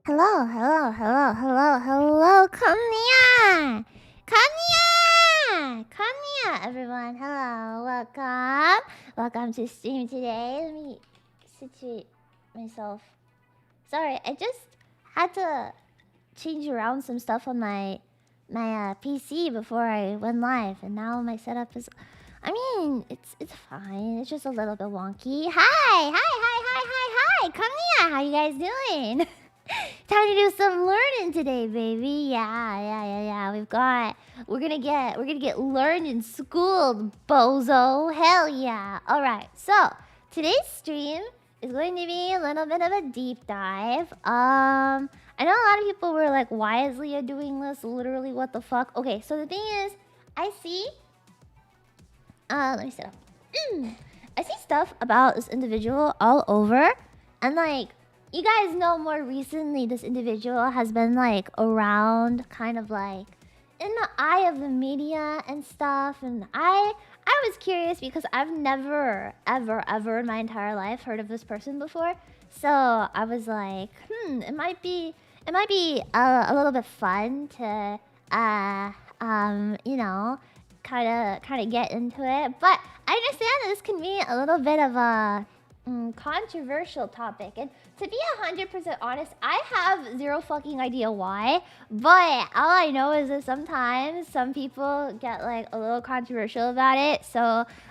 Hello, hello, hello, hello, hello, Konya! Konya! Konya, everyone, hello, welcome. Welcome to stream today. Let me situate myself. Sorry, I just had to change around some stuff on my PC before I went live, and now my setup is... I mean, it's fine. It's just a little bit wonky. Hi, Konya! How you guys doing? Time to do some learning today, baby. Yeah. We're gonna get learned and schooled, bozo. Hell yeah. Alright, so today's stream is going to be a little bit of a deep dive. I know a lot of people were like, why is Leah doing this? Literally, what the fuck? Okay, so the thing is, I see let me sit up. I see stuff about this individual all over, and like, you guys know more recently this individual has been like around, kind of like in the eye of the media and stuff, and I was curious because I've never ever in my entire life heard of this person before. So I was like, it might be a little bit fun to you know, kind of get into it. But I understand that this can be a little bit of a controversial topic, and to be 100% honest, I have zero fucking idea why, but all I know is that sometimes some people get like a little controversial about it. So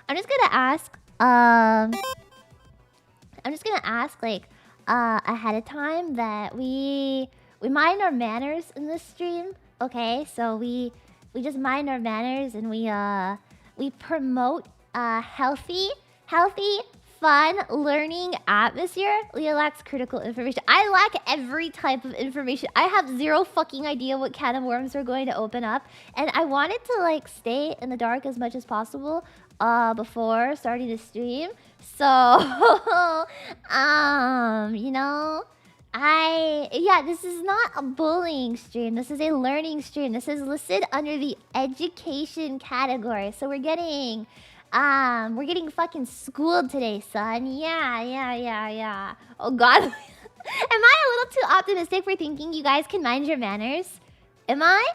I'm just gonna ask like ahead of time that we mind our manners in this stream, okay? So we just mind our manners, and we promote healthy fun learning atmosphere. Lia lacks critical information. I lack every type of information. I have zero fucking idea what can of worms we're going to open up. And I wanted to like stay in the dark as much as possible before starting the stream. So, you know, this is not a bullying stream. This is a learning stream. This is listed under the education category. So we're getting fucking schooled today, son. Yeah. Oh God, am I a little too optimistic for thinking you guys can mind your manners? Am I?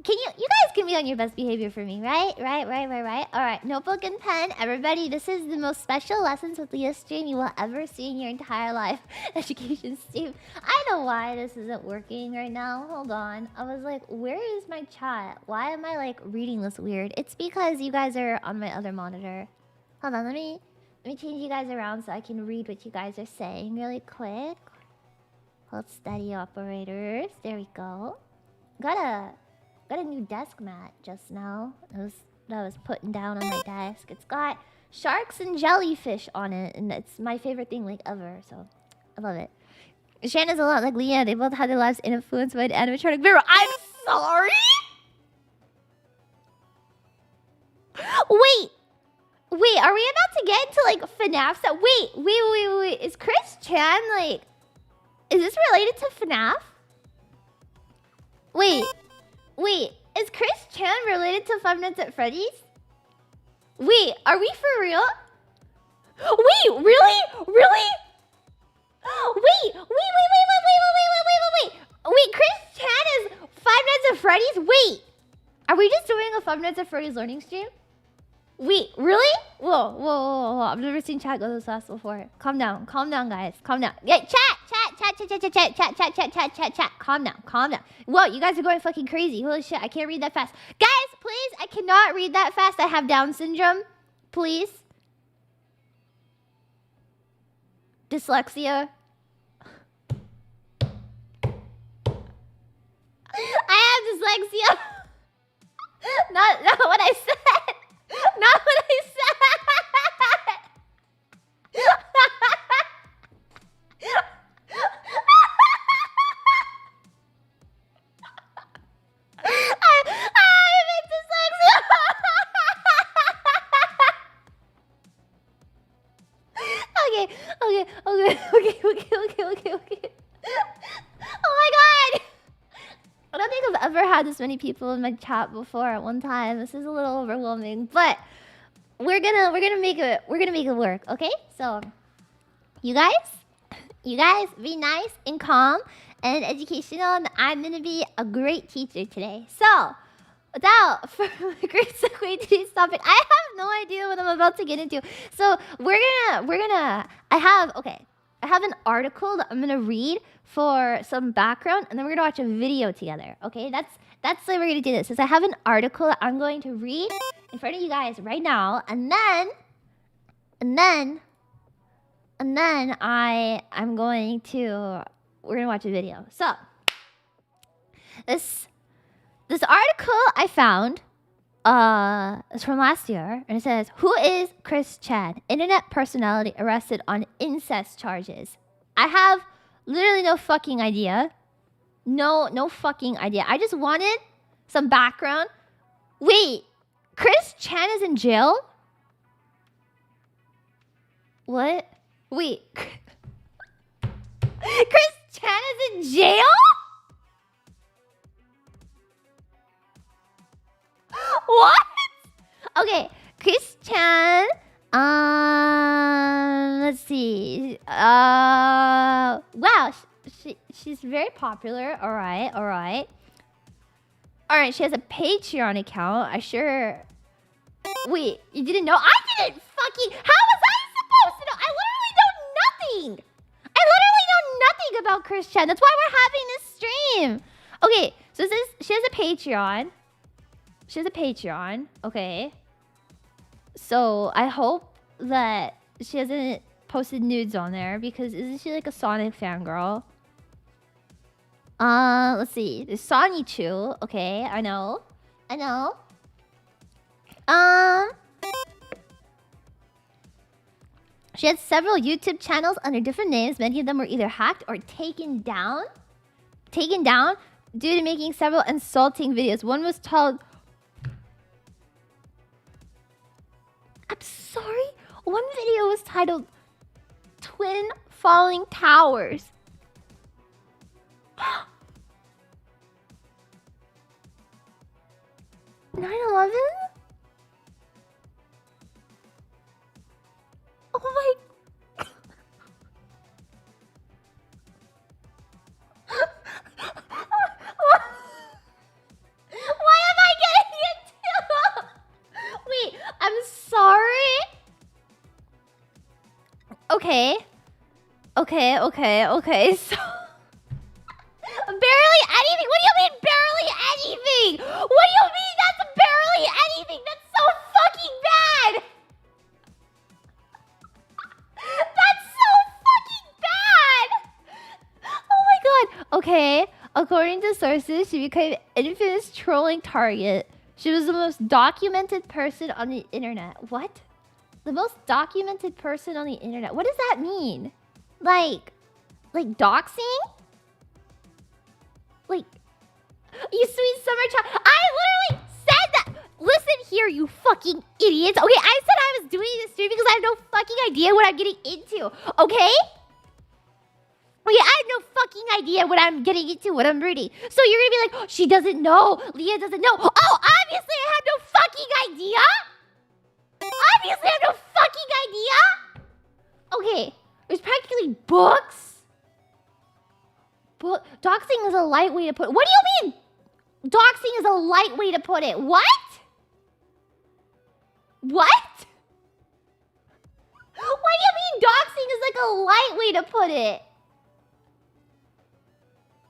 You guys can be on your best behavior for me, right? All right, notebook and pen. Everybody, this is the most special lessons with Lia stream you will ever see in your entire life. Education stream. I know why this isn't working right now. Hold on. I was like, where is my chat? Why am I like reading this weird? It's because you guys are on my other monitor. Hold on, let me change you guys around so I can read what you guys are saying really quick. Hold steady, operators. There we go. Got a new desk mat just now. That was putting down on my desk. It's got sharks and jellyfish on it, and it's my favorite thing like ever. So I love it. Shanna's a lot like Lia. They both had their lives influenced by an animatronic mirror. I'm sorry. Wait. Are we about to get into like FNAF stuff? Wait. Is Chris Chan like? Is this related to FNAF? Wait, is Chris Chan related to Five Nights at Freddy's? Wait, are we for real? Wait, really? Wait, Chris Chan is Five Nights at Freddy's? Wait, are we just doing a Five Nights at Freddy's learning stream? Wait, really? Whoa. I've never seen chat go this fast before. Calm down, guys. Calm down. Yeah, chat. Calm down. Whoa, you guys are going fucking crazy. Holy shit, I can't read that fast. Guys, please, I cannot read that fast. I have Down syndrome. Please. Dyslexia. I have dyslexia. Not what I said. Not what I said. I meant dyslexia. Okay. Oh my God. I don't think I've ever had this many people in my chat before at one time. This is a little overwhelming, but we're gonna make it work, okay? So you guys be nice and calm and educational, and I'm gonna be a great teacher today. So without further great segue to today's topic, I have no idea what I'm about to get into. So I have an article that I'm gonna read for some background, and then we're gonna watch a video together. Okay, that's the way we're gonna do this. Is I have an article that I'm going to read in front of you guys right now, and then we're gonna watch a video. So this article I found is from last year, and it says, "Who is Chris Chan? Internet personality arrested on incest charges." I have literally no fucking idea. No fucking idea. I just wanted some background. Wait, Chris Chan is in jail? What? Wait. Chris Chan is in jail? What? Okay, Chris Chan. Let's see. Wow, she's very popular. All right. She has a Patreon account. Wait, you didn't know? I didn't fucking. How was I supposed to know? I literally know nothing about Chris Chan. That's why we're having this stream. Okay, so this is, she has a Patreon. Okay. So I hope that she hasn't posted nudes on there, because isn't she like a Sonic fangirl? Let's see. There's Sonny Chu. Okay, I know. She had several YouTube channels under different names. Many of them were either hacked or taken down due to making several insulting videos. One was called... I'm sorry? One video was titled Twin Falling Towers. 9/11? Oh my... Why am I getting into... Wait, I'm sorry? Okay. So... Barely anything? What do you mean barely anything? What do you mean that's barely anything? That's so fucking bad! That's so fucking bad! Oh my god. Okay. According to sources, she became an infamous trolling target. She was the most documented person on the internet. What? The most documented person on the internet. What does that mean? Like doxing? Like, you sweet summer child. I literally said that. Listen here, you fucking idiots. Okay, I said I was doing this stream because I have no fucking idea what I'm getting into. Okay? Okay, I have no fucking idea what I'm getting into, what I'm reading. So you're gonna be like, oh, she doesn't know. Leah doesn't know. Oh, obviously I have no fucking idea. Obviously I have no fucking idea. Okay, there's practically books. Doxing is a light way to put it. What do you mean? Doxing is a light way to put it. What? What? What do you mean doxing is like a light way to put it?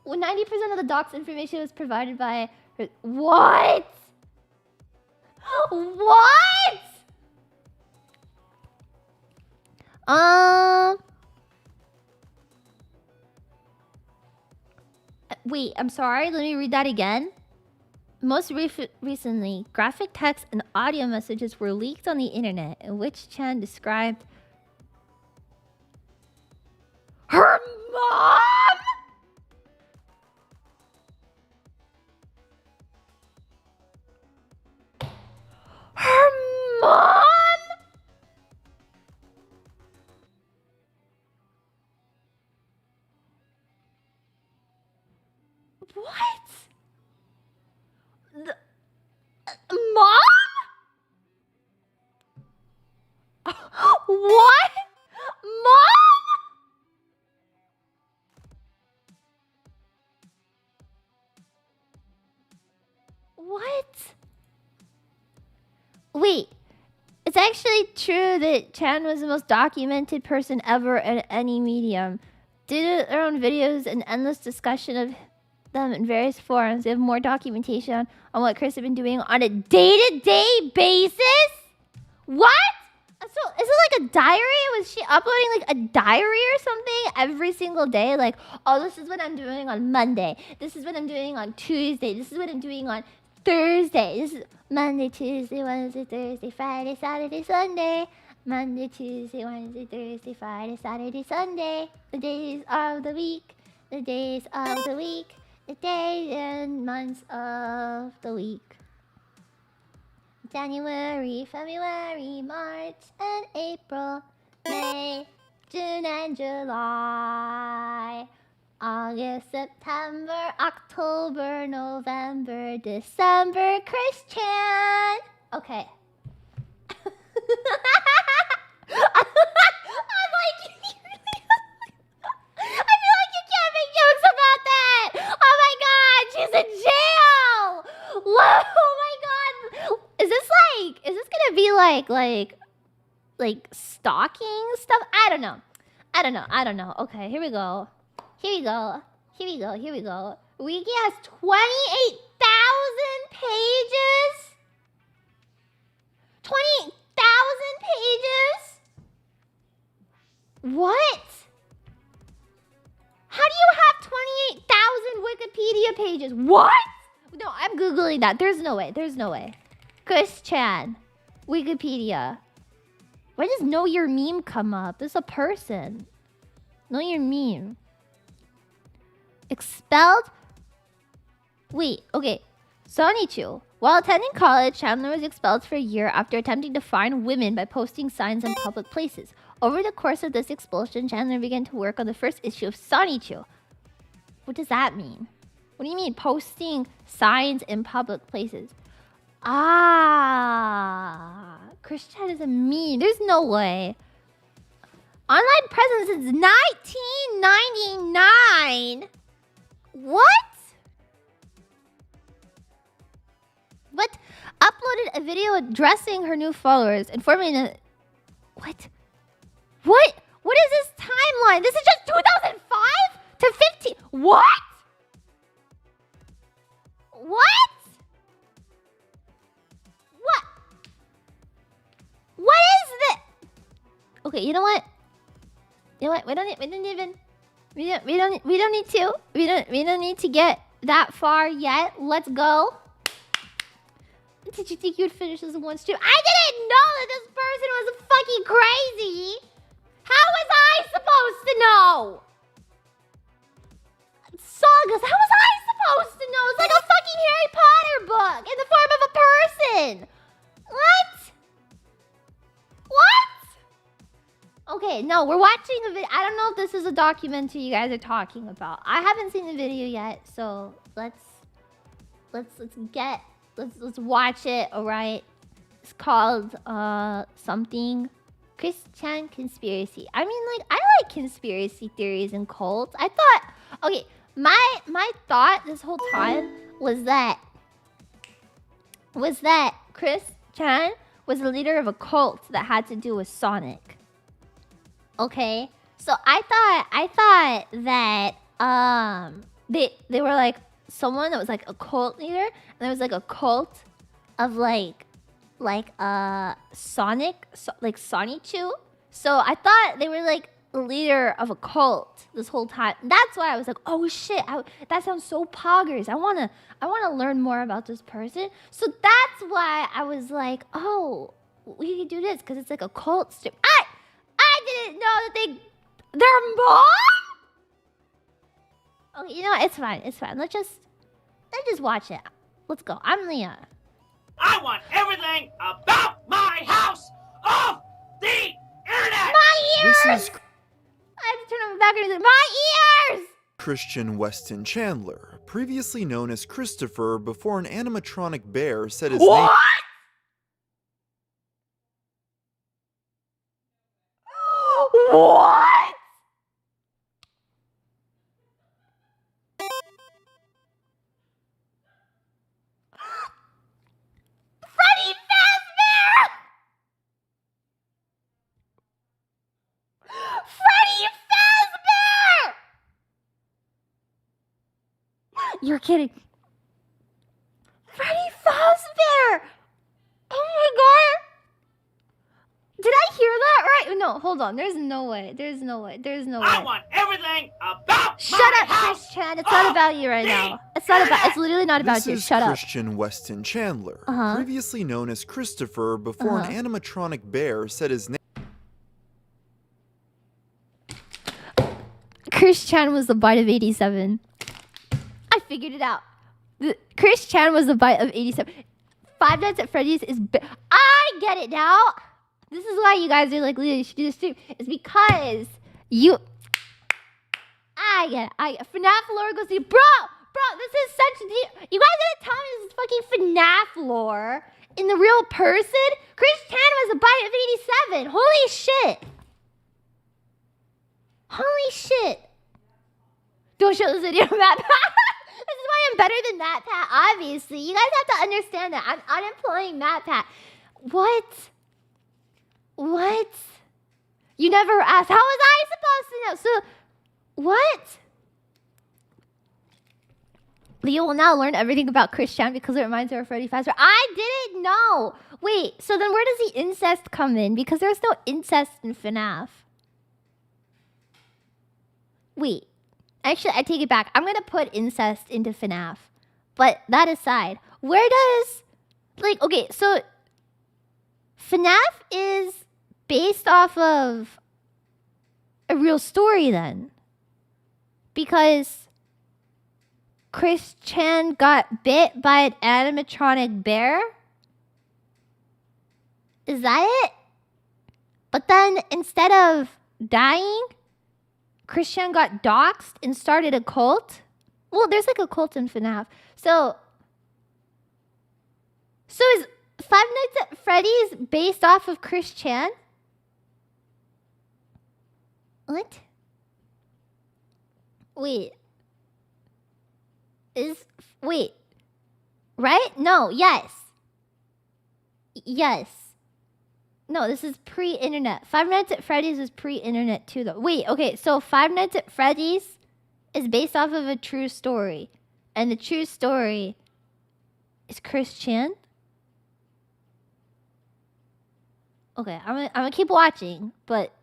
Well, 90% of the dox information was provided by her. What? What? Wait, I'm sorry. Let me read that again. Most recently, graphic text and audio messages were leaked on the internet in which Chan described her mom. Her mom? What? Mom? What? Mom? What? Wait. It's actually true that Chan was the most documented person ever in any medium. Due to their own videos and endless discussion of them in various forums, they have more documentation on what Chris has been doing on a day-to-day basis? What? So, is it like a diary? Was she uploading like a diary or something every single day? Like, oh, this is what I'm doing on Monday. This is what I'm doing on Tuesday. This is what I'm doing on Thursday. This is Monday, Tuesday, Wednesday, Thursday, Friday, Saturday, Sunday. Monday, Tuesday, Wednesday, Thursday, Friday, Saturday, Sunday. The days of the week. The days of the week. The days and months of the week. January, February, March, and April, May, June, and July. August, September, October, November, December, Chris Chan. Okay. I'm like, I feel like you can't make jokes about that. Oh my god, she's in jail. Oh my god. Is this gonna be like stalking stuff? I don't know. Okay, here we go. Wiki has 28,000 pages. 28,000 pages? What? How do you have 28,000 Wikipedia pages? What? No, I'm Googling that. There's no way. Chris Chan. Wikipedia. Why does know your meme come up? This is a person. Know your meme. Expelled? Wait, okay. Sonichu. While attending college, Chandler was expelled for a year after attempting to find women by posting signs in public places. Over the course of this expulsion, Chandler began to work on the first issue of Sonichu. What does that mean? What do you mean, posting signs in public places? Ah, Chris Chan is a meme. There's no way. Online presence since 1999. What? What? Uploaded a video addressing her new followers, informing them. What? What? What is this timeline? This is just 2005 to 15. What? What? What? What is this? Okay, you know what? You know what? We don't need to get that far yet. Let's go. Did you think you'd finish this in one stream? I didn't know that this person was fucking crazy. How was I supposed to know? Sagas, how was I supposed to know? It's like a fucking Harry Potter book in the form of a person. What? What? Okay, no, we're watching a video. I don't know if this is a documentary you guys are talking about. I haven't seen the video yet, so let's watch it. All right, it's called something. Chris Chan conspiracy. I mean, like, I like conspiracy theories and cults. I thought, okay, my thought this whole time was that Chris Chan was the leader of a cult that had to do with Sonic. Okay, so I thought that they were like someone that was like a cult leader, and there was like a cult of like Sonic, like Sonichu. So I thought they were like the leader of a cult this whole time. That's why I was like, oh shit, that sounds so poggers. I wanna learn more about this person. So that's why I was like, oh, we can do this because it's like a cult strip. I didn't know that they're more. Okay, you know what? It's fine. Let's just watch it. Let's go. I'm Leah. I want everything about my house off the internet! My ears! This is I have to turn on my background. My ears! Christian Weston Chandler, previously known as Christopher before an animatronic bear said his name. What? What? Freddy Fazbear! Freddy Fazbear! You're kidding. Freddy Fazbear! Oh my god! Did I hear that right? No, hold on. There's no way. There's no way. I want everything about Shut my up, house Chris Chan. It's not about you right now. It's literally not about This you. is Shut up. Christian Weston Chandler, Uh-huh. previously known as Christopher before an animatronic bear said his name. Chris Chan was the bite of 87. I figured it out. Chris Chan was the bite of 87. Five Nights at Freddy's is... I get it now. This is why you guys are like, Leah, you should do this too. It's because you... I get it. FNAF lore goes to... Bro, this is such deep... You guys are gonna tell me this is fucking FNAF lore in the real person? Chris Chan was the bite of 87. Holy shit. Holy shit. Don't show this video, Matt Pat. This is why I'm better than Matt Pat, obviously. You guys have to understand that. I'm unemploying Matt Pat. What? You never asked. How was I supposed to know? So, what? Leah will now learn everything about Chris Chan because it reminds her of Freddy Fazbear. I didn't know. Wait, so then where does the incest come in? Because there's no incest in FNAF. Wait. Actually, I take it back. I'm going to put incest into FNAF. But that aside, where does... Like, okay, so... FNAF is based off of a real story then. Because Chris Chan got bit by an animatronic bear? Is that it? But then instead of dying, Chris Chan got doxxed and started a cult? Well, there's like a cult in FNAF. So is Five Nights at Freddy's based off of Chris Chan? What? Wait. Right? No, yes. Yes. No, this is pre-internet. Five Nights at Freddy's is pre-internet too, though. Wait, okay, so Five Nights at Freddy's is based off of a true story. And the true story is Chris Chan? Okay, I'm gonna keep watching, but...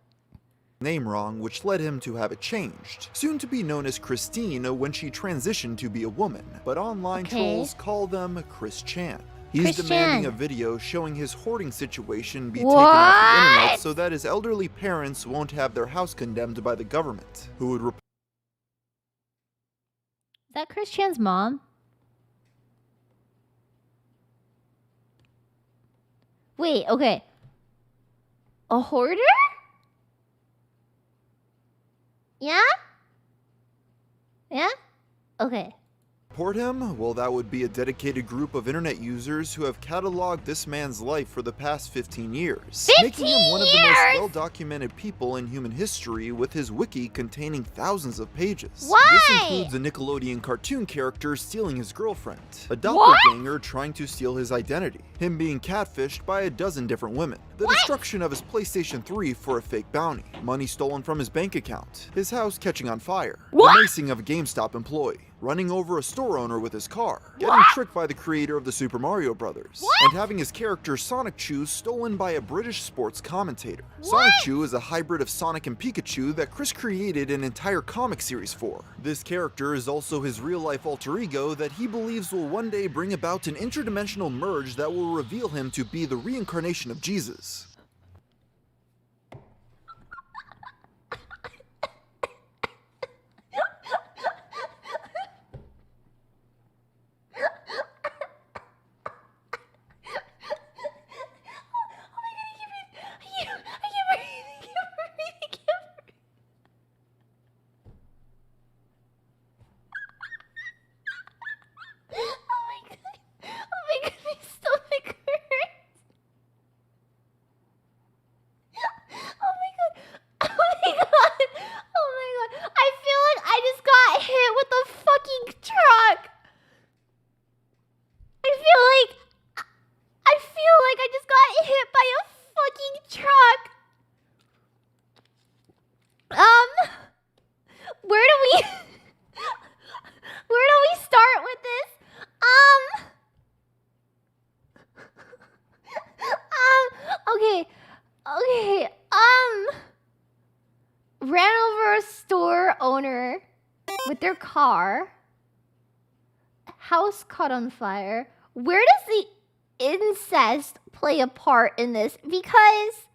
name wrong, which led him to have it changed. Soon to be known as Christine when she transitioned to be a woman, but online trolls call them Chris Chan. He's Chris demanding Chan. a video showing his hoarding situation be taken off the internet What? so that his elderly parents won't have their house condemned by the government, who would Is that Chris Chan's mom? Wait, okay. A hoarder? Yeah? Yeah? Okay. report him? Well, that would be a dedicated group of internet users who have cataloged this man's life for the past 15 years, making him one of the most well-documented people in human history, with his wiki containing thousands of pages. Why? This includes a Nickelodeon cartoon character stealing his girlfriend, a doppelganger trying to steal his identity, him being catfished by a dozen different women, the destruction of his PlayStation 3 for a fake bounty, money stolen from his bank account, his house catching on fire, the macing of a GameStop employee, running over a store owner with his car, getting tricked by the creator of the Super Mario Brothers, and having his character Sonic Chew stolen by a British sports commentator. Sonic Chew is a hybrid of Sonic and Pikachu that Chris created an entire comic series for. This character is also his real-life alter ego that he believes will one day bring about an interdimensional merge that will reveal him to be the reincarnation of Jesus. Ran over a store owner with their car. House caught on fire. Where does the incest play a part in this? Because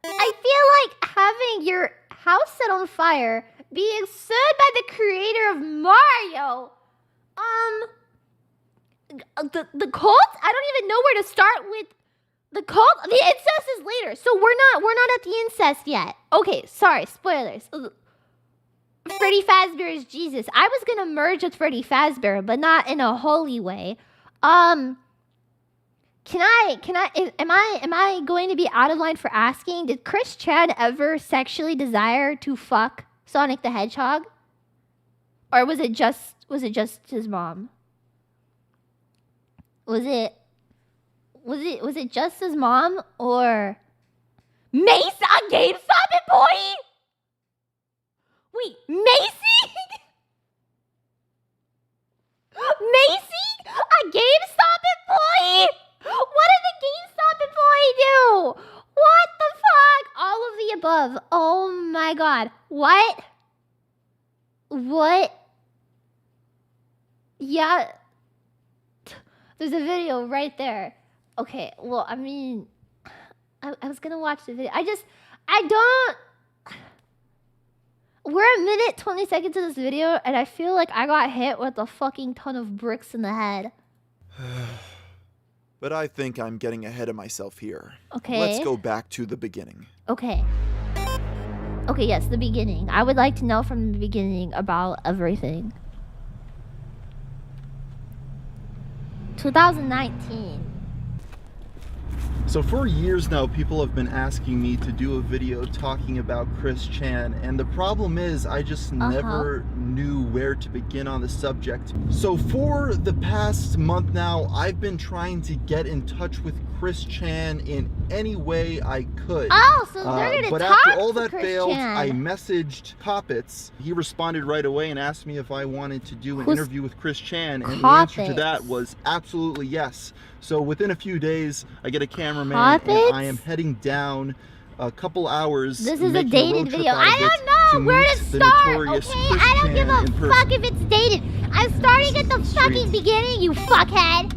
I feel like having your house set on fire, being sued by the creator of Mario, the cult? I don't even know where to start with the cult. The incest is later, so we're not at the incest yet. Okay, sorry, spoilers. Freddy Fazbear is Jesus. I was gonna merge with Freddy Fazbear, but not in a holy way. Am I going to be out of line for asking? Did Chris Chan ever sexually desire to fuck Sonic the Hedgehog? Or was it just his mom? Was it just his mom, or Mace, a GameStop employee? Wait, Macy? Macy? A GameStop employee? What did the GameStop employee do? What the fuck? All of the above. Oh my god. What? What? Yeah. There's a video right there. Okay, well, I mean, I was gonna watch the video. I don't. We're a minute 20 seconds of this video, and I feel like I got hit with a fucking ton of bricks in the head. But I think I'm getting ahead of myself here. Okay. Let's go back to the beginning. Okay. Okay, yes, the beginning. I would like to know from the beginning about everything. 2019. So for years now, people have been asking me to do a video talking about Chris Chan, and the problem is I just never knew where to begin on the subject. So for the past month now, I've been trying to get in touch with Chris Chan in any way I could. Oh, so they're gonna but talk after all to that Chris failed, Chan. I messaged Poppets. He responded right away and asked me if I wanted to do an interview with Chris Chan, and the answer to that was absolutely yes. So within a few days, I get a cameraman and I am heading down a couple hours. This is a dated video. I don't know where to start, okay? I don't give a fuck if it's dated. I'm starting at the fucking beginning, you fuckhead.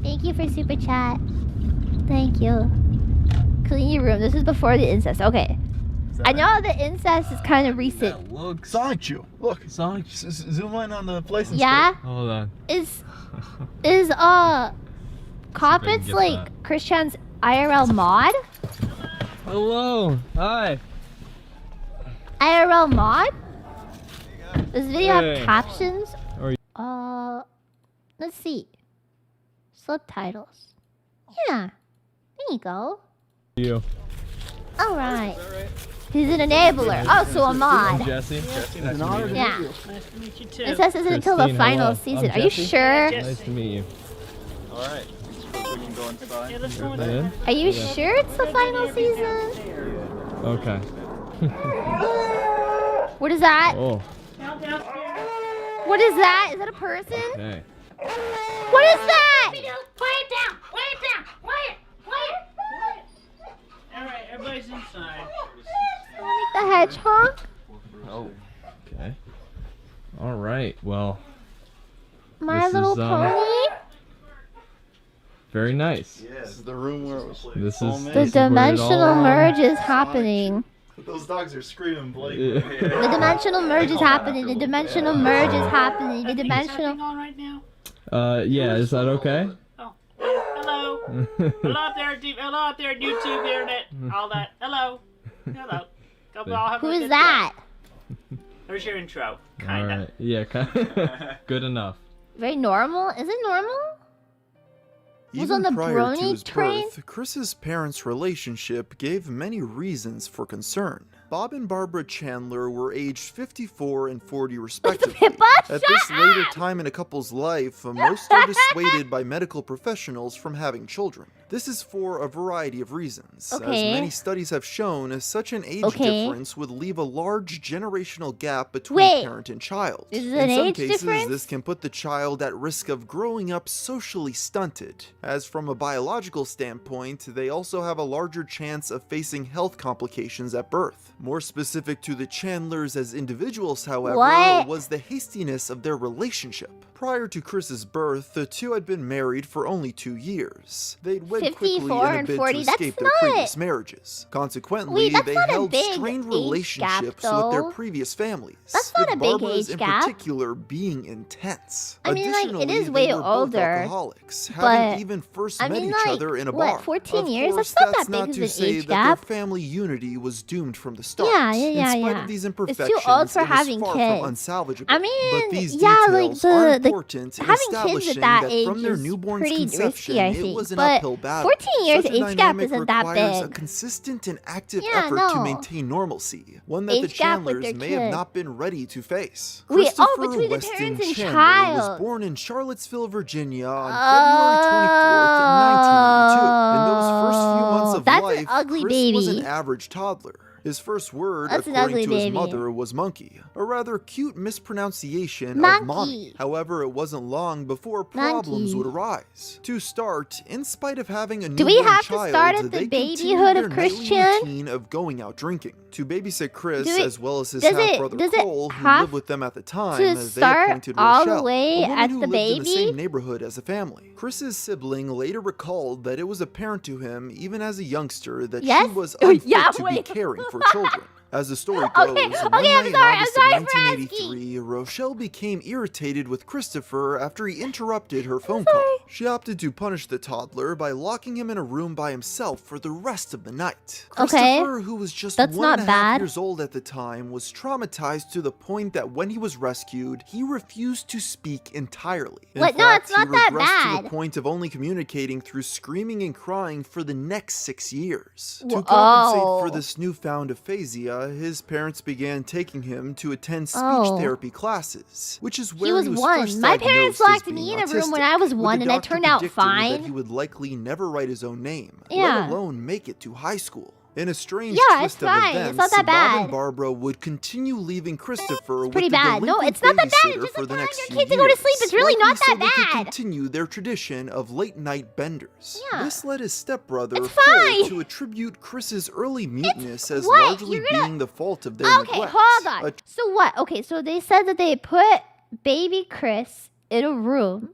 Thank you for super chat. Thank you. Clean your room. This is before the incest. Okay. I know the incest is kind of recent. Look, Sonic Chew. Look, Sonic. zoom in on the place. Yeah. Hold on. Is Coppets like Chris Chan's IRL mod? Hello. Hi. IRL mod? Does the video Hey. have captions? Are Let's see. Subtitles. Yeah. There you go. you? Alright. He's an enabler. Oh, so a I'm mod. Jesse. Jesse, nice to meet you. Yeah. Nice to meet you too. Incest isn't until the Christine, final hello. season. I'm Are you Jesse. sure? Yes. Nice to meet you. All right. We can go inside. Yeah, let's go in Good. there. Are you sure it's the final season? Okay. What is that? Oh. Down, downstairs. What is that? Is that a person? Okay. What is that? Quiet down! Quiet down! Quiet! Alright, everybody's inside. Sonic the Hedgehog? Oh. Okay. All right. Well, My This Little is, Pony? very nice. Yeah, this is the room where it was. This is The this is where it dimensional all- merge is happening. Those dogs are screaming, Blake. Yeah. The dimensional merge is happening. The dimensional merge is happening. The Is something dimensional. on right now? Yeah. Is that okay? Oh, hello. Hello out there, hello out there, YouTube, internet, all that. Hello. Hello. Come on, have a Who good is that? day. There's your intro. All Kinda. right. Yeah. Good enough. Very normal. Is it normal? Was on the Prior to brony his train? birth, Chris's parents' relationship gave many reasons for concern. Bob and Barbara Chandler were aged 54 and 40 respectively. At this later time in a couple's life, most are dissuaded by medical professionals from having children. This is for a variety of reasons. As Okay. many studies have shown, such an age Okay. difference would leave a large generational gap between Wait. parent and child. Is it In an some age cases, difference? this can put the child at risk of growing up socially stunted. As from a biological standpoint, they also have a larger chance of facing health complications at birth. More specific to the Chandlers as individuals, however, What? was the hastiness of their relationship. Prior to Chris's birth, the two had been married for only 2 years. They'd wed quickly in 54 a and bid 40, to that's escape their not- previous marriages. Consequently, Wait, that's they not a held big strained age gap, relationships with their though. previous families. That's not with a big Barbara's age in gap. particular being intense. I mean, like, it Additionally, is they way were both older, alcoholics, but- having even first I met mean, each like, other in a what, bar. 14 Of years? course, That's not that's that big not of to an say age that their gap. family unity was doomed from the start. Yeah, In spite yeah. of these It's too imperfections, old for it was having far kids. from unsalvageable. I mean, but these yeah, like, details are the important in having kids at establishing that that age from their is newborn's pretty conception, risky, I it think. was an But uphill battle. 14 years Such a age gap dynamic isn't that requires a big. consistent and active Yeah, effort to no. maintain normalcy, one that the Age gap with Chandlers their may kid. have not been ready to face. Wait, oh, Christopher between the Weston parents and Chandler was child. born in Charlottesville, Virginia on February 24th, 1982. In those first few months of That's an life, ugly Chris was baby. an average toddler. His first word, That's an according ugly to his baby. mother, was monkey, a rather cute mispronunciation of Monkey. mommy. However, it wasn't long before problems Monkey. would arise. To start, in spite of having a Do we newborn have to child, start at the they babyhood continued of their nightly Christian? routine of going out drinking. To babysit Chris, Do it- as well as his does it- half-brother does it Cole, who have lived with them at the time, to as they start appointed all the Rochelle, way a woman at who the lived in the baby? same neighborhood as a family. Chris's sibling later recalled that it was apparent to him, even as a youngster, that Yes? she was Oh, unfit yeah, to wait. be caring for children. As the story goes, Okay, one I'm night in sorry, I'm August sorry of for 1983, Rochelle became irritated with Christopher after he interrupted her phone call. She opted to punish the toddler by locking him in a room by himself for the rest of the night. Okay, Christopher, who was just that's one not and a half bad. years old at the time, was traumatized to the point that when he was rescued, he refused to speak entirely. In What? No, fact, it's not he that regressed to bad. the point of only communicating through screaming and crying for the next 6 years. To Whoa. compensate Oh. for this newfound aphasia, his parents began taking him to attend speech Oh. therapy classes, which is where He was he was one. first My parents diagnosed as locked being me in a room when autistic, I was with one, the and I doctor turned out predicting fine. that he would likely never write his own name, Yeah. let alone make it to high school. In a strange Yeah, it's twist of fine. It's events, not that Bob bad. and Barbara would continue leaving Christopher with pretty the bad. No, delinquent it's not that bad. It's babysitter just for like the telling next your few kid to go to years, sleep. It's really likely not so that they could bad. continue their tradition of late-night benders. Yeah. This led his stepbrother It's Cole fine. to attribute Chris's early muteness as what? largely You're gonna- being the fault of their Okay, neglect. hold on. A So what? Okay, so they said that they put baby Chris in a room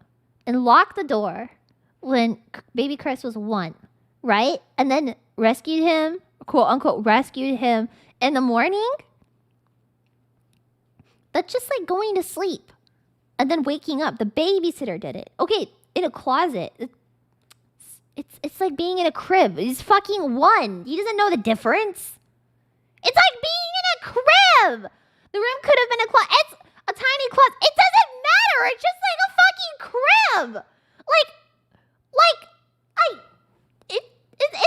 and locked the door when baby Chris was 1, right? And then rescued him, quote unquote, rescued him in the morning? That's just like going to sleep and then waking up. The babysitter did it. Okay, in a closet. It's like being in a crib. He's fucking 1. He doesn't know the difference. It's like being in a crib. The room could have been a closet. It's a tiny closet. It doesn't matter. It's just like a fucking crib.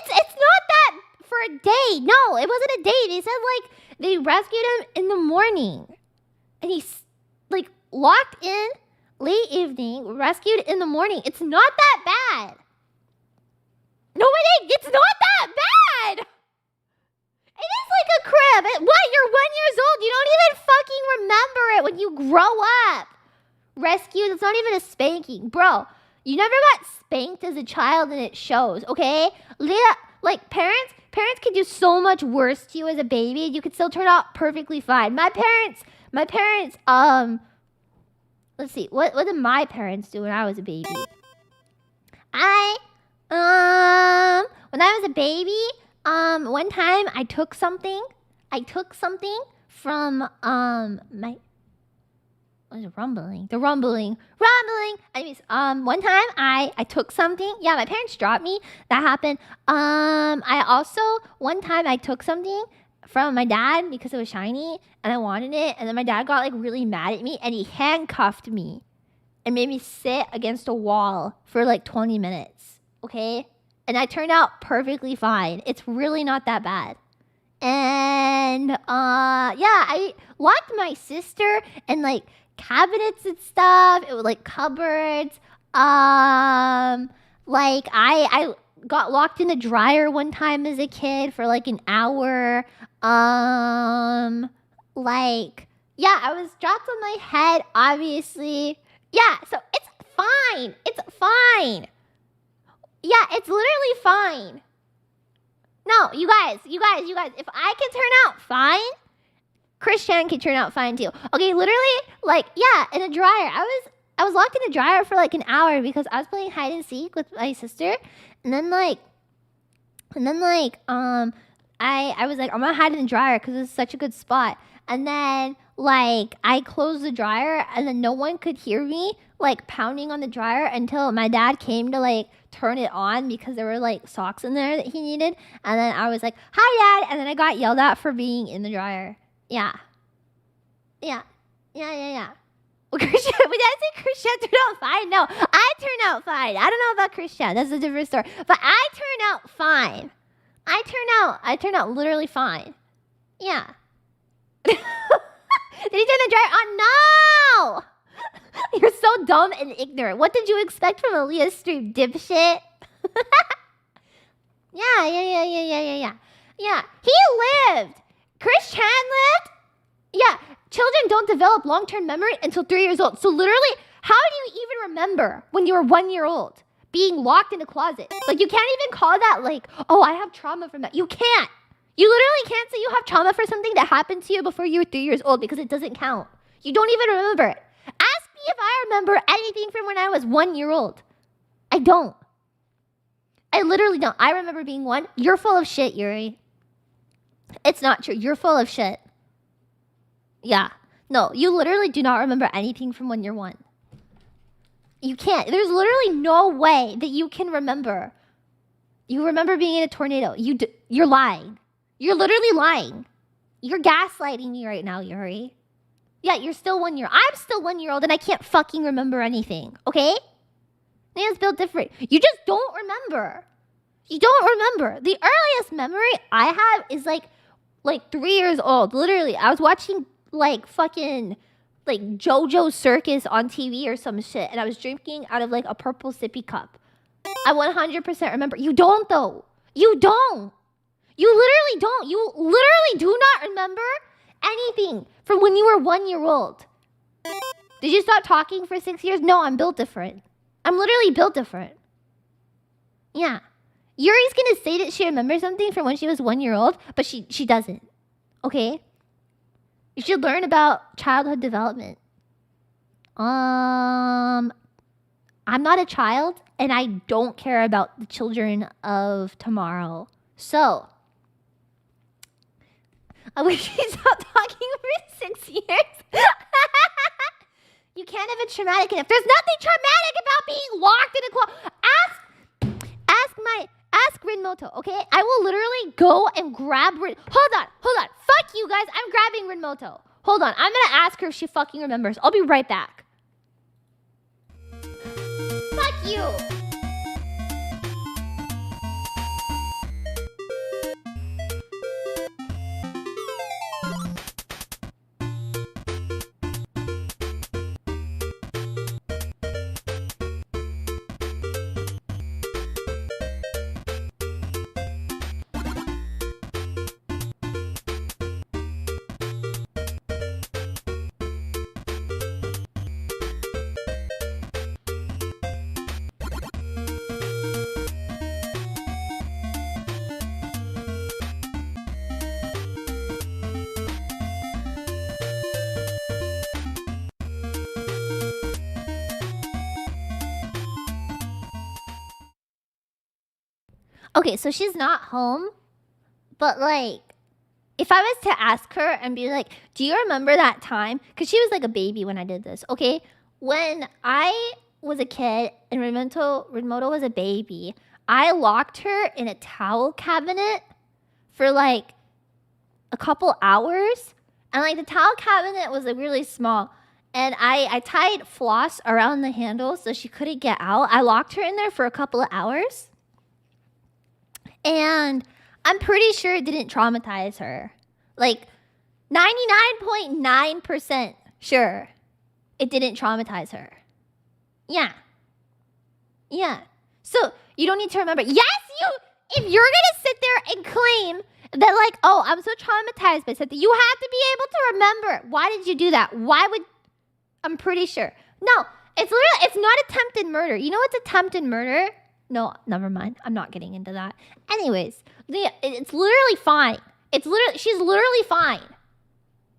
It's not that for a day. No, it wasn't a day. They said like they rescued him in the morning, and he's like locked in late evening, rescued in the morning. It's not that bad. It's not that bad. It is like a crib. What? You're 1 year old. You don't even fucking remember it when you grow up. Rescued. It's not even a spanking, bro. You never got spanked as a child, and it shows. Okay, Leah. Like parents can do so much worse to you as a baby. You could still turn out perfectly fine. My parents. Let's see. What did my parents do when I was a baby? When I was a baby, one time I took something from my. What is rumbling? The rumbling. Anyways, one time I took something. Yeah, my parents dropped me. That happened. I also one time I took something from my dad because it was shiny and I wanted it, and then my dad got like really mad at me and he handcuffed me and made me sit against a wall for like 20 minutes. Okay, and I turned out perfectly fine. It's really not that bad. And yeah, I locked my sister in like cabinets and stuff. It was like cupboards. Like I got locked in the dryer one time as a kid for like an hour. Like yeah, I was dropped on my head, obviously. Yeah, so it's fine. It's fine. Yeah, it's literally fine. No, you guys, if I can turn out fine, Christian can turn out fine too. Okay, literally, like, yeah, in a dryer. I was locked in a dryer for like an hour because I was playing hide and seek with my sister. And then I was like, I'm gonna hide in the dryer because it's such a good spot. And then like I closed the dryer and then no one could hear me like pounding on the dryer until my dad came to like turn it on because there were like socks in there that he needed. And then I was like, hi dad, and then I got yelled at for being in the dryer. Yeah. Well, Christian, did I say Christian turned out fine? No, I turned out fine. I don't know about Christian. That's a different story. But I turned out fine. I turned out literally fine. Yeah. Did he turn the dryer on? No! You're so dumb and ignorant. What did you expect from a Leah stream, dipshit? Yeah. Yeah, he lived. Chris Chan lived? Yeah, children don't develop long-term memory until 3 years old. So literally, how do you even remember when you were 1 year old being locked in a closet? Like, you can't even call that like, oh, I have trauma from that. You can't. You literally can't say you have trauma for something that happened to you before you were 3 years old because it doesn't count. You don't even remember it. Ask me if I remember anything from when I was 1 year old. I don't. I literally don't. I remember being 1. You're full of shit, Yuri. It's not true. You're full of shit. Yeah. No, you literally do not remember anything from when you're 1. You can't. There's literally no way that you can remember. You remember being in a tornado. You're lying. You're literally lying. You're gaslighting me right now, Yuri. Yeah, you're still 1 year. I'm still 1 year old and I can't fucking remember anything. Okay? Name's built different. You just don't remember. You don't remember. The earliest memory I have is like 3 years old. Literally, I was watching like fucking like JoJo Circus on TV or some shit, and I was drinking out of like a purple sippy cup. I 100% remember. You don't though. You don't. You literally don't. You literally do not remember anything from when you were 1 year old. Did you stop talking for 6 years? No, I'm built different. I'm literally built different. Yeah. Yuri's gonna say that she remembers something from when she was 1 year old, but she doesn't. Okay? You should learn about childhood development. I'm not a child, and I don't care about the children of tomorrow. So, I wish you stopped talking for 6 years. You can't have it traumatic enough. There's nothing traumatic about being locked in a closet. Ask Rinmoto, okay? I will literally go and grab Hold on. Fuck you guys. I'm grabbing Rinmoto. Hold on. I'm gonna ask her if she fucking remembers. I'll be right back. Fuck you. Okay, so she's not home, but like, if I was to ask her and be like, do you remember that time? Because she was like a baby when I did this, okay? When I was a kid and Rinmoto was a baby, I locked her in a towel cabinet for like a couple hours. And like the towel cabinet was like really small. And I tied floss around the handle so she couldn't get out. I locked her in there for a couple of hours. And I'm pretty sure it didn't traumatize her. Like 99.9% sure it didn't traumatize her. Yeah. Yeah. So you don't need to remember. Yes, if you're gonna sit there and claim that like, oh, I'm so traumatized by something, you have to be able to remember. Why did you do that? I'm pretty sure. No, it's not attempted murder. You know what's attempted murder? No, never mind. I'm not getting into that. Anyways, it's literally fine. She's literally fine.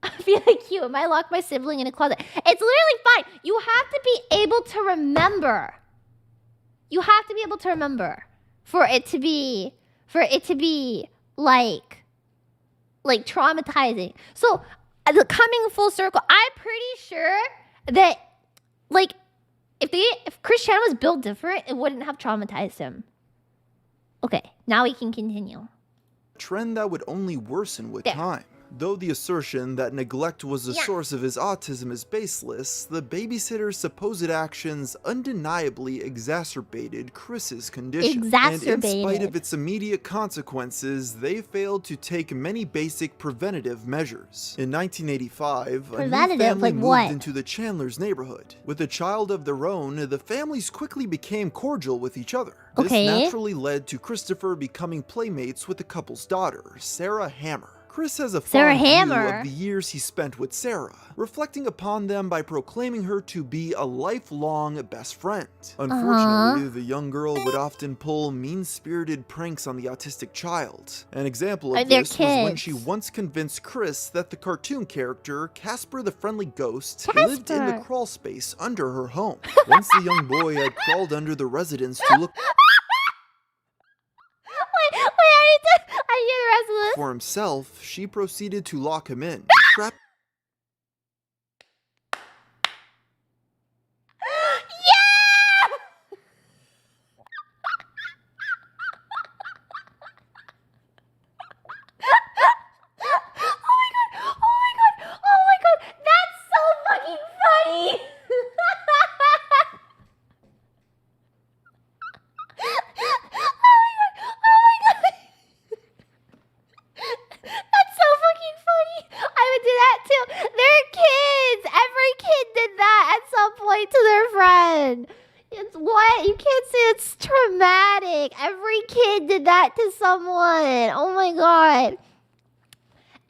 I feel like you. I locked my sibling in a closet. It's literally fine. You have to be able to remember. You have to be able to remember for it to be like traumatizing. So, coming full circle, I'm pretty sure that like if Chris Chan was built different, it wouldn't have traumatized him. Okay, now we can continue. Trend that would only worsen with time. Though the assertion that neglect was the source of his autism is baseless, the babysitter's supposed actions undeniably exacerbated Chris's condition. And in spite of its immediate consequences, they failed to take many basic preventative measures. In 1985, a new family moved into the Chandlers' neighborhood. With a child of their own, the families quickly became cordial with each other. This naturally led to Christopher becoming playmates with the couple's daughter, Sarah Hammer. Chris has a Sarah fond view Hammer. of the years he spent with Sarah, reflecting upon them by proclaiming her to be a lifelong best friend. Unfortunately, the young girl would often pull mean-spirited pranks on the autistic child. An example of They're this was when kids. she once convinced Chris that the cartoon character Casper the Friendly Ghost lived in the Casper. crawl space under her home. Once the young boy had crawled under the residence to look I hear the rest of this. for himself, she proceeded to lock him in, trap Yeah! Oh my god, that's so fucking funny! That's so fucking funny. I would do that too. They're kids. Every kid did that at some point to their friend. It's what? You can't say it's traumatic. Every kid did that to someone. Oh my god.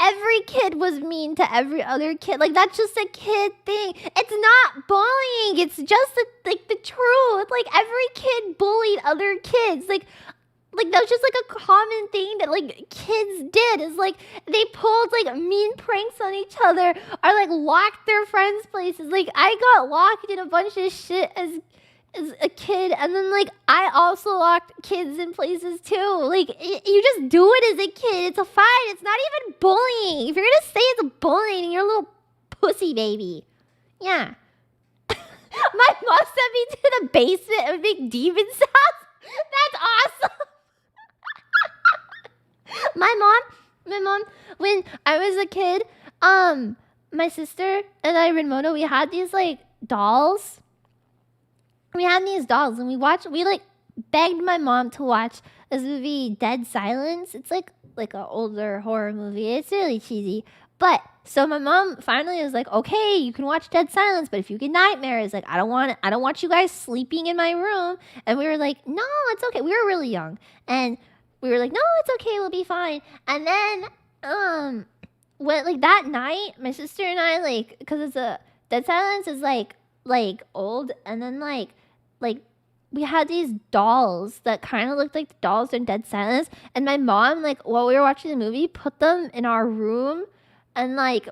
Every kid was mean to every other kid. Like, that's just a kid thing. It's not bullying. It's just the truth. Like, every kid bullied other kids. Like that was just like a common thing that like kids did, is like they pulled like mean pranks on each other or like locked their friends' places. Like, I got locked in a bunch of shit as a kid, and then like I also locked kids in places too. Like, you just do it as a kid. It's a fine. It's not even bullying. If you're gonna say it's bullying, you're a little pussy baby. Yeah. My mom sent me to the basement of Big Demon's house. That's awesome. My mom, when I was a kid, my sister and I, Renmoto, we had these like dolls. We had these dolls, and we like begged my mom to watch this movie, Dead Silence. It's like an older horror movie. It's really cheesy. But so my mom finally was like, okay, you can watch Dead Silence, but if you get nightmares, like I don't want you guys sleeping in my room. And we were like, no, it's okay. We were really young, and we were like, no, it's okay, we'll be fine. And then when like that night, my sister and I, like, because it's a Dead Silence is like old, and then like we had these dolls that kind of looked like the dolls in Dead Silence, and my mom, like, while we were watching the movie, put them in our room and like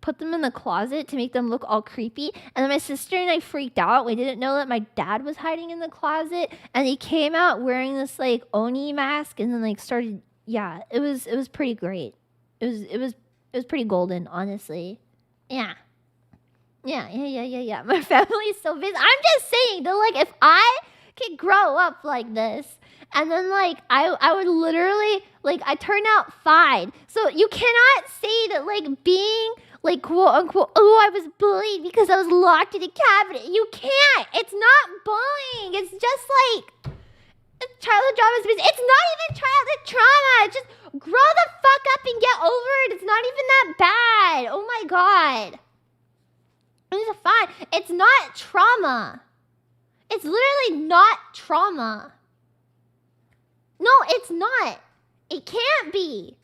put them in the closet to make them look all creepy. And then my sister and I freaked out. We didn't know that my dad was hiding in the closet, and he came out wearing this like Oni mask, and then like started. Yeah, it was pretty great. It was pretty golden, honestly. Yeah. My family's so busy. I'm just saying that, like, if I could grow up like this, and then like I would literally, like, I turned out fine. So you cannot say that like being like quote unquote, oh, I was bullied because I was locked in a cabinet. You can't. It's not bullying. It's just like childhood trauma. It's not even childhood trauma. Just grow the fuck up and get over it. It's not even that bad. Oh my god. It's fine. It's not trauma. It's literally not trauma. No, it's not. It can't be.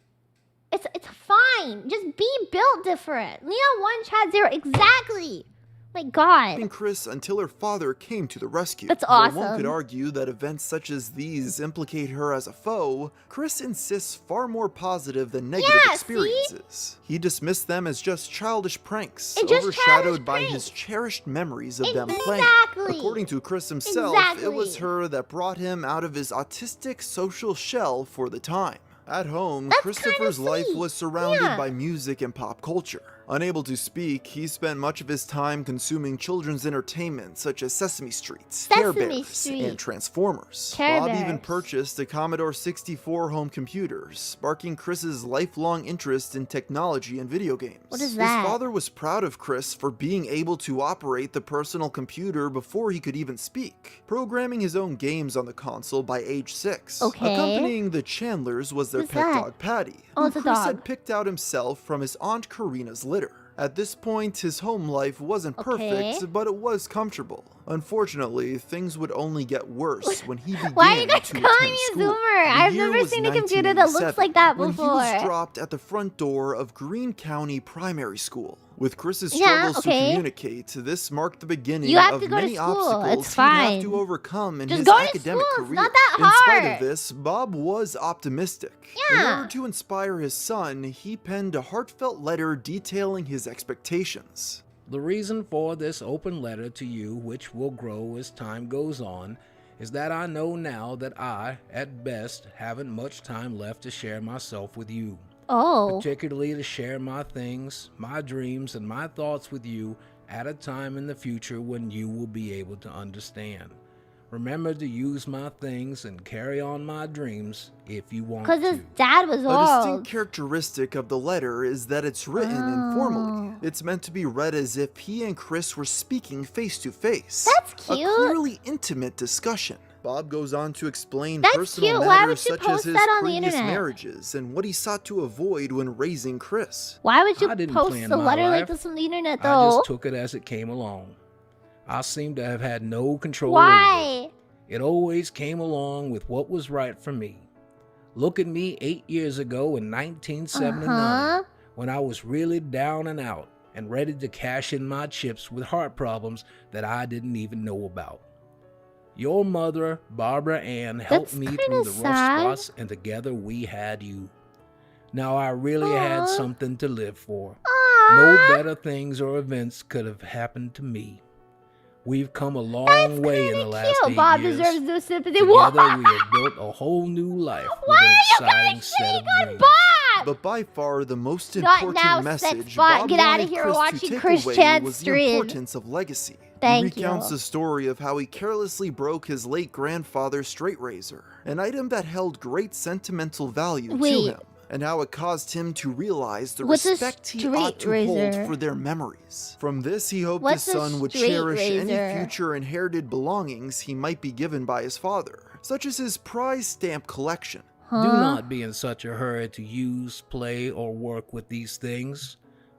It's fine. Just be built different. Leon 1, Chad 0. Exactly. My god. Chris until her father came to the rescue. That's Though one awesome. could argue that events such as these implicate her as a foe, Chris insists far more positive than negative Yeah, experiences. He dismissed them as just childish pranks, It's just overshadowed childish by pranks. his cherished memories of them playing. Exactly. According to Chris himself, it was Exactly. her that brought him out of his autistic social shell for the time. At home, That's Christopher's kinda life sweet. was surrounded Yeah. by music and pop culture. Unable to speak, he spent much of his time consuming children's entertainment such as Sesame Street, Care Sesame Bears, Street. and Transformers. Care Bob even Bears. purchased a Commodore 64 home computer, sparking Chris's lifelong interest in technology and video games. What is that? His father was proud of Chris for being able to operate the personal computer before he could even speak, programming his own games on the console by age 6. Okay. Accompanying the Chandlers was their Who's pet that? dog Patty, Oh, who it's a Chris dog. had picked out himself from his Aunt Karina's litter. At this point, his home life wasn't perfect, but it was comfortable. Unfortunately, things would only get worse when he began Why are you guys to calling attend me a school. zoomer? I've never seen a computer that looks like that when before. he was dropped at the front door of Greene County Primary School. With Chris's Yeah, struggles okay. to communicate, this marked the beginning You have of to go to many school. obstacles It's he'd have fine. to overcome in Just his go to academic school. It's career. not that In spite hard. of this, Bob was optimistic. In Yeah. order to inspire his son, he penned a heartfelt letter detailing his expectations. The reason for this open letter to you, which will grow as time goes on, is that I know now that I, at best, haven't much time left to share myself with you. Oh. Particularly to share my things, my dreams, and my thoughts with you at a time in the future when you will be able to understand. Remember to use my things and carry on my dreams if you want to. Because his dad was A old. distinct characteristic of the letter is that it's written informally. It's meant to be read as if he and Chris were speaking face to face. That's A cute. clearly intimate discussion. Bob goes on to explain That's personal cute. Why would matters you such post as his that on the previous internet? marriages and what he sought to avoid when raising Chris. Why would you I didn't post plan a my letter like life. this on the internet, I though? just took it as it came along. I seem to have had no control over Why? it. It always came along with what was right for me. Look at me 8 years ago in 1979, Uh-huh. when I was really down and out and ready to cash in my chips with heart problems that I didn't even know about. Your mother, Barbara Ann, helped That's me kinda through the sad. rough spots, and together we had you. Now I really had Aw. something to live for. Aww. No better things or events could have happened to me. We've come a long way in the last Cute. 8 Bob years. deserves no sympathy. Together What? we have built a whole new life with Why an are you exciting guys set shitting of on dreams. Bob? But by far the most Not important now, message sex bot. Bob Get outta wanted here. Chris Watching to take Chris away Chan's was the stream. importance of legacy. Thank he you. recounts the story of how he carelessly broke his late grandfather's straight razor, an item that held great sentimental value to Wait. him, and how it caused him to realize the What's a respect he straight ought to razor? hold for their memories. From this, he hoped What's his a son would straight cherish any razor? future inherited belongings he might be given by his father, such as his prize stamp collection. Huh? Do not be in such a hurry to use, play, or work with these things.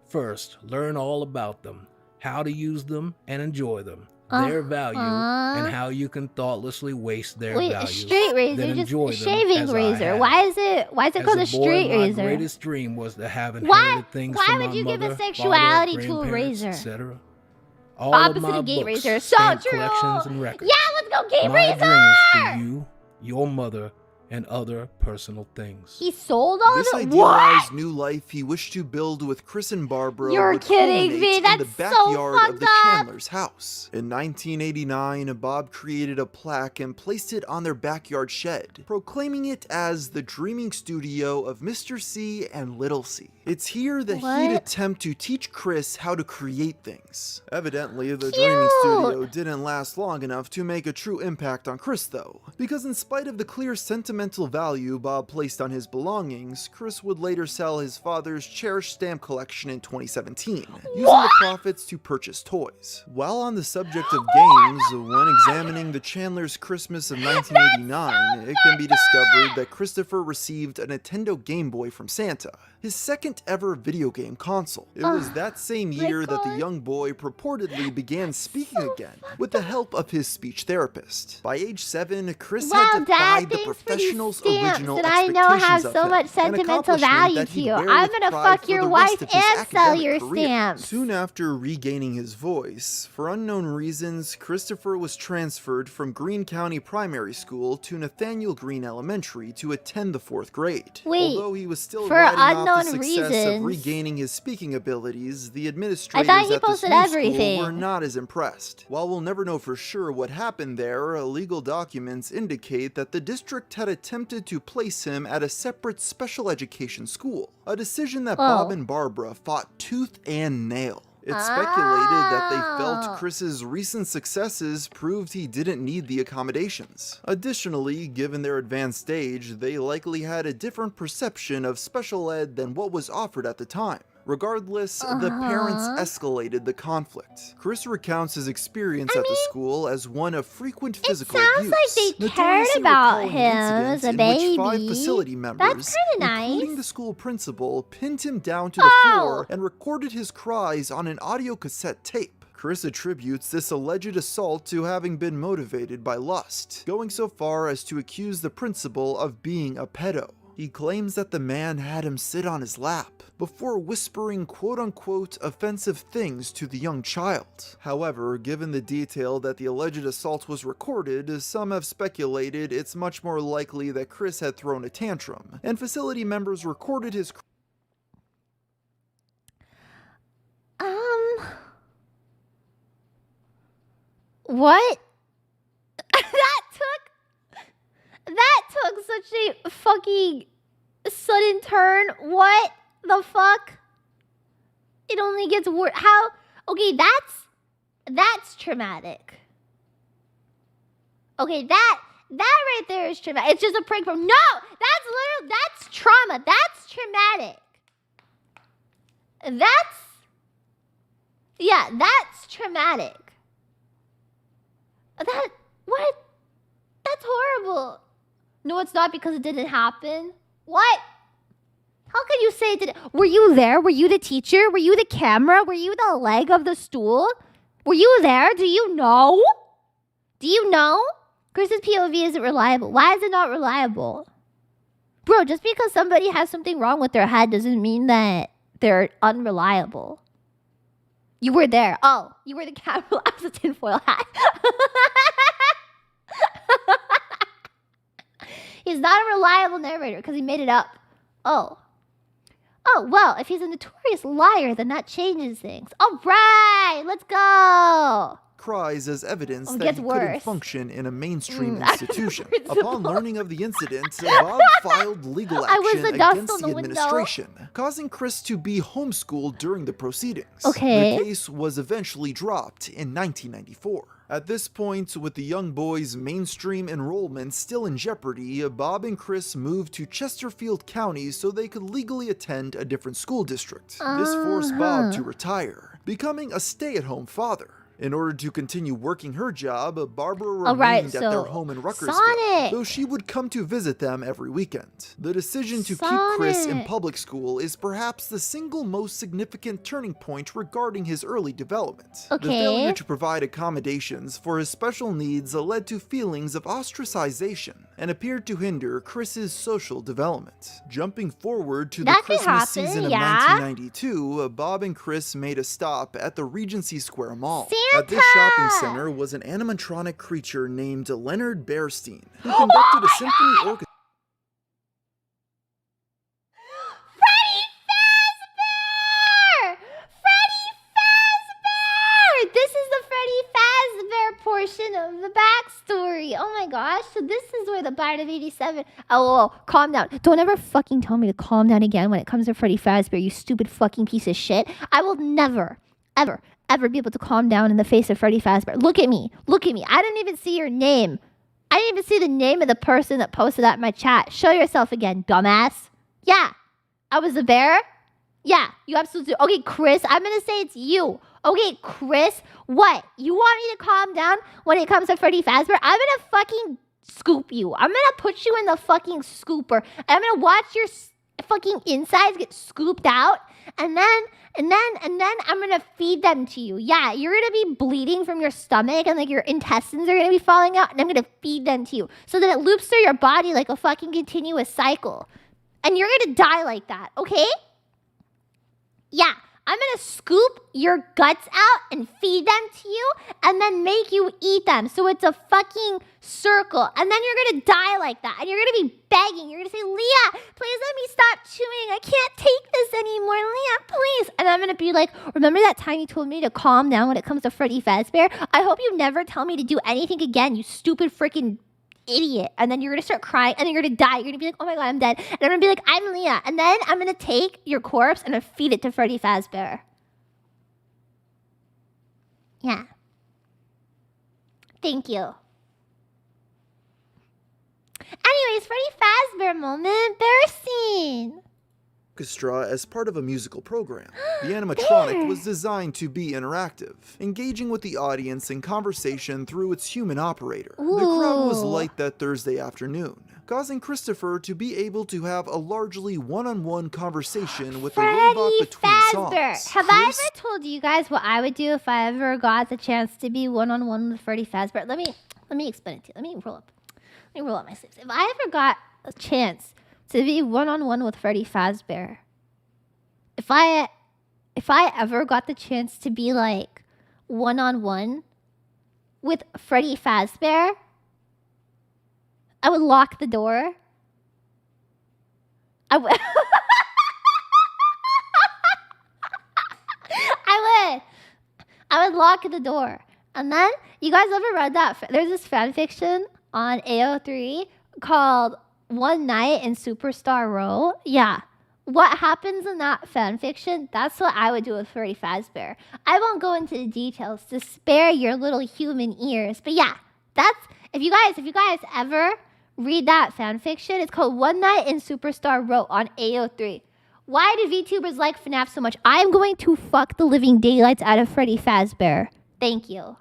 First, learn all about them, how to use them and enjoy them, their value, and how you can thoughtlessly waste their Wait, a value. straight razor, Then just enjoy a them shaving as I razor. have. Why is it called a As a boy, straight my razor? greatest dream was to have Why- inherited things why from would my you give a mother, sexuality father, to a grandparents, razor? etc. All Opposite of my of gay books, razor. So stamp true. collections, and records. Yeah, let's go gay my razor. dreams for you, your mother, and other personal things. He sold all This of it. idealized What? new life he wished to build with Chris and Barbara You're would kidding culminate me. in the That's so backyard of fucked the up. Chandler's house. In 1989, Bob created a plaque and placed it on their backyard shed, proclaiming it as the dreaming studio of Mr. C and Little C. It's here that he'd What? attempt to teach Chris how to create things. Evidently, the dreaming studio didn't last long enough to make a true impact on Chris though, because in spite of the clear sentimental value Bob placed on his belongings, Chris would later sell his father's cherished stamp collection in 2017, using the profits to purchase toys. While on the subject of games, when examining the Chandler's Christmas of 1989, it can be discovered that Christopher received a Nintendo Game Boy from Santa, his second ever video game console. It was that same year that the young boy purportedly began speaking again, with the help of his speech therapist. By age 7, Chris Wow, had Dad, defied the thanks for these professional's stamps original that I know have expectations of so him, much an sentimental accomplishment value that to he'd you. wear I'm with gonna pride fuck for your the wife rest of his and sell academic your career. stamps. Soon after regaining his voice, for unknown reasons, Christopher was transferred from Greene County Primary School to Nathaniel Greene Elementary to attend the 4th grade. Wait, Although he was still for riding off unknown the success reasons- of regaining his speaking abilities, the administrators he at this posted new everything. school were not as impressed. While we'll never know for sure what happened there, legal documents indicate that the district had attempted to place him at a separate special education school, a decision that Bob and Barbara fought tooth and nail. It's speculated that they felt Chris's recent successes proved he didn't need the accommodations. Additionally, given their advanced age, they likely had a different perception of special ed than what was offered at the time. Regardless, the parents escalated the conflict. Chris recounts his experience at the school as one of frequent physical abuse. Sounds like they cared notoriously about recalling him incidents as a in baby. which 5 facility members, That's kind of including nice. the school principal, pinned him down to the floor and recorded his cries on an audio cassette tape. Chris attributes this alleged assault to having been motivated by lust, going so far as to accuse the principal of being a pedo. He claims that the man had him sit on his lap before whispering quote-unquote offensive things to the young child. However, given the detail that the alleged assault was recorded, some have speculated it's much more likely that Chris had thrown a tantrum, and facility members recorded his What? That took such a fucking sudden turn. What the fuck? It only gets worse. How? Okay, that's traumatic. Okay, that right there is traumatic. It's just a prank from. No, that's trauma. That's traumatic. That's traumatic. What? That's horrible. No, it's not because it didn't happen. What? How can you say it didn't? Were you there? Were you the teacher? Were you the camera? Were you the leg of the stool? Were you there? Do you know? Do you know? Chris's POV isn't reliable. Why is it not reliable? Bro, just because somebody has something wrong with their head doesn't mean that they're unreliable. You were there. Oh, you were the camera. I was a tinfoil hat. He's not a reliable narrator because he made it up. Oh, well, if he's a notorious liar, then that changes things. All right, let's go. cries as evidence that gets he couldn't worse. function in a mainstream I institution. remember the Upon book. learning of the incident, Bob filed legal I was action the dust against on the the window. administration, causing Chris to be homeschooled during the proceedings. Okay. The case was eventually dropped in 1994. At this point, with the young boy's mainstream enrollment still in jeopardy, Bob and Chris moved to Chesterfield County so they could legally attend a different school district. This forced Bob to retire, becoming a stay-at-home father. In order to continue working her job, Barbara remained at their home in Ruckersville, Sonic. though she would come to visit them every weekend. The decision to keep Chris in Sonic. public school is perhaps the single most significant turning point regarding his early development. The Okay. failure to provide accommodations for his special needs led to feelings of ostracization and appeared to hinder Chris's social development. Jumping forward to the That could Christmas happen, season of yeah. 1992, Bob and Chris made a stop at the Regency Square Mall. At this Santa! shopping center was an animatronic creature named Leonard Bearstein, who conducted a symphony orchestra. Freddy Fazbear! Freddy Fazbear! This is the Freddy Fazbear portion of the backstory. Oh my gosh. So this is where the Bard of 87... Oh, calm down. Don't ever fucking tell me to calm down again when it comes to Freddy Fazbear, you stupid fucking piece of shit. I will never, ever be able to calm down in the face of Freddy Fazbear. Look at me. Look at me. I didn't even see your name. I didn't even see the name of the person that posted that in my chat. Show yourself again, dumbass. Yeah. I was a bear? Yeah, you absolutely... Okay, Chris, I'm going to say it's you. Okay, Chris, what? You want me to calm down when it comes to Freddy Fazbear? I'm going to fucking scoop you. I'm going to put you in the fucking scooper. And I'm going to watch your fucking insides get scooped out. And then I'm going to feed them to you. Yeah, you're going to be bleeding from your stomach and like your intestines are going to be falling out. And I'm going to feed them to you. So that it loops through your body like a fucking continuous cycle. And you're going to die like that, okay? Yeah, I'm going to scoop your guts out and feed them to you and then make you eat them. So it's a fucking circle. And then you're going to die like that. And you're going to be begging. You're going to say, Leah, please let me stop chewing. I can't take this anymore. Leah, please. And I'm going to be like, remember that time you told me to calm down when it comes to Freddy Fazbear? I hope you never tell me to do anything again, you stupid freaking idiot. And then you're going to start crying and then you're going to die. You're going to be like, oh my God, I'm dead. And I'm going to be like, I'm Leah. And then I'm going to take your corpse and feed it to Freddy Fazbear. Yeah. Thank you. Anyways, Freddy Fazbear moment. Bear scene. orchestra as part of a musical program. The animatronic was designed to be interactive, engaging with the audience in conversation through its human operator. The crowd was light that Thursday afternoon, causing Christopher to be able to have a largely one-on-one conversation with the robot between songs. Have I ever told you guys what I would do if I ever got the chance to be one-on-one with Freddy Fazbear? Let me explain it to you. Let me roll up my sleeves. If I ever got a chance to be one-on-one with Freddy Fazbear, if I ever got the chance to be like one-on-one with Freddy Fazbear, I would lock the door. I would lock the door. And then, you guys ever read that? There's this fan fiction on AO3 called One Night in Superstar Row. Yeah. What happens in that fan fiction, that's what I would do with Freddy Fazbear. I won't go into the details to spare your little human ears. But yeah, that's, if you guys ever read that fan fiction, it's called One Night in Superstar Row on AO3. Why do VTubers like FNAF so much? I'm going to fuck the living daylights out of Freddy Fazbear. Thank you.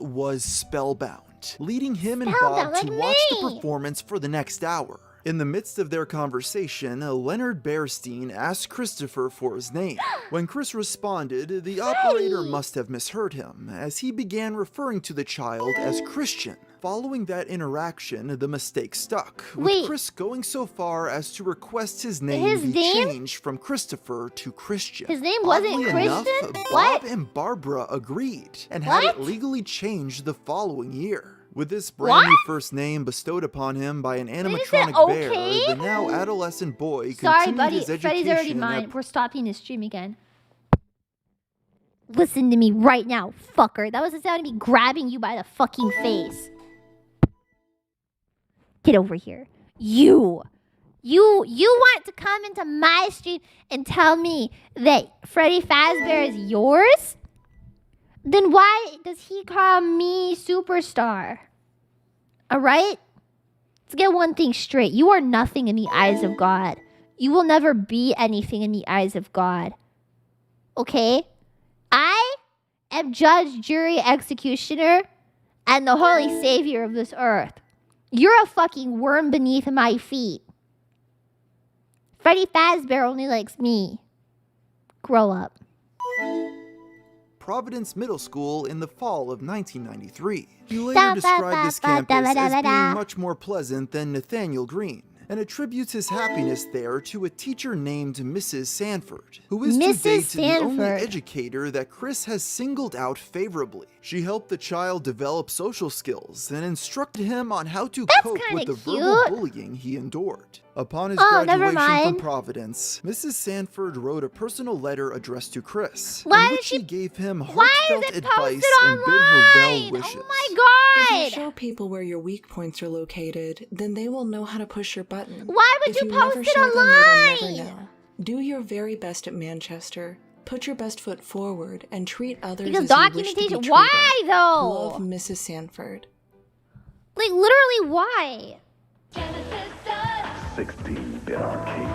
Was spellbound, leading him and Bob to watch the performance for the next hour. In the midst of their conversation, Leonard Bearstein asked Christopher for his name. When Chris responded, the operator must have misheard him, as he began referring to the child as Christian. Following that interaction, the mistake stuck, with Chris going so far as to request his name be changed from Christopher to Christian. His name wasn't Oddly Christian? enough, Bob and Barbara agreed, and had it legally changed the following year. With this brand new first name bestowed upon him by an animatronic bear, the now adolescent boy continued his education. Freddy's already mine. We're stopping the stream again. Listen to me right now, fucker. That was the sound of me grabbing you by the fucking face. Get over here. You want to come into my stream and tell me that Freddy Fazbear is yours? Then why does he call me Superstar? Alright? Let's get one thing straight. You are nothing in the eyes of God. You will never be anything in the eyes of God. Okay? I am judge, jury, executioner, and the holy savior of this earth. You're a fucking worm beneath my feet. Freddy Fazbear only likes me. Grow up. Providence Middle School in the fall of 1993. He later described this campus as being much more pleasant than Nathaniel Green, and attributes his happiness there to a teacher named Mrs. Sanford, who is to date the only educator that Chris has singled out favorably. She helped the child develop social skills and instructed him on how to cope with the verbal bullying he endured. Upon his graduation from Providence, Mrs. Sanford wrote a personal letter addressed to Chris, in which she gave him heartfelt advice and bid her well wishes. Oh my god! If you show people where your weak points are located, then they will know how to push your button. Why would you post it online? They will never know. Do your very best at Manchester. Put your best foot forward and treat others as you wish to be treated. Why though? Love, Mrs. Sanford. Like literally, why? 16-bit arcade.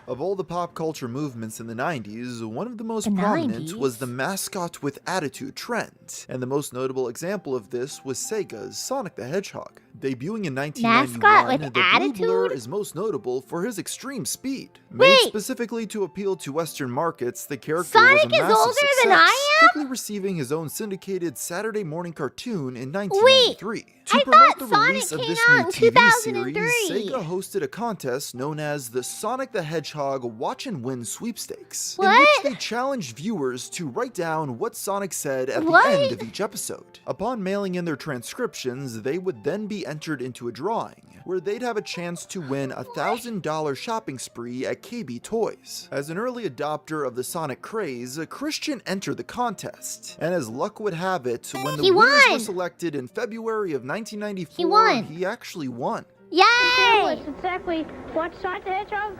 Of all the pop culture movements in the 90s, one of the most prominent was the mascot with attitude trend, and the most notable example of this was Sega's Sonic the Hedgehog. Debuting in 1991, the Blue Blur is most notable for his extreme speed. Made specifically to appeal to Western markets, the character was a massive success, quickly receiving his own syndicated Saturday morning cartoon in 1993. To promote the release of this new TV series, Sega hosted a contest known as the Sonic the Hedgehog Watch and Win Sweepstakes, in which they challenged viewers to write down what Sonic said at the end of each episode. Upon mailing in their transcriptions, they would then be entered into a drawing, where they'd have a chance to win a $1,000 shopping spree at KB Toys. As an early adopter of the Sonic craze, Christian entered the contest, and as luck would have it, when the winners were selected in February of 1994, he actually won. Yay! It's exactly what Sonic the Hedgehog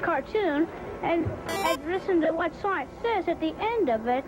cartoon, and listen to what Sonic says at the end of it,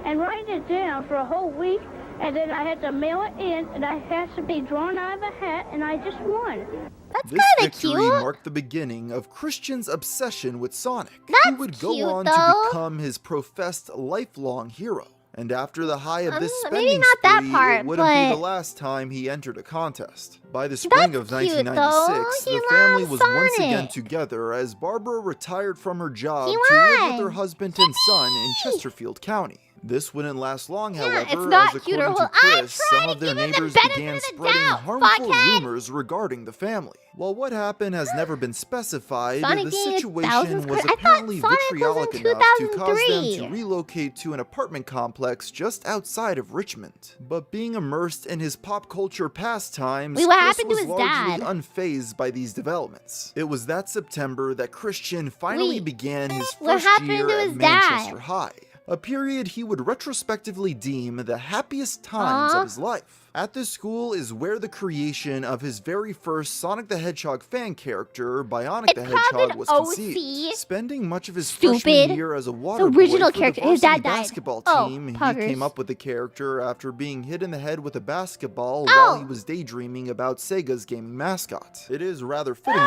and write it down for a whole week, and then I had to mail it in, and it has to be drawn out of a hat, and I just won. That's This kind of victory cute. marked the beginning of Christian's obsession with Sonic. He That's would go cute, on though. to become his professed lifelong hero. And after the high of this maybe spending not that spree, part, it wouldn't be but- the last time he entered a contest. By the spring of That's cute, 1996, though. He the family loves was once again Sonic. together as Barbara retired from her job He to live with won. her husband and son in Chesterfield County. This wouldn't last long, Yeah, however, it's not as cute or according to well, I Chris, tried some to of their give him the neighbors benefit began of the spreading doubt, harmful fuckhead. rumors regarding the family. While what happened has never been specified, Sonic the gained situation 1,000 was I thought apparently Sonic was in vitriolic enough to cause them 2003. to relocate to an apartment complex just outside of Richmond. But being immersed in his pop culture pastimes, Wait, what Chris happened to was his largely dad? unfazed by these developments. It was that September that Christian finally Wait, began his what first happened year to at his dad? Manchester High. A period he would retrospectively deem the happiest times of his life. At this school is where the creation of his very first Sonic the Hedgehog fan character, Bionic the It's called Hedgehog, an was OC. conceived. Spending much of his Stupid. freshman year as a water boy original for the character. His varsity dad died. basketball Oh, team, he poggers. came up with the character after being hit in the head with a basketball Oh. while he was daydreaming about Sega's gaming mascot. It is rather fitting.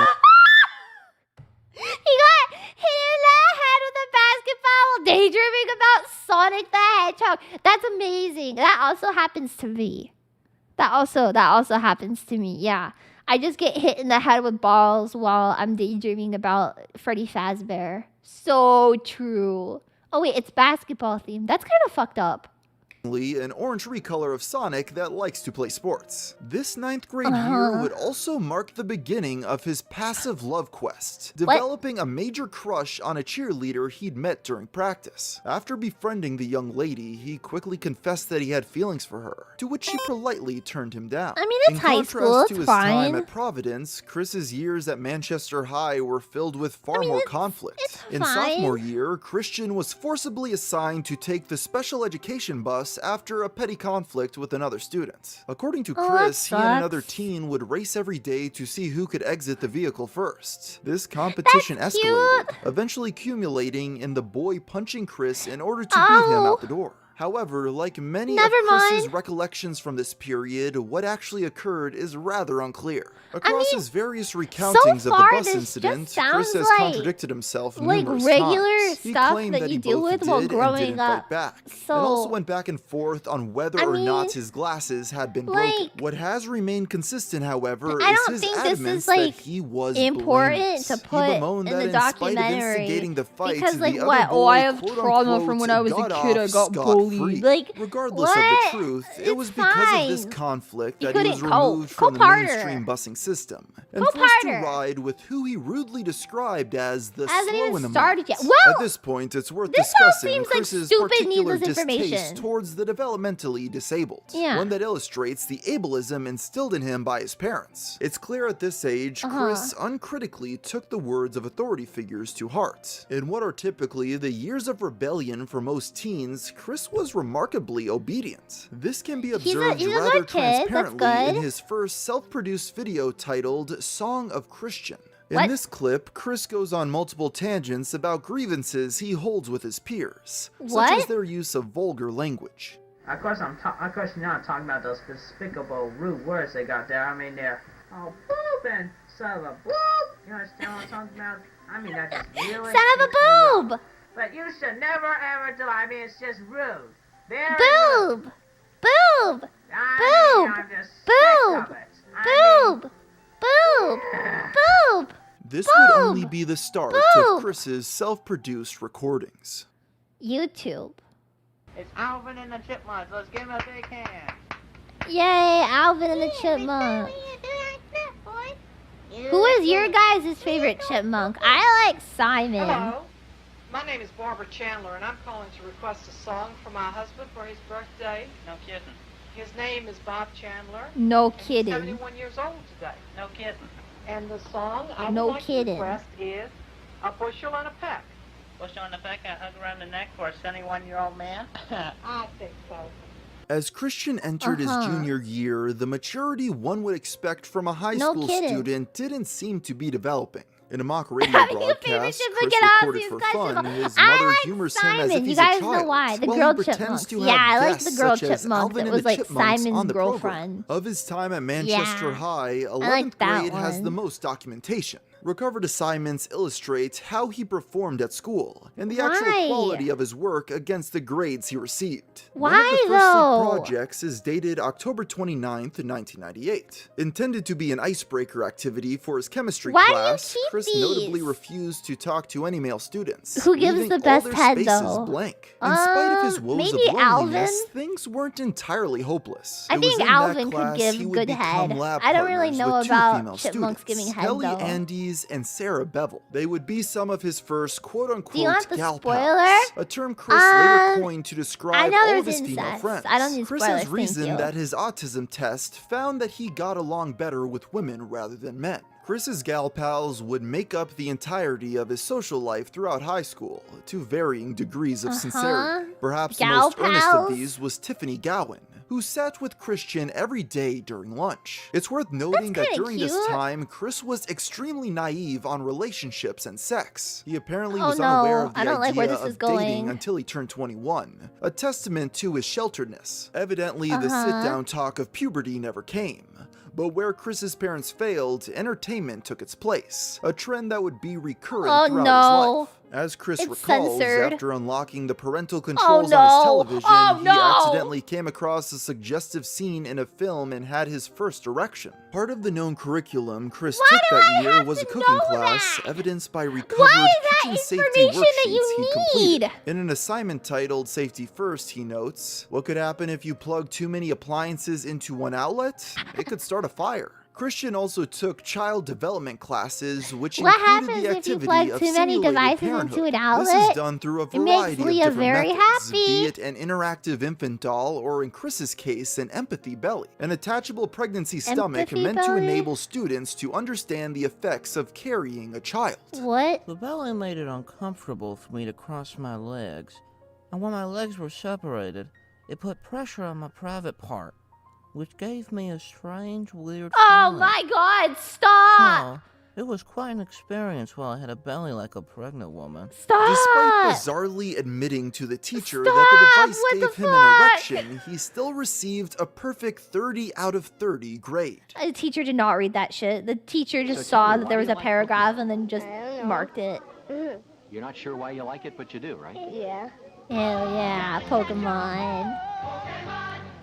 He got hit in the head with a basketball while daydreaming about Sonic the Hedgehog. That's amazing. That also happens to me. That also happens to me. Yeah. I just get hit in the head with balls while I'm daydreaming about Freddy Fazbear. So true. Oh wait, it's basketball themed. That's kind of fucked up. An orange recolor of Sonic that likes to play sports. This 9th grade year would also mark the beginning of his passive love quest, developing a major crush on a cheerleader he'd met during practice. After befriending the young lady, he quickly confessed that he had feelings for her, to which she politely turned him down. I mean, it's In high contrast school, to it's his time fine. at Providence, Chris's years at Manchester High were filled with far more conflict. In fine. sophomore year, Christian was forcibly assigned to take the special education bus after a petty conflict with another student. According to Oh, Chris, that he and another sucks. teen would race every day to see who could exit the vehicle first. This competition That's escalated, cute. eventually culminating in the boy punching Chris in order to beat him out the door. However, like many Never of Chris's mind. recollections from this period, what actually occurred is rather unclear. Across mean, his various recountings so of far, the bus this incident, just sounds Chris has like- contradicted himself like numerous regular times. He stuff claimed that that you he deal both with while did growing and didn't up. fight back, So- and also went back and forth on whether I or not mean, his glasses had been like- broken. What has remained consistent, however, I is don't his think this adamance is, like, that he was important blameless. to He put bemoaned in that the in spite of documentary, instigating the fight, because, like, the other what? boy, Oh, I have quote, trauma unquote, from when I was a got kid, I off got bullied. scot-free. Like, Regardless what? of the truth, it It's was because of this fine. conflict You that he was couldn't cope. removed from the Cope harder. mainstream busing system and Cope forced to harder. ride with who he rudely described as the Hasn't slow even in the started months. yet. Well, At this point, it's worth this all discussing seems like Chris's stupid, particular needless distaste information. towards the developmentally disabled. Yeah. One that illustrates the ableism instilled in him by his parents. It's clear at this age, Chris uncritically took the words of authority figures to heart. In what are typically the years of rebellion for most teens, Chris was remarkably obedient. This can be observed he's a rather good kid, that's transparently in good. his first self-produced video titled Song of Christian. In What? this clip, Chris goes on multiple tangents about grievances he holds with his peers, such What? as their use of vulgar language. Of course, you're not talking about those despicable, rude words they got there. I mean, they're boob and son of a boob. You understand what I'm talking about? I mean, that just really. son of a boob! But you should never ever do. I mean, it's just rude. Very rude. Boob! Boob! I Boob! mean, I'm just Boob! sick of it. I mean, Boob! Boob! Boob! This would Boob! only be the start Boob! of Chris's self-produced recordings. YouTube. it's Alvin and the Chipmunks. Let's give him a big hand. Yay, Alvin and the Chipmunk. Who is your guys' favorite chipmunk? I like Simon. Hello, my name is Barbara Chandler, and I'm calling to request a song for my husband for his birthday. No kidding. His name is Bob Chandler. No He's kidding. 71 years old today. No kidding. And the song I would No like kidding. to request is A Bushel and a Peck. Push on the back and hug around the neck for a 71-year-old man. I think so. As Christian entered his junior year, the maturity one would expect from a high No school kidding. student didn't seem to be developing. In a mock radio Having a favorite broadcast, ship Chris get off recorded these for guys fun. ship- His I mother like humors him as Simon. if You he's guys a know child. why. The while girl he pretends chipmunks. to Yeah, have I like guests the girl such as chipmunk Alvin that and was the like Chipmunks Simon's on the program. girlfriend. Of his time at Manchester Yeah. High, 11th like that grade has one. the most documentation. Recovered assignments illustrate how he performed at school and the actual Why? quality of his work against the grades he received. Why, One of the first though? league projects is dated October 29th, 1998. Intended to be an icebreaker activity for his chemistry Why do you class, keep Chris these? notably refused to talk to any male students. Who gives leaving the all best their head, spaces though? blank. In spite of his woes Maybe of loneliness, Alvin? things weren't entirely hopeless. I It was think in that Alvin could class give he would good become head. lab I don't really partners know with two about female chipmunks students, giving head, Kelly though. Andes and Sarah Bevel. They would be some of his first quote-unquote Do you want the gal spoiler? pals, a term Chris later coined to describe I know all there's of his female incest. friends. I don't need Chris spoilers, has thank reasoned you. that his autism test found that he got along better with women rather than men. Chris's gal pals would make up the entirety of his social life throughout high school, to varying degrees of sincerity. Perhaps the Gal most earnest of pals? these was Tiffany Gowan, who sat with Christian every day during lunch. It's worth noting that kinda during this cute. time, Chris was extremely naive on relationships and sex. He apparently Oh, was unaware no. of the I don't like where idea this is of dating going. until he turned 21, a testament to his shelteredness. Evidently, the Uh-huh. sit-down talk of puberty never came. But where Chris's parents failed, entertainment took its place, a trend that would be recurrent Oh, throughout no. his life. As Chris It's recalls, censored. after unlocking the parental controls no. on his television, Oh, he no. accidentally came across a suggestive scene in a film and had his first erection. Part of the known curriculum Chris Why took do that I year have was a to cooking know class, that? evidenced by recovered Why is that kitchen safety information that worksheets you he completed. need? In an assignment titled Safety First, he notes, "What could happen if you plug too many appliances into one outlet? It could start a fire." Christian also took child development classes, which What included happens the if you activity plug of too many simulated devices parenthood. into an This is outlet? done through a It makes variety of Leah different very methods, happy. be it an interactive infant doll or, in Chris's case, an empathy belly, an attachable pregnancy stomach Empathy meant to belly? enable students to understand the effects of carrying a child. What? The belly made it uncomfortable for me to cross my legs, and when my legs were separated, it put pressure on my private part, which gave me a strange, weird Oh feeling. my god, stop! So, it was quite an experience while I had a belly like a pregnant woman. Stop! Despite bizarrely admitting to the teacher that Stop! the device What gave the him an fuck? erection, he still received a perfect 30 out of 30 grade. The teacher did not read that shit. The teacher just saw that there was a paragraph and then just marked it. You're not sure why you like it, but you do, right? Yeah. Hell yeah, Pokemon.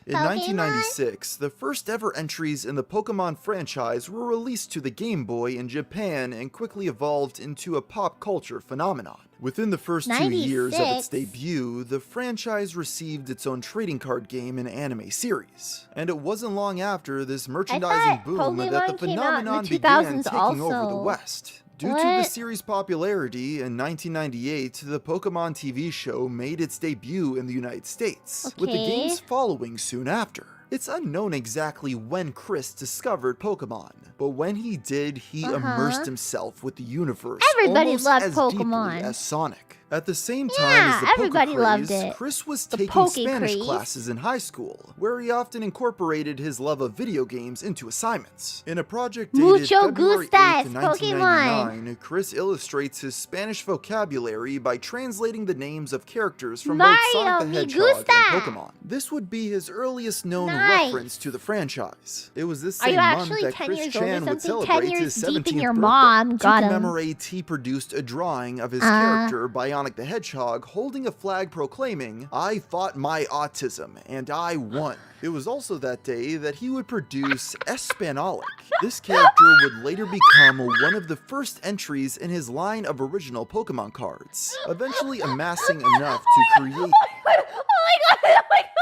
In 1996, the first ever entries in the Pokemon franchise were released to the Game Boy in Japan and quickly evolved into a pop culture phenomenon. Within the first 2 years of its 96? debut, the franchise received its own trading card game and anime series. And it wasn't long after this merchandising thought boom that the Pokemon came out in the phenomenon began 2000s taking over the also. West. Due to the What? series' popularity, in 1998, the Pokemon TV show made its debut in the United States, with the Okay. games following soon after. It's unknown exactly when Chris discovered Pokemon, but when he did, he immersed himself with the universe Everybody almost loved as Pokemon. deeply as Sonic. At the same time as the Yeah, everybody Poke loved craze, it. Chris was The taking Poke Spanish craze. classes in high school, where he often incorporated his love of video games into assignments. In a project dated Mucho February 8th, gustas, 1999, Chris illustrates his Spanish vocabulary by translating the names of characters from Mario, both Sonic the me Hedgehog gusta. and Pokemon. This would be his earliest known Nice. reference to the franchise. It was this Are you same month actually that 10 Chris years old or Chan would something? 10 celebrate years his deep in 17th your birthday. mom. To Got him. commemorate, he produced a drawing of his character, Bionic the Hedgehog, holding a flag proclaiming, "I fought my autism, and I won." It was also that day that he would produce Espanolic. This character would later become one of the first entries in his line of original Pokemon cards, eventually amassing enough to create Oh my god! Oh my god!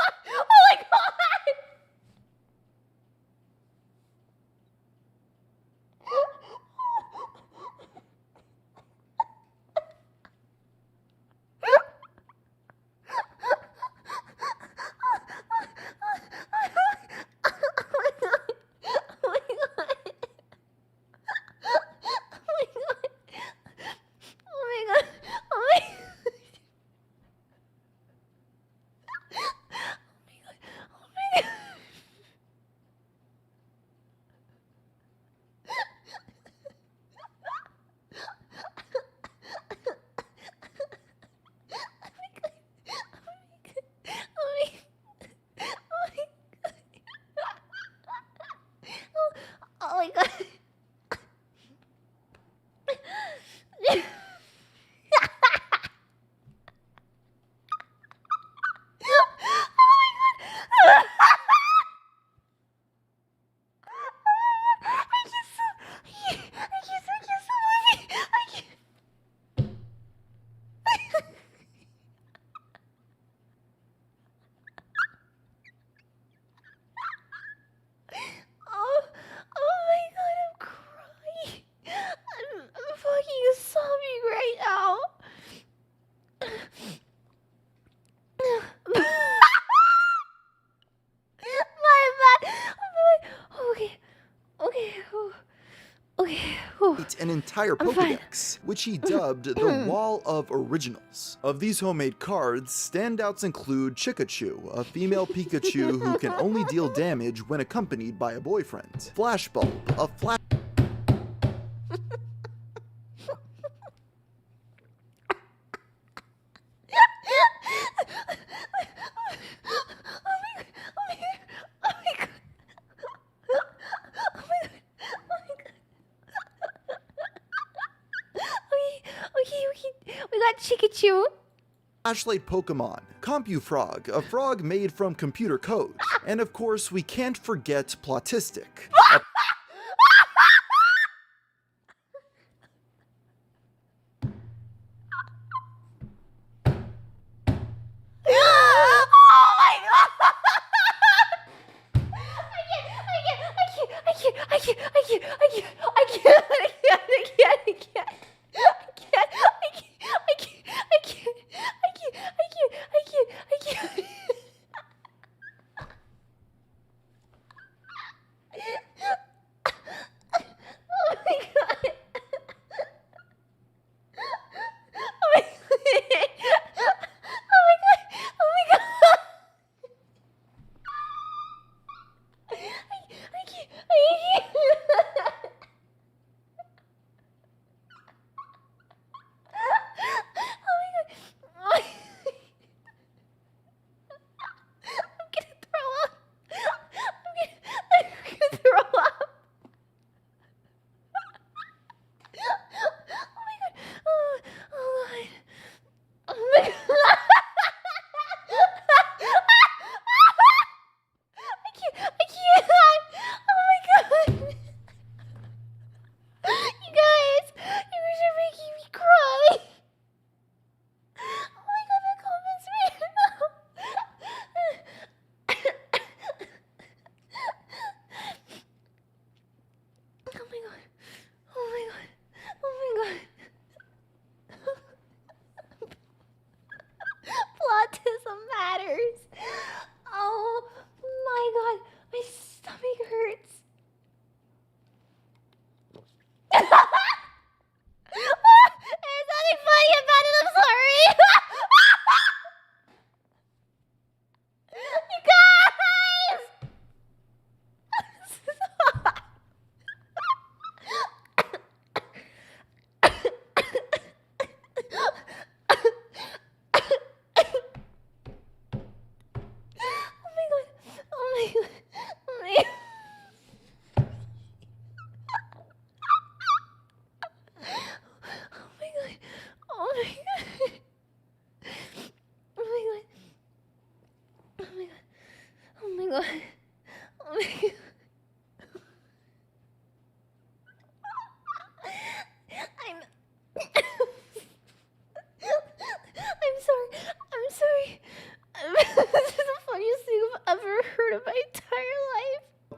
Oh my god! Oh my god! an entire Pokedex, which he dubbed the Wall of Originals. Of these homemade cards, standouts include Chikachu, a female Pikachu who can only deal damage when accompanied by a boyfriend. Flashbulb, a flash... We got Chikachu. Flashlight Pokemon, Compufrog, a frog made from computer code. And of course, we can't forget Plotistic.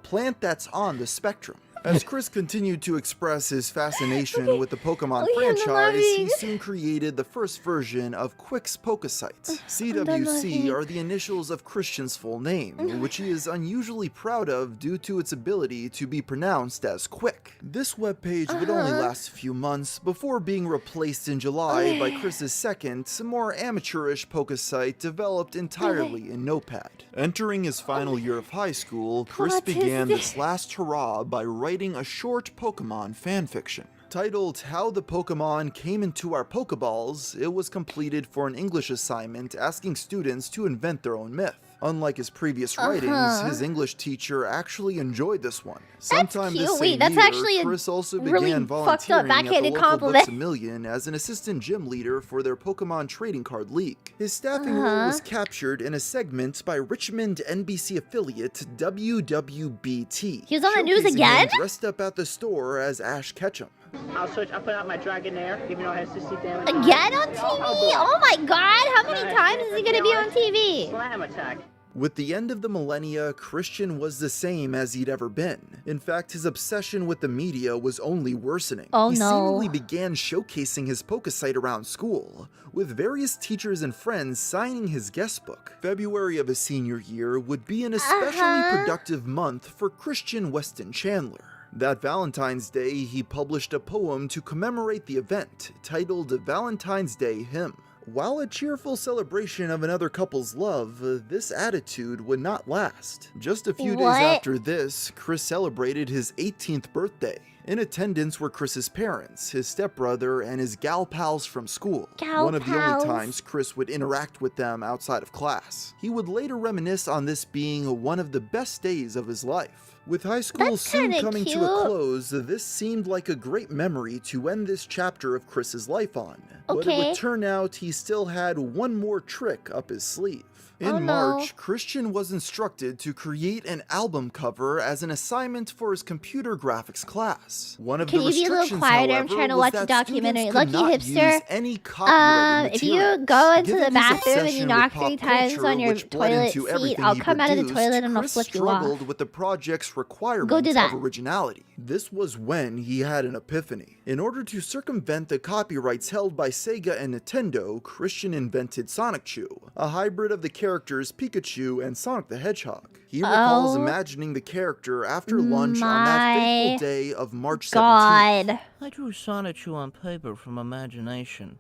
Plant that's on the spectrum. As Chris continued to express his fascination with the Pokemon franchise, he soon created the first version of Quick's Pokesites. CWC are the initials of Christian's full name, which he is unusually proud of due to its ability to be pronounced as Quick. This webpage would only last a few months before being replaced in July by Chris's second, more amateurish Pokesite developed entirely in Notepad. Entering his final year of high school, Chris began this last hurrah by writing a short Pokemon fanfiction. Titled How the Pokemon Came Into Our Pokeballs, it was completed for an English assignment asking students to invent their own myth. Unlike his previous writings, his English teacher actually enjoyed this one. Sometime this same year, Chris also began volunteering at the local Books A Million as an assistant gym leader for their Pokemon trading card league. His staffing role was captured in a segment by Richmond NBC affiliate WWBT. He was on the news again? Dressed up at the store as Ash Ketchum. I'll put out my Dragonair, even though it has 60 damage. Again on TV? Oh my god, how many times is he gonna be on TV? Slam attack. With the end of the millennia, Christian was the same as he'd ever been. In fact, his obsession with the media was only worsening. He seemingly began showcasing his Pokesite around school, with various teachers and friends signing his guest book. February of his senior year would be an especially productive month for Christian Weston Chandler. That Valentine's Day, he published a poem to commemorate the event, titled Valentine's Day Hymn. While a cheerful celebration of another couple's love, this attitude would not last. Just a few days after this, Chris celebrated his 18th birthday. In attendance were Chris's parents, his stepbrother, and his gal pals from school. One of the only times Chris would interact with them outside of class. He would later reminisce on this being one of the best days of his life. With high school soon coming to a close, this seemed like a great memory to end this chapter of Chris's life on. But it would turn out he still had one more trick up his sleeve. In March, Christian was instructed to create an album cover as an assignment for his computer graphics class. One of the restrictions, however, I'm trying to was watch a that documentary. students could Lucky not hipster. use any copyrighted If you materials. go into Given the his bathroom and you obsession knock with 3 pop times culture, on your which bled toilet into seat, everything I'll he come out of the produced, toilet and I'll Chris flip you off. struggled with the project's requirement Go do that. of originality. This was when he had an epiphany. In order to circumvent the copyrights held by Sega and Nintendo, Christian invented Sonic Chew, a hybrid of the characters Pikachu and Sonic the Hedgehog. He recalls imagining the character after lunch on that fateful day of March 17th. I drew Sonic Chew on paper from imagination.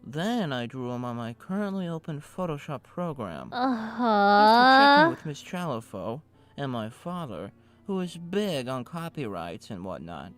Then I drew him on my currently open Photoshop program. After checking with Miss Chalifo and my father, who is big on copyrights and whatnot,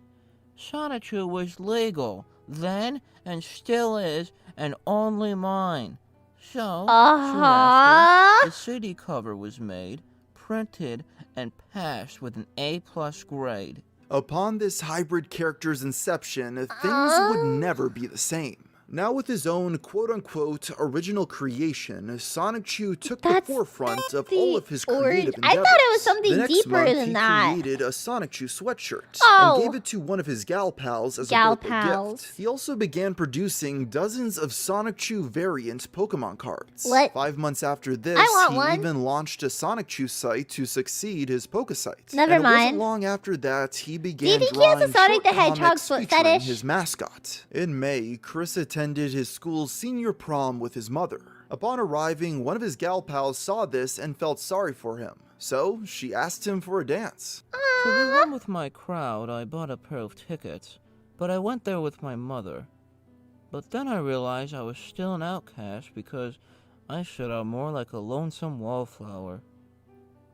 Sonic Chew was legal then and still is, and only mine. So, soon after, the CD cover was made, printed, and passed with an A+ grade. Upon this hybrid character's inception, things would never be the same. Now with his own quote-unquote original creation, Sonic Chew took the forefront of all of his creative endeavors. I thought it was something the next deeper month, than he that. created a Sonic Chew sweatshirt and gave it to one of his gal pals as a birthday gift. He also began producing dozens of Sonic Chew variant Pokemon cards. 5 months after this, he even launched a Sonic Chew site to succeed his Pokesite. Never and mind. It wasn't long after that he began Do you think he has drawing a Sonic the short Hedgehog comics foot featuring fetish? his mascot. In May, Chris attended his school's senior prom with his mother. Upon arriving, one of his gal pals saw this and felt sorry for him, so she asked him for a dance. To the one with my crowd, I bought a pair of tickets, but I went there with my mother. But then I realized I was still an outcast because I stood out more like a lonesome wallflower.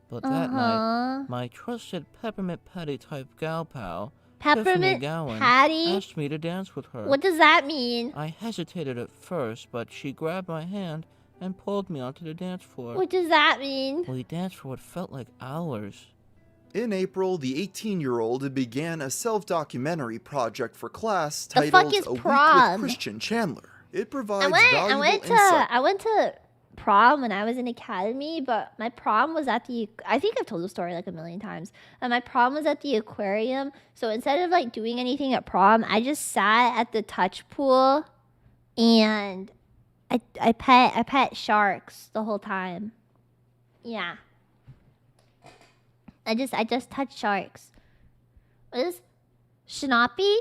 But that night, my trusted Peppermint Patty type gal pal, Peppermint Gowan, Patty? asked me to dance with her. What does that mean? I hesitated at first, but she grabbed my hand and pulled me onto the dance floor. What does that mean? We danced for what felt like hours. In April, the 18-year-old began a self-documentary project for class titled A Week with Christian Chandler. It provides valuable insight. I went to prom when I was in academy, but my prom was at the, I think I've told the story like a million times, and my prom was at the aquarium. So instead of like doing anything at prom, I just sat at the touch pool and I pet sharks the whole time. Yeah. I just touched sharks. What is Shinopi?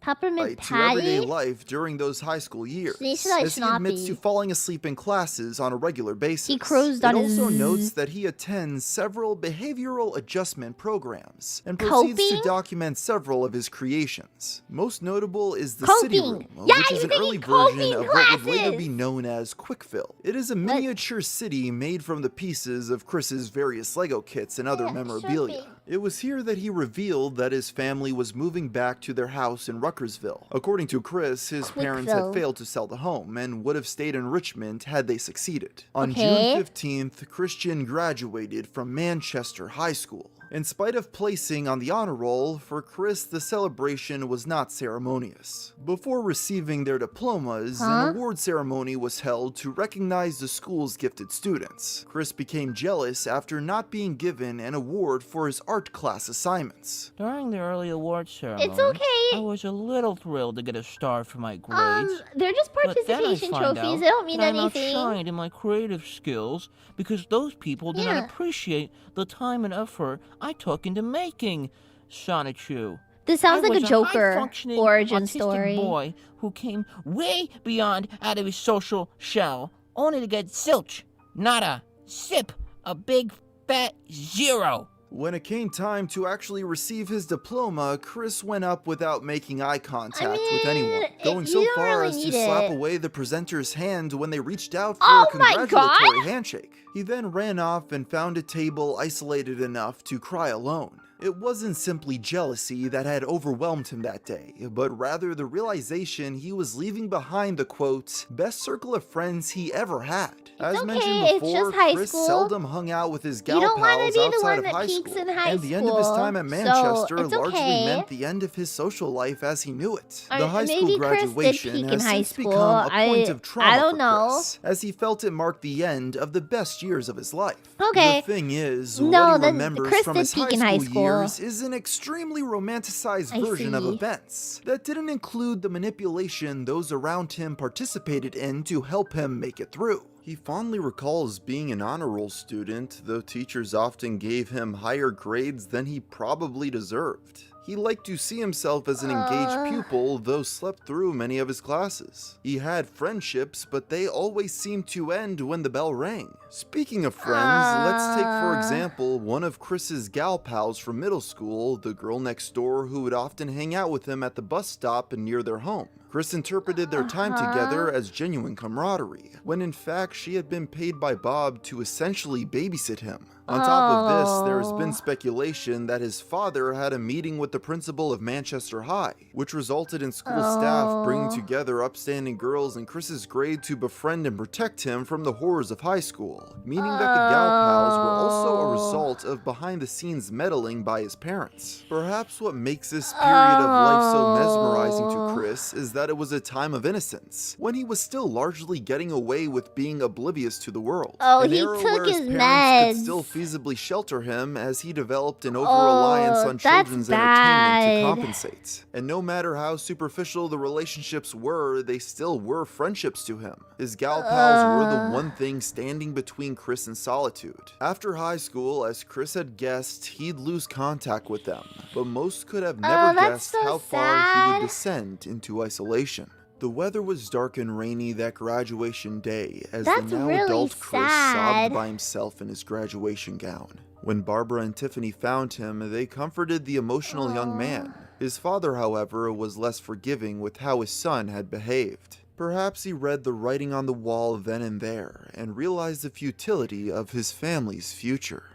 Peppermint to Patty? everyday life during those high school years, He should like as he admits Shinopi. to falling asleep in classes on a regular basis. He cruised on his... It also notes that he attends several behavioral adjustment programs and proceeds to document several of his creations. Most notable is the City Room, which is an early version of what would later be known as Quickfill. It is a miniature city made from the pieces of Chris's various Lego kits and other memorabilia. It was here that he revealed that his family was moving back to their house in Ruckersville. According to Chris, his parents had failed to sell the home and would have stayed in Richmond had they succeeded. On June 15th, Christian graduated from Manchester High School. In spite of placing on the honor roll, for Chris the celebration was not ceremonious. Before receiving their diplomas, an award ceremony was held to recognize the school's gifted students. Chris became jealous after not being given an award for his art class assignments. During the early award ceremony, It's okay. I was a little thrilled to get a star for my grades. They're just participation trophies. They don't mean anything. I'm outshined in my creative skills because those people did not appreciate the time and effort I took into making Sonic Chew. This sounds like a Joker high-functioning, origin autistic story. boy who came way beyond out of his social shell, only to get zilch, nada, sip, a big fat zero. When it came time to actually receive his diploma, Chris went up without making eye contact with anyone, going so far as to slap away the presenter's hand when they reached out for a congratulatory handshake. He then ran off and found a table isolated enough to cry alone. It wasn't simply jealousy that had overwhelmed him that day, but rather the realization he was leaving behind the quote, best circle of friends he ever had. As mentioned before, Chris seldom hung out with his gal pals outside of high school, and the end of his time at Manchester largely meant the end of his social life as he knew it. The high school graduation has since become a point of trauma for Chris, as he felt it marked the end of the best years of his life. The thing is, what he remembers from his high school years is an extremely romanticized version of events that didn't include the manipulation those around him participated in to help him make it through. He fondly recalls being an honor roll student, though teachers often gave him higher grades than he probably deserved. He liked to see himself as an engaged pupil, though slept through many of his classes. He had friendships, but they always seemed to end when the bell rang. Speaking of friends, let's take for example one of Chris's gal pals from middle school, the girl next door who would often hang out with him at the bus stop and near their home. Chris interpreted their time together as genuine camaraderie, when in fact she had been paid by Bob to essentially babysit him. On top of this, there has been speculation that his father had a meeting with the principal of Manchester High, which resulted in school staff bringing together upstanding girls in Chris's grade to befriend and protect him from the horrors of high school, meaning that the gal pals were also a result of behind-the-scenes meddling by his parents. Perhaps what makes this period of life so mesmerizing to Chris is that it was a time of innocence, when he was still largely getting away with being oblivious to the world. An era where his parents could still feasibly shelter him as he developed an over-reliance on children's entertainment to compensate. And no matter how superficial the relationships were, they still were friendships to him. His gal pals were the one thing standing between Chris and solitude. After high school, as Chris had guessed, he'd lose contact with them, but most could have never guessed how far he would descend into isolation. The weather was dark and rainy that graduation day as the now adult Chris sobbed by himself in his graduation gown. When Barbara and Tiffany found him, they comforted the emotional young man. His father, however, was less forgiving with how his son had behaved. Perhaps he read the writing on the wall then and there and realized the futility of his family's future.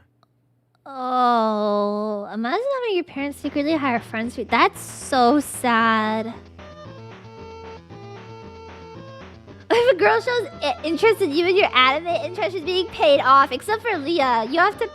Imagine having your parents secretly hire friends for you. That's so sad. If a girl shows interest in you and your anime interest is being paid off, except for Leah, you have to,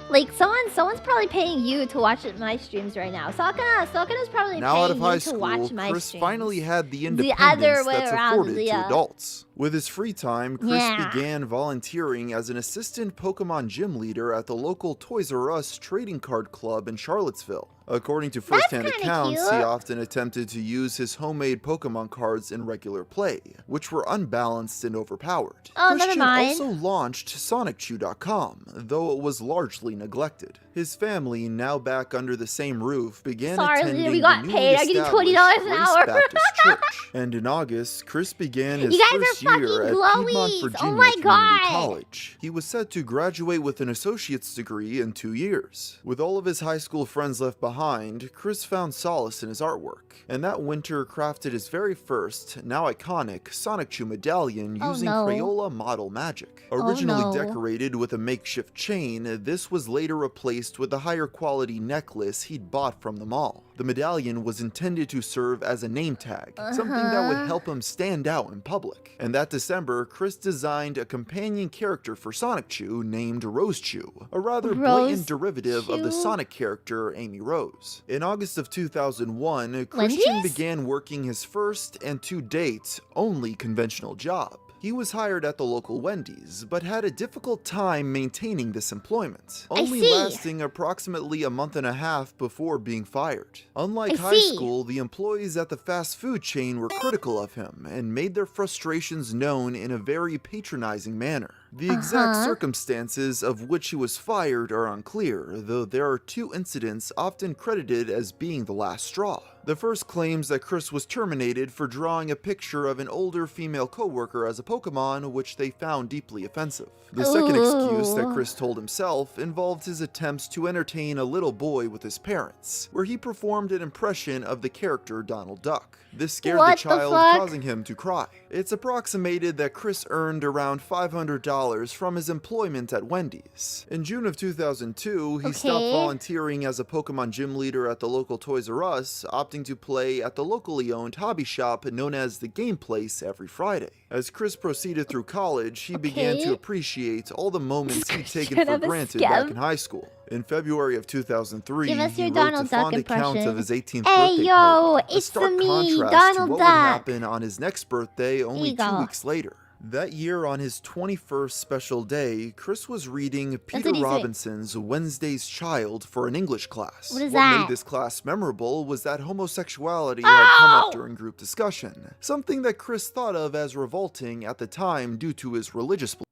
like, someone's probably paying you to watch my streams right now. Sakana's probably paying you to watch my streams. Chris finally had the independence that's afforded to adults. With his free time, Chris began volunteering as an assistant Pokemon gym leader at the local Toys R Us trading card club in Charlottesville. According to first-hand accounts, he often attempted to use his homemade Pokemon cards in regular play, which were unbalanced and overpowered. Christian also launched SonicChew.com, though it was largely neglected. His family, now back under the same roof, began attending the newly established Grace Baptist Church. And in August, Chris began his first year at Piedmont, Virginia Community College. He was set to graduate with an associate's degree in 2 years. With all of his high school friends left behind, Chris found solace in his artwork, and that winter crafted his very first, now iconic, Sonic Chew medallion using Crayola model magic. Originally decorated with a makeshift chain, this was later replaced with a higher quality necklace he'd bought from the mall. The medallion was intended to serve as a name tag, something that would help him stand out in public. And that December, Chris designed a companion character for Sonic Chew named Rose Chew, a rather blatant derivative of the Sonic character Amy Rose. In August of 2001, Christian began working his first and to date only conventional job. He was hired at the local Wendy's, but had a difficult time maintaining this employment, only lasting approximately a month and a half before being fired. Unlike high school, the employees at the fast food chain were critical of him and made their frustrations known in a very patronizing manner. The exact circumstances of which he was fired are unclear, though there are 2 incidents often credited as being the last straw. The first claims that Chris was terminated for drawing a picture of an older female coworker as a Pokemon, which they found deeply offensive. The second excuse that Chris told himself involved his attempts to entertain a little boy with his parents, where he performed an impression of the character Donald Duck. This scared the child, causing him to cry. It's approximated that Chris earned around $500 from his employment at Wendy's. In June of 2002, he stopped volunteering as a Pokemon gym leader at the local Toys R Us, opting to play at the locally owned hobby shop known as the Game Place every Friday. As Chris proceeded through college, he began to appreciate all the moments he'd taken for granted back in high school. In February of 2003, he wrote a fond account of his 18th birthday party, a stark contrast to what would happen on his next birthday only 2 weeks later. That year, on his 21st special day, Chris was reading Peter Robinson's Wednesday's Child for an English class. What made this class memorable was that homosexuality had come up during group discussion, something that Chris thought of as revolting at the time due to his religious beliefs.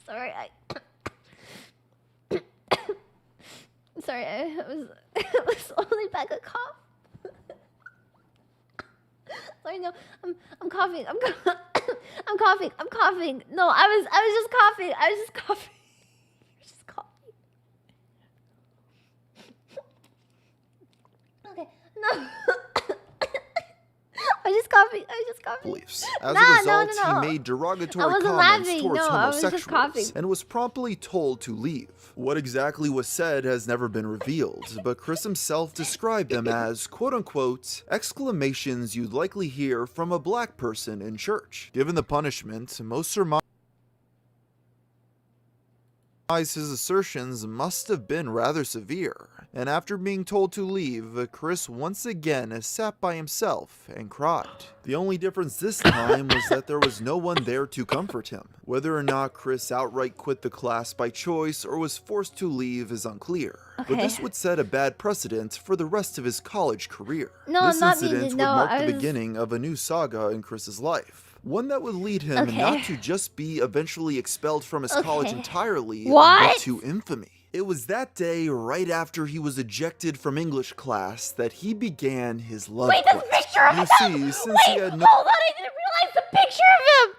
Sorry, sorry, it was only back a cough. Sorry, no, I'm coughing. I'm coughing. I'm coughing. No, I was just coughing. I was just coughing. Just coughing. Okay, no. I was just coughing. Beliefs. As a result, he made derogatory comments towards homosexuals and was promptly told to leave. What exactly was said has never been revealed, but Chris himself described them as, quote-unquote, exclamations you'd likely hear from a black person in church. Given the punishment, most surmise his assertions must have been rather severe, and after being told to leave, Chris once again sat by himself and cried. The only difference this time was that there was no one there to comfort him. Whether or not Chris outright quit the class by choice or was forced to leave is unclear, but this would set a bad precedent for the rest of his college career. This incident would mark the beginning of a new saga in Chris's life. One that would lead him not to just be eventually expelled from his college entirely, but to infamy. It was that day, right after he was ejected from English class, that he began his love quest. Wait, there's a picture of him! You see, since he had no— hold on, I didn't realize the picture of him!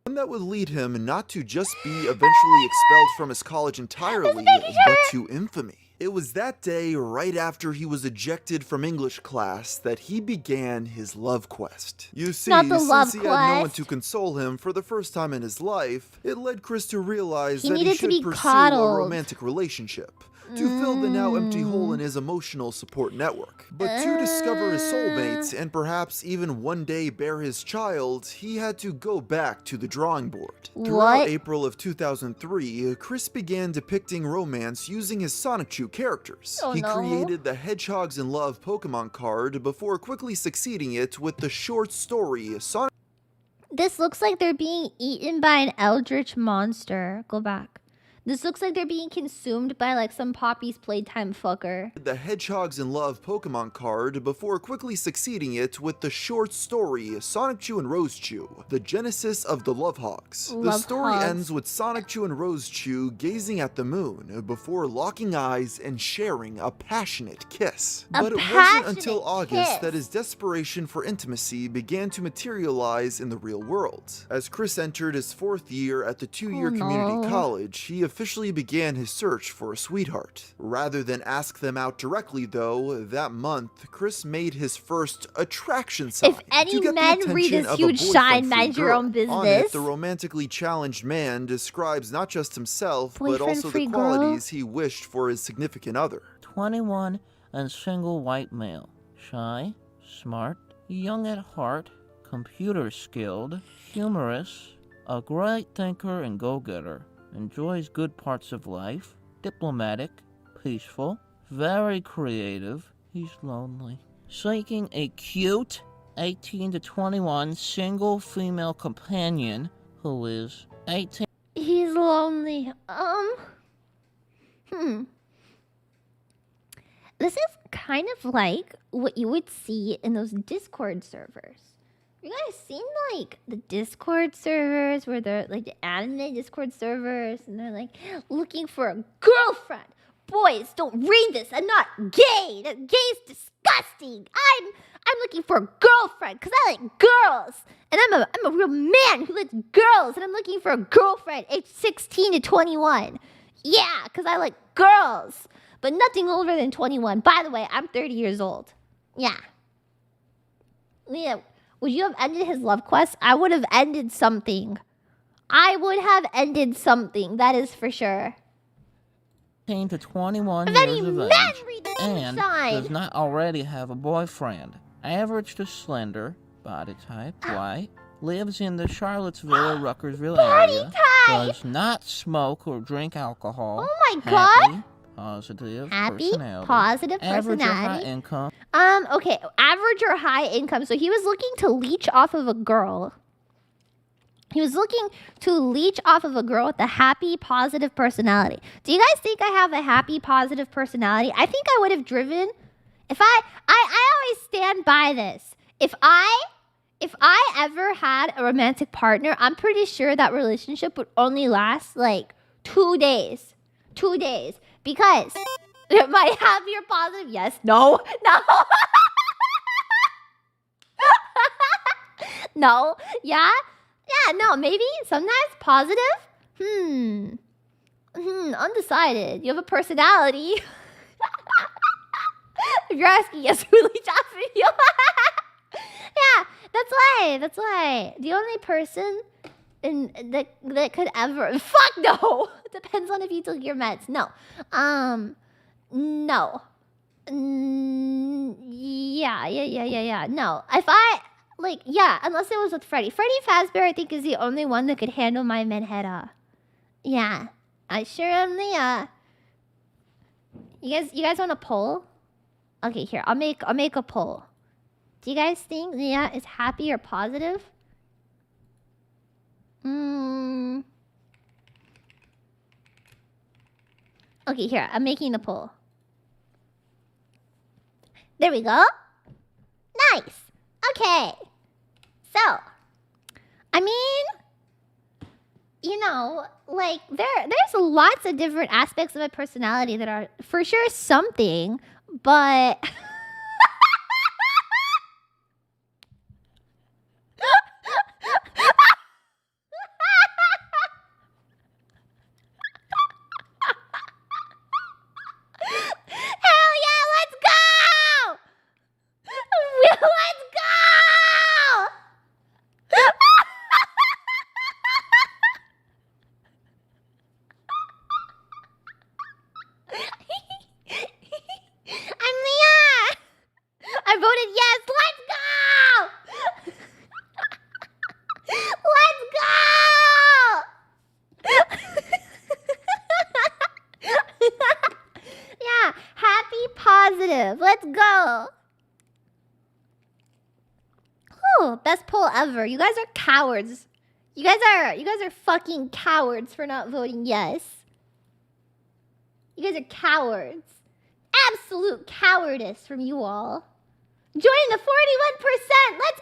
One that would lead him not to just be eventually expelled from his college entirely, but to infamy. It was that day, right after he was ejected from English class, that he began his love quest. You see, since he had no one to console him for the first time in his life, it led Chris to realize that he should pursue a romantic relationship, to fill the now empty hole in his emotional support network. But to discover his soulmate, and perhaps even one day bear his child, he had to go back to the drawing board. Throughout April of 2003, Chris began depicting romance using his Sonichu characters. He created the Hedgehogs in Love Pokemon card before quickly succeeding it with the short story Sonic. This looks like they're being eaten by an eldritch monster. Go back. This looks like they're being consumed by like some Poppy's Playtime fucker. The Hedgehogs in Love Pokemon card before quickly succeeding it with the short story Sonichu and Rosechu, the genesis of the Lovehogs. The story ends with Sonichu and Rosechu gazing at the moon before locking eyes and sharing a passionate kiss. But it wasn't until August that his desperation for intimacy began to materialize in the real world. As Chris entered his 4th year at the 2-year community college, he officially began his search for a sweetheart. Rather than ask them out directly though, that month, Chris made his first attraction sign. If any men read this huge sign, mind your own business. On it, the romantically challenged man describes not just himself, but also the qualities he wished for his significant other. 21 and single white male. Shy, smart, young at heart, computer skilled, humorous, a great thinker and go-getter. Enjoys good parts of life, diplomatic, peaceful, very creative. He's lonely. Seeking a cute, 18 to 21 single female companion who is 18. He's lonely. This is kind of like what you would see in those Discord servers. You guys seen like the Discord servers where they're like the anime Discord servers and they're like looking for a girlfriend? Boys, don't read this. I'm not gay. That gay's disgusting. I'm looking for a girlfriend because I like girls. And I'm a real man who likes girls. And I'm looking for a girlfriend aged 16 to 21. Yeah, because I like girls. But nothing older than 21. By the way, I'm 30 years old. Yeah. Yeah. Would you have ended his love quest? I would have ended something. I would have ended something. That is for sure. 18 to 21 years of age and does not already have a boyfriend. Average to slender, body type, white, lives in the Charlottesville or Ruckersville area, does not smoke or drink alcohol. Oh my god! Positive Happy, personality. positive Average personality. or high income. Okay, average or high income. So he was looking to leech off of a girl. He was looking to leech off of a girl with a happy, positive personality. Do you guys think I have a happy, positive personality? I think I would have driven. If I always stand by this. If I ever had a romantic partner, I'm pretty sure that relationship would only last like 2 days. 2 days. Because am I happy or positive? Yes. No. No. No. Yeah. Yeah. No. Maybe. Sometimes positive. Undecided. You have a personality. If you're asking, yes, really off of you. Yeah. That's why. The only person that could ever fuck no. Depends on if you took your meds. No. No. Yeah. No. If I unless it was with Freddy. Freddy Fazbear, I think, is the only one that could handle my menheta. Yeah. I sure am the You guys want a poll? Okay, here. I'll make a poll. Do you guys think Leah is happy or positive? Okay, here. I'm making the poll. There we go. Nice. Okay. So, I mean, like there's lots of different aspects of my personality that are for sure something, but best poll ever. You guys are cowards. You guys are fucking cowards for not voting yes. You guys are cowards. Absolute cowardice from you all. Joining the 41%. Let's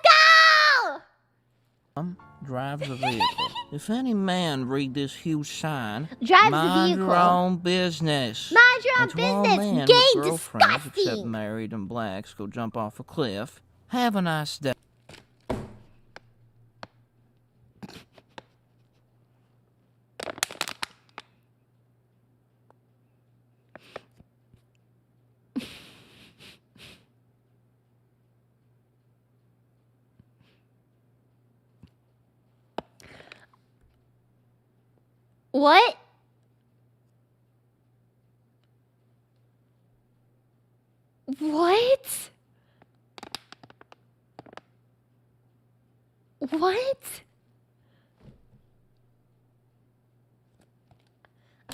go! Drives a vehicle. If any man read this huge sign, drives mind your own business. Mind your own and to all business. men Gay, with girlfriends, disgusting. except married and blacks, go jump off a cliff. Have a nice day. What? What? What?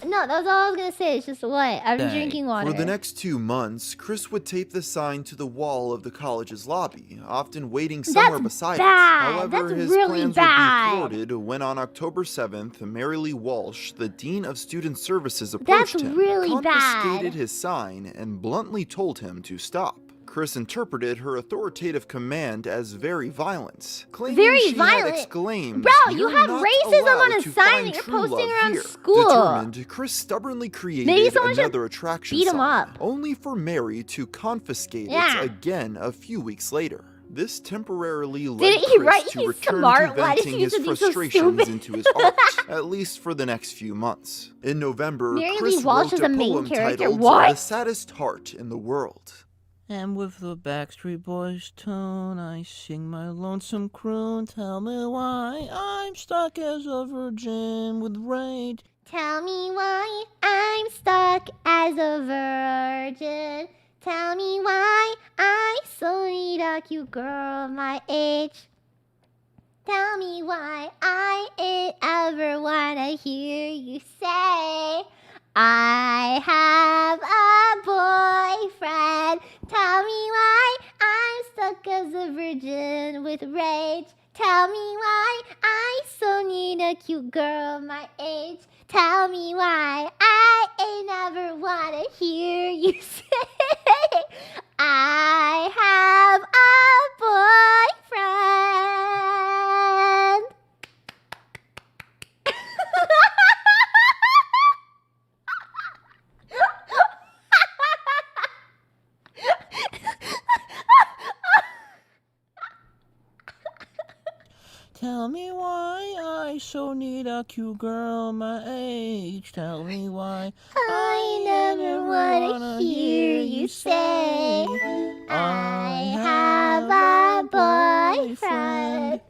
No, that's all I was gonna say. It's just what? I'm Dang. drinking water. For the next 2 months, Chris would tape the sign to the wall of the college's lobby, often waiting somewhere beside bad. it. However, That's his really plans bad. would be thwarted when on October 7th, Mary Lee Walsh, the Dean of Student Services, approached That's him, really confiscated bad. his sign, and bluntly told him to stop. Chris interpreted her authoritative command as very violent, claiming Very she violent? had exclaimed, Bro, you "You're have not racism on allowed a to sign find that you're true posting love around here." school. Determined, Chris stubbornly created Maybe someone should another attraction beat him sign, up. only for Mary to confiscate Yeah. it again a few weeks later. This temporarily led Didn't he Chris write to he's return smart? to Why did venting he his have to be so frustrations stupid? into his art, at least for the next few months. In November, Mary Lee Chris Walsh wrote is a a main poem character? titled What? "The Saddest Heart in the World." And with the Backstreet Boys tone, I sing my lonesome croon. Tell me why I'm stuck as a virgin with rage. Tell me why I'm stuck as a virgin. Tell me why I so need a cute girl my age. Tell me why I ain't ever wanna hear you say I have a boyfriend. Tell me why I'm stuck as a virgin with rage. Tell me why I so need a cute girl my age. Tell me why I ain't never wanna hear you say I have a boyfriend. Tell me why I so need a cute girl my age. Tell me why I never wanna hear you say I have a boyfriend.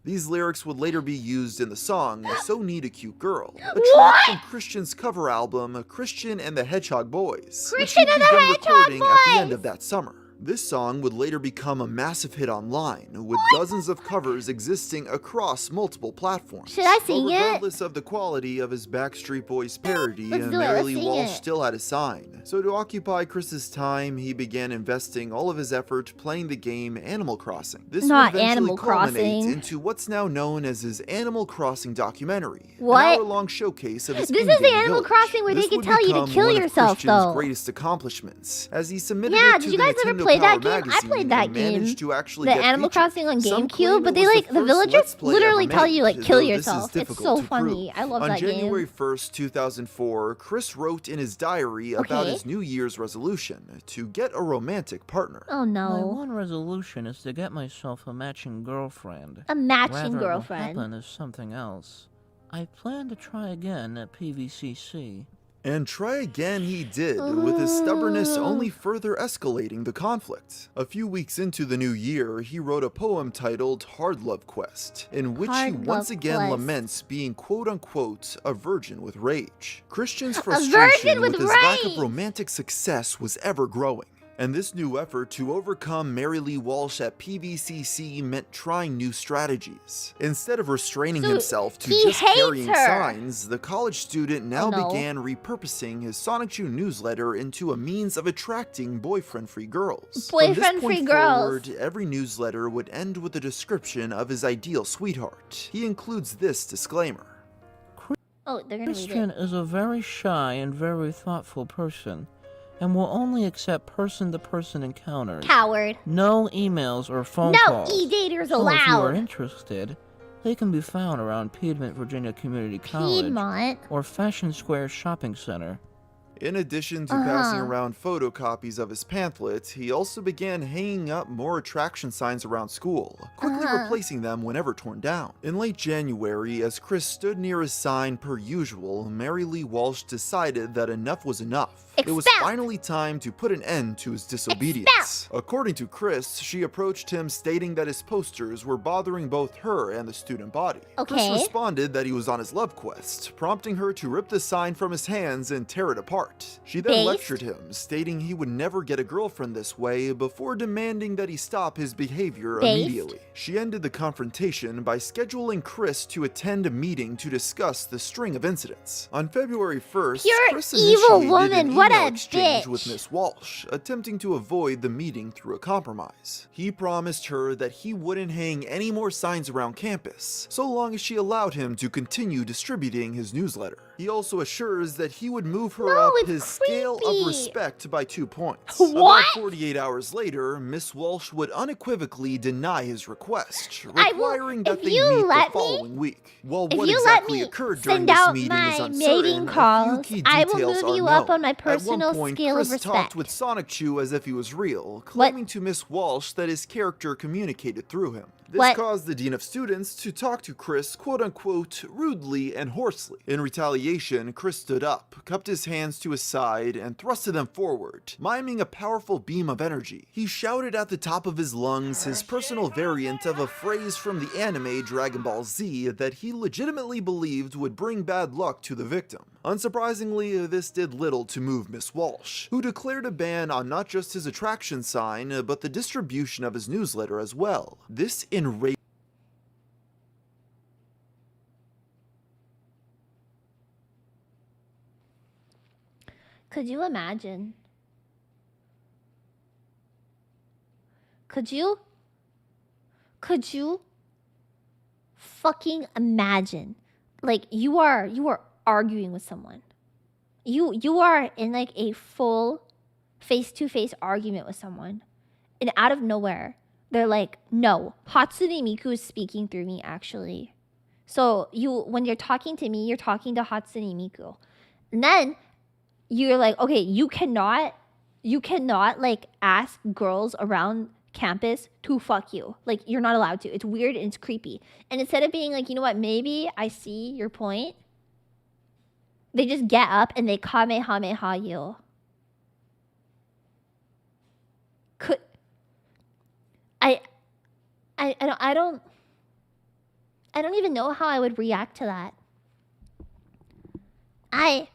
These lyrics would later be used in the song "So Need a Cute Girl," a track from Christian's cover album "Christian and the Hedgehog Boys," which Christian he and the began Hedgehog recording at the end Boys! of that summer. This song would later become a massive hit online, with dozens of covers existing across multiple platforms. Should I sing but it? regardless of the quality of his Backstreet Boys parody, Let's do it, Mary let's Lee sing Walsh it. still had a sign. So to occupy Chris's time, he began investing all of his effort playing the game Animal Crossing. This Not would eventually Animal culminate Crossing. into what's now known as his Animal Crossing documentary, What? an hour-long showcase of his This is the in-game Animal village. Crossing where they This can would tell you to become kill one of yourself, Christian's though. greatest accomplishments, as he submitted Yeah, it to did you the guys ever Nintendo play that Power game? I magazine played that and managed game. to actually The get Animal featured. Crossing on Some GameCube, claim but it they was like the first villagers Let's Play literally ever tell you like made, kill though this is yourself. It's difficult so to funny. prove. I love On that January game. 1st, 2004, Chris wrote in his diary about Okay. his New Year's resolution to get a romantic partner. Oh My no. one resolution is to get myself a matching girlfriend. A matching Rather, girlfriend. It will happen is something else. I plan to try again at PVCC. And try again he did, with his stubbornness only further escalating the conflict. A few weeks into the new year, he wrote a poem titled Hard Love Quest, in which he Hard once Love again Quest. laments being quote-unquote a virgin with rage. Christian's virgin frustration with with his lack of rage! romantic success was ever growing. And this new effort to overcome Mary Lee Walsh at PVCC meant trying new strategies. Instead of restraining So himself to he just hates carrying her. signs, the college student now Oh, no. began repurposing his Sonic June newsletter into a means of attracting boyfriend-free girls. From this Boyfriend-free point girls. forward, every newsletter would end with a description of his ideal sweetheart. He includes this disclaimer. Oh, they're gonna read Christian it. is a very shy and very thoughtful person, and will only accept person-to-person encounters. Coward. No emails or phone No calls. e-daters So if you are allowed. interested, they can be found around Piedmont, Virginia Community College Piedmont. or Fashion Square Shopping Center. In addition to passing Uh-huh. around photocopies of his pamphlet, he also began hanging up more attraction signs around school, quickly Uh-huh. replacing them whenever torn down. In late January, as Chris stood near his sign per usual, Mary Lee Walsh decided that enough was enough. It was Expel! finally time to put an end to his disobedience. According to Chris, she approached him stating that his posters were bothering both her and the student body. Chris Okay. responded that he was on his love quest, prompting her to rip the sign from his hands and tear it apart. apart. She then lectured him, stating he would never get a girlfriend this way before demanding that he stop his behavior immediately. She ended the confrontation by scheduling Chris to attend a meeting to discuss the string of incidents. On February 1st, Chris initiated an email exchange with Miss Walsh, attempting to avoid the meeting through a compromise. He promised her that he wouldn't hang any more signs around campus, so long as she allowed him to continue distributing his newsletter. He also assures that he would move her up his scale of respect by 2 points. About 48 hours later, Miss Walsh would unequivocally deny his request, requiring that they meet the following week. While what exactly occurred during this meeting is uncertain, a few key details are known. At one point, Chris talked with Sonic Chew as if he was real, claiming to Miss Walsh that his character communicated through him. This caused the Dean of Students to talk to Chris quote-unquote rudely and hoarsely. In retaliation, Chris stood up, cupped his hands to his side, and thrusted them forward, miming a powerful beam of energy. He shouted at the top of his lungs his personal variant of a phrase from the anime Dragon Ball Z that he legitimately believed would bring bad luck to the victim. Unsurprisingly, this did little to move Miss Walsh, who declared a ban on not just his attraction sign, but the distribution of his newsletter as well. This enraged. Could you imagine? Could you fucking imagine? Like you are arguing with someone. You are in like a full face-to-face argument with someone, and out of nowhere they're like, no, Hatsune Miku is speaking through me actually. So when you're talking to me, you're talking to Hatsune Miku. And then you're like, okay, you cannot like ask girls around campus to fuck you. Like, you're not allowed to. It's weird and it's creepy. And instead of being like, you know what, maybe I see your point, they just get up and they kamehameha you. I don't even know how I would react to that. I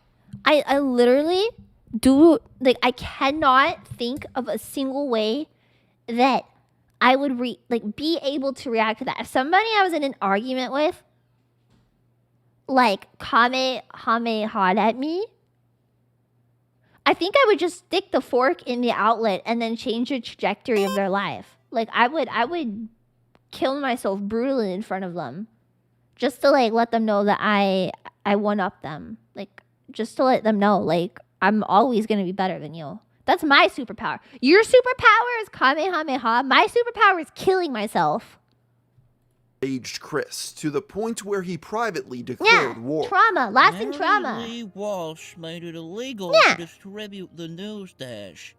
literally do, like, I cannot think of a single way that I would be able to react to that. If somebody I was in an argument with, like, kamehameha at me, I think I would just stick the fork in the outlet and then change the trajectory of their life. Like, I would kill myself brutally in front of them, just to like let them know that I one up them. Like, just to let them know, like, I'm always gonna be better than you. That's my superpower. Your superpower is kamehameha. My superpower is killing myself. Aged Chris to the point where he privately declared war. Trauma, lasting trauma. Mary Lee Walsh made it illegal to distribute the news dash.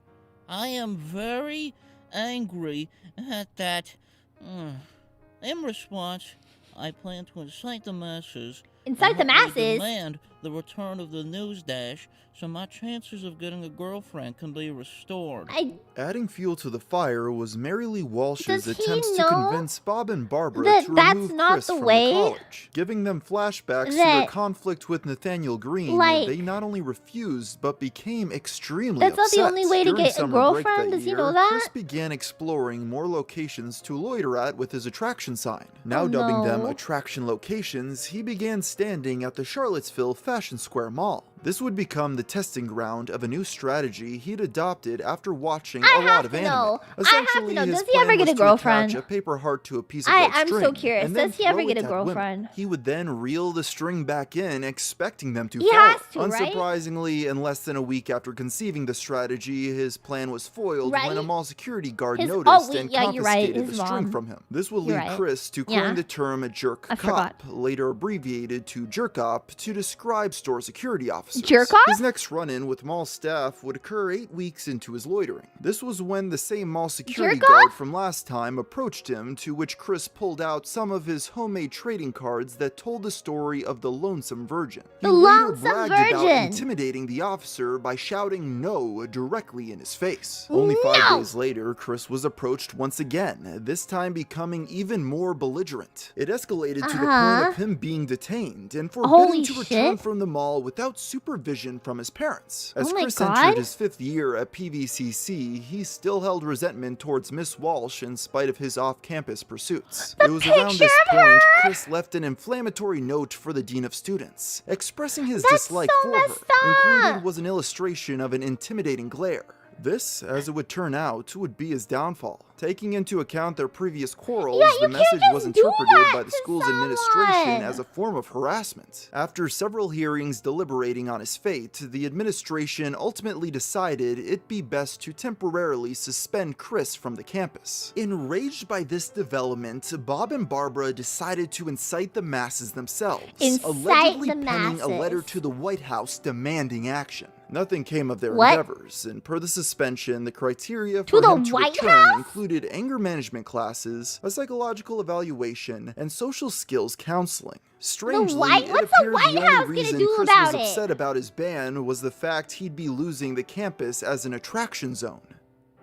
I am very angry at that. In response, I plan to incite the masses. Demand the return of the news dash so my chances of getting a girlfriend can be restored. Adding fuel to the fire was Mary Lee Walsh's attempts to convince Bob and Barbara to remove Chris from the college, giving them flashbacks to their conflict with Nathaniel Green. They not only refused, but became extremely upset. That's not the only way to get a girlfriend. Does he know that? Chris began exploring more locations to loiter at with his attraction sign. Now dubbing them attraction locations, he began standing at the Charlottesville Fashion Square Mall. This would become the testing ground of a new strategy he'd adopted after watching a lot of anime. Essentially, does he ever get a girlfriend? Attach a paper heart to a piece of red string. I'm so curious. Does he ever get a girlfriend? Women. He would then reel the string back in, expecting them to follow. Has to, Unsurprisingly, in less than a week after conceiving the strategy, his plan was foiled when a mall security guard noticed and confiscated the string from him. This would lead Chris to coin the term jerk cop, later abbreviated to jerk op, to describe store security officers. Jerk off? His next run-in with mall staff would occur 8 weeks into his loitering. This was when the same mall security guard from last time approached him, to which Chris pulled out some of his homemade trading cards that told the story of the Lonesome Virgin. He later bragged about intimidating the officer by shouting no directly in his face. Only 5 days later, Chris was approached once again, this time becoming even more belligerent. It escalated to the point of him being detained and forbidden to return from the mall without supervision from his parents. As Oh my Chris God. entered his 5th year at PVCC, he still held resentment towards Miss Walsh in spite of his off-campus pursuits. It was around this point Chris left an inflammatory note for the Dean of Students, expressing his dislike for her. Included was an illustration of an intimidating glare. This, as it would turn out, would be his downfall. Taking into account their previous quarrels, the message was interpreted by the school's administration as a form of harassment. After several hearings deliberating on his fate, the administration ultimately decided it'd be best to temporarily suspend Chris from the campus. Enraged by this development, Bob and Barbara decided to incite the masses themselves, allegedly penning a letter to the White House demanding action. Nothing came of their endeavors, and per the suspension, the criteria for him to return included anger management classes, a psychological evaluation, and social skills counseling. Strangely, it appeared the only reason Chris was upset about his ban was the fact he'd be losing the campus as an attraction zone.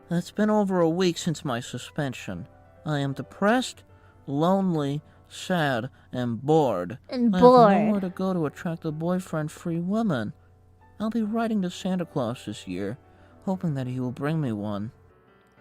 It's been over a week since my suspension. I am depressed, lonely, sad, and bored. I have nowhere to go to attract a boyfriend-free woman. I'll be writing to Santa Claus this year, hoping that he will bring me one.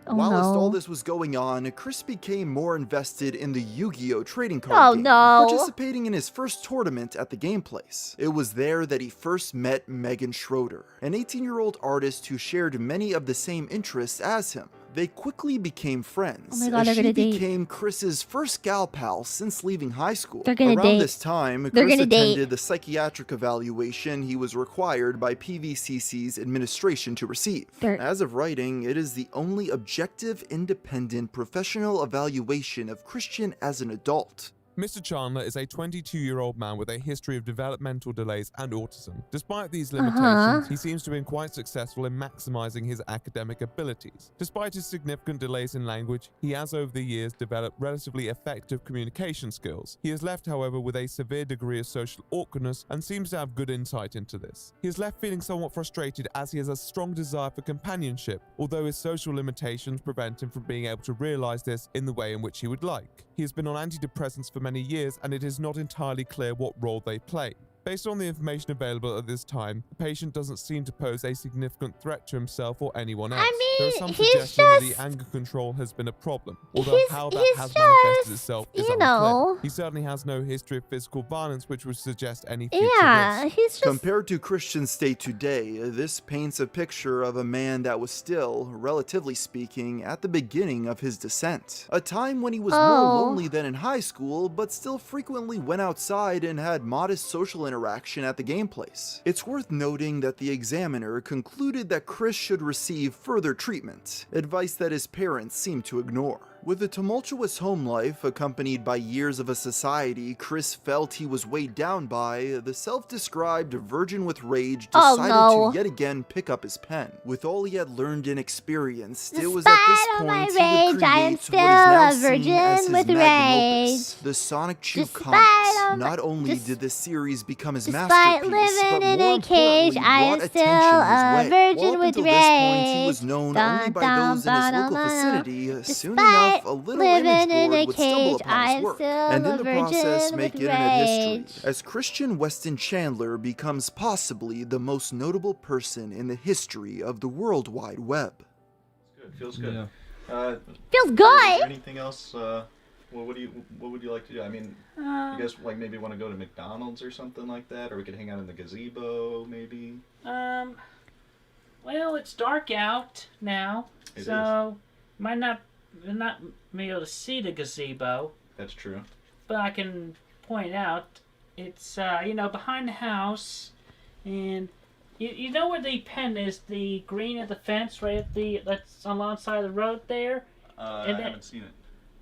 Whilst all this was going on, Chris became more invested in the Yu-Gi-Oh! Trading card game, participating in his first tournament at the game place. It was there that he first met Megan Schroeder, an 18-year-old artist who shared many of the same interests as him. They quickly became friends, as she became Chris's first gal pal since leaving high school. Around this time, Chris attended the psychiatric evaluation he was required by PVCC's administration to receive. As of writing, it is the only objective, independent, professional evaluation of Christian as an adult. Mr. Chandler is a 22-year-old man with a history of developmental delays and autism. Despite these limitations, he seems to have been quite successful in maximizing his academic abilities. Despite his significant delays in language, he has over the years developed relatively effective communication skills. He is left, however, with a severe degree of social awkwardness and seems to have good insight into this. He is left feeling somewhat frustrated as he has a strong desire for companionship, although his social limitations prevent him from being able to realize this in the way in which he would like. He has been on antidepressants for many years, and it is not entirely clear what role they play. Based on the information available at this time, the patient doesn't seem to pose a significant threat to himself or anyone else. There is some suggestion that the anger control has been a problem, although how that has manifested itself is unclear. He certainly has no history of physical violence, which would suggest any future risk. Compared to Christian's state today, this paints a picture of a man that was still, relatively speaking, at the beginning of his descent. A time when he was more lonely than in high school, but still frequently went outside and had modest social interaction at the game place. It's worth noting that the examiner concluded that Chris should receive further treatment, advice that his parents seemed to ignore. With a tumultuous home life accompanied by years of a society Chris felt he was weighed down by, the self-described virgin with rage decided to yet again pick up his pen. With all he had learned and experienced, it was at this point he would create what is now seen as his magnum opus, the Sonic Chew comics. Not only did this series become his masterpiece, but more importantly brought attention his way. While up until this point he was known only by those in his local vicinity, soon enough a little image board would stumble upon his work, and in the process make internet history, as Christian Weston Chandler becomes possibly the most notable person in the history of the World Wide Web. Good, feels good. Yeah. Feels good! Anything else? What would you like to do? I mean, you guys like maybe want to go to McDonald's or something like that, or we could hang out in the gazebo, maybe. Well, it's dark out now, so might not be able to see the gazebo. That's true. But I can point out it's behind the house, and you know where the pen is, the green at the fence, right at that's alongside the road there. I haven't seen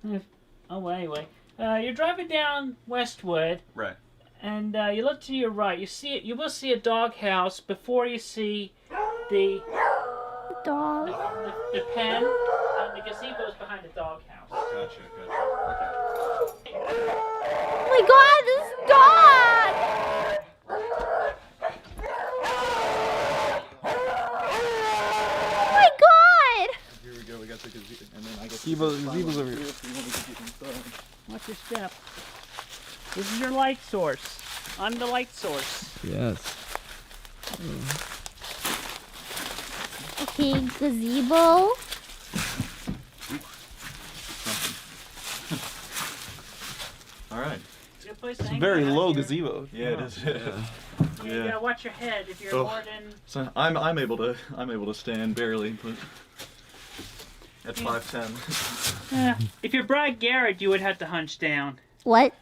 it. Oh, well, anyway, you're driving down Westwood, right? And you look to your right. You see it. You will see a doghouse before you see the dog. The pen. The gazebo's behind the doghouse. Gotcha. Okay. Oh my God, this dog! Oh my God! Here we go. We got the gazebo, and then I guess gazebo's over here. Watch your step. This is your light source. I'm the light source. Yes. Okay, gazebo. Alright. It's a good place to It's a hang very out low here. gazebo. Yeah, it is. You gotta watch your head if you're Oh. more than. So I'm able to stand barely, but at 5'10". If you're Brad Garrett, you would have to hunch down. What?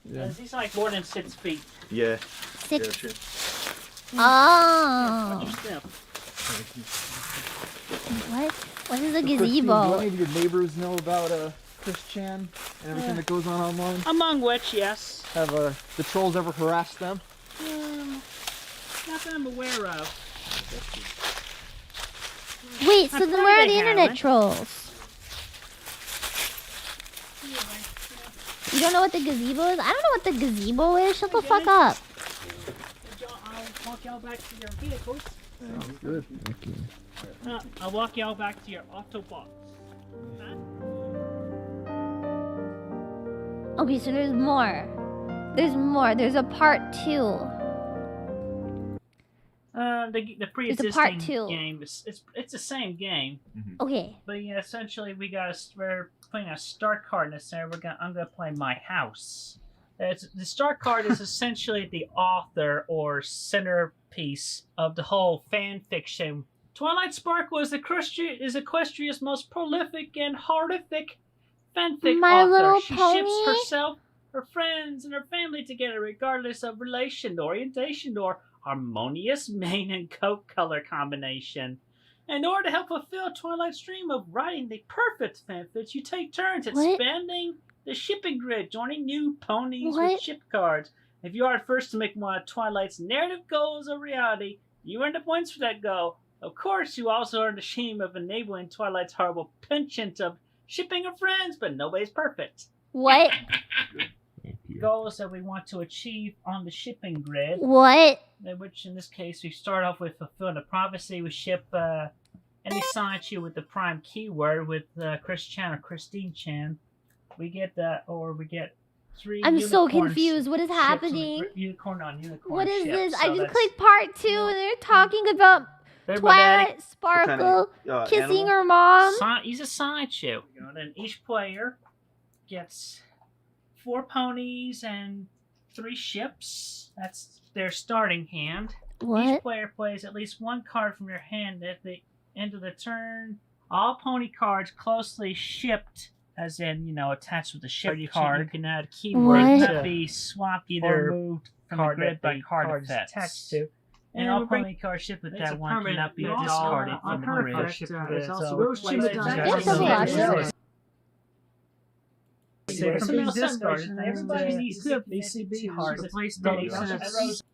Yeah. He's like more than 6 feet. Yeah. 6. Yeah, sure. Oh. Watch your step. What? What is a Christine, do gazebo? any of your neighbors know about Chris Chan and everything that goes on online? Among which, yes. Have the trolls ever harassed them? Not that I'm aware of. Wait, so I'm then sure where are they the internet haven't. trolls? You don't know what the gazebo is? I don't know what the gazebo is. Shut the fuck up. I'll walk y'all back to your vehicles. Sounds good. Thank you. I'll walk y'all back to your Autobots. Okay, so there's more. There's more. There's a part 2. The pre-existing part 2. game it's the same game. Okay. But yeah, essentially we're playing a start card in this area. I'm gonna play My House. The start card is essentially the author or centerpiece of the whole fan fiction. Twilight Sparkle is Equestria's most prolific and horrific fanfic My author. Little She Pony? ships herself, her friends, and her family together regardless of relation, orientation, or harmonious mane and coat color combination. In order to help fulfill Twilight's dream of writing the perfect fanfic, you take turns expanding the shipping grid, joining new ponies with ship cards. If you are first to make one of Twilight's narrative goals a reality, you earn the points for that goal. Of course, you also earn the shame of enabling Twilight's horrible penchant of shipping her friends, but nobody's perfect. What? Goals that we want to achieve on the shipping grid. What? Which in this case, we start off with fulfilling a prophecy. We ship any science you with the prime keyword with Chris Chan or Christine Chan. We get 3. I'm so unicorns confused. What is ships on the happening? Unicorn on unicorn. What is ship. this? So I just that's- clicked part 2 and they're talking about Twilight Sparkle kissing her mom. He's a sideshow. Then each player gets 4 ponies and 3 ships. That's their starting hand. What? Each player plays at least 1 card from your hand at the end of the turn. All pony cards closely shipped, as in, attached with the ship card. You can add a keyword to be swapped either moved from the grid by card effects. Attached to. And all pony cards shipped with that one cannot be discarded from the grid.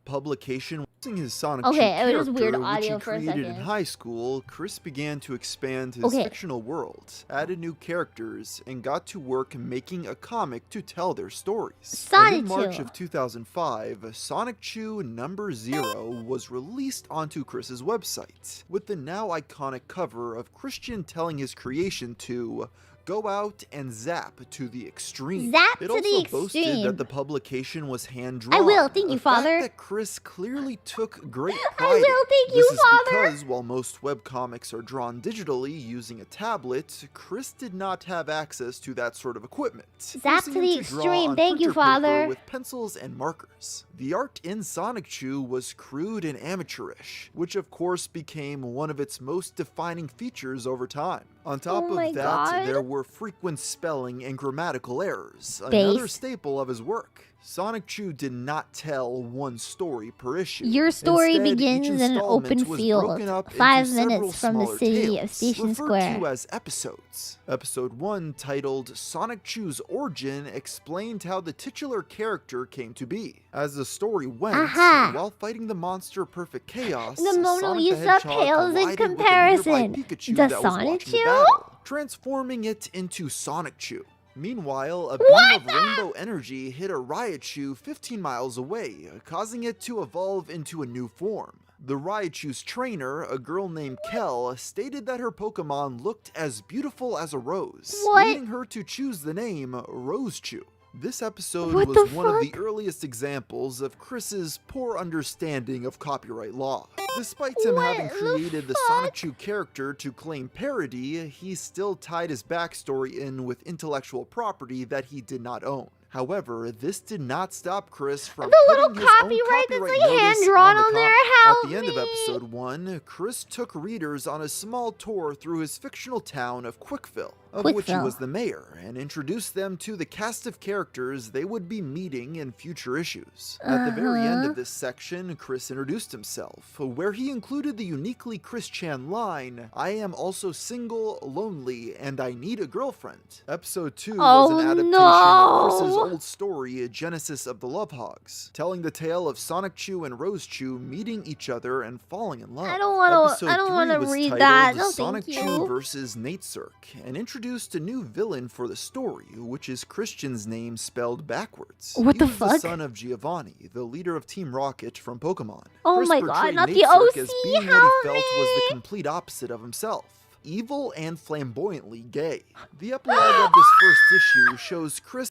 Publication using his Sonic Okay, Chu it was weird character, audio which for a he created in second. high school, Chris began to expand his Okay. fictional world, added new characters, and got to work making a comic to tell their stories. Sonic And in March Chu. of 2005, Sonic Chu number 0 was released onto Chris's website, with the now iconic cover of Christian telling his creation to go out and zap to the extreme. Zap it to also the boasted extreme. that the publication was hand-drawn. I will, thank you, a fact Father. that Chris clearly took great pride I will, in. thank you, This is Father. because while most webcomics are drawn digitally using a tablet, Chris did not have access to that sort of equipment. Zap forcing to him the draw extreme, on thank you, printer paper Father. with pencils and markers. The art in Sonic Chu was crude and amateurish, which of course became one of its most defining features over time. On top Oh my of that, God. there were frequent spelling and grammatical errors, Base. another staple of his work. Sonic Chu did not tell one story per issue. Your story Instead, begins each in an installment open was field, broken up into 5 several minutes from the smaller city of tales, Station referred Square. to as episodes. Episode 1, titled Sonic Chu's Origin, explained how the titular character came to be. As the story went, Aha. while fighting the monster Perfect Chaos, The Mona Sonic Lisa the Hedgehog pales in collided with a comparison. nearby Pikachu The that was Sonic watching the Chu? battle, transforming it into Sonic Chu. Meanwhile, a beam of rainbow energy hit a Raichu 15 miles away, causing it to evolve into a new form. The Raichu's trainer, a girl named Kel, stated that her Pokemon looked as beautiful as a rose, What? leading her to choose the name Rosechu. This episode What was the one of the fuck? earliest examples of Chris's poor understanding of copyright law. Despite him having created the Sonic Chew character to claim parody, he still tied his backstory in with intellectual property that he did not own. However, this did not stop Chris from The little putting his own copyright that's copyright like notice hand-drawn on on the there, comic. help At the end of me. episode 1, Chris took readers on a small tour through his fictional town of Quickville, of which he Quickville. was the mayor, and introduced them to the cast of characters they would be meeting in future issues. At the very end of this section, Chris introduced himself, where he included the uniquely Chris Chan line, "I am also single, lonely, and I need a girlfriend." Episode 2 was an adaptation of Chris's old story, Genesis of the Love Hogs, telling the tale of Sonic Chew and Rose Chew meeting each other and falling in love. I don't want to Episode 3 was read titled that. No, Sonic thank Chew you. versus Nate Cirque, and introduced a new villain for the story, which is Christian's name spelled backwards. What He the was the fuck? son of Giovanni, the leader of Team Rocket from Pokemon. Oh Chris my God, portrayed not Nate the Cirque OC, as being what help he felt was me. the complete opposite of himself. Evil and flamboyantly gay. The epilogue of this first issue shows Chris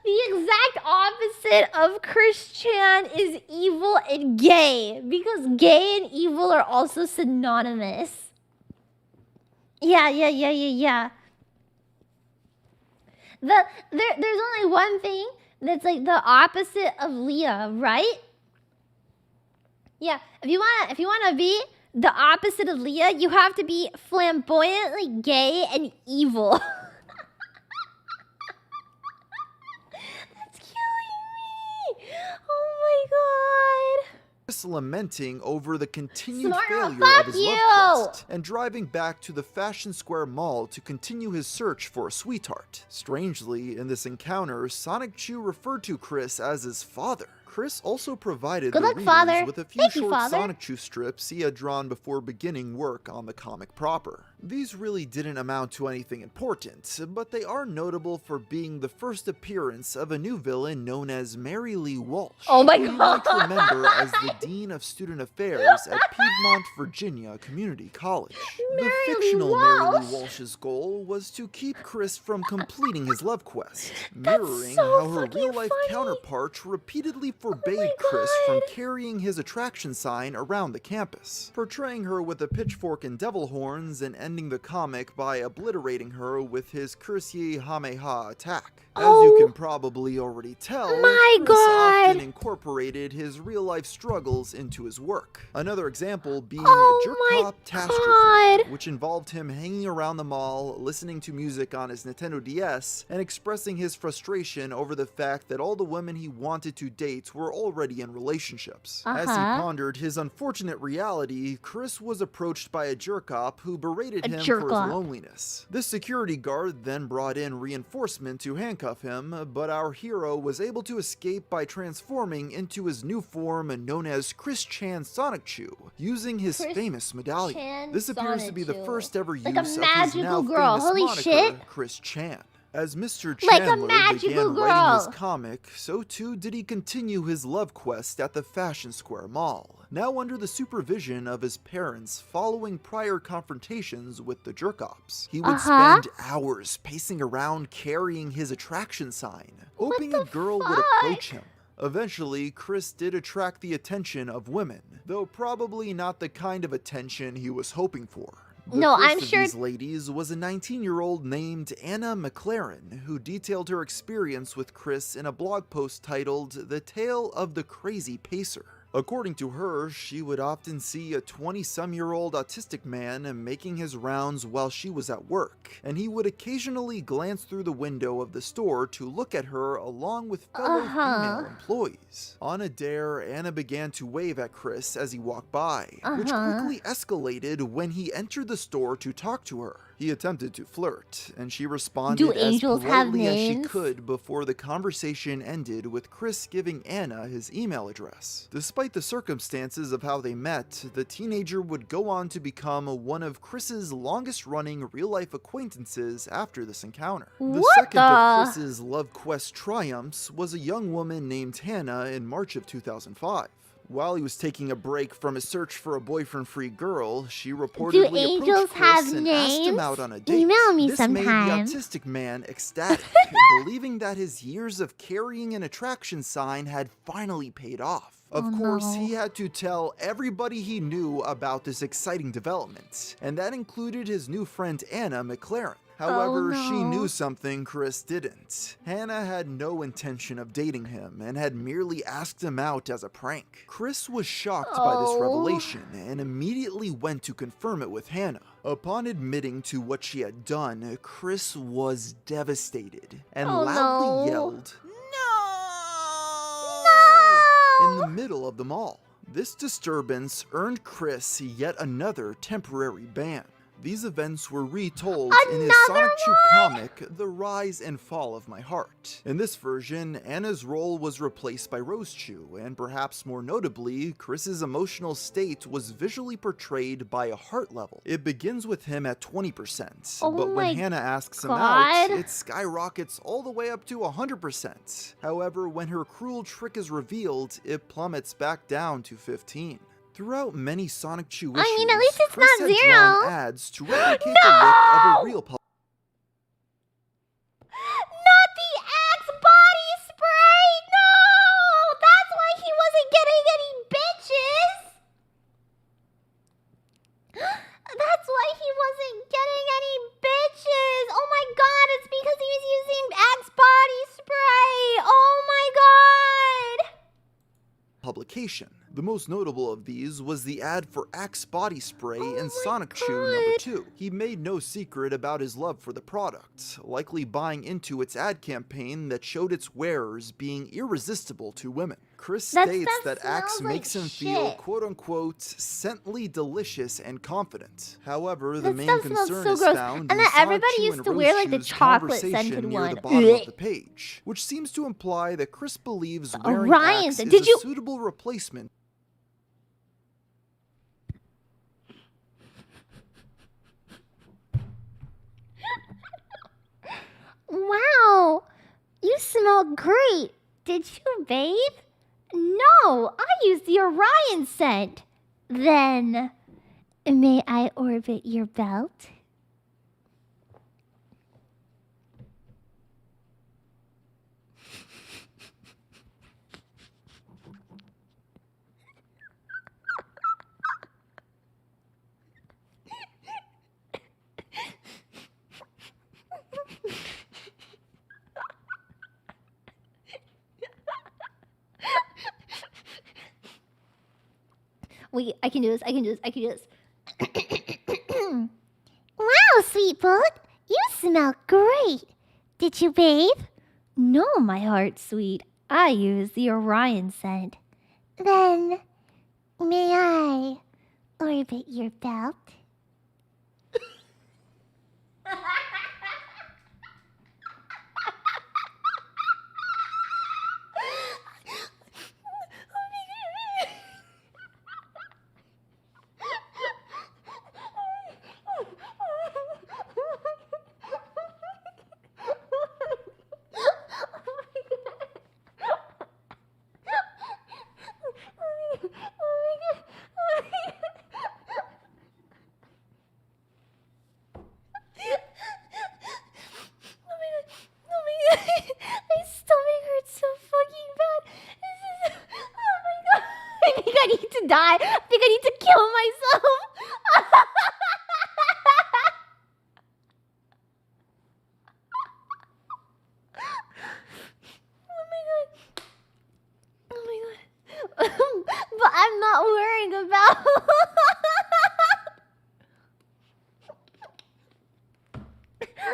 The exact opposite of Chris Chan is evil and gay, because gay and evil are also synonymous. Yeah. There's only one thing that's like the opposite of Leah, right? Yeah, if you wanna be the opposite of Leah, you have to be flamboyantly gay and evil. That's killing me. Oh my God. Chris lamenting over the continued Smart girl, failure fuck of his you! love quest and driving back to the Fashion Square Mall to continue his search for a sweetheart. Strangely, in this encounter, Sonic Chew referred to Chris as his father. Chris also provided Good the luck, readers father. with a few Thank you, short father. Sonic Chew strips he had drawn before beginning work on the comic proper. These really didn't amount to anything important, but they are notable for being the first appearance of a new villain known as Mary Lee Walsh. Oh my who you God. might remember as the Dean of Student Affairs at Piedmont, Virginia Community College. The fictional Mary Lee Walsh's goal was to keep Chris from completing his love quest, mirroring so how her fucking real-life funny. counterpart repeatedly forbade Chris from carrying his attraction sign around the campus, portraying her with a pitchfork and devil horns and ending the comic by obliterating her with his Cursier Hameha attack. As you can probably already tell, My Chris God. often incorporated his real-life struggles into his work. Another example being Jerk Cop Catastrophe, which involved him hanging around the mall, listening to music on his Nintendo DS, and expressing his frustration over the fact that all the women he wanted to date were already in relationships. As he pondered his unfortunate reality, Chris was approached by a jerk-op who berated him for his loneliness. This security guard then brought in reinforcement to handcuff him, but our hero was able to escape by transforming into his new form known as Chris Chan Sonic Chew, using his famous medallion. Chan This appears to Sonic be the Chew. first ever use Like a of his magical now girl. famous Holy moniker, shit. Chris Chan. As Mr. Like a Chandler magical began girl. writing his comic, so too did he continue his love quest at the Fashion Square Mall, now under the supervision of his parents following prior confrontations with the jerk-ops. He would spend hours pacing around carrying his attraction sign, hoping a girl would approach him. Eventually, Chris did attract the attention of women, though probably not the kind of attention he was hoping for. The No, first I'm of sure- these ladies was a 19-year-old named Anna McLaren, who detailed her experience with Chris in a blog post titled The Tale of the Crazy Pacer. According to her, she would often see a 20-some-year-old autistic man making his rounds while she was at work, and he would occasionally glance through the window of the store to look at her along with fellow female employees. On a dare, Anna began to wave at Chris as he walked by, which quickly escalated when he entered the store to talk to her. He attempted to flirt, and she responded as politely as she could before the conversation ended with Chris giving Anna his email address. Despite the circumstances of how they met, the teenager would go on to become one of Chris's longest-running real-life acquaintances after this encounter. The second of Chris's love quest triumphs was a young woman named Hannah in March of 2005. While he was taking a break from his search for a boyfriend-free girl, she reportedly approached Chris and asked him out on a date. Email me This sometime. made the autistic man ecstatic, believing that his years of carrying an attraction sign had finally paid off. Of course, he had to tell everybody he knew about this exciting development, and that included his new friend Anna McLaren. However, she knew something Chris didn't. Hannah had no intention of dating him and had merely asked him out as a prank. Chris was shocked by this revelation and immediately went to confirm it with Hannah. Upon admitting to what she had done, Chris was devastated and loudly yelled, "No!" in the middle of the mall. This disturbance earned Chris yet another temporary ban. These events were retold in his Sonic Chew comic, The Rise and Fall of My Heart. In this version, Anna's role was replaced by Rose Chew, and perhaps more notably, Chris's emotional state was visually portrayed by a heart level. It begins with him at 20%, but when Hannah asks him out, it skyrockets all the way up to 100%. However, when her cruel trick is revealed, it plummets back down to 15%. Throughout many Sonic Chew issues, at least it's Chris not had zero. drawn ads to replicate the look of a real Not the Axe body spray! No! That's why he wasn't getting any bitches! That's why he wasn't getting any bitches! Oh my god, it's because he was using Axe body spray! Oh my god! publication. The most notable of these was the ad for Axe body spray in Sonic Chew #2. He made no secret about his love for the product, likely buying into its ad campaign that showed its wearers being irresistible to women. Chris states that Axe makes him feel quote-unquote scently delicious and confident. However, the main concern is found in Sonic Chew and Rose Chew's conversation near the bottom of the page, which seems to imply that Chris believes wearing Axe is a suitable replacement. Wow, you smell great. Did you bathe? No, I used the Orion scent. Then, may I orbit your belt? Wait, I can do this, I can do this, I can do this. Wow, sweetbird, you smell great. Did you bathe? No, my heart sweet. I use the Orion scent. Then, may I orbit your belt? I need to die. I think I need to kill myself. Oh my god. Oh my god. But I'm not wearing a belt. Oh my god.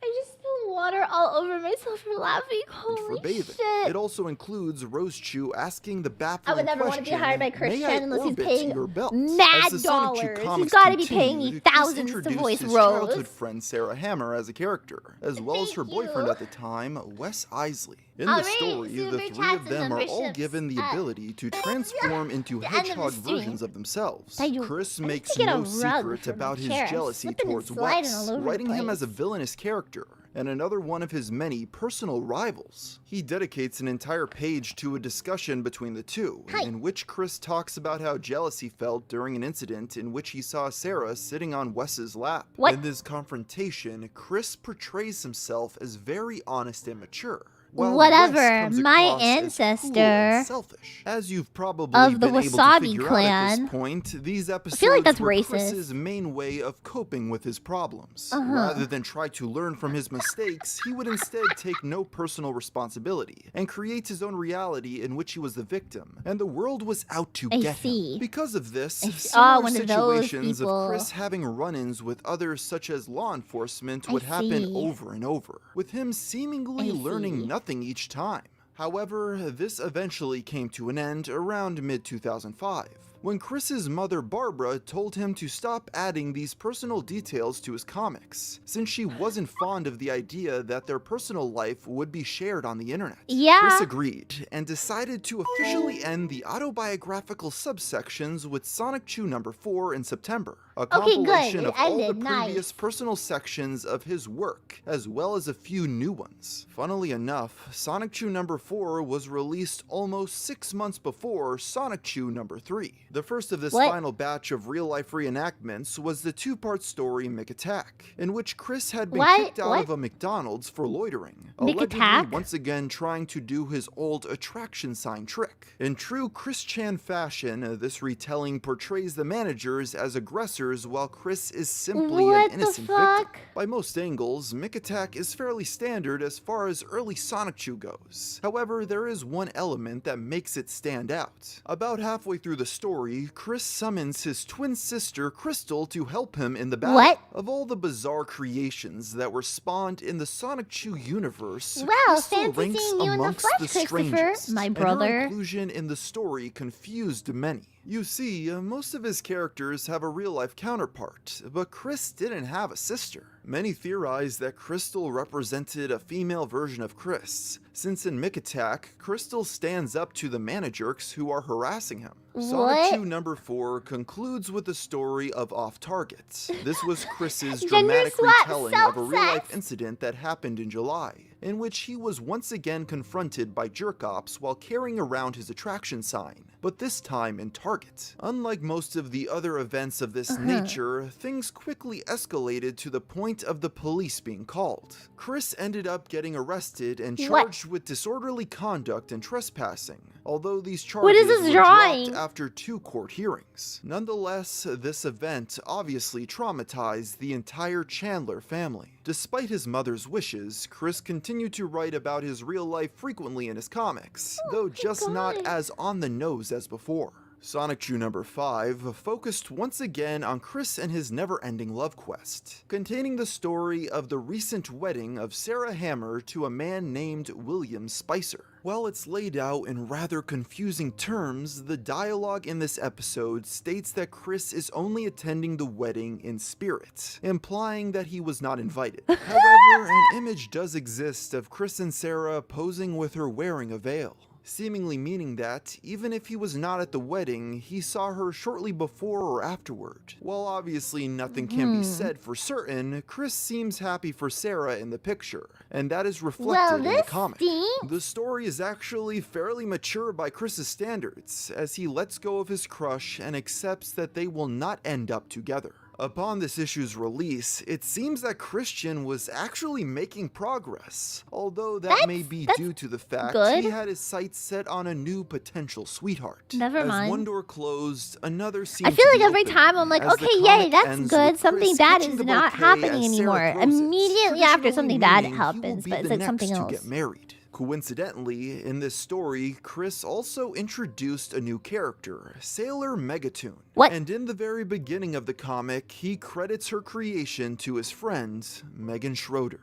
I just spilled water all over myself for laughing. Holy for bathing. shit. It also includes Rose Chu asking the baffling I would never want to be hired by Chris Chan unless he's paying mad dollars. He's got to be paying me thousands to voice his Rose. childhood friend Sarah Hammer as a character, as well as her boyfriend at the time, Wes Isley. In the story, the three of them are all given the ability to transform into hedgehog versions of themselves. Chris makes no secret about his jealousy towards Wes, writing him as a villainous character and another one of his many personal rivals. He dedicates an entire page to a discussion between the two, in which Chris talks about how jealous he felt during an incident in which he saw Sarah sitting on Wes's lap. In this confrontation, Chris portrays himself as very honest and mature. Whatever, my ancestor selfish. As you've probably of the been Wasabi able to figure clan. Out at this point, these episodes I feel like that's were racist. Chris's main way of coping with his problems. Rather than try to learn from his mistakes, he would instead take no personal responsibility and create his own reality in which he was the victim, and the world was out to get him. Because of this, similar situations of Chris having run-ins with others such as law enforcement would happen over and over, with him seemingly learning nothing each time. However, this eventually came to an end around mid-2005, when Chris's mother Barbara told him to stop adding these personal details to his comics, since she wasn't fond of the idea that their personal life would be shared on the internet. Chris agreed, and decided to officially end the autobiographical subsections with Sonic Chew number 4 in September, a compilation of all the previous personal sections of his work, as well as a few new ones. Funnily enough, Sonic Chew number 4 was released almost 6 months before Sonic Chew number 3. The first of this final batch of real-life reenactments was the two-part story Mick Attack, in which Chris had been kicked out of a McDonald's for loitering, allegedly once again trying to do his old attraction sign trick. In true Chris Chan fashion, this retelling portrays the managers as aggressors while Chris is simply an innocent victim. By most angles, Mick Attack is fairly standard as far as early Sonic Chew goes. However, there is one element that makes it stand out. About halfway through the story, Chris summons his twin sister Crystal to help him in the battle. Of all the bizarre creations that were spawned in the Sonic Chew universe, Crystal ranks amongst the strangest, my and brother. her inclusion in the story confused many. You see, most of his characters have a real-life counterpart, but Chris didn't have a sister. Many theorize that Crystal represented a female version of Chris, since in Mick Attack, Crystal stands up to the managerks who are harassing him. Sonic Chew number 4 concludes with the story of Off Target. This was Chris's dramatic retelling of a real-life incident that happened in July, in which he was once again confronted by jerk-ops while carrying around his attraction sign, but this time in Target. Unlike most of the other events of this nature, things quickly escalated to the point of the police being called. Chris ended up getting arrested and charged with disorderly conduct and trespassing, although these charges were dropped after 2 court hearings. Nonetheless, this event obviously traumatized the entire Chandler family. Despite his mother's wishes, Chris continued to write about his real life frequently in his comics, though just not as on the nose as before. Sonic Chew number 5 focused once again on Chris and his never-ending love quest, containing the story of the recent wedding of Sarah Hammer to a man named William Spicer. While it's laid out in rather confusing terms, the dialogue in this episode states that Chris is only attending the wedding in spirit, implying that he was not invited. However, an image does exist of Chris and Sarah posing with her wearing a veil, seemingly meaning that, even if he was not at the wedding, he saw her shortly before or afterward. While obviously nothing can be said for certain, Chris seems happy for Sarah in the picture, and that is reflected in the comic. The story is actually fairly mature by Chris's standards, as he lets go of his crush and accepts that they will not end up together. Upon this issue's release, it seems that Christian was actually making progress, although that may be due to the fact he had his sights set on a new potential sweetheart. Never mind. As one door closed, another seemed I feel like to be every open, time I'm like, as okay, the yay, comic that's ends good. with Something Chris bad catching is the not bouquet happening as anymore. Sarah throws it, Immediately after something bad meaning he will happens, be but it's the like something next else. to get married. Coincidentally, in this story, Chris also introduced a new character, Sailor Megatoon. And in the very beginning of the comic, he credits her creation to his friend, Megan Schroeder.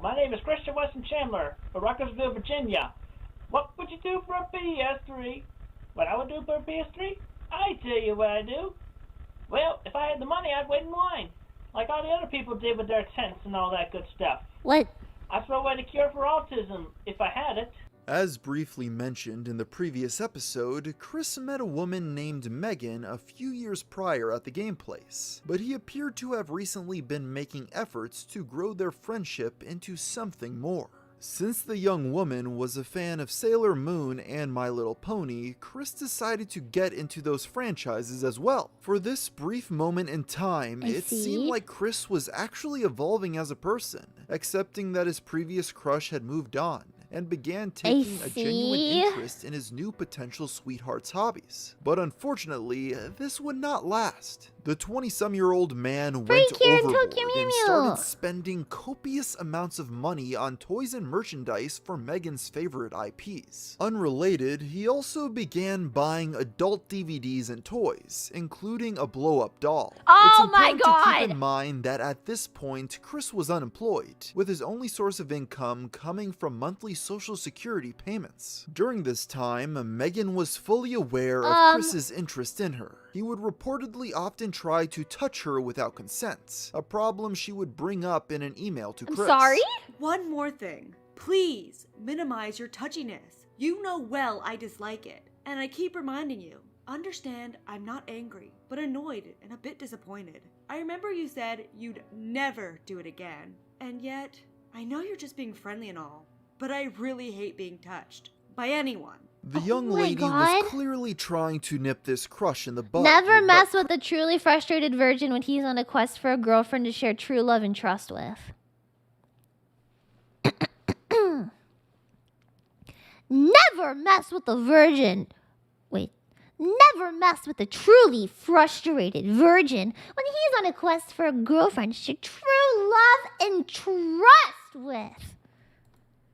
my name is Christian Weston Chandler of Ruckersville, Virginia. What would you do for a PS3? What I would do for a PS3? I tell you what I do. Well, if I had the money, I'd wait in line, like all the other people did with their tents and all that good stuff. What? I'd throw away the cure for autism if I had it. As briefly mentioned in the previous episode, Chris met a woman named Megan a few years prior at the game place, but he appeared to have recently been making efforts to grow their friendship into something more. Since the young woman was a fan of Sailor Moon and My Little Pony, Chris decided to get into those franchises as well. For this brief moment in time, it seemed like Chris was actually evolving as a person, accepting that his previous crush had moved on, and began taking a genuine interest in his new potential sweetheart's hobbies. But unfortunately, this would not last. The 20-some-year-old man went overboard and started spending copious amounts of money on toys and merchandise for Megan's favorite IPs. Unrelated, he also began buying adult DVDs and toys, including a blow-up doll. Oh my God! It's important to keep in mind that at this point, Chris was unemployed, with his only source of income coming from monthly Social Security payments. During this time, Megan was fully aware of Chris's interest in her. He would reportedly often try to touch her without consent, a problem she would bring up in an email to Chris. Sorry? One more thing. Please minimize your touchiness. You know well I dislike it, and I keep reminding you. Understand, I'm not angry, but annoyed and a bit disappointed. I remember you said you'd never do it again, and yet, I know you're just being friendly and all, but I really hate being touched by anyone. The young lady was clearly trying to nip this crush in the bud. Never mess with a truly frustrated virgin when he's on a quest for a girlfriend to share true love and trust with. Never mess with a virgin. Wait. Never mess with a truly frustrated virgin when he's on a quest for a girlfriend to share true love and trust with.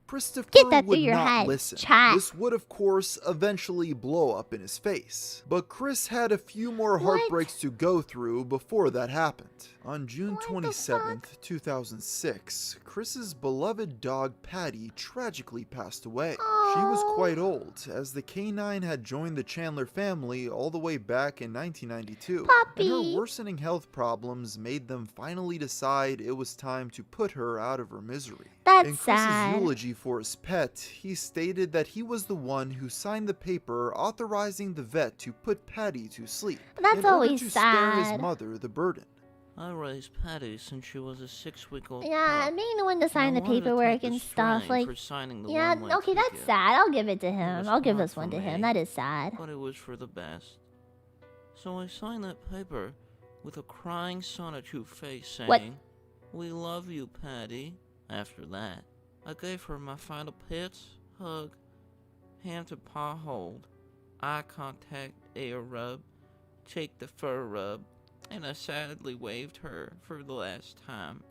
Christopher would not listen. This would, of course, eventually blow up in his face. But Chris had a few more heartbreaks to go through before that happened. On June 27th, 2006, Chris's beloved dog Patty tragically passed away. She was quite old, as the canine had joined the Chandler family all the way back in 1992. And her worsening health problems made them finally decide it was time to put her out of her misery. In Chris's eulogy for his pet, he stated that he was the one who signed the paper authorizing the vet to put Patty to sleep. That's always sad. Spare his mother the burden. I raised Patty since she was a 6-week-old Yeah, pup. being the one to sign the paperwork and stuff, like, yeah, okay, that's sad. I'll give it to him. I'll give this one to him. That is sad. But it was for the best. So I signed that paper with a crying sonotube face saying, "We love you, Patty." After that, I gave her my final pets, hug, hand to paw hold, eye contact, air rub, cheek to fur rub, and I sadly waved her for the last time.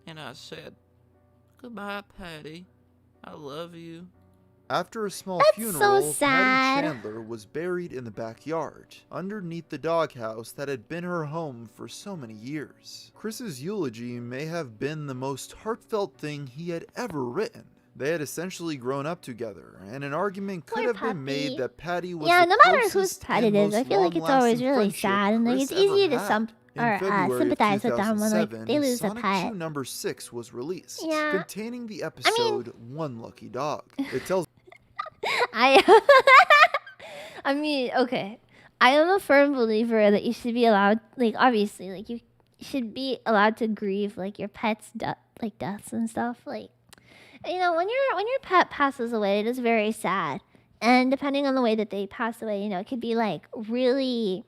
And I said, "Goodbye, Patty. I love you." After a small funeral, Patty Chandler was buried in the backyard, underneath the doghouse that had been her home for so many years. Chris's eulogy may have been the most heartfelt thing he had ever written. They had essentially grown up together, and an argument could have been made that Patty was no matter whose pet it is, I feel like it's always really sad, and like it's easy to sympathize with them when like they lose a pet. Sonic 2 number 6 was released, containing the episode One Lucky Dog. It tells I mean, okay. I am a firm believer that you should be allowed, like, obviously, like, you should be allowed to grieve, like, your pet's deaths and stuff. Like, you know, when your pet passes away, it is very sad. And depending on the way that they pass away, you know, it could be, like, really,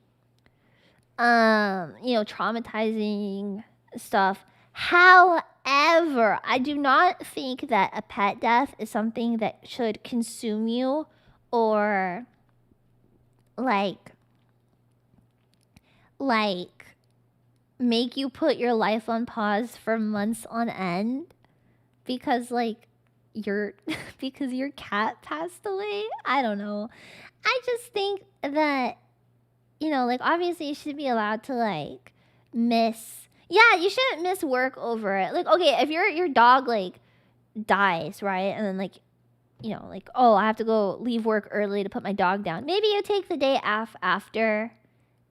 you know, traumatizing stuff. However, I do not think that a pet death is something that should consume you or like make you put your life on pause for months on end because like because your cat passed away. I don't know. I just think that, you know, like obviously you should be allowed to like miss. Yeah, you shouldn't miss work over it. Like, okay, if your dog, like, dies, right? And then like, you know, like, oh, I have to go leave work early to put my dog down. Maybe you take the day after.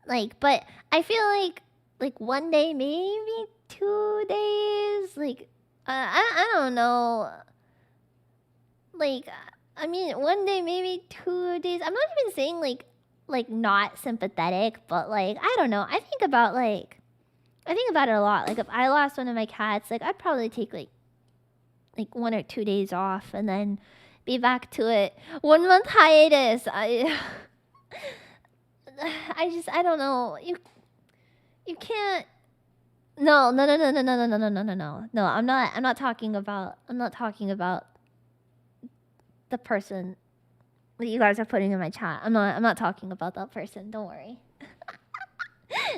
Like, but I feel like one day, maybe 2 days. Like, I don't know. Like, I mean, one day, maybe 2 days. I'm not even saying like not sympathetic, but like, I don't know. I think about it a lot. Like, if I lost one of my cats, like, I'd probably take like 1 or 2 days off and then be back to it. 1 month hiatus. I don't know. You can't. No. No, I'm not talking about the person that you guys are putting in my chat. I'm not talking about that person. Don't worry.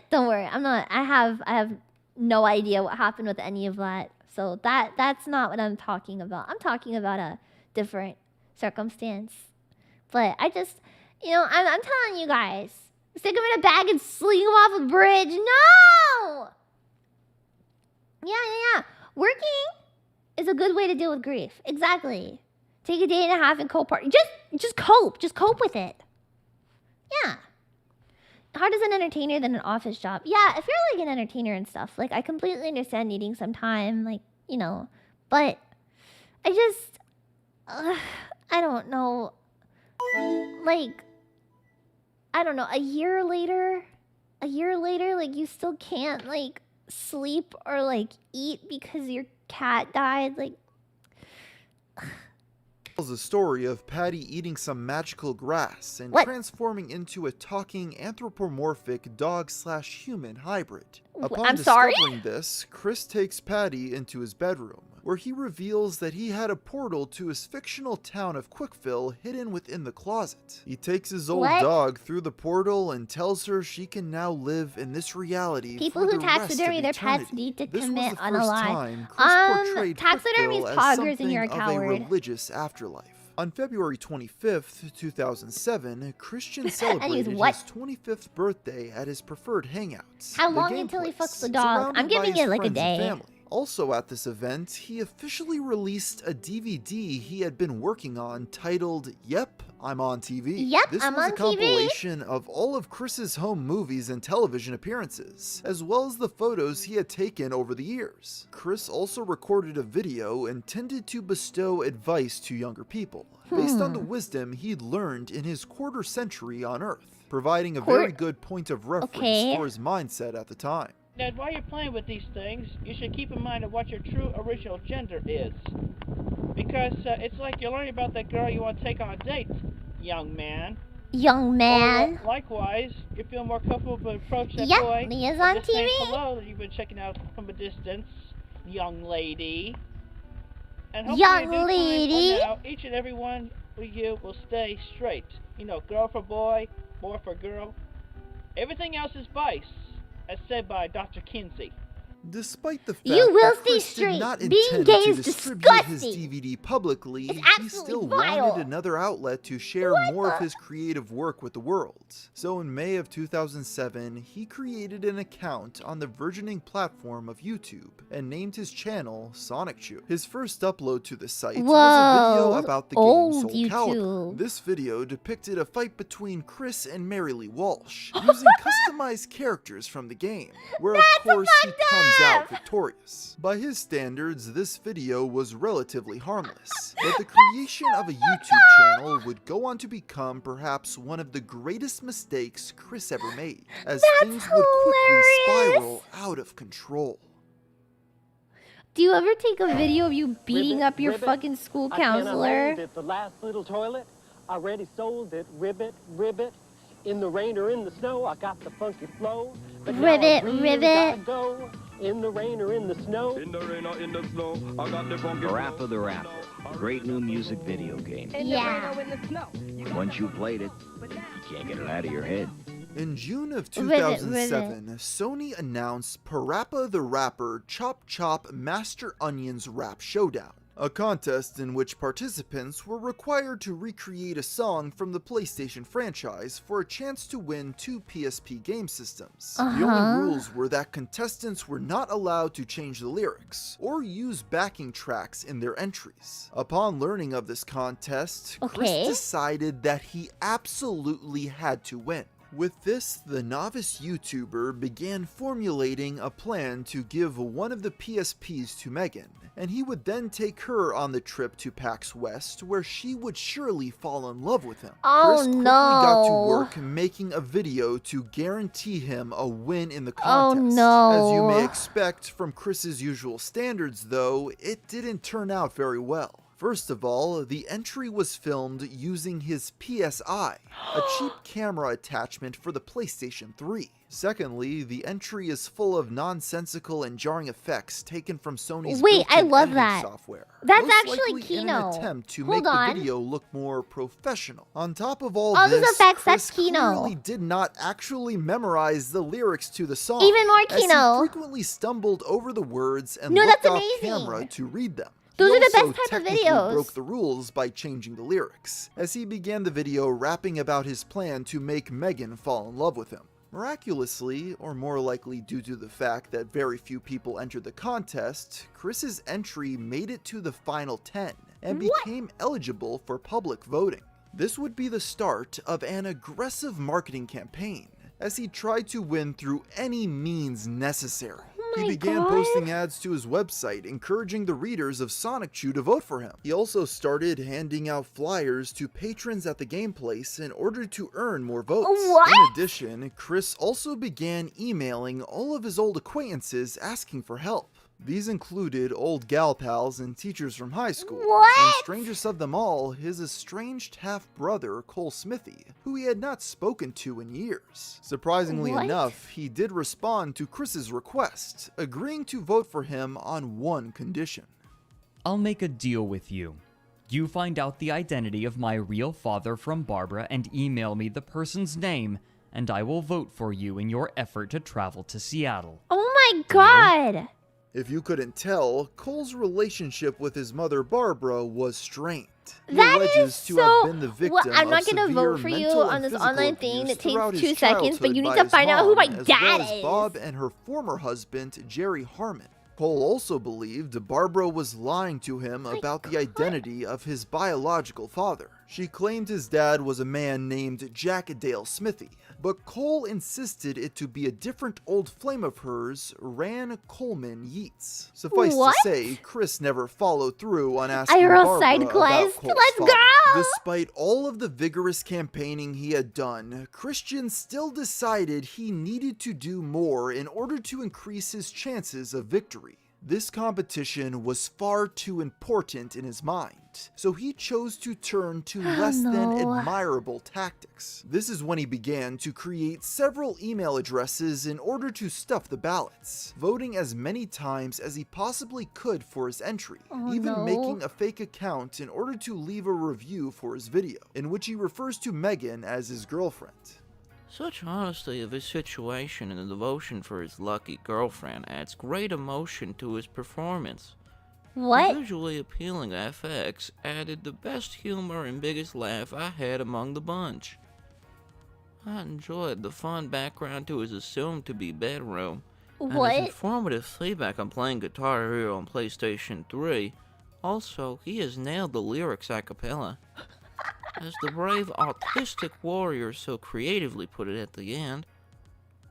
Don't worry. I have no idea what happened with any of that. So that's not what I'm talking about. I'm talking about a different circumstance. But I just, you know, I'm telling you guys, stick him in a bag and sling him off a bridge. No! Yeah. Working is a good way to deal with grief. Exactly. Take a day and a half and co-party. Just cope. Just cope with it. Yeah. Harder as an entertainer than an office job. Yeah, if you're like an entertainer and stuff, like, I completely understand needing some time, like, you know, but I just, I don't know, like, I don't know, a year later, like, you still can't, like, sleep or, like, eat because your cat died, like, Tells the story of Patty eating some magical grass and transforming into a talking anthropomorphic dog/human hybrid. Upon discovering this, Chris takes Patty into his bedroom, where he reveals that he had a portal to his fictional town of Quickville hidden within the closet. He takes his old dog through the portal and tells her she can now live in this reality. People who taxidermy their pets need to commit unalive. Taxidermy is poggers and you're a coward. A religious afterlife. On February 25th, 2007, Christian celebrated his 25th birthday at his preferred hangouts. How long until he fucks the dog? I'm giving it like a day. Also at this event, he officially released a DVD he had been working on titled Yep, I'm on TV. Yep, this I'm was on a compilation of all of Chris's home movies and television appearances, as well as the photos he had taken over the years. Chris also recorded a video intended to bestow advice to younger people, based on the wisdom he'd learned in his quarter century on Earth, providing a very good point of reference for his mindset at the time. Ned, while you're playing with these things, you should keep in mind of what your true original gender is. Because it's like you're learning about that girl you want to take on a date, young man. Young man. Or, likewise, you feel more comfortable to approach that boy. Lia's on just saying TV. hello that you've been checking out from a distance, young lady. And young lady. Now, each and every one of you will stay straight. You know, girl for boy, boy for girl. Everything else is vice, as said by Dr. Kinsey. Despite the fact you will that stay Chris straight. did not Being intend gay to is distribute disgusting. his DVD publicly, he still vile. wanted another outlet to share more of his creative work with the world. So in May of 2007, he created an account on the burgeoning platform of YouTube and named his channel Sonic Chew. His first upload to the site was a video about the game Soul Calibur. This video depicted a fight between Chris and Mary Lee Walsh, using customized characters from the game, where of course he comes out victorious. By his standards, this video was relatively harmless, but the creation of a YouTube channel would go on to become perhaps one of the greatest mistakes Chris ever made, as things would quickly spiral out of control. Do you ever take a video of you beating up your fucking school counselor? The last little toilet, I already sold it. Ribbit. In the rain or in the snow, I got the funky flow. But ribbit. Go. In the rain or in the snow. In the rain or in the snow, I got the funky flow. Parappa the Rapper, great new music video game. Yeah. Once you played it, you can't get it out of your head. In June of 2007, Sony announced Parappa the Rapper Chop Chop Master Onion's Rap Showdown, a contest in which participants were required to recreate a song from the PlayStation franchise for a chance to win 2 PSP game systems. The only rules were that contestants were not allowed to change the lyrics or use backing tracks in their entries. Upon learning of this contest, Chris decided that he absolutely had to win. With this, the novice YouTuber began formulating a plan to give one of the PSPs to Megan, and he would then take her on the trip to PAX West, where she would surely fall in love with him. Chris quickly got to work making a video to guarantee him a win in the contest. As you may expect from Chris's usual standards, though, it didn't turn out very well. First of all, the entry was filmed using his PSI, a cheap camera attachment for the PlayStation 3. Secondly, the entry is full of nonsensical and jarring effects taken from Sony's built-in editing software. That's most actually likely in Kino. an attempt to Hold make on. the video look more professional. On top of all Those this, effects, Chris that's Kino. clearly did not actually memorize the lyrics to the song. Even more as he Kino. frequently stumbled over the words and No, looked that's off amazing. camera to read them. Those He are the also best type of technically videos. broke the rules by changing the lyrics, as he began the video rapping about his plan to make Megan fall in love with him. Miraculously, or more likely due to the fact that very few people entered the contest, Chris's entry made it to the final 10 and became eligible for public voting. This would be the start of an aggressive marketing campaign, as he tried to win through any means necessary. He began posting ads to his website, encouraging the readers of Sonic Chew to vote for him. He also started handing out flyers to patrons at the game place in order to earn more votes. In addition, Chris also began emailing all of his old acquaintances asking for help. These included old gal pals and teachers from high school, and strangest of them all, his estranged half-brother, Cole Smithy, who he had not spoken to in years. Surprisingly enough, he did respond to Chris's request, agreeing to vote for him on one condition. I'll make a deal with you. You find out the identity of my real father from Barbara and email me the person's name, and I will vote for you in your effort to travel to Seattle. Oh my god! If you couldn't tell, Cole's relationship with his mother Barbara was strained. He That alleges is to so. have been the victim Well, I'm not of gonna severe vote for you mental on and this physical online thing abuse that takes throughout 2 his seconds, but you need childhood to by his find out who my mom, as dad well as is. Bob and her former husband, Jerry Harmon. Cole also believed Barbara was lying to him about the identity of his biological father. She claimed his dad was a man named Jack Dale Smithy, but Cole insisted it to be a different old flame of hers, Ran Coleman Yeats. Suffice to say, Chris never followed through on asking IRL Barbara side about quest. Cole's Let's father. go! Despite all of the vigorous campaigning he had done, Christian still decided he needed to do more in order to increase his chances of victory. This competition was far too important in his mind, so he chose to turn to less than admirable tactics. This is when he began to create several email addresses in order to stuff the ballots, voting as many times as he possibly could for his entry, even making a fake account in order to leave a review for his video, in which he refers to Megan as his girlfriend. Such honesty of his situation and the devotion for his lucky girlfriend adds great emotion to his performance. What? The visually appealing FX added the best humor and biggest laugh I had among the bunch. I enjoyed the fun background to his assumed to be bedroom, and his informative feedback on playing Guitar Hero on PlayStation 3. Also, he has nailed the lyrics a cappella. As the brave autistic warrior so creatively put it at the end,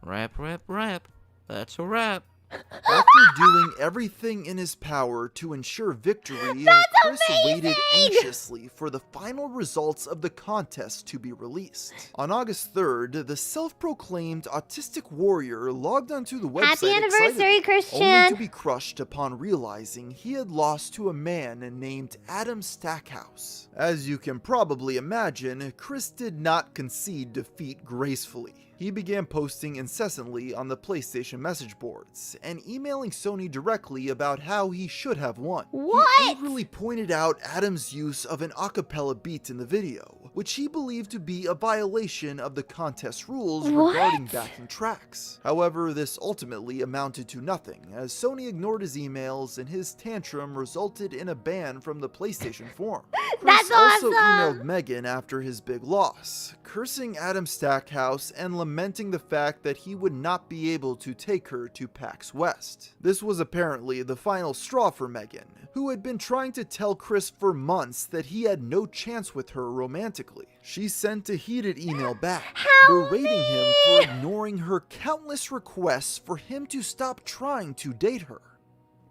rap, rap, rap, that's a rap. After doing everything in his power to ensure victory, Chris waited anxiously for the final results of the contest to be released. On August 3rd, the self-proclaimed autistic warrior logged onto the website Happy anniversary, excitedly, Christian! only to be crushed upon realizing he had lost to a man named Adam Stackhouse. As you can probably imagine, Chris did not concede defeat gracefully. He He began posting incessantly on the PlayStation message boards and emailing Sony directly about how he should have won. What? He angrily pointed out Adam's use of an a cappella beat in the video, which he believed to be a violation of the contest rules regarding backing tracks. However, this ultimately amounted to nothing, as Sony ignored his emails and his tantrum resulted in a ban from the PlayStation forum. Chris also emailed Megan after his big loss, cursing Adam Stackhouse and lamenting the fact that he would not be able to take her to PAX West. This was apparently the final straw for Megan, who had been trying to tell Chris for months that he had no chance with her romantically. She sent a heated email back, berating him for ignoring her countless requests for him to stop trying to date her.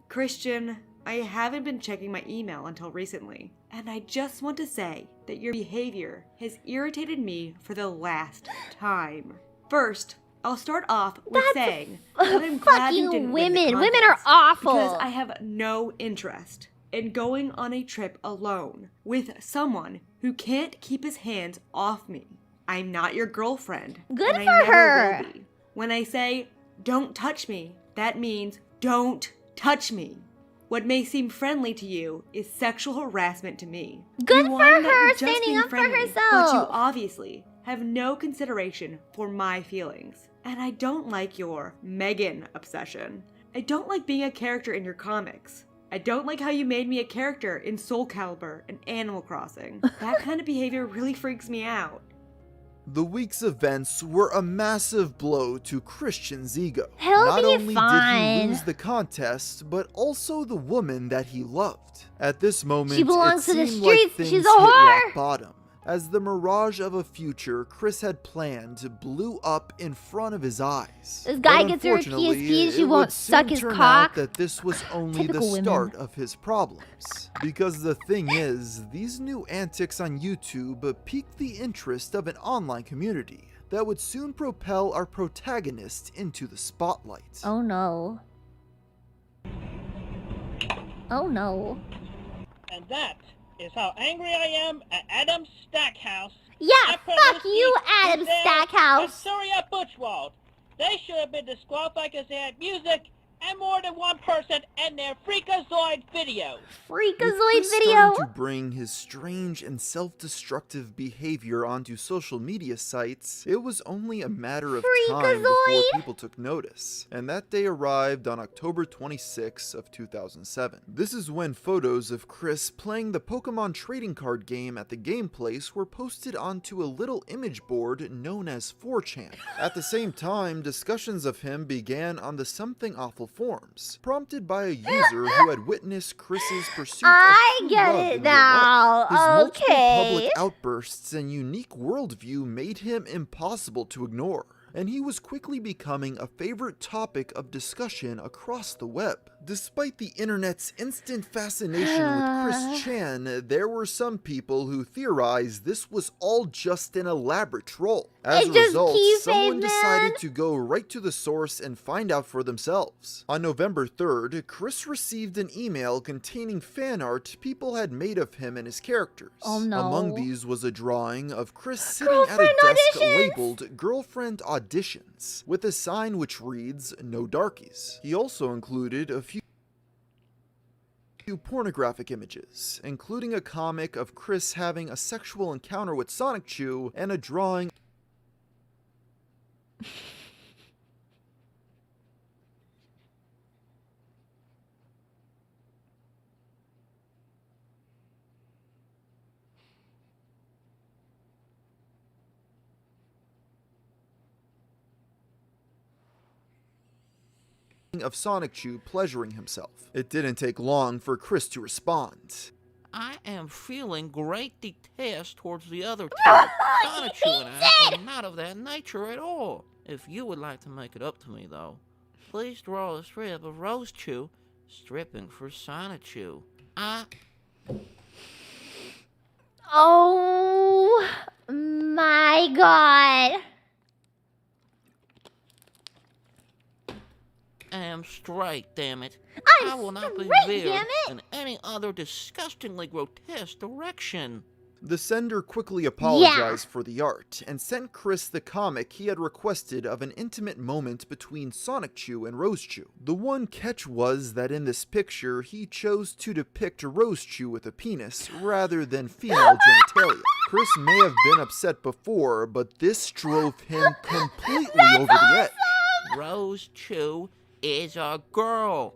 Christian, I haven't been checking my email until recently, and I just want to say that your behavior has irritated me for the last time. First, I'll start off with saying that I'm glad you didn't win the contest. Women are awful. Because I have no interest in going on a trip alone with someone who can't keep his hands off me. I'm not your girlfriend. Good and for I never her. will be. When I say don't touch me, that means don't touch me. What may seem friendly to you is sexual harassment to me. Good You for whine that her, you're just standing being up for friendly, herself. But you obviously have no consideration for my feelings. And I don't like your Megan obsession. I don't like being a character in your comics. I don't like how you made me a character in Soul Calibur and Animal Crossing. That kind of behavior really freaks me out. The week's events were a massive blow to Christian's ego. He'll Not be only did fine. he lose the contest, but also the woman that he loved. At this moment, She belongs it to the seemed like streets. things She's a hit whore. rock bottom, as the mirage of a future Chris had planned blew up in front of his eyes. This guy But gets her a unfortunately, PSP, she it won't would suck soon his turn cock. out that this was only Typical the women. start of his problems. Because the thing is, these new antics on YouTube piqued the interest of an online community that would soon propel our protagonist into the spotlight. Oh no. Oh no. And that is how angry I am at Adam Stackhouse. Yeah, I put fuck this you, beat Adam in there Stackhouse. And Surya Butchwald. They should have been disqualified because they had music and more than one person in their Freakazoid videos. With Freakazoid Chris video? starting to bring his strange and self-destructive behavior onto social media sites, it was only a matter of time before Freakazoid? people took notice, and that day arrived on October 26 of 2007. This is when photos of Chris playing the Pokemon trading card game at the game place were posted onto a little image board known as 4chan. At the same time, discussions of him began on the Something Awful forums, prompted by a user who had witnessed Chris's pursuit I of true get love it in real now. life. His multiple Okay. public outbursts and unique worldview made him impossible to ignore, and he was quickly becoming a favorite topic of discussion across the web. Despite the internet's instant fascination with Chris Chan, there were some people who theorized this was all just an elaborate troll. As a result, someone decided to go right to the source and find out for themselves. On November 3rd, Chris received an email containing fan art people had made of him and his characters. Oh no. Among these was a drawing of Chris sitting at a desk labeled Girlfriend Auditions, with a sign which reads, "No Darkies." He also included a few pornographic images, including a comic of Chris having a sexual encounter with Sonic Chew and a drawing of Sonic Chew pleasuring himself. It didn't take long for Chris to respond. I am feeling great detest towards the other two. Sonichu and I are not of that nature at all. If you would like to make it up to me, though, please draw a strip of Rose Chew stripping for Sonichu. Oh my god. I am straight, damn it. I will not be straight, veered damn it. in any other disgustingly grotesque direction. The sender quickly apologized for the art and sent Chris the comic he had requested of an intimate moment between Sonic Chew and Rose Chew. The one catch was that in this picture, he chose to depict Rose Chew with a penis rather than female genitalia. Chris may have been upset before, but this drove him completely over the edge. Rose Chew is a girl.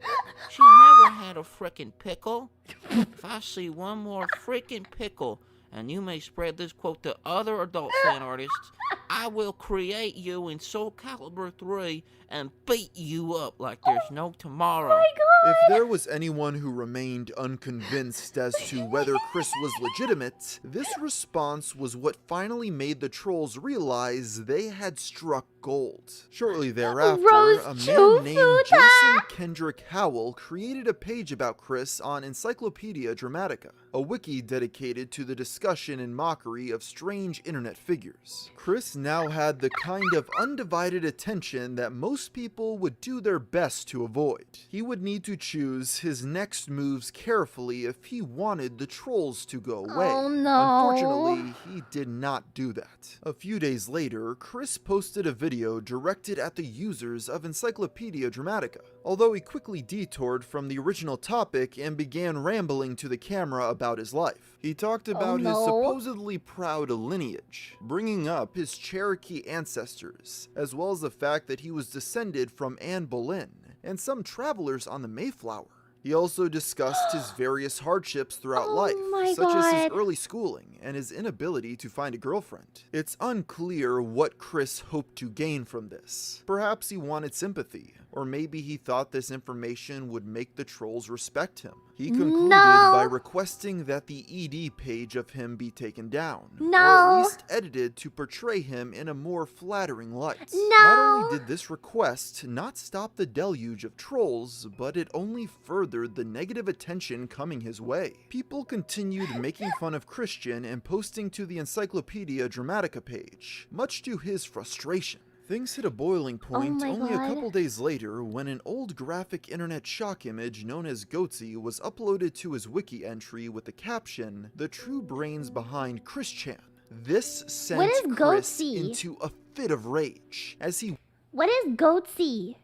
She never had a frickin' pickle. If I see one more frickin' pickle, and you may spread this quote to other adult fan artists, I will create you in Soul Calibur 3 and beat you up like there's no tomorrow. Oh my God. If there was anyone who remained unconvinced as to whether Chris was legitimate, this response was what finally made the trolls realize they had struck gold. Shortly thereafter, a man named Jason Kendrick Howell created a page about Chris on Encyclopedia Dramatica, a wiki dedicated to the discussion and mockery of strange internet figures. Chris now had the kind of undivided attention that most people would do their best to avoid. He would need to choose his next moves carefully if he wanted the trolls to go away. Oh no. Unfortunately, he did not do that. A few days later, Chris posted a video directed at the users of Encyclopedia Dramatica, although he quickly detoured from the original topic and began rambling to the camera about his life. He talked about his supposedly proud lineage, bringing up his Cherokee ancestors, as well as the fact that he was descended from Anne Boleyn and some travelers on the Mayflower. He also discussed his various hardships throughout life, such as his early schooling and his inability to find a girlfriend. It's unclear what Chris hoped to gain from this. Perhaps he wanted sympathy, or maybe he thought this information would make the trolls respect him. He concluded by requesting that the ED page of him be taken down, or at least edited to portray him in a more flattering light. Not only did this request not stop the deluge of trolls, but it only furthered the negative attention coming his way. People continued making fun of Christian and posting to the Encyclopedia Dramatica page, much to his frustration. Things hit a boiling point only a couple days later when an old graphic internet shock image known as Goatsy was uploaded to his wiki entry with the caption, "The true brains behind Chris Chan." This sent Chris into a fit of rage as he... What is Goatsy?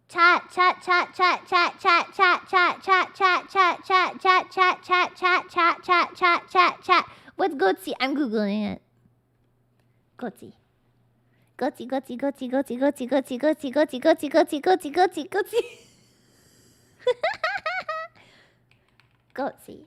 Chat. What's Goatsy? I'm Googling it. Goatsy. Goatsy. Goatsy.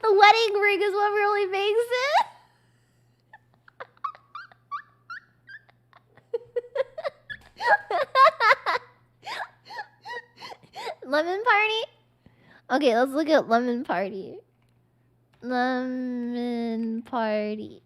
The wedding ring is what really makes it. Lemon party? Okay, let's look at lemon party. Lemon party.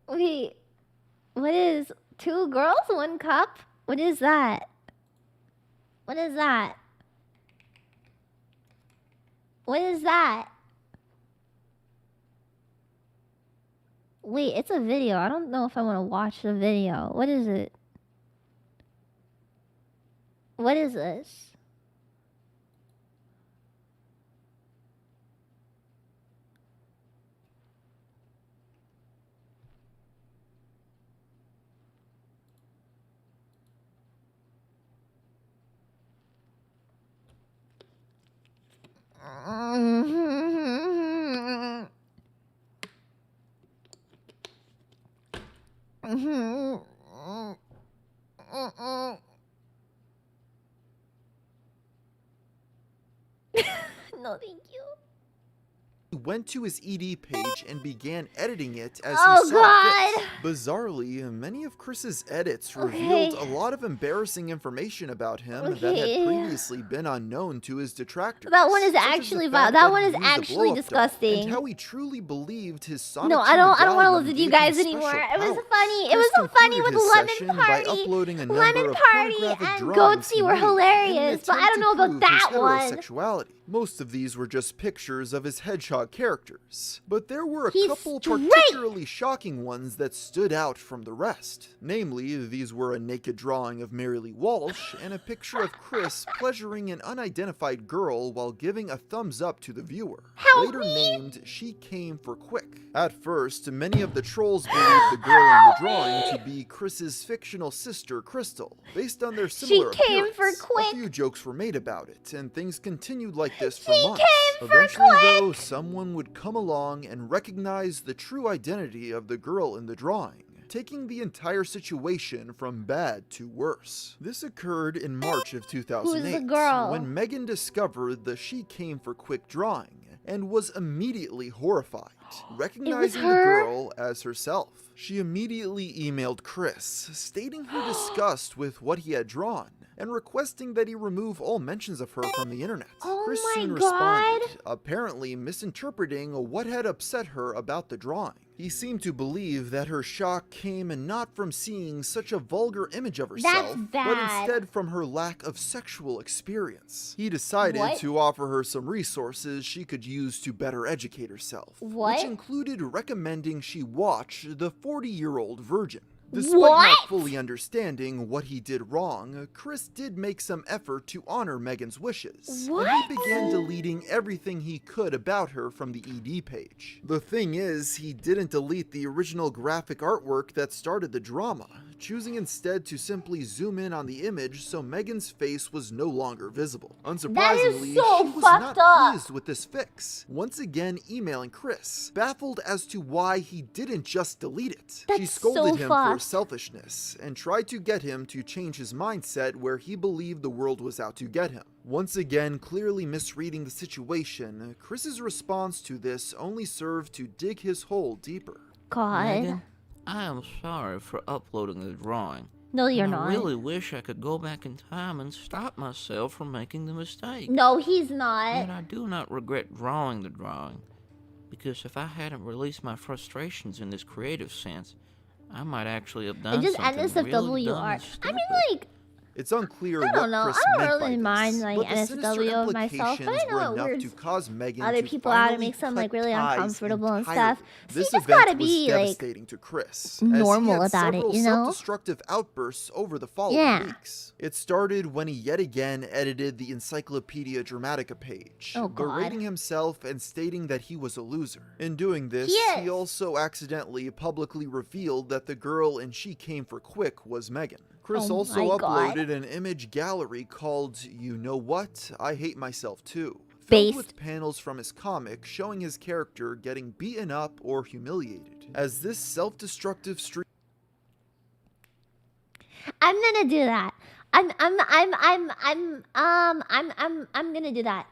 Wait, what is 2 girls, 1 cup? What is that? What is that? What is that? Wait, it's a video. I don't know if I want to watch the video. What is it? What is this? No, thank you. He went to his ED page and began editing it as Oh, he saw God. fit. Bizarrely, many of Chris's edits revealed a lot of embarrassing information about him that had previously been unknown to his detractors. That one is such as the actually fact that one he is used a actually blow-up doll, disgusting. And how he truly believed his Sonic No, I don't want to medallion listen to you gave him guys special anymore. It was powers. funny. It Chris was so funny with concluded his Lemon session by Party. uploading a number Lemon of Party pornographic and drawings Goatsy he were made in an hilarious, but I attempt don't know to about prove that his one. heterosexuality. Most of these were just pictures of his hedgehog characters, but there were a He's couple straight. particularly shocking ones that stood out from the rest. Namely, these were a naked drawing of Mary Lee Walsh and a picture of Chris pleasuring an unidentified girl while giving a thumbs up to the viewer, later named She Came for Quick. At first, many of the trolls believed the girl in the drawing to be Chris's fictional sister, Crystal, based on their similar came for appearance. quick. A few jokes were made about it, and things continued like this for She months. came for Eventually, quick. though, someone would come along and recognize the true identity of the girl in the drawing, taking the entire situation from bad to worse. This occurred in March of 2008, Who's the girl? when Megan discovered the She Came for Quick drawing and was immediately horrified, recognizing the her? girl as herself. She immediately emailed Chris, stating her disgust with what he had drawn and requesting that he remove all mentions of her from the internet. Chris soon responded, apparently misinterpreting what had upset her about the drawing. He seemed to believe that her shock came not from seeing such a vulgar image of herself, but bad. instead from her lack of sexual experience. He decided to offer her some resources she could use to better educate herself, which included recommending she watch The 40-Year-Old Virgin. Despite not fully understanding what he did wrong, Chris did make some effort to honor Megan's wishes, and he began deleting everything he could about her from the ED page. The thing is, he didn't delete the original graphic artwork that started the drama, choosing instead to simply zoom in on the image so Megan's face was no longer visible. Unsurprisingly, she was not pleased with this fix, once again emailing Chris, baffled as to why he didn't just delete it. She scolded him for selfishness and tried to get him to change his mindset where he believed the world was out to get him. Once again, clearly misreading the situation, Chris's response to this only served to dig his hole deeper. Megan, I am sorry for uploading the drawing. No, you're I not. really wish I could go back in time and stop myself from making the mistake. No, he's not. And I do not regret drawing the drawing, because if I hadn't released my frustrations in this creative sense, I might actually have done Just something really dumb and NSFWR. stupid. I mean, like, It's unclear I what don't know. Chris I meant don't by really this, mind like but the sinister NSFW of myself, but I implications know were it enough weirds to cause Megan other to people out. It finally makes them cut like really ties uncomfortable and entirely. stuff. So This you just event gotta was be like devastating to Chris, normal as he had about it, several you know? self-destructive outbursts over the following Yeah. weeks. It started when he yet again edited the Encyclopedia Dramatica page, Oh, God. berating himself and stating that he was a loser. In doing this, he also accidentally publicly revealed that the girl in She Came for Quick was Megan. Chris Oh also my God. uploaded an image gallery called You Know What? I Hate Myself Too, filled Based. with panels from his comic showing his character getting beaten up or humiliated. As this self-destructive streak I'm gonna do that. I'm gonna do that.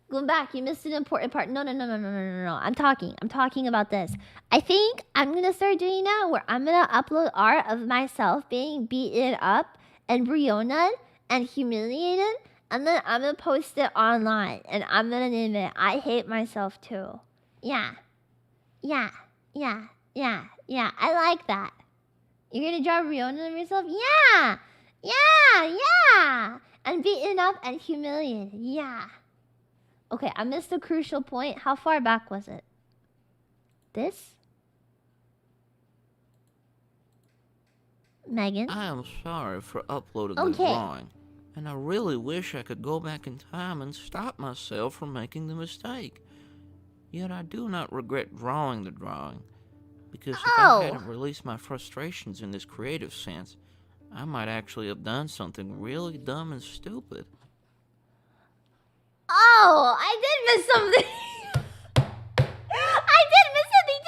Going back, you missed an important part. No. I'm talking about this. I think I'm gonna start doing that where I'm gonna upload art of myself being beaten up and Briona and humiliated, and then I'm gonna post it online and I'm gonna name it I Hate Myself Too. Yeah. I like that. You're gonna draw Riona of yourself? Yeah! And beaten up and humiliated. Yeah. Okay, I missed a crucial point. How far back was it? This? Megan? I am sorry for uploading the Okay. drawing. And I really wish I could go back in time and stop myself from making the mistake. Yet I do not regret drawing the drawing, because if I hadn't released my frustrations in this creative sense, I might actually have done something really dumb and stupid. Oh, I did miss something. I did miss something.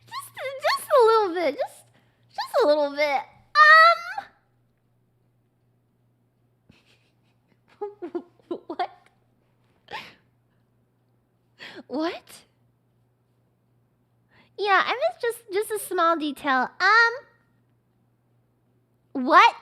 Just a little bit. Just a little bit. What? What? Yeah, I missed just a small detail. What?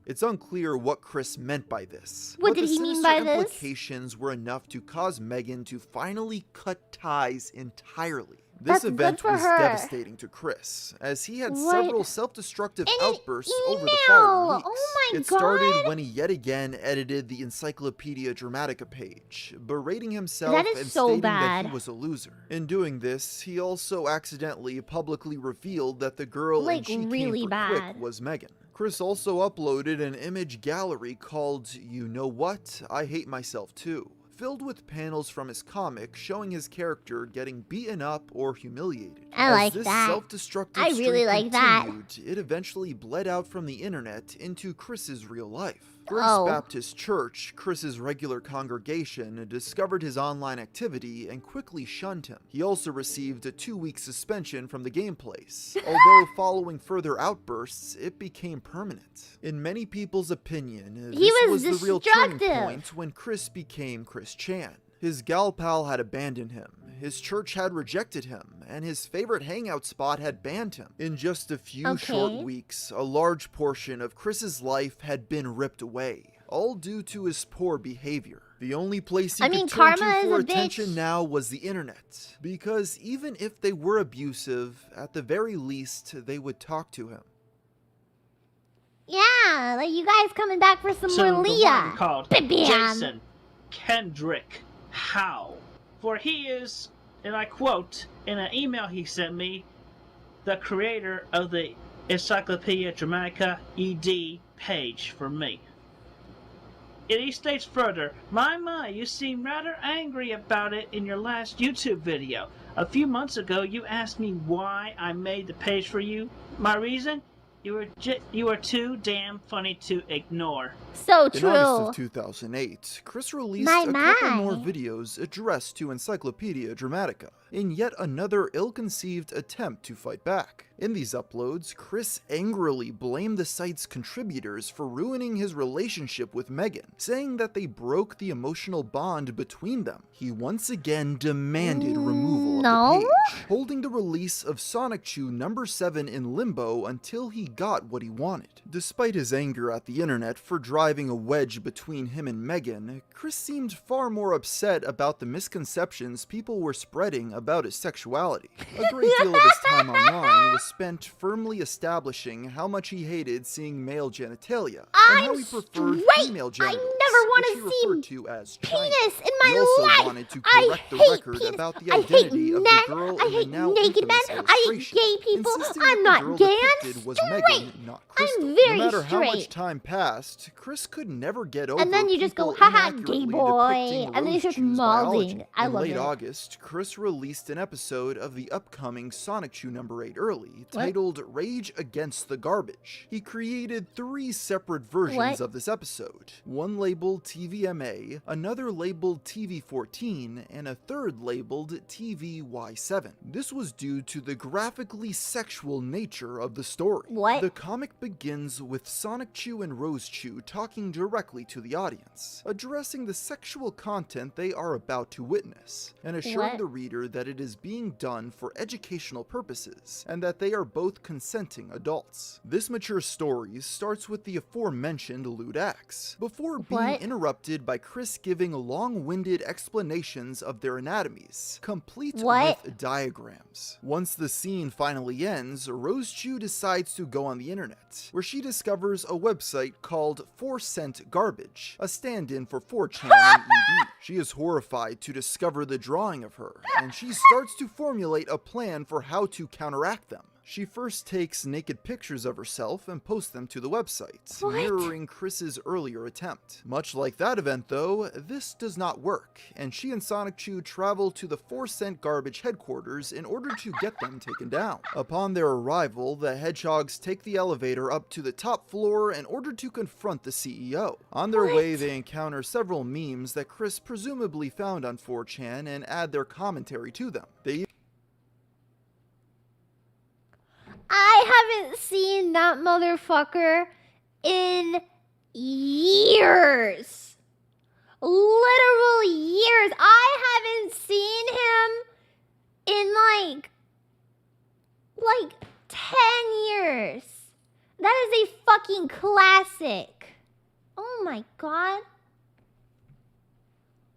It's unclear what Chris meant by this. What but did the he mean sinister by this? implications were enough to cause Megan to finally cut ties entirely. That's This good event for was her. devastating to Chris, as he had What? several self-destructive And an outbursts over the following email! weeks. Oh my It started God. when he yet again edited the Encyclopedia Dramatica page, berating himself That is and so stating that bad. he was a loser. In doing this, he also accidentally publicly revealed that the girl Like, and she really came for bad. quick was Megan. Chris also uploaded an image gallery called You Know What? I Hate Myself Too, filled with panels from his comic showing his character getting beaten up or humiliated. I As like this that. self-destructive I really streak like that. continued, it eventually bled out from the internet into Chris's real life. Grace Oh. Baptist Church, Chris's regular congregation, discovered his online activity and quickly shunned him. He also received a 2-week suspension from the game place, although following further outbursts, it became permanent. In many people's opinion, He this was the real turning destructive. point when Chris became Chris Chan. His gal pal had abandoned him, his church had rejected him, and his favorite hangout spot had banned him. In just a few short Okay. weeks, a large portion of Chris's life had been ripped away, all due to his poor behavior. The only place he I could mean, turn karma to is for a attention bitch. now was the internet, because even if they were abusive, at the very least, they would talk to him. Yeah, like you guys coming back for some So more the Leah. one called Bam. Jason Kendrick Howe. For he is, and I quote, in an email he sent me, the creator of the Encyclopedia Dramatica ED page for me. And he states further, my, you seem rather angry about it in your last YouTube video. A few months ago, you asked me why I made the page for you. My reason? You were too damn funny to ignore. So In August of 2008, Chris released a couple more videos addressed to Encyclopedia Dramatica, in yet another ill-conceived attempt to fight back. In these uploads, Chris angrily blamed the site's contributors for ruining his relationship with Megan, saying that they broke the emotional bond between them. He once again demanded removal of the page, holding the release of Sonic Chew number 7 in limbo until he got what he wanted. Despite his anger at the internet for driving a wedge between him and Megan, Chris seemed far more upset about the misconceptions people were spreading about his sexuality. A great deal of his time online was spent firmly establishing how much he hated seeing male genitalia, and how he preferred female genitals, which he referred to as China. Penis in my He also life. wanted to I correct the hate record penis. about the I hate identity of the men. girl I in the hate now naked men. infamous I hate illustration, gay people. insisting I'm that not the girl gay. I'm depicted was straight. Megan, not Crystal. I'm very No matter how much straight. time passed, Chris could never get over And then you just go, people haha, gay inaccurately boy. depicting And then you Rose start Chew's molding. biology. I In love late it. August, Chris released an episode of the upcoming Sonic Chew number 8 early, titled Rage Against the Garbage. He created 3 separate versions What? of this episode, one labeled TVMA, another labeled TV14, and a third labeled TVY7. This was due to the graphically sexual nature of the story. What? The comic begins with Sonic Chew and Rose Chew talking directly to the audience, addressing the sexual content they are about to witness, and assuring What? the reader that it is being done for educational purposes, and that they are both consenting adults. This mature story starts with the aforementioned lewd acts, before being What? interrupted by Chris giving long-winded explanations of their anatomies, complete What? with diagrams. Once the scene finally ends, Rose Chew decides to go on the internet, where she discovers a website called 4cent Garbage, a stand-in for 4chan and EB. She is horrified to discover the drawing of her, and she starts to formulate a plan for how to counteract them. She first takes naked pictures of herself and posts them to the website, mirroring Chris's earlier attempt. Much like that event though, this does not work, and she and Sonic Chew travel to the 4-cent garbage headquarters in order to get them taken down. Upon their arrival, the hedgehogs take the elevator up to the top floor in order to confront the CEO. On their way, they encounter several memes that Chris presumably found on 4chan and add their commentary to them. I haven't seen that motherfucker in years. Literal years. I haven't seen him in like 10 years. That is a fucking classic. Oh my god.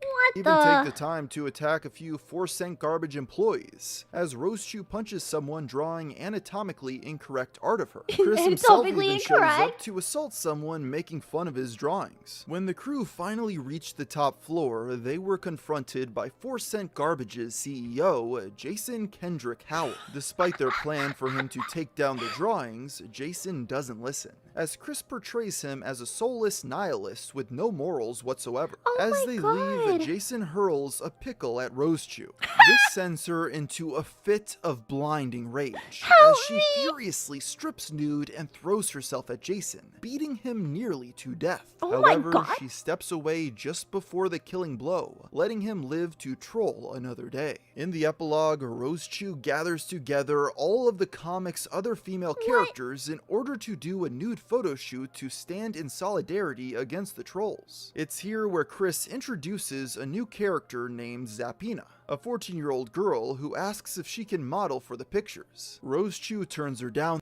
What even take the time to attack a few 4-cent garbage employees, as Rose Chew punches someone drawing anatomically incorrect art of her. Chris himself even shows up to assault someone making fun of his drawings. When the crew finally reached the top floor, they were confronted by 4-cent garbage's CEO, Jason Kendrick Howell. Despite their plan for him to take down the drawings, Jason doesn't listen, as Chris portrays him as a soulless nihilist with no morals whatsoever. As they leave, Jason hurls a pickle at Rose Chew. This sends her into a fit of blinding rage, as she furiously strips nude and throws herself at Jason, beating him nearly to death. However, she steps away just before the killing blow, letting him live to troll another day. In the epilogue, Rose Chew gathers together all of the comic's other female characters in order to do a nude photo shoot to stand in solidarity against the trolls. It's here where Chris introduces a new character named Zapina, a 14-year-old girl who asks if she can model for the pictures. Rose Chew turns her down.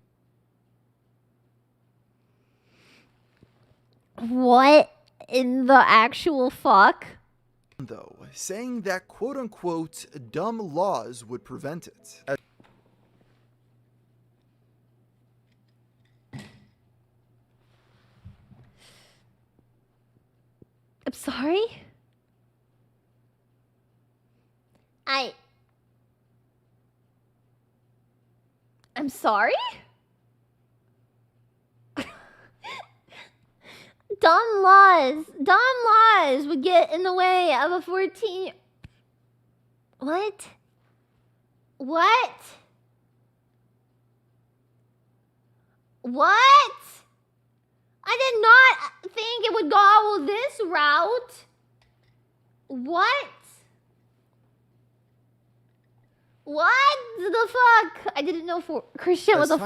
What in the actual fuck? Though, saying that quote-unquote dumb laws would prevent it. I'm sorry? I'm sorry? Dumb laws would get in the way of a 14... What? What? What? I did not think it would go this route. What? What the fuck? I didn't know for Christian was a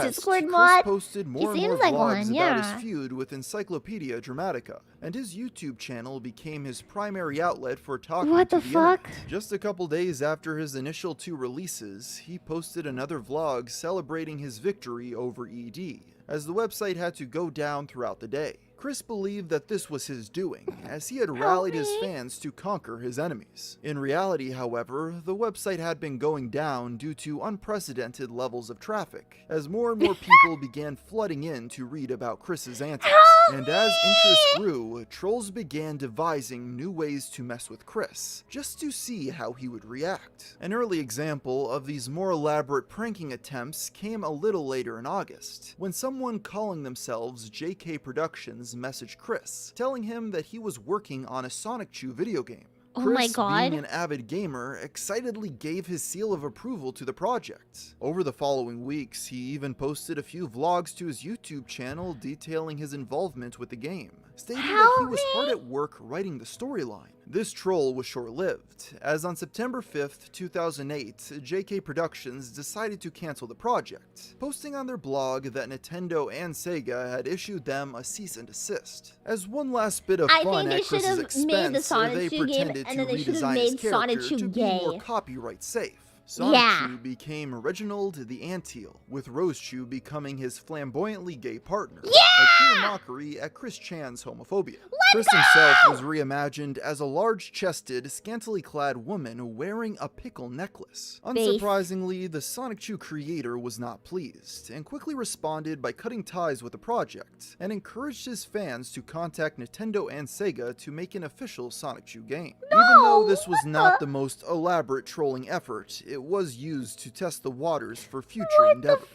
Discord mod. Chris posted more and more vlogs about his feud with Encyclopedia Dramatica, and his YouTube channel became his primary outlet for talking to the internet. Just a couple days after his initial 2 releases, he posted another vlog celebrating his victory over ED, as the website had to go down throughout the day. Chris believed that this was his doing, as he had rallied his fans to conquer his enemies. In reality, however, the website had been going down due to unprecedented levels of traffic, as more and more people began flooding in to read about Chris's antics. And as interest grew, trolls began devising new ways to mess with Chris, just to see how he would react. An early example of these more elaborate pranking attempts came a little later in August, when someone calling themselves JK Productions messaged Chris, telling him that he was working on a Sonic Chew video game. Chris, being an avid gamer, excitedly gave his seal of approval to the project. Over the following weeks, he even posted a few vlogs to his YouTube channel detailing his involvement with the game, stating that he was hard at work writing the storyline. This troll was short-lived, as on September 5th, 2008, JK Productions decided to cancel the project, posting on their blog that Nintendo and Sega had issued them a cease and desist. As one last bit of fun at Chris's expense, they pretended to redesign his character to be more copyright safe. Sonic Chew became Reginald the Anteel, with Rose Chew becoming his flamboyantly gay partner, a clear mockery at Chris Chan's homophobia. Chris himself was reimagined as a large-chested, scantily clad woman wearing a pickle necklace. Unsurprisingly, the Sonic Chew creator was not pleased, and quickly responded by cutting ties with the project, and encouraged his fans to contact Nintendo and Sega to make an official Sonic Chew game. Even though this was not the most elaborate trolling effort, it it was used to test the waters for future endeavors.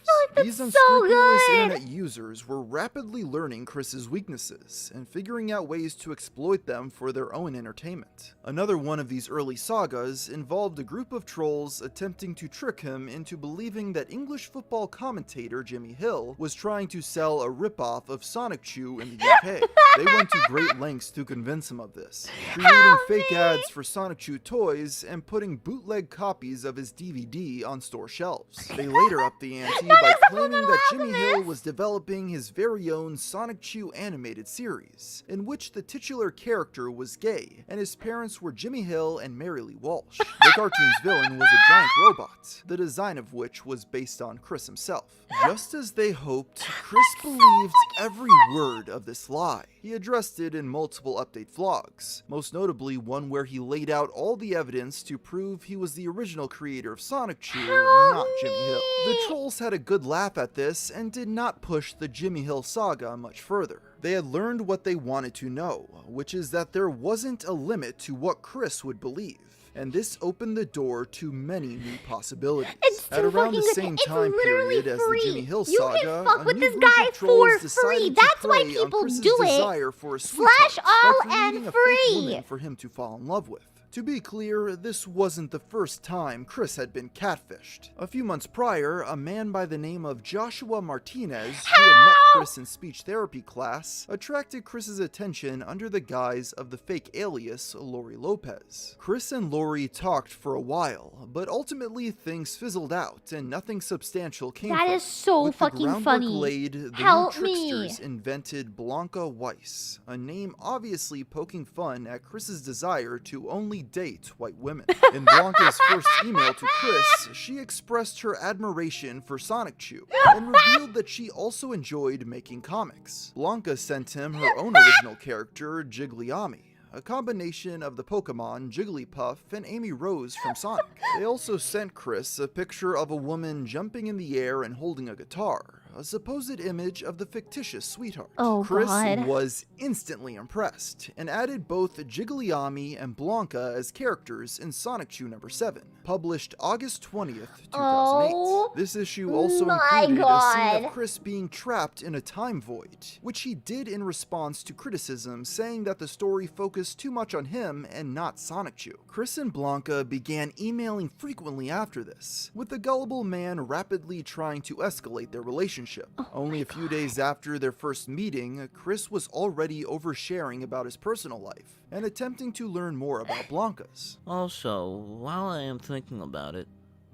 These unscrupulous internet users were rapidly learning Chris's weaknesses and figuring out ways to exploit them for their own entertainment. Another one of these early sagas involved a group of trolls attempting to trick him into believing that English football commentator Jimmy Hill was trying to sell a ripoff of Sonic Chew in the UK. They went to great lengths to convince him of this, creating fake ads for Sonic Chew toys and putting bootleg copies of his DVD on store shelves. They later upped the ante by claiming that Jimmy Hill was developing his very own Sonic Chew animated series, in which the titular character was gay, and his parents were Jimmy Hill and Mary Lee Walsh. The cartoon's villain was a giant robot, the design of which was based on Chris himself. Just as they hoped, Chris believed every word of this lie. He addressed it in multiple update vlogs, most notably one where he laid out all the evidence to prove he was the original creator of Sonic Chew, not Jimmy Hill. The trolls had a good laugh at this and did not push the Jimmy Hill saga much further. They had learned what they wanted to know, which is that there wasn't a limit to what Chris would believe. And this opened the door to many new possibilities. At around the same time period as the Jimmy Hill saga, you can fuck with this group guy of trolls for free. decided That's to why prey on people Chris's do desire it. for a sweetheart Slash all by creating and a fake free. woman for him to fall in love with. To be clear, this wasn't the first time Chris had been catfished. A few months prior, a man by the name of Joshua Martinez, who had met Chris in speech therapy class, attracted Chris's attention under the guise of the fake alias Lori Lopez. Chris and Lori talked for a while, but ultimately things fizzled out and nothing substantial came from it. That is so With fucking the groundwork funny. laid, the Help new tricksters me. invented Blanca Weiss, a name obviously poking fun at Chris's desire to only date white women. In Blanca's first email to Chris, she expressed her admiration for Sonic Chew and revealed that she also enjoyed making comics. Blanca sent him her own original character, Jigglyami, a combination of the Pokemon Jigglypuff and Amy Rose from Sonic. They also sent Chris a picture of a woman jumping in the air and holding a guitar, a supposed image of the fictitious sweetheart. Oh, Chris God. was instantly impressed and added both Jigglyami and Blanca as characters in Sonic Chew number 7, published August 20th, 2008. Oh, this issue also my included a scene God. of Chris being trapped in a time void, which he did in response to criticism saying that the story focused too much on him and not Sonic Chew. Chris and Blanca began emailing frequently after this, with the gullible man rapidly trying to escalate their relationship. Only a few days after their first meeting, Chris was already oversharing about his personal life and attempting to learn more about Blanca's. Also, while I am thinking about it,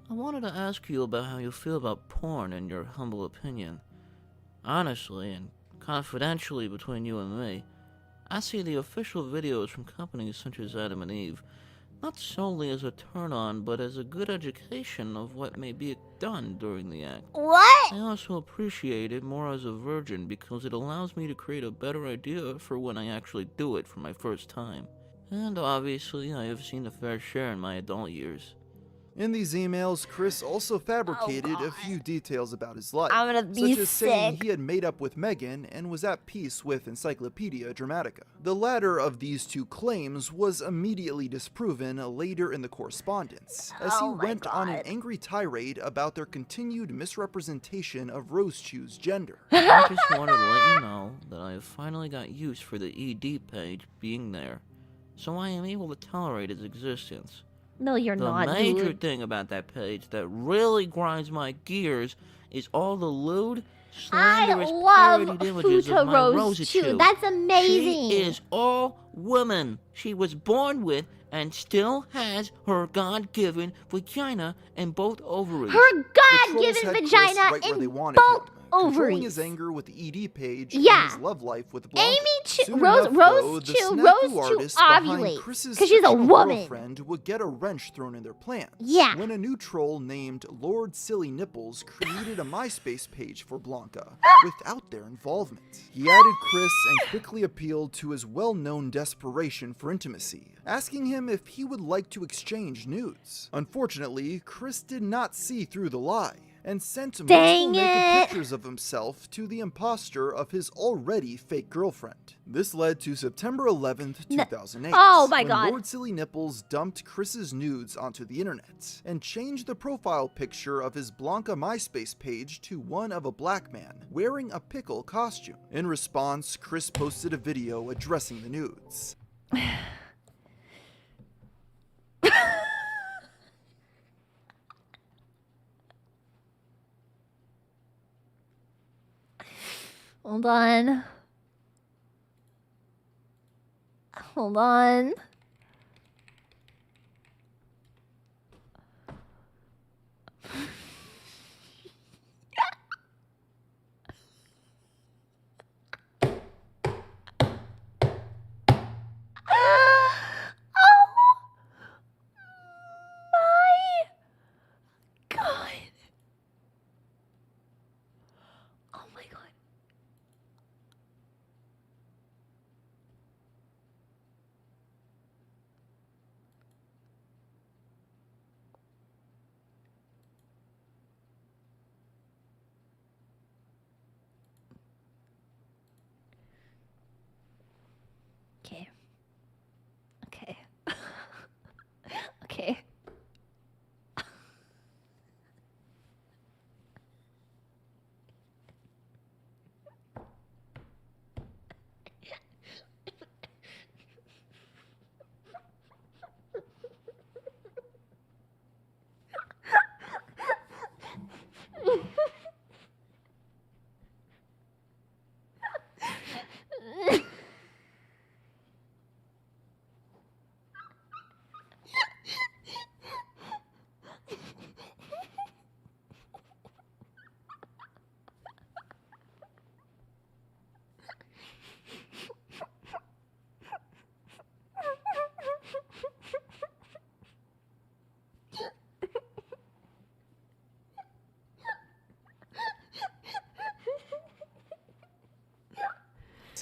I wanted to ask you about how you feel about porn in your humble opinion. Honestly, and confidentially between you and me, I see the official videos from companies such as Adam and Eve not solely as a turn-on, but as a good education of what may be done during the act. What? I also appreciate it more as a virgin because it allows me to create a better idea for when I actually do it for my first time. And obviously, I have seen a fair share in my adult years. In these emails, Chris also fabricated a few details about his life, I'm gonna be such as saying sick. he had made up with Megan and was at peace with Encyclopedia Dramatica. The latter of these two claims was immediately disproven later in the correspondence, as he went on an angry tirade about their continued misrepresentation of Rose Chew's gender. I just wanted to let you know that I have finally got use for the ED page being there, so I am able to tolerate its existence. No, you're not, The major dude. thing about that page that really grinds my gears is all the lewd, I slanderous, love parodied images of my Futa Rosa Rose Chew. Chew. That's amazing. She is all woman. She was born with and still has her God-given vagina and both ovaries. Her The God-given trolls had Chris vagina right where they and wanted both him, controlling ovaries. his anger with the ED page Yeah. and his love life with Blanca. Amy Chew, Soon Rose enough, though, Rose the Chew, snafu Rose Chew artist behind ovulates Chris's because she's a fictional woman. girlfriend would get a wrench thrown in their plans. Yeah. When a new troll named Lord Silly Nipples created a MySpace page for Blanca without their involvement. He added Chris and quickly appealed to his well-known desperation for intimacy, asking him if he would like to exchange nudes. Unfortunately, Chris did not see through the lie and sent Dang multiple naked it. pictures of himself to the imposter of his already fake girlfriend. This led to September 11th, 2008, Oh my when God. Lord Silly Nipples dumped Chris's nudes onto the internet and changed the profile picture of his Blanca MySpace page to one of a black man wearing a pickle costume. In response, Chris posted a video addressing the nudes. Hold on. Hold on. Okay. Okay. Okay.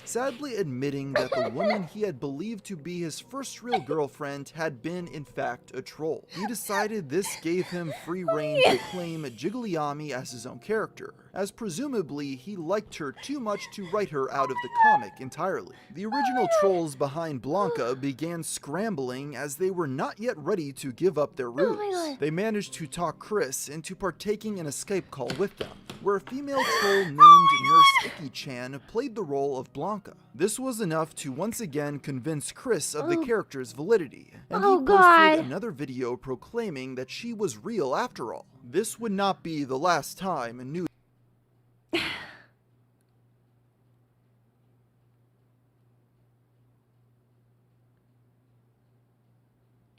Sadly admitting that the woman he had believed to be his first real girlfriend had been in fact a troll. He decided this gave him free rein to claim Jigglyami as his own character, as presumably he liked her too much to write her out of the comic entirely. The original trolls behind Blanca began scrambling as they were not yet ready to give up their ruse. They managed to talk Chris into partaking in a Skype call with them, where a female troll named Nurse Iki-chan played the role of Blanca. This was enough to once again convince Chris of the character's validity, and he posted another video proclaiming that she was real after all. This would not be the last time a new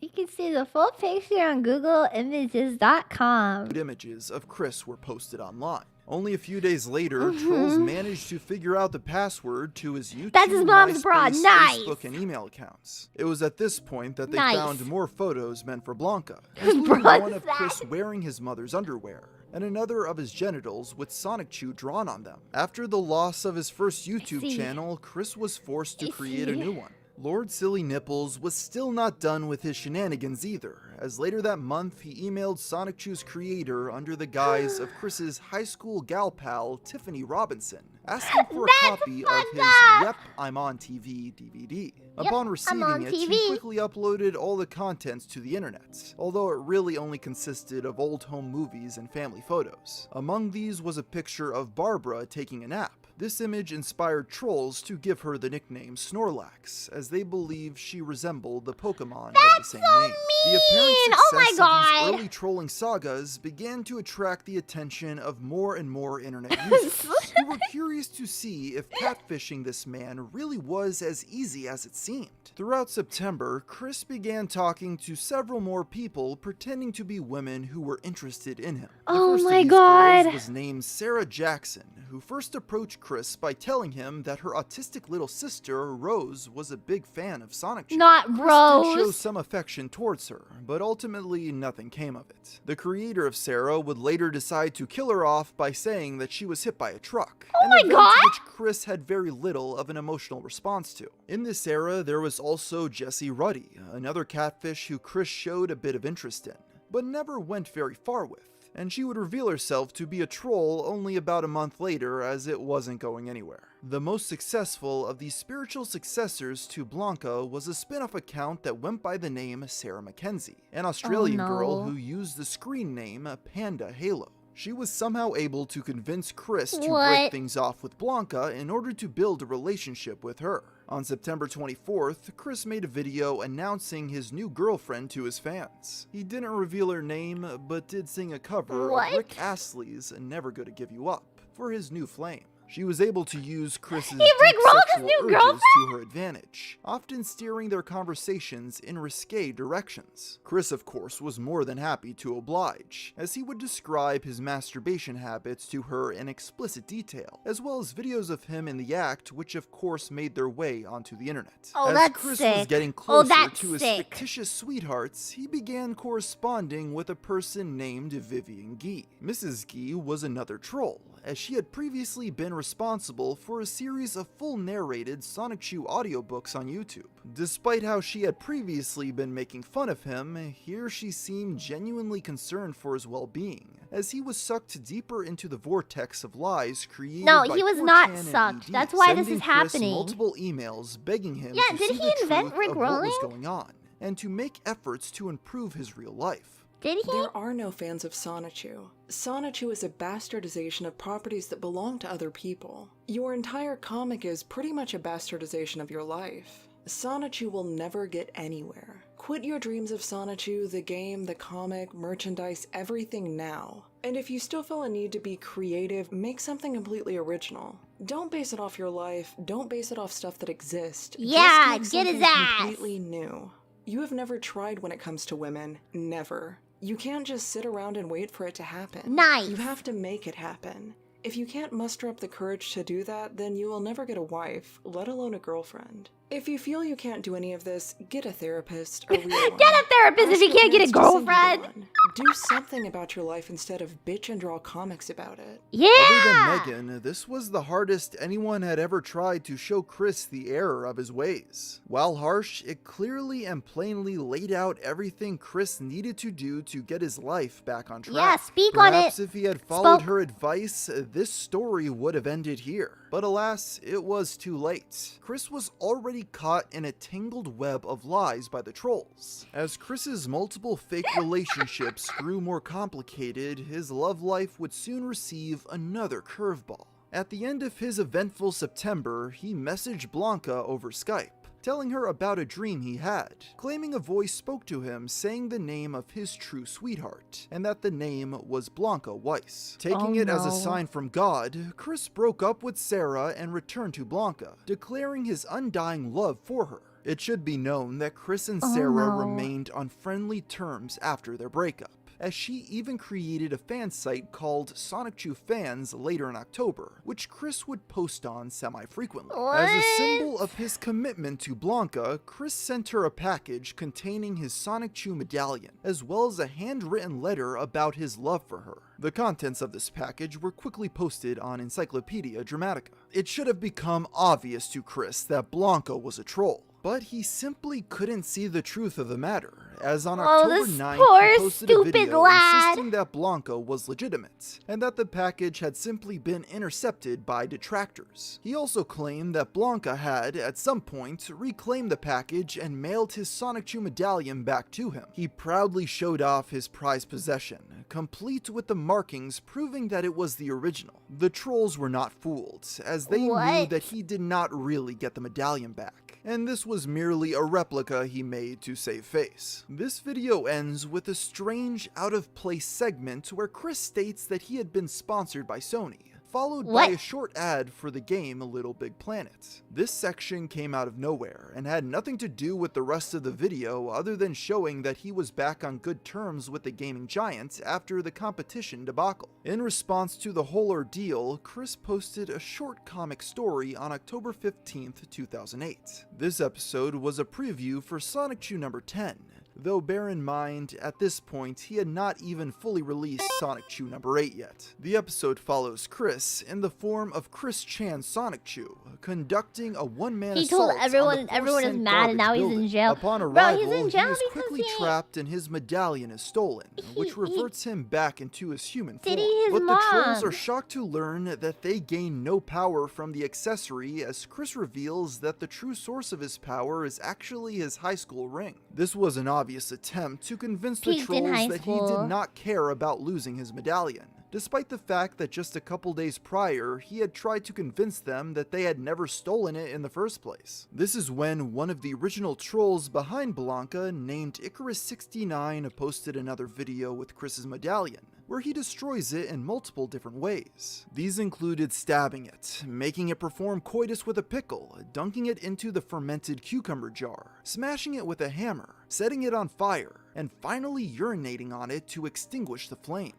You can see the full picture on GoogleImages.com. images of Chris were posted online. Only a few days later, trolls managed to figure out the password to his YouTube, That's his mom's bra. MySpace, Nice. Facebook, and email accounts. It was at this point that they Nice. found more photos meant for Blanca, Whose including bra one is of that? Chris wearing his mother's underwear, and another of his genitals with Sonic Chew drawn on them. After the loss of his first YouTube see. channel, Chris was forced to I create a see. new one. Lord Silly Nipples was still not done with his shenanigans either, as later that month he emailed Sonic Chew's creator under the guise of Chris's high school gal pal, Tiffany Robinson, asking for a copy of his Yep, I'm on TV DVD. Upon receiving it, he quickly uploaded all the contents to the internet, although it really only consisted of old home movies and family photos. Among these was a picture of Barbara taking a nap. This image inspired trolls to give her the nickname Snorlax, as they believed she resembled the Pokemon of the same name. The apparent Oh my success of God. these early trolling sagas began to attract the attention of more and more internet users, who were curious to see if catfishing this man really was as easy as it seemed. Throughout September, Chris began talking to several more people pretending to be women who were interested in him. The Oh first of my these God. girls was named Sarah Jackson, who first approached Chris by telling him that her autistic little sister, Rose, was a big fan of Sonic Chew. Not Chris did Rose. show some affection towards her, but ultimately nothing came of it. The creator of Sarah would later decide to kill her off by saying that she was hit by a truck, an event to which Chris had very little of an emotional response to. In this era, there was also Jesse Ruddy, another catfish who Chris showed a bit of interest in, but never went very far with. and she would reveal herself to be a troll only about a month later, as it wasn't going anywhere. The most successful of these spiritual successors to Blanca was a spin-off account that went by the name Sarah Mackenzie, an Australian girl who used the screen name Panda Halo. She was somehow able to convince Chris to break things off with Blanca in order to build a relationship with her. On September 24th, Chris made a video announcing his new girlfriend to his fans. He didn't reveal her name, but did sing a cover of Rick Astley's Never Gonna Give You Up for his new flame. She was able to use Chris's deep sexual urges to her advantage, often steering their conversations in risque directions. Chris, of course, was more than happy to oblige, as he would describe his masturbation habits to her in explicit detail, as well as videos of him in the act, which of course made their way onto the internet. As Chris was getting closer to his fictitious sweethearts, he began corresponding with a person named Vivian Guy. Mrs. Guy was another troll, as she had previously been responsible for a series of full narrated Sonic Chew audiobooks on YouTube. Despite how she had previously been making fun of him, here she seemed genuinely concerned for his well-being, as he was sucked deeper into the vortex of lies created by 4chan. No, he was not sucked. That's why this is happening. Multiple emails begging him to see did he the invent truth Rick of what Rolling? was going on, and to make efforts to improve his real life. Did he? There are no fans of Sonichu. Sonichu is a bastardization of properties that belong to other people. Your entire comic is pretty much a bastardization of your life. Sonichu will never get anywhere. Quit your dreams of Sonichu, the game, the comic, merchandise, everything now. And if you still feel a need to be creative, make something completely original. Don't base it off your life, don't base it off stuff that exists. Yeah, just get make his something ass! completely new. You have never tried when it comes to women. Never. You can't just sit around and wait for it to happen. Nice. You have to make it happen. If you can't muster up the courage to do that, then you will never get a wife, let alone a girlfriend. If you feel you can't do any of this, get a therapist, a real one. Get a therapist if you can't get a girlfriend. Do something about your life instead of bitch and draw comics about it. Yeah! Other than Megan, this was the hardest anyone had ever tried to show Chris the error of his ways. While harsh, it clearly and plainly laid out everything Chris needed to do to get his life back on track. Yeah, speak on it. Perhaps if he had followed her advice, this story would have ended here. But alas, it was too late. Chris was already caught in a tangled web of lies by the trolls. As Chris's multiple fake relationships grew more complicated, his love life would soon receive another curveball. At the end of his eventful September, he messaged Blanca over Skype, telling her about a dream he had, claiming a voice spoke to him saying the name of his true sweetheart, and that the name was Blanca Weiss. Taking it as a sign from God, Chris broke up with Sarah and returned to Blanca, declaring his undying love for her. It should be known that Chris and Sarah remained on friendly terms after their breakup, as she even created a fan site called Sonic Chew Fans later in October, which Chris would post on semi-frequently. As a symbol of his commitment to Blanca, Chris sent her a package containing his Sonic Chew medallion, as well as a handwritten letter about his love for her. The contents of this package were quickly posted on Encyclopedia Dramatica. It should have become obvious to Chris that Blanca was a troll, but he simply couldn't see the truth of the matter, as on October 9th, he posted a video insisting that Blanca was legitimate, and that the package had simply been intercepted by detractors. He also claimed that Blanca had, at some point, reclaimed the package and mailed his Sonic Chew medallion back to him. He proudly showed off his prized possession, complete with the markings proving that it was the original. The trolls were not fooled, as they knew that he did not really get the medallion back, and this was merely a replica he made to save face. This video ends with a strange out-of-place segment where Chris states that he had been sponsored by Sony, followed by a short ad for the game Little Big Planet. This section came out of nowhere and had nothing to do with the rest of the video other than showing that he was back on good terms with the gaming giant after the competition debacle. In response to the whole ordeal, Chris posted a short comic story on October 15th, 2008. This episode was a preview for Sonic Chew number 10, though bear in mind, at this point, he had not even fully released Sonic Chew number 8 yet. The episode follows Chris in the form of Chris Chan Sonic Chew, conducting a one-man He assault told everyone, on the everyone is 4 mad and now he's in jail. Upon Bro, arrival, he's in jail he is because quickly trapped and his medallion is stolen, which reverts him back into his human form. his But the trolls mom. are shocked to learn that they gain no power from the accessory, as Chris reveals that the true source of his power is actually his high school ring. This was an obvious attempt to convince the Peaked in trolls high that he school. did not care about losing his medallion, despite the fact that just a couple days prior, he had tried to convince them that they had never stolen it in the first place. This is when one of the original trolls behind Blanca, named Icarus69, posted another video with Chris's medallion, where he destroys it in multiple different ways. These included stabbing it, making it perform coitus with a pickle, dunking it into the fermented cucumber jar, smashing it with a hammer, setting it on fire, and finally urinating on it to extinguish the flame.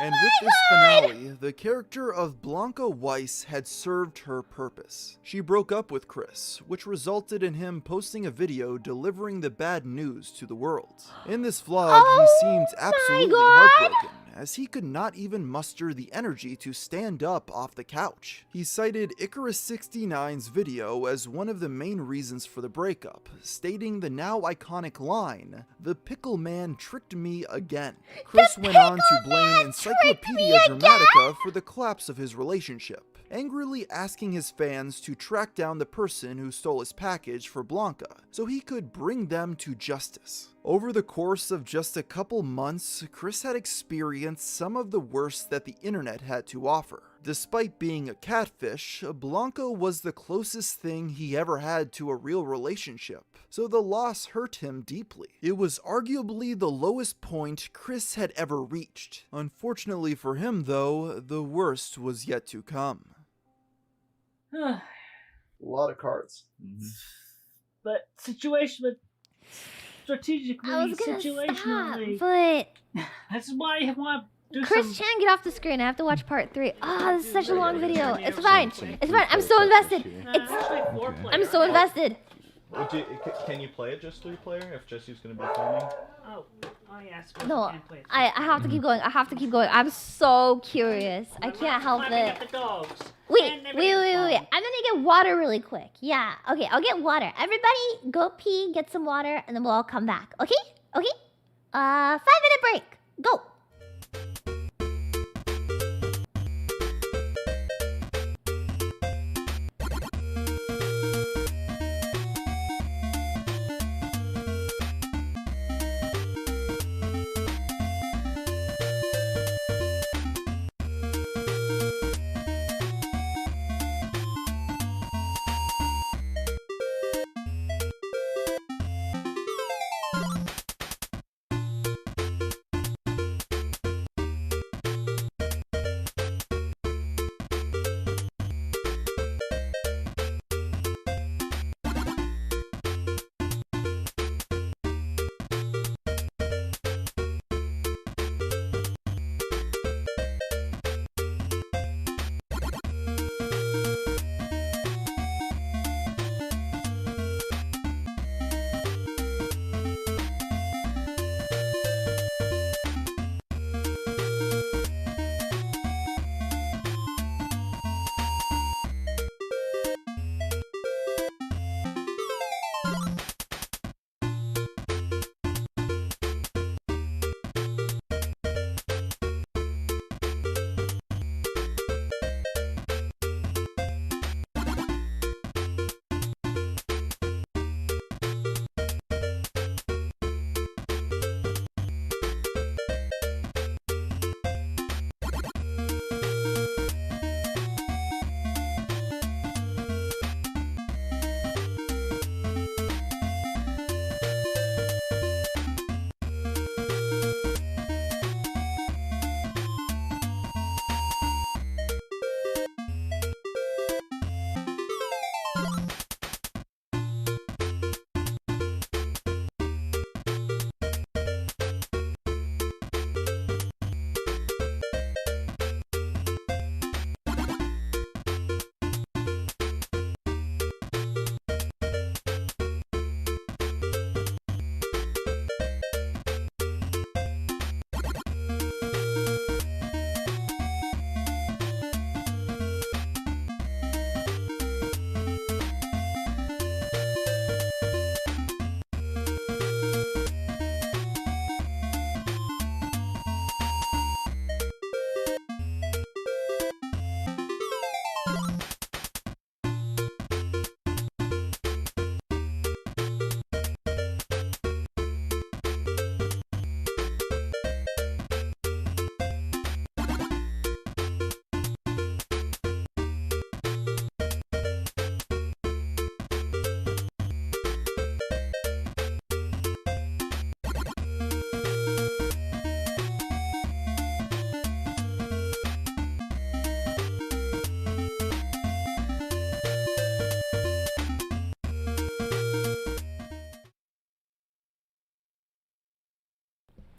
And with this finale, the character of Blanca Weiss had served her purpose. She broke up with Chris, which resulted in him posting a video delivering the bad news to the world. In this vlog, he seemed absolutely heartbroken, as he could not even muster the energy to stand up off the couch. He cited Icarus69's video as one of the main reasons for the breakup, stating the now iconic line, "The pickle man tricked me again." Chris went on to blame Encyclopedia Dramatica for the collapse of his relationship, angrily asking his fans to track down the person who stole his package for Blanca so he could bring them to justice. Over the course of just a couple months, Chris had experienced some of the worst that the internet had to offer. Despite being a catfish, Blanca was the closest thing he ever had to a real relationship, so the loss hurt him deeply. It was arguably the lowest point Chris had ever reached. Unfortunately for him though, the worst was yet to come. A lot of cards. But strategically, I was gonna situationally, stop, but that's why I want to do Chris some. Chan, get off the screen. I have to watch part 3. Oh, this is such a long video. It's fine. It's fine. I'm so invested. I'm so invested. Can you play it just 3-player if Jesse's going to be filming? Oh yes. No, I have to keep going. I have to keep going. I'm so curious. I can't help it. Wait. I'm gonna get water really quick. Yeah. Okay, I'll get water. Everybody go pee, get some water, and then we'll all come back. Okay? Okay? 5-minute break. Go.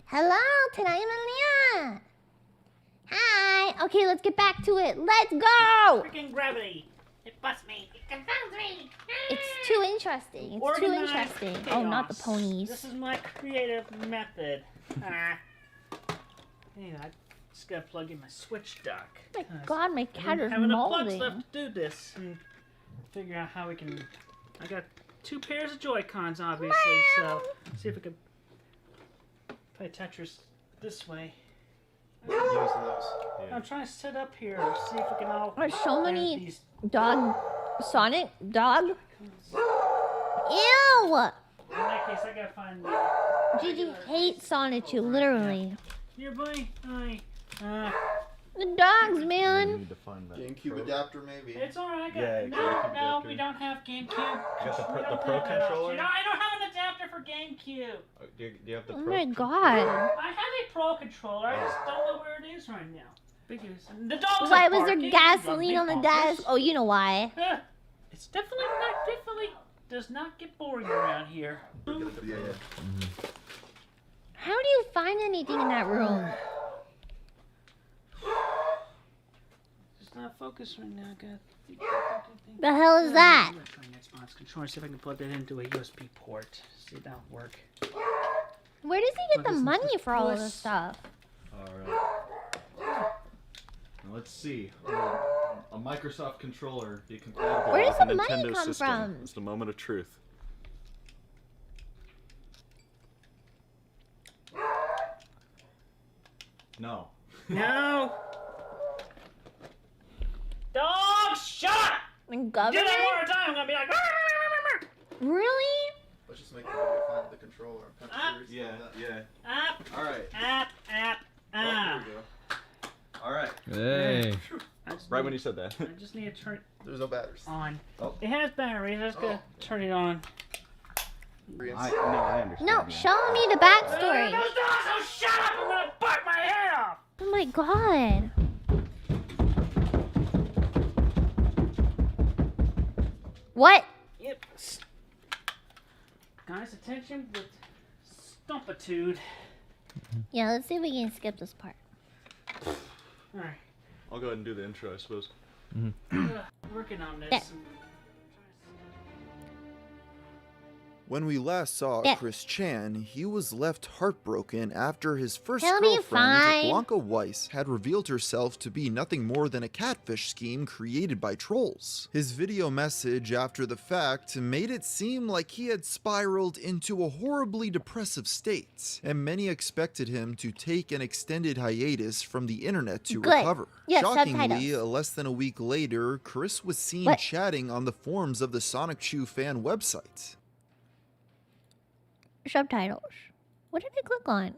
Hello, today I'm Lia. Hi. Okay, let's get back to it. Let's go. Freaking gravity. It busts me. It confounds me. It's too interesting. It's too Organized interesting. chaos. Oh, not the ponies. This is my creative method. Hey, I just gotta plug in my switch dock. Oh my God, my cat is having enough plugs molding. left to do this and figure out how we can. I got 2 pairs of Joy-Cons, obviously, so see if we can play Tetris this way. Use those. I'm trying to set up here, see if we can all. There's so play many these. Sonic dog. Ew! In that case, I gotta find the. Gigi hates Sonic, literally. Here, buddy. Hi. The dogs, man. Need to find that GameCube adapter, maybe. It's alright. Yeah, No, GameCube no, adapter. we don't have GameCube. You got We the don't Pro have that controller? option. No, I don't have an adapter for GameCube. Do you have the Oh Pro my controller? God. I have a Pro controller. I just don't know where it is right now. Because the dogs Why are was there barking. gasoline on the Big desk? bonkers. Oh, you know why. It's definitely does not get boring around here. How do you find anything in that room? It's not focused right now, guys. The hell is that? Try an Xbox controller. See if I can plug that into a USB port. See if that'll work. Where does he get the money for all of this stuff? Alright. Let's see. A Microsoft controller be compatible Where does with a the money Nintendo come system. from? It's the moment of truth. No. No. Dog, shut up! The Do government? that one more time. I'm gonna be like. Really? Let's just make the video find the controller. Yeah, yeah. Up. Alright. Up. Oh, there we go. Alright. Hey. Right when you said that. I just need to turn There's no batteries. on. Oh. It has batteries. I just gotta turn it on. I understand. No, show me the backstory. Those dogs! Oh, shut up! I'm gonna bark my head off. Oh my God. What? Yep. Guys, attention with stumpitude. Yeah, let's see if we can skip this part. Alright. I'll go ahead and do the intro, I suppose. Working on this. There. When we last saw Yeah. Chris Chan, he was left heartbroken after his first He'll be girlfriend, fine. Blanca Weiss, had revealed herself to be nothing more than a catfish scheme created by trolls. His video message after the fact made it seem like he had spiraled into a horribly depressive state, and many expected him to take an extended hiatus from the internet to Good. recover. Yes, Shockingly, subtitles. less than a week later, Chris was seen What? chatting on the forums of the Sonic Chew fan website. Subtitles. What did I click on?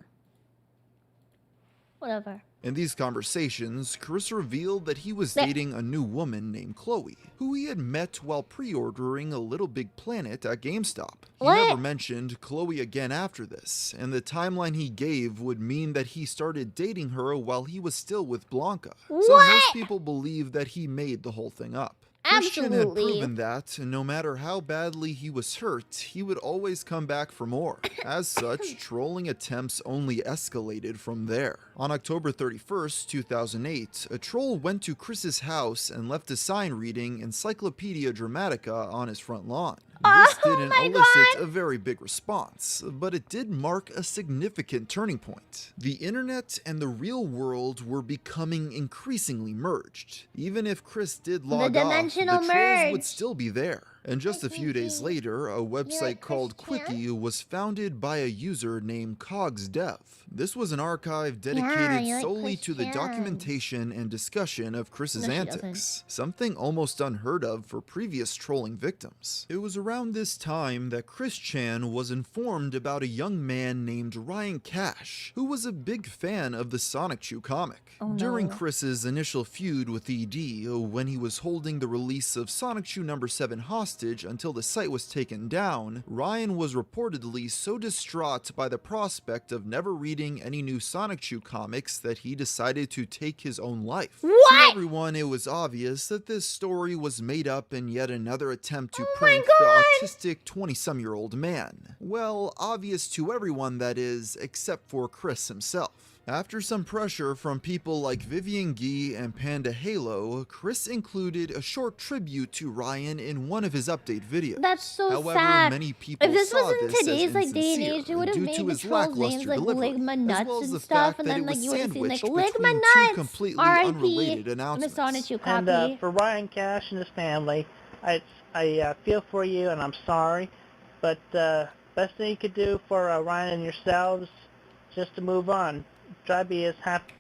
Whatever. In these conversations, Chris revealed that he was There. dating a new woman named Chloe, who he had met while pre-ordering a Little Big Planet at GameStop. He What? never mentioned Chloe again after this, and the timeline he gave would mean that he started dating her while he was still with Blanca. So most What? people believe that he made the whole thing up. Christian had Absolutely. proven that no matter how badly he was hurt, he would always come back for more. As such, trolling attempts only escalated from there. On October 31st, 2008, a troll went to Chris's house and left a sign reading Encyclopedia Dramatica on his front lawn. This didn't my elicit a very big response, but it did mark a significant turning point. The internet and the real world were becoming increasingly merged. Even if Chris did log off, the dimensional trolls merge. would still be there. And just a few days later, a website called Quickie was founded by a user named CogsDev. This was an archive dedicated you like solely to the Chris Chan. documentation and discussion of Chris's No, she doesn't. antics, something almost unheard of for previous trolling victims. It was around this time that Chris Chan was informed about a young man named Ryan Cash, who was a big fan of the Sonic Chew comic. Oh, During no. Chris's initial feud with ED, when he was holding the release of Sonic Chew number 7 hostage, hostage until the site was taken down, Ryan was reportedly so distraught by the prospect of never reading any new Sonic Chew comics that he decided to take his own life. What? To everyone, it was obvious that this story was made up in yet another attempt to prank the autistic 20-some-year-old man. Well, obvious to everyone, that is, except for Chris himself. After some pressure from people like Vivian Guy and Panda Halo, Chris included a short tribute to Ryan in one of his update videos. That's so However, sad. many people If this saw was in this today's as like day and age, insincere they would have due made to the his trolls names lackluster like delivery, Ligma as Nuts well as and the stuff, fact and that then it like was you would have seen like sandwiched Ligma between two Nuts, completely R.I.P. unrelated Miss announcements. Sonichu And copy. for Ryan Cash and his family, I feel for you, and I'm sorry, but best thing you could do for Ryan and yourselves, just to move on. Try to be as happy.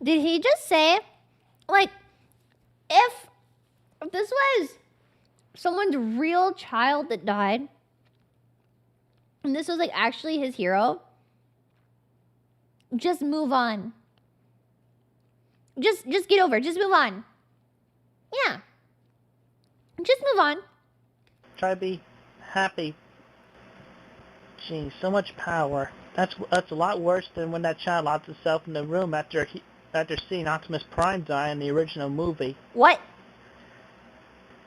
Did he just say, like, if this was someone's real child that died, and this was like actually his hero, just move on. Just get over it. Just move on. Yeah. Just move on. Try to be happy. Gee, so much power. That's a lot worse than when that child locked himself in the room after seeing Optimus Prime die in the original movie. What?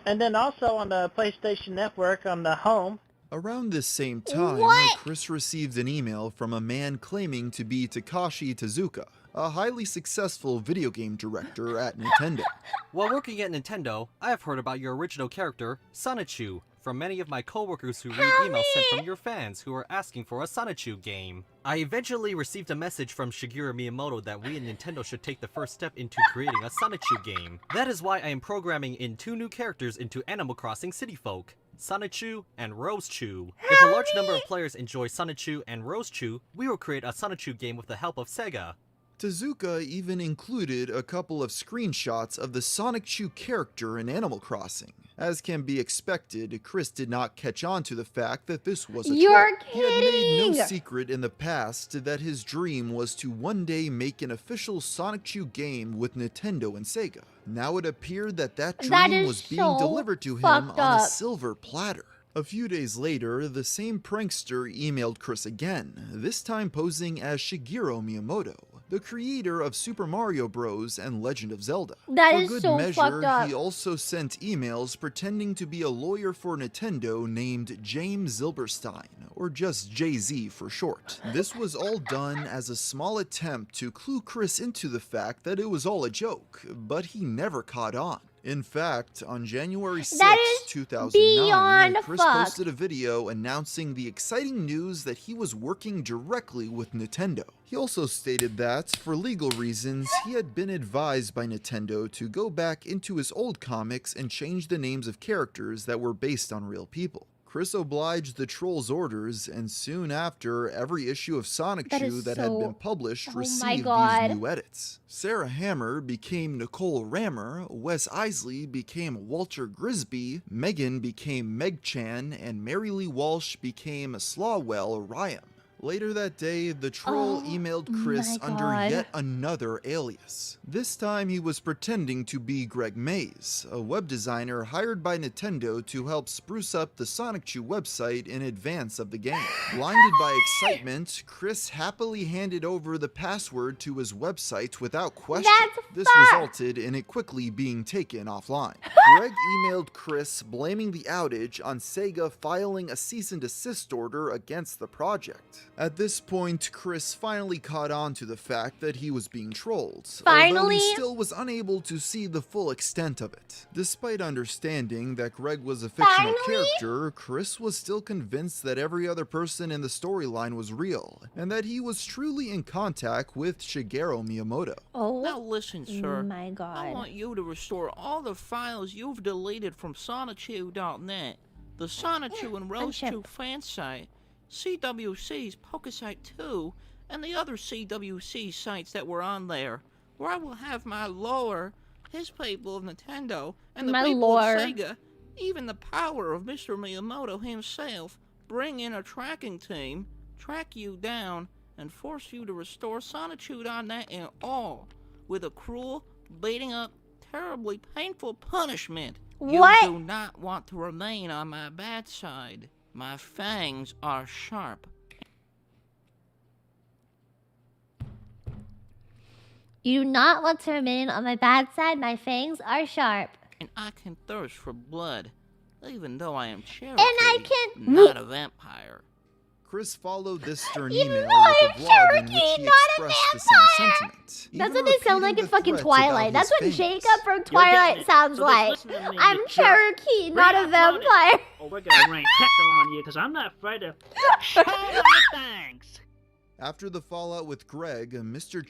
And then also on the PlayStation Network on the home. Around this same time, Chris received an email from a man claiming to be Takashi Tezuka, a highly successful video game director at Nintendo. While working at Nintendo, I have heard about your original character, Sonichu, from many of my coworkers who read emails sent from your fans who are asking for a Sonichu game. I eventually received a message from Shigeru Miyamoto that we at Nintendo should take the first step into creating a Sonichu game. That is why I am programming in 2 new characters into Animal Crossing City Folk, Sonichu and Rosechu. If a large number of players enjoy Sonichu and Rosechu, we will create a Sonichu game with the help of Sega. Tezuka even included a couple of screenshots of the Sonic Chew character in Animal Crossing. As can be expected, Chris did not catch on to the fact that this was a You're trope. He had made no kidding! secret in the past that his dream was to one day make an official Sonic Chew game with Nintendo and Sega. Now it appeared that dream was being delivered to him on a silver platter. A few days later, the same prankster emailed Chris again, this time posing as Shigeru Miyamoto, the creator of Super Mario Bros. And Legend of Zelda. That For is good so measure, fucked up. he also sent emails pretending to be a lawyer for Nintendo named James Zilberstein, or just Jay-Z for short. This was all done as a small attempt to clue Chris into the fact that it was all a joke, but he never caught on. In fact, on January 6, 2009, Chris posted a video announcing the exciting news that he was working directly with Nintendo. He also stated that, for legal reasons, he had been advised by Nintendo to go back into his old comics and change the names of characters that were based on real people. Chris obliged the trolls' orders, and soon after, every issue of Sonic Chew that had been published received these new edits. Sarah Hammer became Nicole Rammer, Wes Isley became Walter Grisby, Megan became Meg Chan, and Mary Lee Walsh became Slawwell Ryan. Later that day, the troll emailed Chris under yet another alias. This time he was pretending to be Greg Mays, a web designer hired by Nintendo to help spruce up the Sonic Chew website in advance of the game. Blinded by excitement, Chris happily handed over the password to his website without question. This resulted in it quickly being taken offline. Greg emailed Chris blaming the outage on Sega filing a cease and desist order against the project. At this point, Chris finally caught on to the fact that he was being trolled, although he still was unable to see the full extent of it. Despite understanding that Greg was a fictional character, Chris was still convinced that every other person in the storyline was real, and that he was truly in contact with Shigeru Miyamoto. Now listen, sir. My God. I want you to restore all the files you've deleted from Sonichu.net, the Sonichu and Rosechu fan site, CWC's Pokesite 2, and the other CWC sites that were on there, where I will have my lore, his people of Nintendo, and the people of Sega, even the power of Mr. Miyamoto himself, bring in a tracking team, track you down, and force you to restore Sonichu.net in all, with a cruel, beating up, terribly painful punishment. What? You do not want to remain on my bad side. My fangs are sharp. You do not want to remain on my bad side. My fangs are sharp. And I can thirst for blood, even though I am Cherokee, And I can... not a vampire. Chris followed this stern You email know with a I'm vlog in which Cherokee, he not a expressed the same sentiment. That's even what they sound like repeating in the fucking threats about Twilight. That's his what fangs. Jacob from Twilight sounds like. I'm Cherokee, not a vampire. Oh, we're gonna rain heckle on you, because I'm not afraid of... Thanks. After the fallout with Greg, Mr.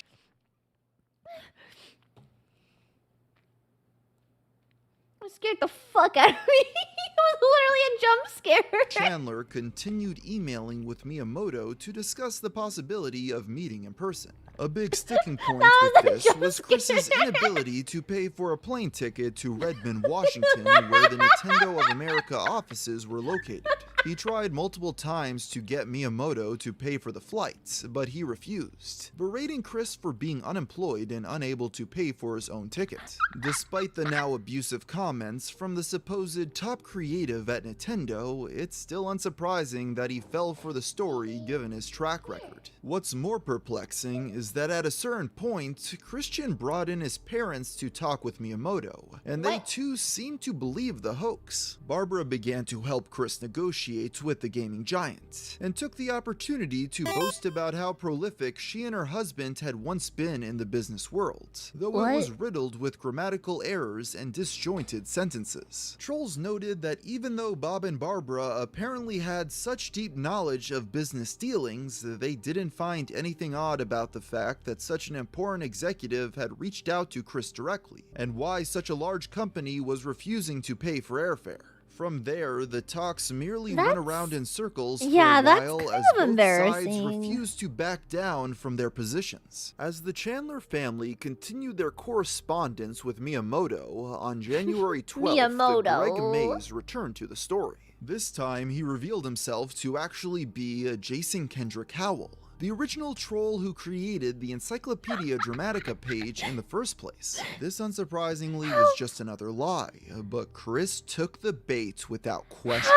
Scared the fuck out of me. It was literally a jump scare. Chandler continued emailing with Miyamoto to discuss the possibility of meeting in person. A big sticking point with this was Chris's inability to pay for a plane ticket to Redmond, Washington, where the Nintendo of America offices were located. He tried multiple times to get Miyamoto to pay for the flights, but he refused, berating Chris for being unemployed and unable to pay for his own ticket. Despite the now abusive comments from the supposed top creative at Nintendo, it's still unsurprising that he fell for the story given his track record. What's more perplexing is that at a certain point, Christian brought in his parents to talk with Miyamoto, and they too seemed to believe the hoax. Barbara began to help Chris negotiate with the gaming giant, and took the opportunity to boast about how prolific she and her husband had once been in the business world, though it was riddled with grammatical errors and disjointed sentences. Trolls noted that even though Bob and Barbara apparently had such deep knowledge of business dealings, they didn't find anything odd about the fact that such an important executive had reached out to Chris directly, and why such a large company was refusing to pay for airfare. From there, the talks merely went around in circles for a while as both sides refused to back down from their positions. As the Chandler family continued their correspondence with Miyamoto, on January 12th, Greg Mays returned to the story. This time, he revealed himself to actually be Jason Kendrick Howell, the original troll who created the Encyclopedia Dramatica page in the first place. This unsurprisingly was just another lie, but Chris took the bait without question.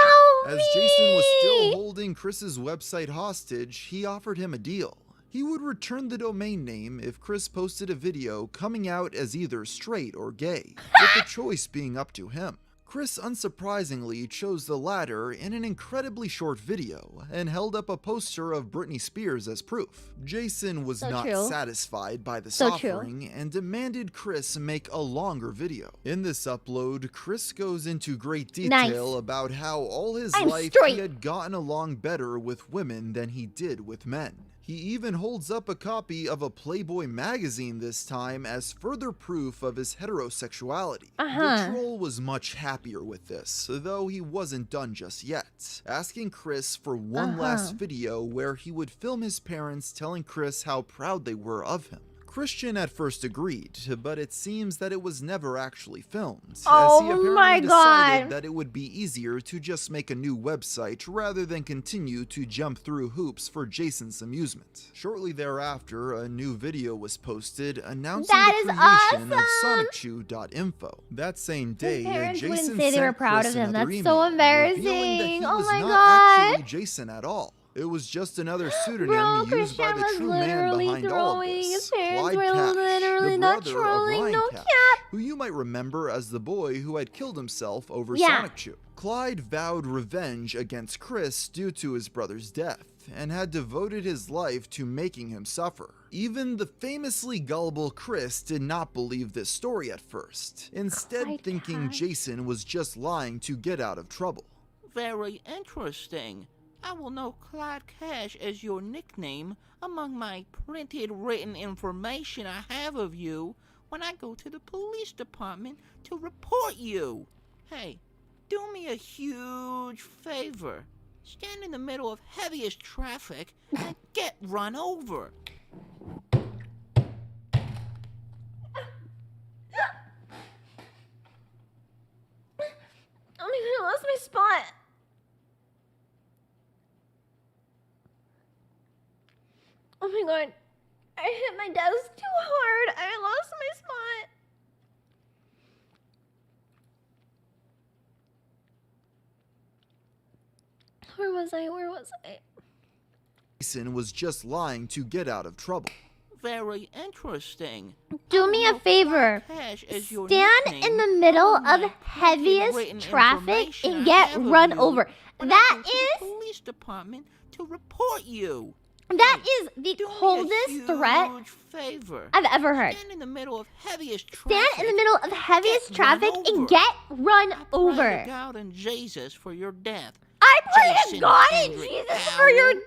As Jason was still holding Chris's website hostage, he offered him a deal. He would return the domain name if Chris posted a video coming out as either straight or gay, with the choice being up to him. Chris unsurprisingly chose the latter in an incredibly short video and held up a poster of Britney Spears as proof. Jason was not satisfied by this offering and demanded Chris make a longer video. In this upload, Chris goes into great detail about how all his life he had gotten along better with women than he did with men. He even holds up a copy of a Playboy magazine this time as further proof of his heterosexuality. The troll was much happier with this, though he wasn't done just yet, asking Chris for one last video where he would film his parents telling Chris how proud they were of him. Christian at first agreed, but it seems that it was never actually filmed, as he apparently decided that it would be easier to just make a new website rather than continue to jump through hoops for Jason's amusement. Shortly thereafter, a new video was posted announcing the creation of SonicChew.info. That same day, Jason say they were sent proud Chris of him. another That's email, so revealing that embarrassing. he Oh was my not god. actually Jason at all. It was just another pseudonym used by the true man behind all of this, Clyde Cash, the brother of Ryan Cash, who you might remember as the boy who had killed himself over Sonic Chew. Clyde vowed revenge against Chris due to his brother's death, and had devoted his life to making him suffer. Even the famously gullible Chris did not believe this story at first, instead thinking Jason was just lying to get out of trouble. Very interesting. I will know Clyde Cash as your nickname among my printed written information I have of you when I go to the police department to report you. Hey, do me a huge favor. Stand in the middle of heaviest traffic and get run over. Oh my god, I lost my spot. Oh my god. I hit my desk too hard. I lost my spot. Where was I? Where was I? Jason was just lying to get out of trouble. Very interesting. Do me a favor. Stand in the middle of heaviest traffic and get run over. That is police department to report you. That is the coldest threat favor. I've ever heard. Stand in the middle of heaviest traffic. Stand in the middle of heaviest traffic and get run over. Pray to God and Jesus for your death. I pray to Jason God and Henry Jesus Owl. for your death.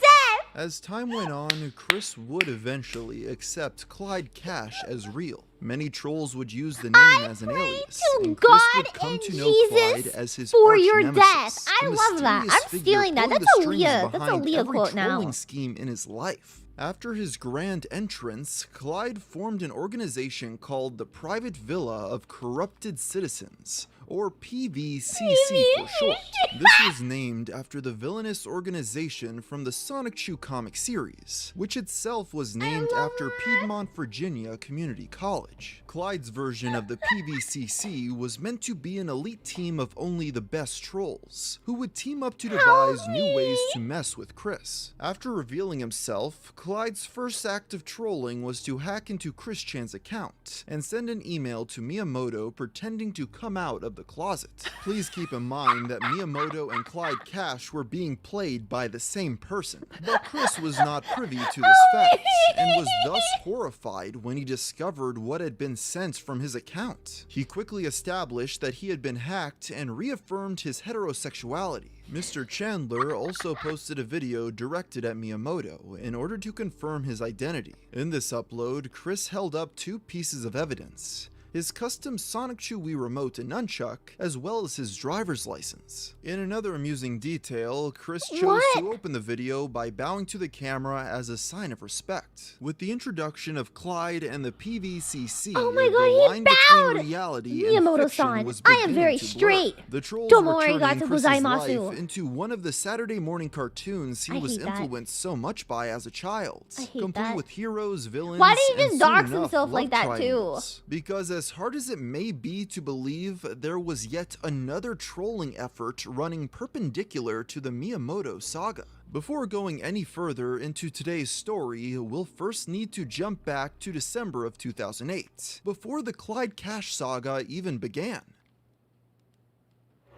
As time went on, Chris would eventually accept Clyde Cash as real. Many trolls would use the name as an alias, and Chris God would come and to know Clyde Jesus as his for arch your nemesis, death. I a love that. mysterious I'm figure stealing that. pulling That's the a strings Leah. That's a behind Leah every quote now. trolling scheme in his life. After his grand entrance, Clyde formed an organization called the Private Villa of Corrupted Citizens, or PVCC for short. This was named after the villainous organization from the Sonic Chew comic series, which itself was named after Piedmont, Virginia Community College. Clyde's version of the PVCC was meant to be an elite team of only the best trolls, who would team up to devise new ways to mess with Chris. After revealing himself, Clyde's first act of trolling was to hack into Chris Chan's account and send an email to Miyamoto pretending to come out of the closet. Please keep in mind that Miyamoto and Clyde Cash were being played by the same person, but Chris was not privy to this fact and was thus horrified when he discovered what had been sent from his account. He quickly established that he had been hacked and reaffirmed his heterosexuality. Mr. Chandler also posted a video directed at Miyamoto in order to confirm his identity. In this upload, Chris held up two pieces of evidence: his custom Sonic Chew Wii remote and nunchuck, as well as his driver's license. In another amusing detail, Chris chose to open the video by bowing to the camera as a sign of respect. With the introduction of Clyde and the PVCC, Oh my the God, he line between bowed! reality and Miyamoto-san, fiction was I am beginning very to blur. straight. The trolls Domo were turning arigato Chris's gozaimasu. life into one of the Saturday morning cartoons he I was hate that. influenced so much by as a child, I hate complete that. with heroes, villains, Why did he and just soon dox enough, himself like love that too? triangles. Because as hard as it may be to believe, there was yet another trolling effort running perpendicular to the Miyamoto saga. Before going any further into today's story, we'll first need to jump back to December of 2008, before the Clyde Cash saga even began.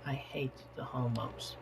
I hate the homos.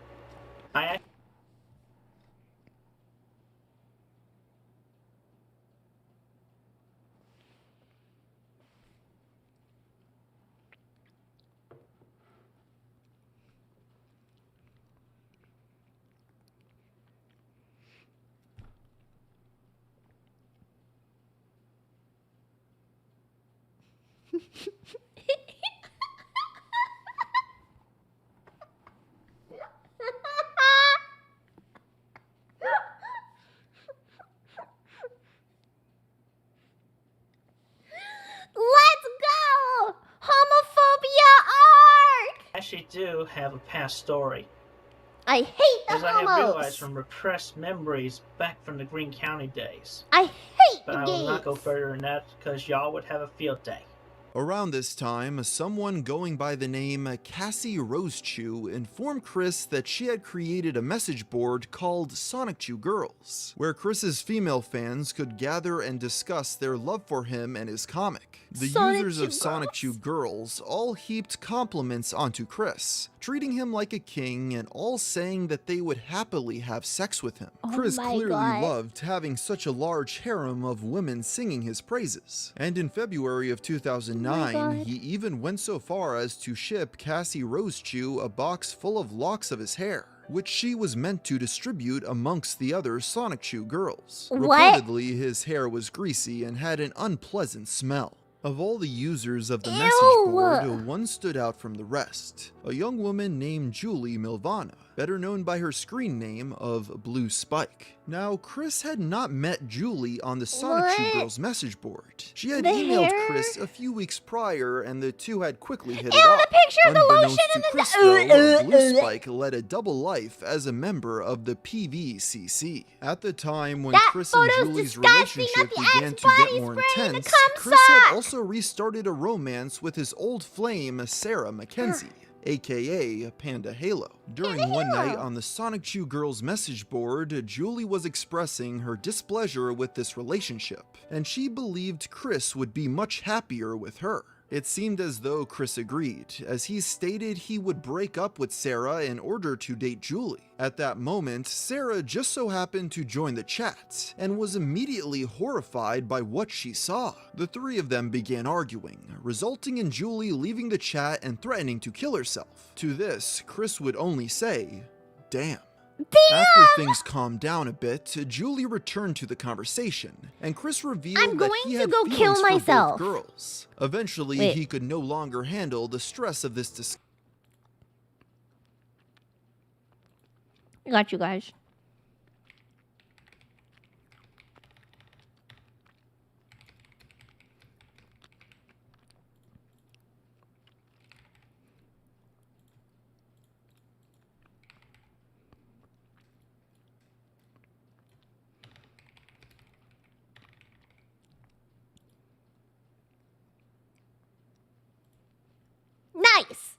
Let's go! Homophobia arc! I actually do have a past story. I hate the As I have homos! realized from repressed memories back from the Green County days. I hate But the I will not gays! go further than that because y'all would have a field day. Around this time, someone going by the name Cassie Rosechew informed Chris that she had created a message board called Sonic Chew Girls, where Chris's female fans could gather and discuss their love for him and his comic. The users of Sonic Chew Girls all heaped compliments onto Chris, treating him like a king and all saying that they would happily have sex with him. Oh Chris my clearly God. loved having such a large harem of women singing his praises. And in February of 2009, God. he even went so far as to ship Cassie Rosechew a box full of locks of his hair, which she was meant to distribute amongst the other Sonic Chew girls. What? Reportedly, his hair was greasy and had an unpleasant smell. Of all the users of the message Ew. board, one stood out from the rest, a young woman named Julie Milvana. better known by her screen name of Blue Spike. Now, Chris had not met Julie on the Sonic Shoe Girls message board. She had emailed Chris a few weeks prior, and the two had quickly hit it off. The picture of the lotion to Chris, though, Blue Spike led a double life as a member of the PVCC. At the time when Chris and Julie's relationship began to get more intense, Chris had also restarted a romance with his old flame, Sarah Mackenzie, aka Panda Halo. During one night on the Sonic Shoe Girls message board, Julie was expressing her displeasure with this relationship, and she believed Chris would be much happier with her. It seemed as though Chris agreed, as he stated he would break up with Sarah in order to date Julie. At that moment, Sarah just so happened to join the chat, and was immediately horrified by what she saw. The three of them began arguing, resulting in Julie leaving the chat and threatening to kill herself. To this, Chris would only say, "Damn." After things calmed down a bit, Julie returned to the conversation, and Chris revealed that he had feelings for both girls. Eventually, he could no longer handle the stress of this discussion. I got you guys. Nice!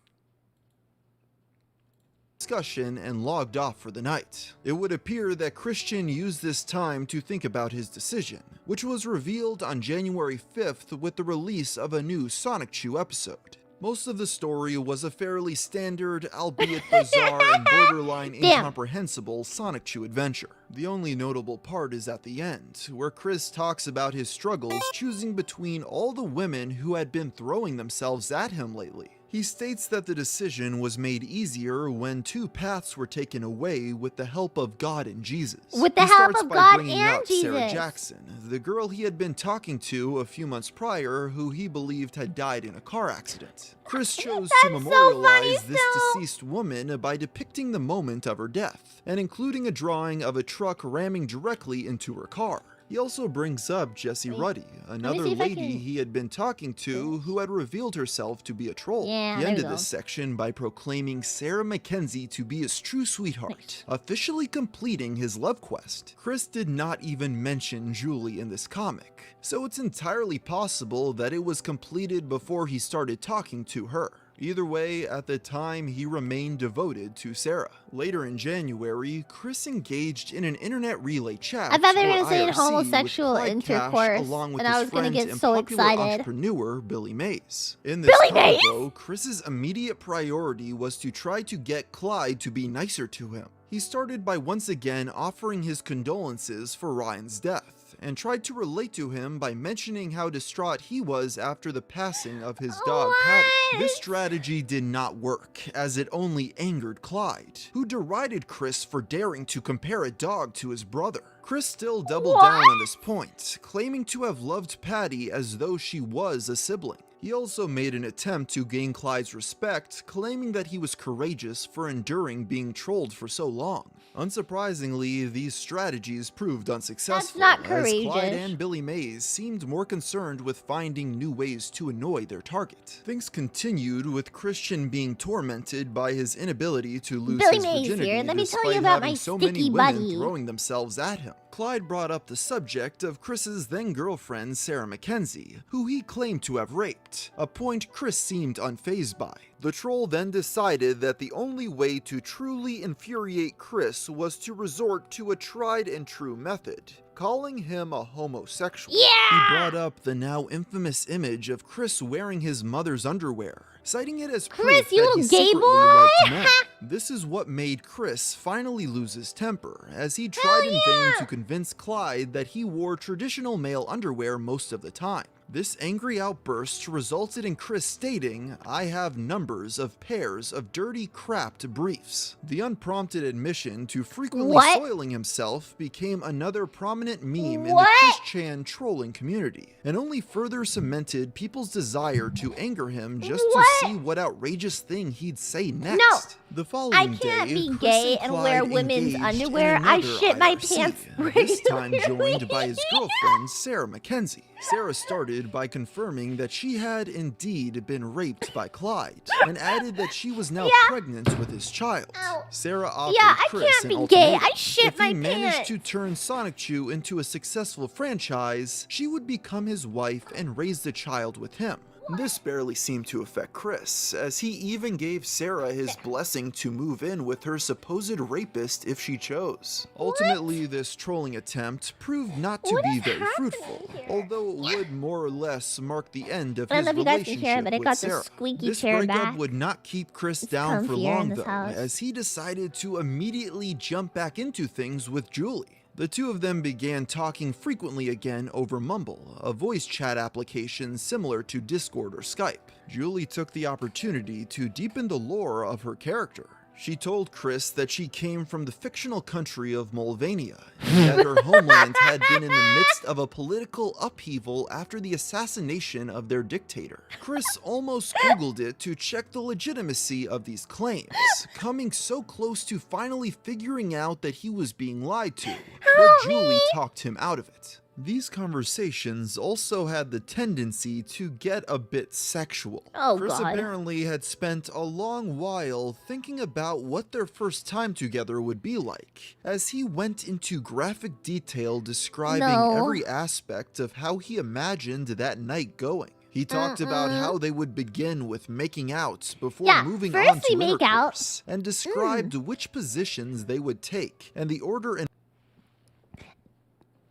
Discussion and logged off for the night. It would appear that Christian used this time to think about his decision, which was revealed on January 5th with the release of a new Sonic Chew episode. Most of the story was a fairly standard, albeit bizarre and borderline incomprehensible Sonic Chew adventure. The only notable part is at the end, where Chris talks about his struggles choosing between all the women who had been throwing themselves at him lately. He states that the decision was made easier when two paths were taken away with the help of God and Jesus. With the help of God and Jesus. Sarah Jackson, the girl he had been talking to a few months prior, who he believed had died in a car accident. Chris chose to memorialize this deceased woman by depicting the moment of her death, and including a drawing of a truck ramming directly into her car. He also brings up Jessie Ruddy, another lady he had been talking to who had revealed herself to be a troll. He ended this section by proclaiming Sarah Mackenzie to be his true sweetheart, officially completing his love quest. Chris did not even mention Julie in this comic, so it's entirely possible that it was completed before he started talking to her. Either way, at the time, he remained devoted to Sarah. Later in January, Chris engaged in an internet relay chat. I thought they were going to say homosexual intercourse, and I was going to get so excited. Entrepreneur Billy Mays. In this convo, Chris's immediate priority was to try to get Clyde to be nicer to him. He started by once again offering his condolences for Ryan's death, and tried to relate to him by mentioning how distraught he was after the passing of his dog Patty. This strategy did not work, as it only angered Clyde, who derided Chris for daring to compare a dog to his brother. Chris still doubled down on this point, claiming to have loved Patty as though she was a sibling. He also made an attempt to gain Clyde's respect, claiming that he was courageous for enduring being trolled for so long. Unsurprisingly, these strategies proved unsuccessful, as Clyde and Billy Mays seemed more concerned with finding new ways to annoy their target. Things continued with Christian being tormented by his inability to lose his virginity despite having so many women throwing themselves at him. Clyde brought up the subject of Chris's then-girlfriend Sarah Mackenzie, who he claimed to have raped, a point Chris seemed unfazed by. The troll then decided that the only way to truly infuriate Chris was to resort to a tried-and-true method, calling him a homosexual. He brought up the now infamous image of Chris wearing his mother's underwear, citing it as proof that he secretly liked men. This is what made Chris finally lose his temper, as he tried in vain to convince Clyde that he wore traditional male underwear most of the time. This angry outburst resulted in Chris stating, "I have numbers of pairs of dirty crapped briefs." The unprompted admission to frequently soiling himself became another prominent meme in the Chris Chan trolling community, and only further cemented people's desire to anger him just to see what outrageous thing he'd say next. No, the following I can't day, be Chris gay and and wear Clyde women's engaged underwear. in I another shit my IRC, pants this time regularly. joined by his girlfriend, Sarah Mackenzie. Sarah started by confirming that she had indeed been raped by Clyde, and added that she was now pregnant with his child. Sarah offered Chris can't an be gay. ultimatum. I shit If my he managed pants. to turn Sonic Chew into a successful franchise, she would become his wife and raise the child with him. This barely seemed to affect Chris, as he even gave Sarah his blessing to move in with her supposed rapist if she chose. Ultimately, this trolling attempt proved not to be very fruitful, although it would more or less mark the end of I don't his know if you guys can relationship hear it, but I with got the Sarah. squeaky This chair breakup back. would not keep Chris down for comfier in long, this though, house. as he decided to immediately jump back into things with Julie. The two of them began talking frequently again over Mumble, a voice chat application similar to Discord or Skype. Julie took the opportunity to deepen the lore of her character. She told Chris that she came from the fictional country of Molvania, and that her homeland had been in the midst of a political upheaval after the assassination of their dictator. Chris almost Googled it to check the legitimacy of these claims, coming so close to finally figuring out that he was being lied to, but Julie talked him out of it. These conversations also had the tendency to get a bit sexual. Oh, Chris God. apparently had spent a long while thinking about what their first time together would be like, as he went into graphic detail describing every aspect of how he imagined that night going. He talked about how they would begin with making out before moving first on we to make intercourse, and described which positions they would take, and the order in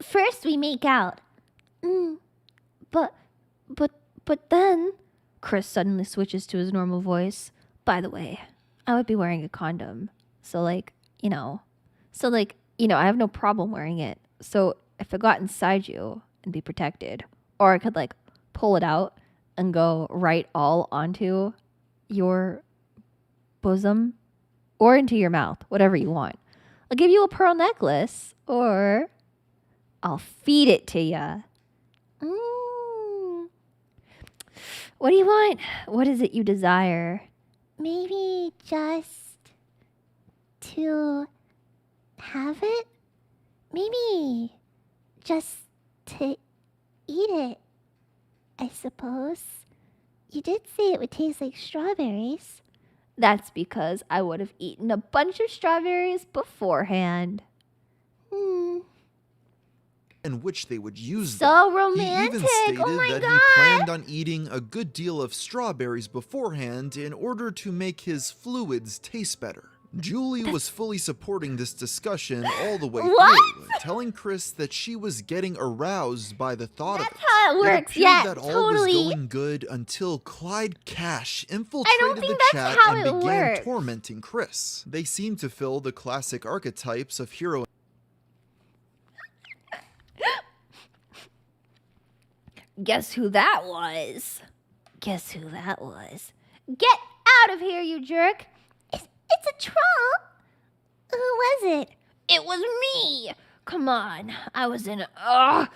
First we make out. But then... Chris suddenly switches to his normal voice. By the way, I would be wearing a condom. So I have no problem wearing it. So if it got inside you and be protected, or I could pull it out and go right all onto your bosom or into your mouth, whatever you want. I'll give you a pearl necklace, or I'll feed it to ya. What do you want? What is it you desire? Maybe just to have it? Maybe just to eat it, I suppose. You did say it would taste like strawberries. That's because I would have eaten a bunch of strawberries beforehand. in which they would use So them. romantic. He even stated Oh my that God. he planned on eating a good deal of strawberries beforehand in order to make his fluids taste better. Julie was fully supporting this discussion all the way through, telling Chris that she was getting aroused by the thought of it. That's how it works. appeared Yeah, that all totally. was going good until Clyde Cash infiltrated the think chat that's how and it began works. tormenting Chris. They seemed to fill the classic archetypes of hero. Guess who that was? Guess who that was? Get out of here, you jerk! It's a troll! Who was it? It was me! Come on, I was in a...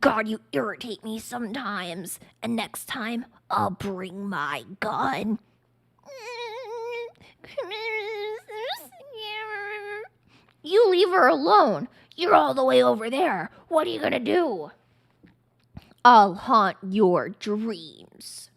God, you irritate me sometimes. And next time, I'll bring my gun. You leave her alone. You're all the way over there. What are you gonna do? I'll haunt your dreams.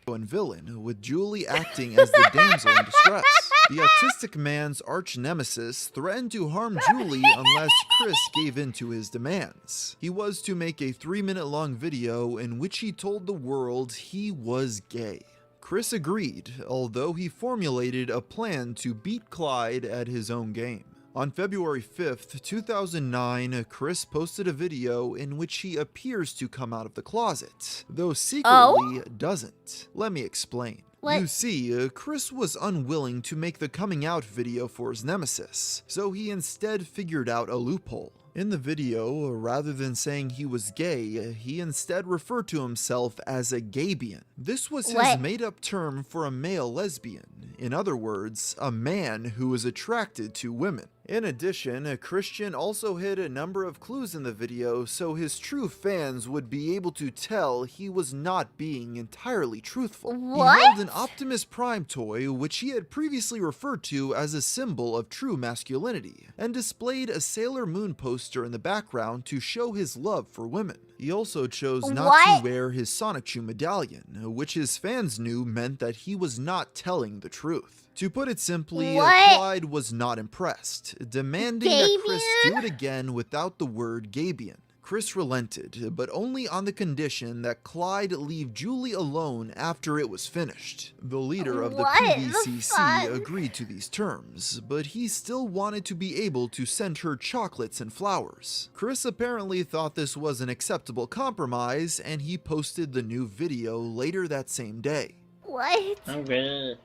And villain, with Julie acting as the damsel in distress. The autistic man's arch nemesis threatened to harm Julie unless Chris gave in to his demands. He was to make a 3-minute-long video in which he told the world he was gay. Chris agreed, although he formulated a plan to beat Clyde at his own game. On February 5th, 2009, Chris posted a video in which he appears to come out of the closet, though secretly doesn't. Let me explain. What? You see, Chris was unwilling to make the coming out video for his nemesis, so he instead figured out a loophole. In the video, rather than saying he was gay, he instead referred to himself as a gaybian. This was his made-up term for a male lesbian. In other words, a man who is attracted to women. In addition, Christian also hid a number of clues in the video so his true fans would be able to tell he was not being entirely truthful. What? He held an Optimus Prime toy, which he had previously referred to as a symbol of true masculinity, and displayed a Sailor Moon poster in the background to show his love for women. He also chose not to wear his Sonichu medallion, which his fans knew meant that he was not telling the truth. To put it simply, Clyde was not impressed, demanding that Chris do it again without the word Gabian. Chris relented, but only on the condition that Clyde leave Julie alone after it was finished. The leader of the PVCC agreed to these terms, but he still wanted to be able to send her chocolates and flowers. Chris apparently thought this was an acceptable compromise, and he posted the new video later that same day. What? I'm gay.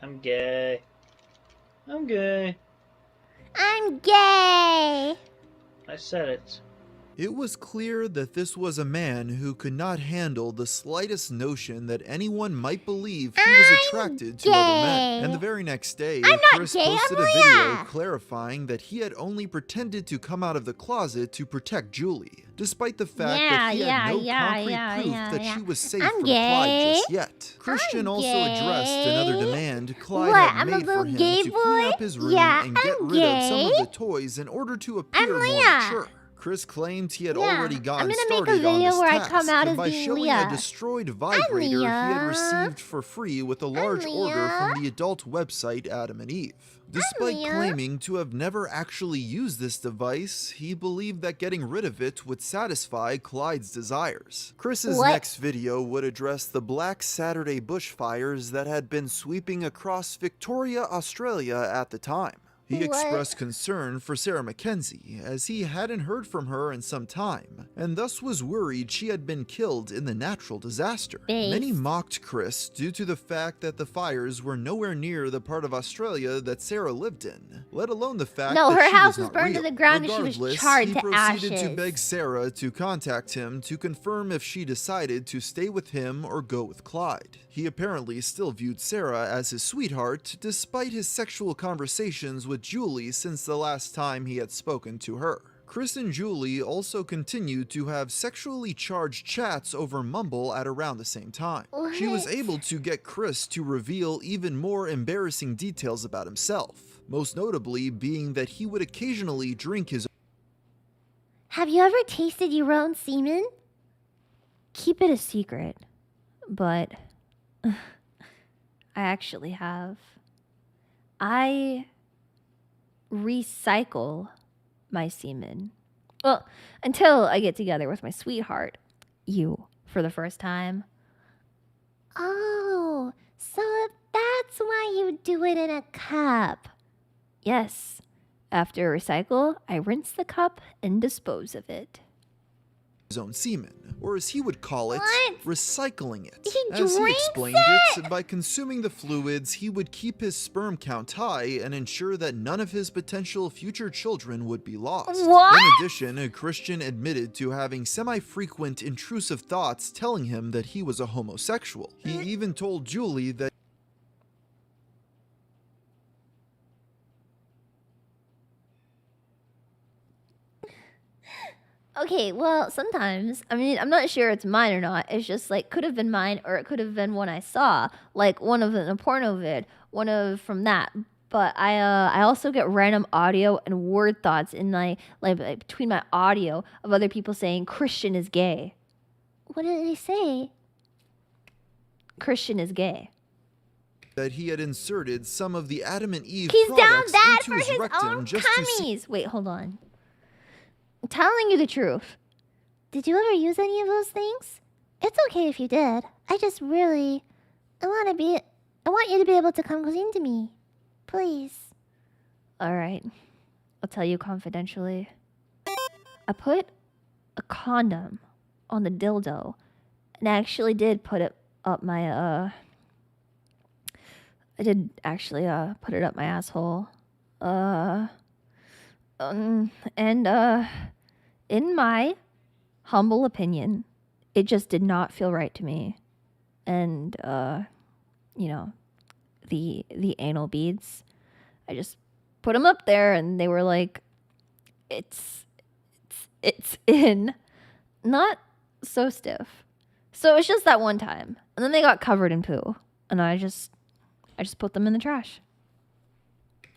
I'm gay. I'm gay. I'm gay. I said it. It was clear that this was a man who could not handle the slightest notion that anyone might believe he was attracted to other men. And the very next day, Chris posted a video clarifying that he had only pretended to come out of the closet to protect Julie, despite the fact that he had no concrete proof that she was safe from Clyde just yet. Christian also addressed another demand Clyde had made for him to clean up his room and get rid of some of the toys in order to appear more mature. Chris claimed he had already gotten started on this task, and by showing a destroyed vibrator he had received for free with a large order from the adult website Adam and Eve. Despite claiming to have never actually used this device, he believed that getting rid of it would satisfy Clyde's desires. Chris's next video would address the Black Saturday bushfires that had been sweeping across Victoria, Australia at the time. He expressed concern for Sarah Mackenzie, as he hadn't heard from her in some time, and thus was worried she had been killed in the natural disaster. Many mocked Chris due to the fact that the fires were nowhere near the part of Australia that Sarah lived in, let alone the fact that her she house was was burned real. to the ground and she was charred to ashes. He proceeded to beg Sarah to contact him to confirm if she decided to stay with him or go with Clyde. He apparently still viewed Sarah as his sweetheart, despite his sexual conversations with Julie since the last time he had spoken to her. Chris and Julie also continued to have sexually charged chats over Mumble at around the same time. She was able to get Chris to reveal even more embarrassing details about himself, most notably being that he would occasionally drink his own. Have you ever tasted your own semen? Keep it a secret, but I actually have. I recycle my semen. Well, until I get together with my sweetheart, you, for the first time. Oh, so that's why you do it in a cup. Yes. After recycle, I rinse the cup and dispose of it. His own semen, or as he would call it, recycling it. He As he drinks explained it, by consuming the fluids, he would keep his sperm count high and ensure that none of his potential future children would be lost. What? In addition, Christian admitted to having semi-frequent intrusive thoughts telling him that he was a homosexual. He even told Julie that Okay, well, sometimes, I mean, I'm not sure it's mine or not. It's just like, could have been mine or it could have been one I saw. Like one of in a porno vid, one of from that. But I also get random audio and word thoughts in like between my audio of other people saying Christian is gay. What did they say? Christian is gay. that he had inserted some of the Adam and Eve He's down products bad into for his his rectum own just to see. tummies. Wait, hold on. I'm telling you the truth. Did you ever use any of those things? It's okay if you did. I just really... I want you to be able to come clean to me. Please. Alright. I'll tell you confidentially. I put a condom on the dildo. And I actually did put it up my, I did actually put it up my asshole. In my humble opinion, it just did not feel right to me. And you know, the anal beads, I just put them up there and they were like, it's in, not so stiff. So it's just that one time. And then they got covered in poo. And I just put them in the trash.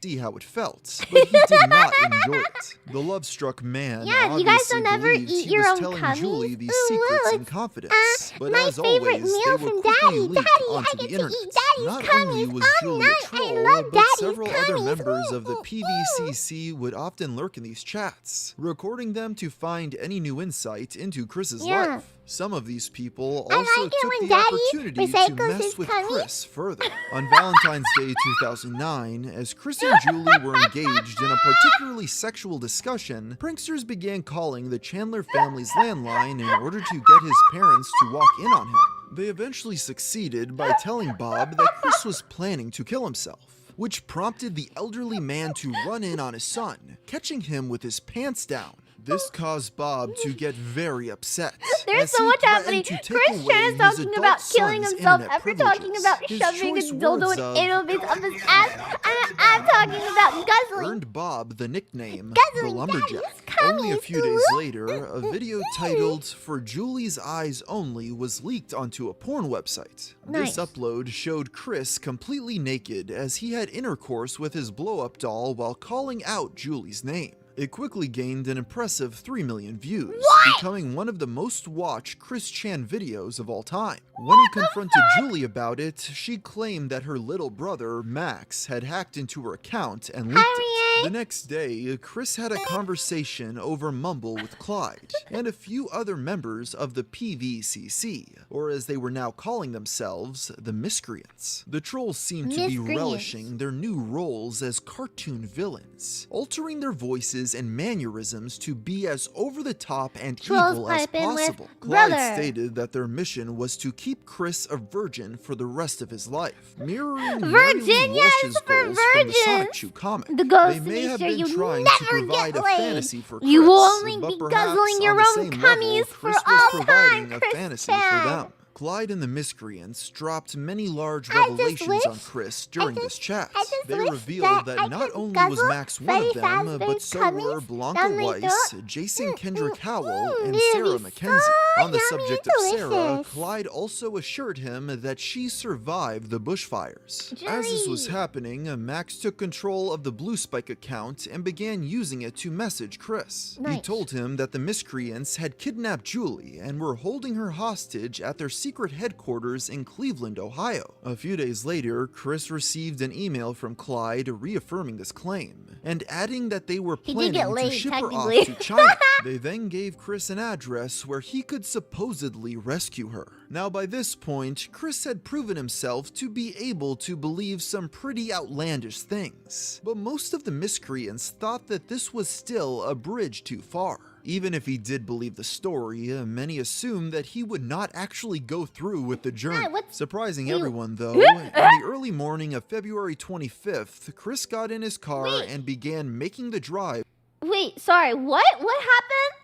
See how it felt, but he did not enjoy it. The love-struck man Yeah, you guys obviously don't ever believed eat he your was own telling cummies. Julie these Ooh, secrets look, in confidence. But my as favorite always, meal they were from quickly Daddy. leaked Daddy, onto I the get to internet. eat Daddy's Not only cummies was all Julie night. a troll, I love but Daddy's several other cummies. members of the PVCC would often lurk in these chats, recording them to find any new insight into Chris's Yeah. life. Some of these people I also like it took when the Daddy opportunity to recycles mess his with cummies. Chris further. On Valentine's Day 2009, as Chris and Julie were engaged in a particularly sexual discussion, pranksters began calling the Chandler family's landline in order to get his parents to walk in on him. They eventually succeeded by telling Bob that Chris was planning to kill himself, which prompted the elderly man to run in on his son, catching him with his pants down. This caused Bob to get very upset. There's as so he much threatened happening. to take Chris away Chan is his talking adult about killing son's himself internet after talking privileges. about His shoving a choice dildo words and of anal beads up his ass. I'm talking about guzzling. earned Bob the nickname Guzzling the Lumberjack. Only a few days later, a video titled "For Julie's Eyes Only" was leaked onto a porn website. Nice. This upload showed Chris completely naked as he had intercourse with his blow-up doll while calling out Julie's name. It quickly gained an impressive 3 million views, becoming one of the most watched Chris Chan videos of all time. When he confronted Julie about it, she claimed that her little brother, Max, had hacked into her account and leaked it. The next day, Chris had a conversation over Mumble with Clyde and a few other members of the PVCC, or as they were now calling themselves, the Miscreants. The trolls seemed to be Miscreants. relishing their new roles as cartoon villains, altering their voices and mannerisms to be as over-the-top and Trolls evil as pipe in with possible. Clyde brother. stated that their mission was to keep Chris a virgin for the rest of his life, mirroring Virginia is for goals from the Sonic virgins. Chew comic. The ghost They to may be have sure been you trying to never provide get a laid. fantasy for Chris, You will only but be perhaps guzzling your on the own same level, cummies for Chris was all providing time, a Chris fantasy Chan. for them. Clyde and the Miscreants dropped many large I just revelations on wish- Chris during this chat. I just They wish revealed that that I not could only was guzzle Max one of Freddy them, Fazbear's but so were cummies Blanca down my Weiss, throat. Jason Kendrick Howell, and it'd Sarah be Mackenzie. so On the yummy subject and of Sarah, delicious. Clyde also assured him that she survived the bushfires. As this was happening, Max took control of the Blue Spike account and began using it to message Chris. He Nice. told him that the Miscreants had kidnapped Julie and were holding her hostage at their secret headquarters in Cleveland, Ohio. A few days later, Chris received an email from Clyde reaffirming this claim and adding that they were He did planning get to laid, ship her off technically. to China. They then gave Chris an address where he could supposedly rescue her. Now, by this point, Chris had proven himself to be able to believe some pretty outlandish things, but most of the Miscreants thought that this was still a bridge too far. Even if he did believe the story, many assumed that he would not actually go through with the journey. Surprising everyone, though, in the early morning of February 25th, Chris got in his car and began making the drive. Wait, sorry, what? What happened?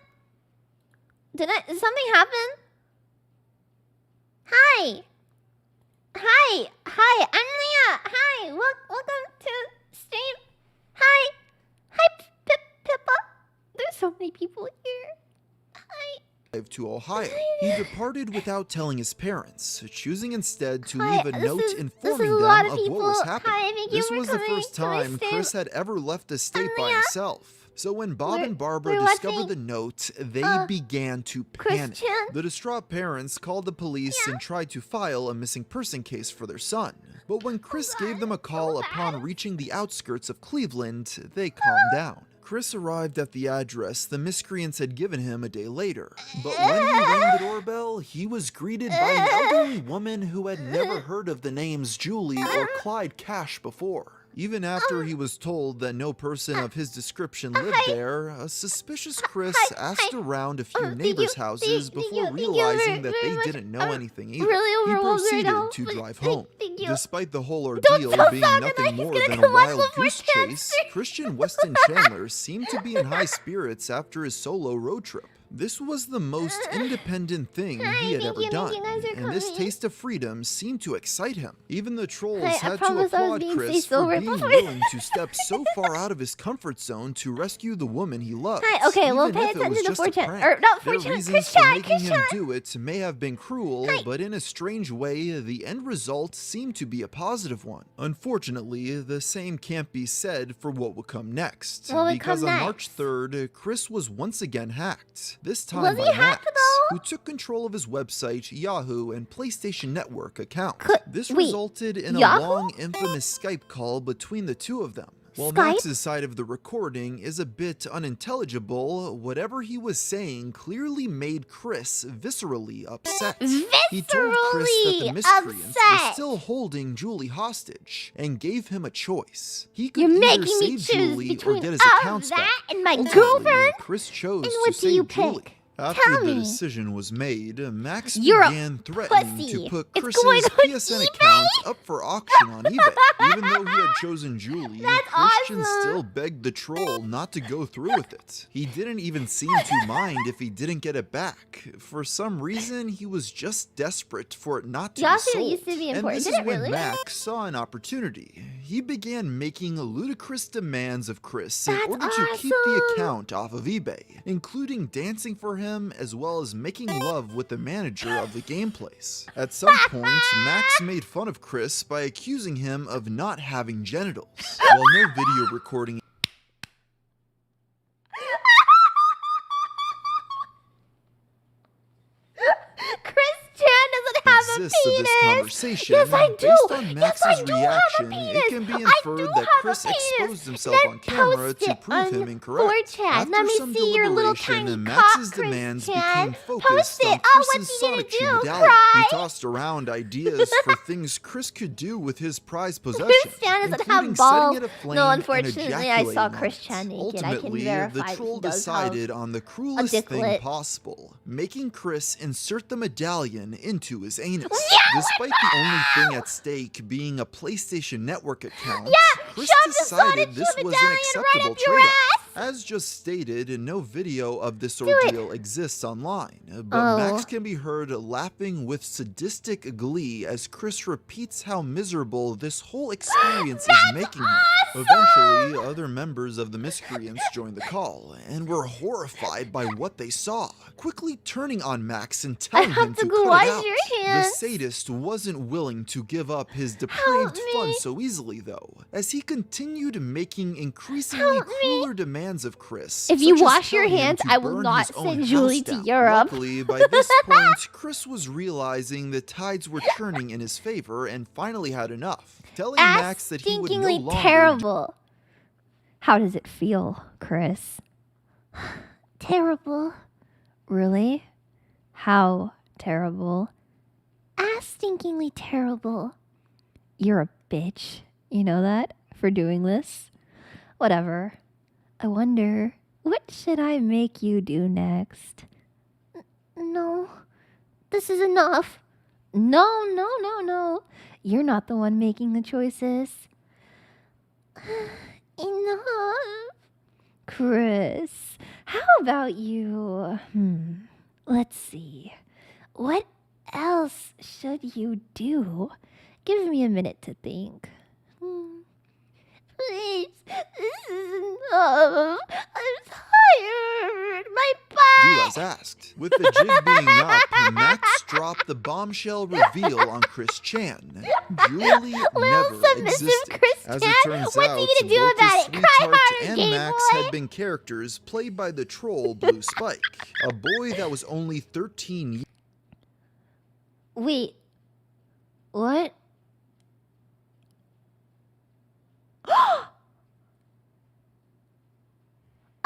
Did something happen? Hi. Hi. Hi, I'm Leah. Hi. Welcome to stream. Hi. Hi, Pippa. There's so many people here. Hi. To Ohio. He departed without telling his parents, choosing instead to Hi, leave a this note is informing a them lot of of what was people. happening. Hi, thank you This for was the coming first to my time stream. Chris had ever left the state by Leah. himself. So when Bob and Barbara we're discovered watching, the note, they began to Chris panic. Chan. The distraught parents called the police and tried to file a missing person case for their son. But when Chris gave them a call upon reaching the outskirts of Cleveland, they calmed down. Chris arrived at the address the Miscreants had given him a day later. But when he rang the doorbell, he was greeted by an elderly woman who had never heard of the names Julie or Clyde Cash before. Even after he was told that no person of his description lived there, a suspicious Chris asked around a few neighbors' houses before realizing that they didn't know anything either. He proceeded to drive home. Despite the whole ordeal being nothing more than a wild goose chase, Christian Weston Chandler seemed to be in high spirits after his solo road trip. This was the most independent thing he had ever done, and this taste of freedom seemed to excite him. Even the trolls had to applaud Chris for being willing to step so far out of his comfort zone to rescue the woman he loved. Okay, well, even pay if it was attention to just a 4chan. prank. Or not Their 4chan, reasons for making him do it may have been cruel, but in a strange way, the end result seemed to be a positive one. Unfortunately, the same can't be said for what would come next, What would because come on next? March 3rd, Chris was once again hacked. This time Was he by hacked, Max, who took control of his website, Yahoo, and PlayStation Network account. This wait, resulted in a Yahoo? long, infamous Skype call between the two of them. While Skype? Max's side of the recording is a bit unintelligible, whatever he was saying clearly made Chris viscerally upset. He told Chris that the miscreants were still holding Julie hostage and gave him a choice. He could You're either making me save choose Julie or between get his accounts back. that and my Ultimately, girlfriend. Chris chose And to what do you save Julie. pick? After Tell the me. decision was made, Max You're a began threatening pussy. to put It's Chris's going on PSN account up for auction on eBay. Even though he had chosen Julie, Christian still begged the troll not to go through with it. He didn't even seem to mind if he didn't get it back. For some reason, he was just desperate for it not to be Yahoo sold. used to be And important, this did is it when really? Max saw an opportunity. He began making ludicrous demands of Chris in order to keep the account off of eBay, including dancing for him as well as making love with the manager of the game place. At some point, Max made fun of Chris by accusing him of not having genitals. While no video recording exists of this conversation, Yes, I do. based on Yes, Max's I do have a reaction, penis. it can be I inferred do that have a Chris penis. exposed himself Then on camera post to it prove him on incorrect. 4chan. After Let me some see your little deliberation, tiny Max's cock, demands Christian. became focused Post on it. Oh, what's Chris's he gonna Sonic do? Chew medallion. Cry? He tossed around ideas for things Chris could do with his prized possession, Christian doesn't including have balls. setting it aflame No, and unfortunately, I saw ejaculating on Christian it. naked. I can Ultimately, verify the that troll he does decided have on the cruelest thing dicklet. possible, making Chris insert the medallion into his anus. Despite the only thing at stake being a PlayStation Network account, Chris decided this was an acceptable trade-off. As just stated, no video of this ordeal exists online, but Max can be heard laughing with sadistic glee as Chris repeats how miserable this whole experience is making him. Eventually, other members of the miscreants joined the call and were horrified by what they saw, quickly turning on Max and telling him to go cut wash it out. your The hands. sadist wasn't willing to give up his depraved fun so easily, though, as he continued making increasingly crueler demands of Chris. If you such as wash your telling him hands, to I will burn not his own send house Julie to down. Europe. Luckily, by this point, Chris was realizing the tides were turning in his favor and finally had enough, telling Max that he would no Stinkingly longer terrible. How does it feel, Chris? Terrible. Really? How terrible? Stinkingly terrible. You're a bitch. You know that? For doing this? Whatever. I wonder, what should I make you do next? No. This is enough. No. You're not the one making the choices. Enough. Chris, how about you? Let's see. What else should you do? Give me a minute to think. Please, this is enough. I'm tired. My butt. do as asked. With the jig being up, Max dropped the bombshell reveal on Chris Chan. Julie never existed. As it turns out, both his sweetheart and Max had been characters played by the troll Blue Spike, a boy that was only 13 years. Wait. What?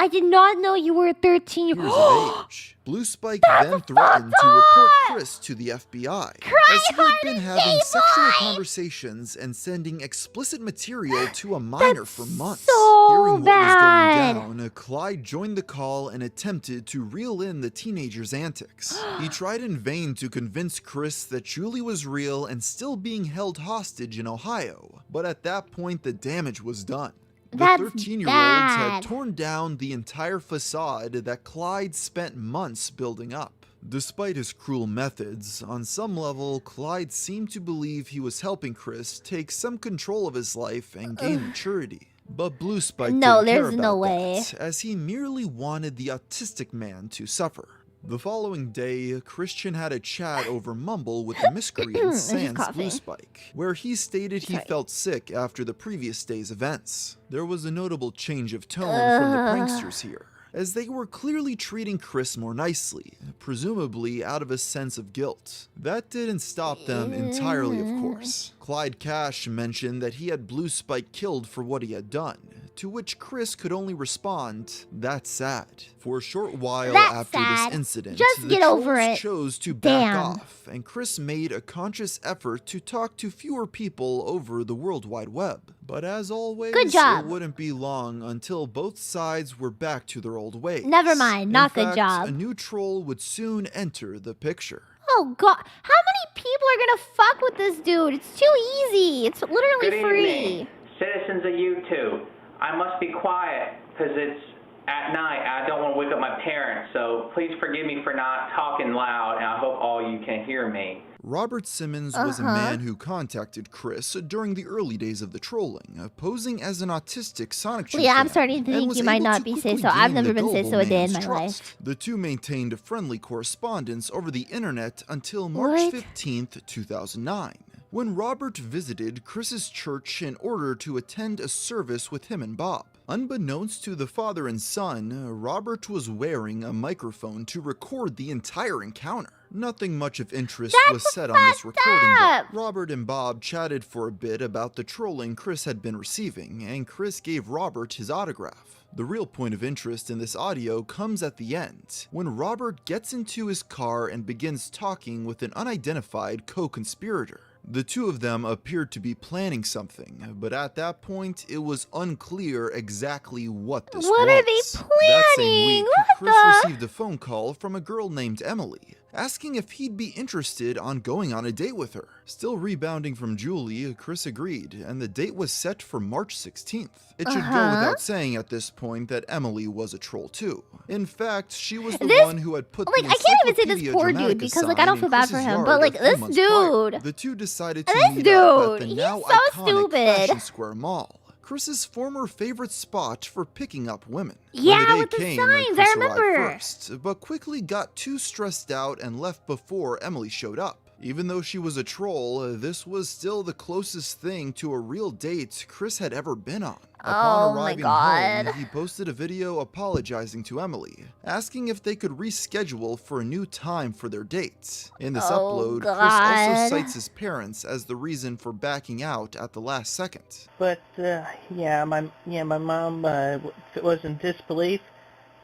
I did not know you were 13 years of age. Blue Spike then threatened to report Chris to the FBI, as he had been having sexual conversations and sending explicit material to a minor for months. Hearing what was going down, Clyde joined the call and attempted to reel in the teenager's antics. He tried in vain to convince Chris that Julie was real and still being held hostage in Ohio, but at that point the damage was done. The 13-year-olds had torn down the entire facade that Clyde spent months building up. Despite his cruel methods, on some level, Clyde seemed to believe he was helping Chris take some control of his life and gain maturity. But Blue Spike didn't care about that, as he merely wanted the autistic man to suffer. The following day, Christian had a chat over Mumble with the miscreant Sans Blue Spike, where he stated he felt sick after the previous day's events. There was a notable change of tone from the pranksters here, as they were clearly treating Chris more nicely, presumably out of a sense of guilt. That didn't stop them entirely, of course. Clyde Cash mentioned that he had Blue Spike killed for what he had done, to which Chris could only respond, "That's sad." For a short while after this incident, the trolls chose to back off, and Chris made a conscious effort to talk to fewer people over the World Wide Web. But as always, it wouldn't be long until both sides were back to their old ways. Never mind, not In good fact, job. A new troll would soon enter the picture. Oh god, how many people are gonna fuck with this dude? It's too easy. It's literally Good free. evening, citizens of YouTube. I must be quiet because it's at night. I don't want to wake up my parents, so please forgive me for not talking loud, and I hope all you can hear me. Robert Simmons was a man who contacted Chris during the early days of the trolling, posing as an autistic Sonic Ch Yeah, I'm fan, starting to and think was you might able not to be quickly say-so. I've gain never the been gullible say-so a day in man's my trust. life. The two maintained friendly correspondence over the internet until March 15th, 2009. When Robert visited Chris's church in order to attend a service with him and Bob. Unbeknownst to the father and son, Robert was wearing a microphone to record the entire encounter. Nothing much of interest was said on this recording, but Robert and Bob chatted for a bit about the trolling Chris had been receiving, and Chris gave Robert his autograph. The real point of interest in this audio comes at the end, when Robert gets into his car and begins talking with an unidentified co-conspirator. The two of them appeared to be planning something, but at that point, it was unclear exactly what this was. What are they planning? That same week, What Chris the? received a phone call from a girl named Emily, asking if he'd be interested on going on a date with her. Still rebounding from Julie, Chris agreed, and the date was set for March 16th. It should go without saying at this point that Emily was a troll too. In fact, she was the one who had put the I can't even say this Encyclopedia poor dude Dramatica because I sign don't in feel bad for Chris's him, yard but a few this months prior. dude. The two decided to This meet up at the dude, now he's so iconic stupid. Fashion Square Mall, Chris's former favorite spot for picking up women. Yeah, When the day with the came, signs, Chris I arrived remember. first, but quickly got too stressed out and left before Emily showed up. Even though she was a troll, this was still the closest thing to a real date Chris had ever been on. Upon arriving home, he posted a video apologizing to Emily, asking if they could reschedule for a new time for their date. In this upload, Chris also cites his parents as the reason for backing out at the last second. But my mom was in disbelief,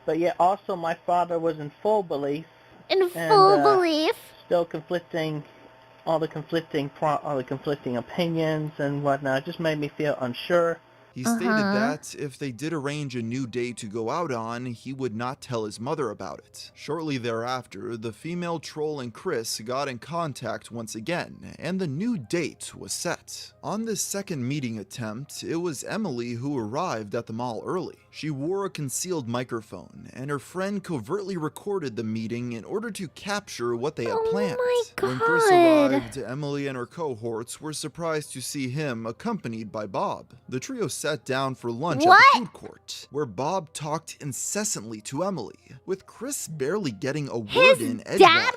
but yet also my father was in full belief. In full belief. Still conflicting, all the conflicting opinions and whatnot. It just made me feel unsure. He stated that if they did arrange a new day to go out on, he would not tell his mother about it. Shortly thereafter, the female troll and Chris got in contact once again, and the new date was set. On this second meeting attempt, it was Emily who arrived at the mall early. She wore a concealed microphone, and her friend covertly recorded the meeting in order to capture what they had planned. When Chris arrived, Emily and her cohorts were surprised to see him accompanied by Bob. The trio sat down for lunch at the food court, where Bob talked incessantly to Emily, with Chris barely getting a word in edgewise.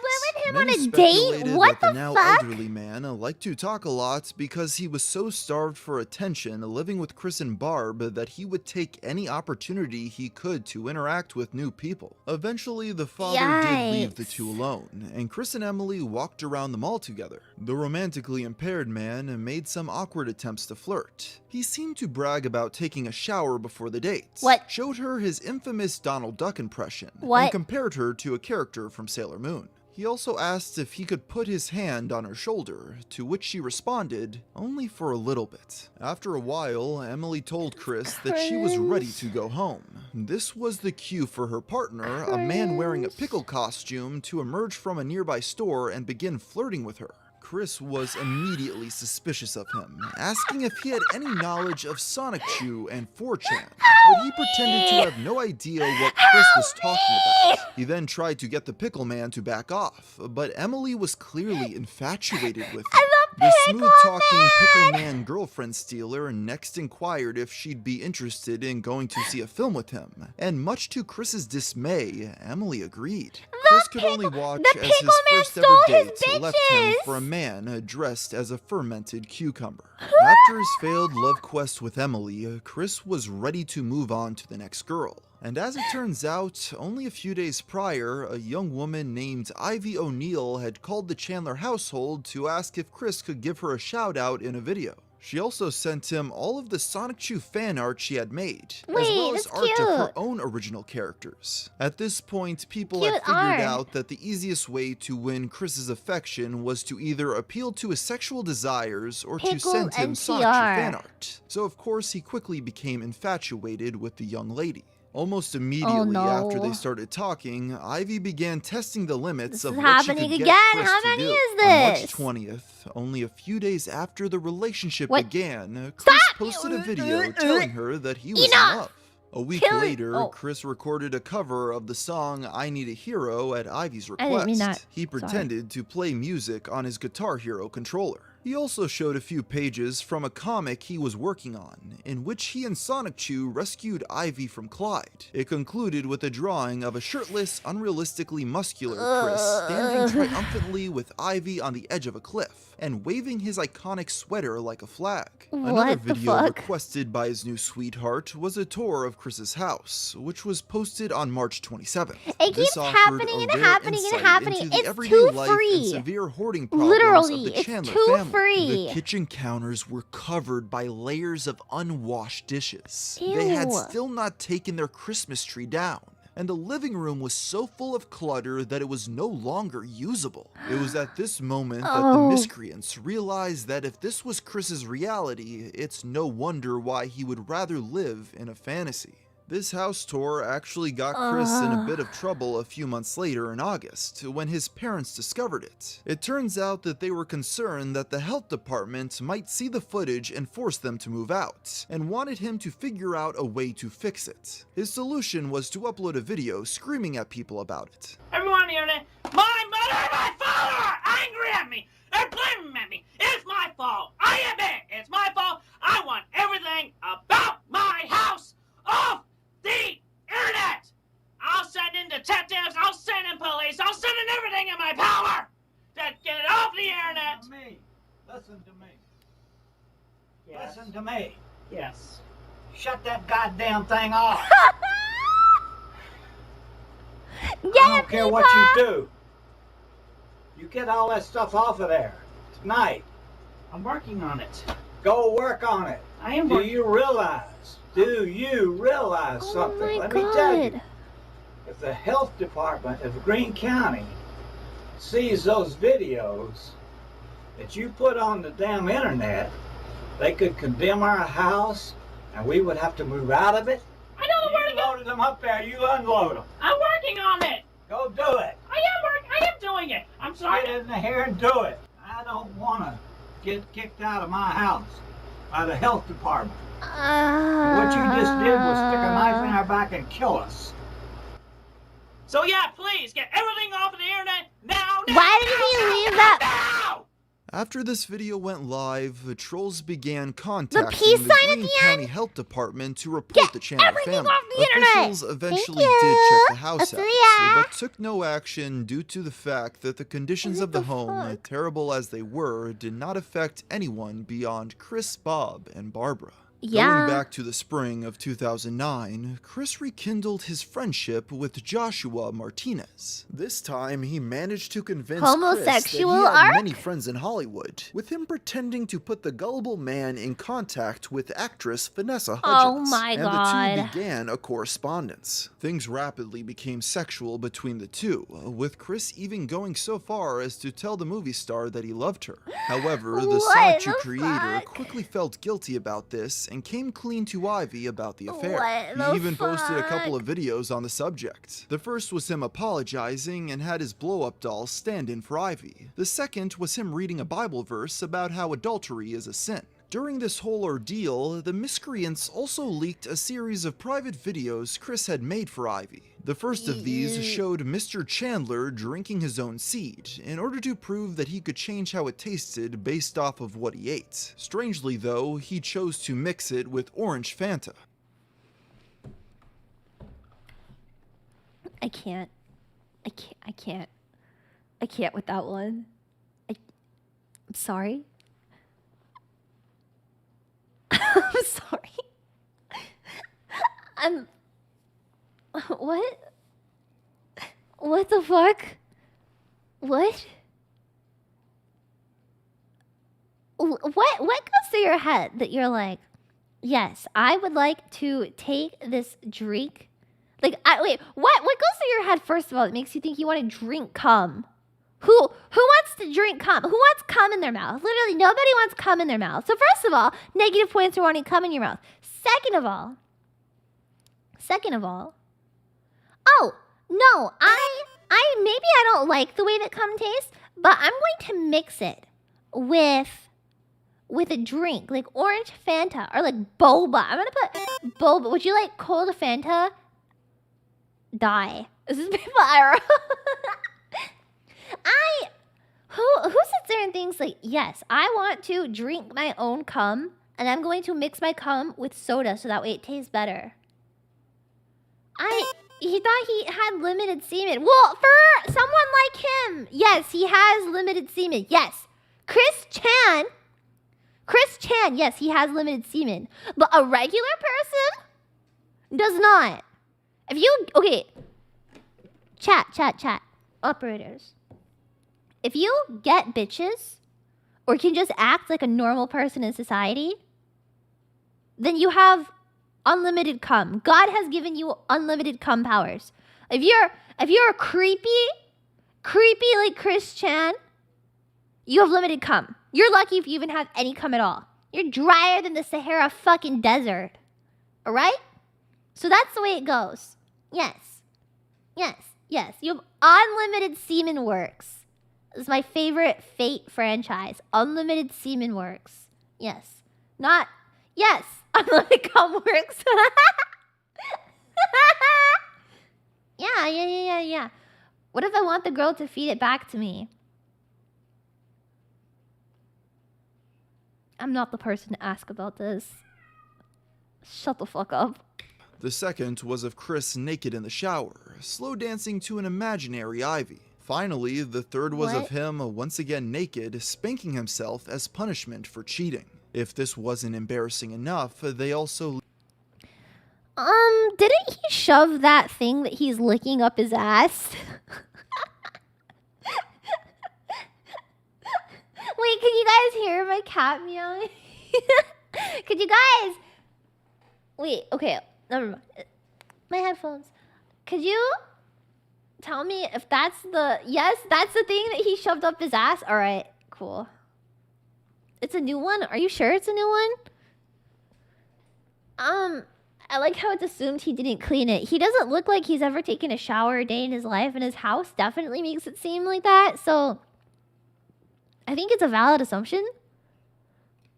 him on Many a date? speculated What that the now fuck? elderly man liked to talk a lot because he was so starved for attention living with Chris and Barb that he would take any opportunity he could to interact with new people. Eventually, the father did leave the two alone, and Chris and Emily walked around the mall together. The romantically impaired man made some awkward attempts to flirt. He seemed to brag about taking a shower before the date. What? Showed her his infamous Donald Duck impression. What? And compared her to a character from Sailor Moon. He also asked if he could put his hand on her shoulder, to which she responded, only for a little bit. After a while, Emily told Chris that she was ready to go home. This was the cue for her partner, a man wearing a pickle costume, to emerge from a nearby store and begin flirting with her. Chris was immediately suspicious of him, asking if he had any knowledge of Sonic Chew and 4chan, but he pretended to have no idea what Chris was talking about. He then tried to get the pickle man to back off, but Emily was clearly infatuated with him. The smooth-talking pickle man girlfriend stealer next inquired if she'd be interested in going to see a film with him, and much to Chris's dismay, Emily agreed. Chris could only watch as his first ever date left him for a man dressed as a fermented cucumber. After his failed love quest with Emily, Chris was ready to move on to the next girl. And as it turns out, only a few days prior, a young woman named Ivy O'Neill had called the Chandler household to ask if Chris could give her a shout out in a video. She also sent him all of the Sonic Chew fan art she had made, as well as art of her own original characters. At this point, people had figured out that the easiest way to win Chris's affection was to either appeal to his sexual desires or to send him Sonic Chew fan art. So of course, he quickly became infatuated with the young lady. Almost immediately after they started talking, Ivy began testing the limits of what she could get Chris to do. On March 20th, only a few days after the relationship began, Chris posted a video telling her that he was in love. A week later, Chris recorded a cover of the song I Need a Hero at Ivy's request. He pretended to play music on his Guitar Hero controller. He also showed a few pages from a comic he was working on, in which he and Sonic Chew rescued Ivy from Clyde. It concluded with a drawing of a shirtless, unrealistically muscular Chris standing triumphantly with Ivy on the edge of a cliff, and waving his iconic sweater like a flag. Another video requested by his new sweetheart was a tour of Chris's house, which was posted on March 27th. It keeps happening and happening and happening. It's too free. Severe hoarding problems Literally, of the it's Chandler too family. free. The kitchen counters were covered by layers of unwashed dishes. Ew. They had still not taken their Christmas tree down. And the living room was so full of clutter that it was no longer usable. It was at this moment that the miscreants realized that if this was Chris's reality, it's no wonder why he would rather live in a fantasy. This house tour actually got Chris in a bit of trouble a few months later in August, when his parents discovered it. It turns out that they were concerned that the health department might see the footage and force them to move out, and wanted him to figure out a way to fix it. His solution was to upload a video screaming at people about it. Everyone on the internet, my mother and my father are angry at me. They're blaming me. It's my fault. I admit it's my fault. I want everything about my house off the internet! I'll send in detectives, I'll send in police, I'll send in everything in my power to get it off the internet! Listen to me. Yes. Listen to me. Yes. Shut that goddamn thing off. I don't care what you do. You get all that stuff off of there tonight. I'm working on it. Go work on it. I am Do working. you realize something? Let me tell you. If the health department of Greene County sees those videos that you put on the damn internet, they could condemn our house and we would have to move out of it. I don't know where to go. You loaded them up there, you unload them. I'm working on it. Go do it. I am doing it. I'm sorry. Get in here and do it. I don't want to get kicked out of my house by the health department. What you just did was stick a knife in our back and kill us. So yeah, please get everything off of the internet now. Why did he leave that? After this video went live, the trolls began contacting peace the sign at Greene the County Health Department to report the Chandler everything family. off the internet. Officials eventually Thank did you. check the house out, Yeah. but took no action due to the fact that the conditions of the home, terrible as they were, did not affect anyone beyond Chris, Bob, and Barbara. Yeah. Going back to the spring of 2009, Chris rekindled his friendship with Joshua Martinez. This time, he managed to convince Homosexual Chris that he had arc? many friends in Hollywood, with him pretending to put the gullible man in contact with actress Vanessa Hudgens. Oh my and God. the two began a correspondence. Things rapidly became sexual between the two, with Chris even going so far as to tell the movie star that he loved her. However, the What Sonic the creator quickly felt guilty about this and came clean to Ivy about the affair. What the He even posted a couple fuck? of videos on the subject. The first was him apologizing and had his blow-up doll stand in for Ivy. The second was him reading a Bible verse about how adultery is a sin. During this whole ordeal, the miscreants also leaked a series of private videos Chris had made for Ivy. The first of these showed Mr. Chandler drinking his own seed in order to prove that he could change how it tasted based off of what he ate. Strangely though, he chose to mix it with orange Fanta. I can't with that one. I'm sorry. I'm sorry. What the fuck? What goes through your head that you're like, yes, I would like to take this drink? Like, wait, what goes through your head first of all that makes you think you want to drink cum? Who wants to drink cum? Who wants cum in their mouth? Literally nobody wants cum in their mouth. So first of all, negative points for wanting cum in your mouth. Second of all, oh no, I maybe I don't like the way that cum tastes, but I'm going to mix it with a drink, like orange Fanta or like boba. I'm gonna put boba. Would you like cold Fanta? Die. This is people IRL. Who sits there and thinks like, yes, I want to drink my own cum and I'm going to mix my cum with soda so that way it tastes better. He thought he had limited semen. Well, for someone like him, yes, he has limited semen. Yes. Chris Chan, yes, he has limited semen. But a regular person does not. If you, okay, chat, operators. If you get bitches, or can just act like a normal person in society, then you have unlimited cum. God has given you unlimited cum powers. If you're creepy like Chris Chan, you have limited cum. You're lucky if you even have any cum at all. You're drier than the Sahara fucking desert. Alright? So that's the way it goes. Yes. You have unlimited semen works. This is my favorite Fate franchise. Unlimited semen works. Yes. Unlimited cum works. Yeah. What if I want the girl to feed it back to me? I'm not the person to ask about this. Shut the fuck up. The second was of Chris naked in the shower, slow dancing to an imaginary Ivy. Finally, the third was of him once again naked, spanking himself as punishment for cheating. If this wasn't embarrassing enough, they also... Didn't he shove that thing that he's licking up his ass? Wait, can you guys hear my cat meowing? Could you guys... Wait, okay, never mind. My headphones. Could you tell me if that's the... Yes, that's the thing that he shoved up his ass? Alright, cool. It's a new one? Are you sure it's a new one? I like how it's assumed he didn't clean it. He doesn't look like he's ever taken a shower a day in his life, and his house definitely makes it seem like that, so... I think it's a valid assumption.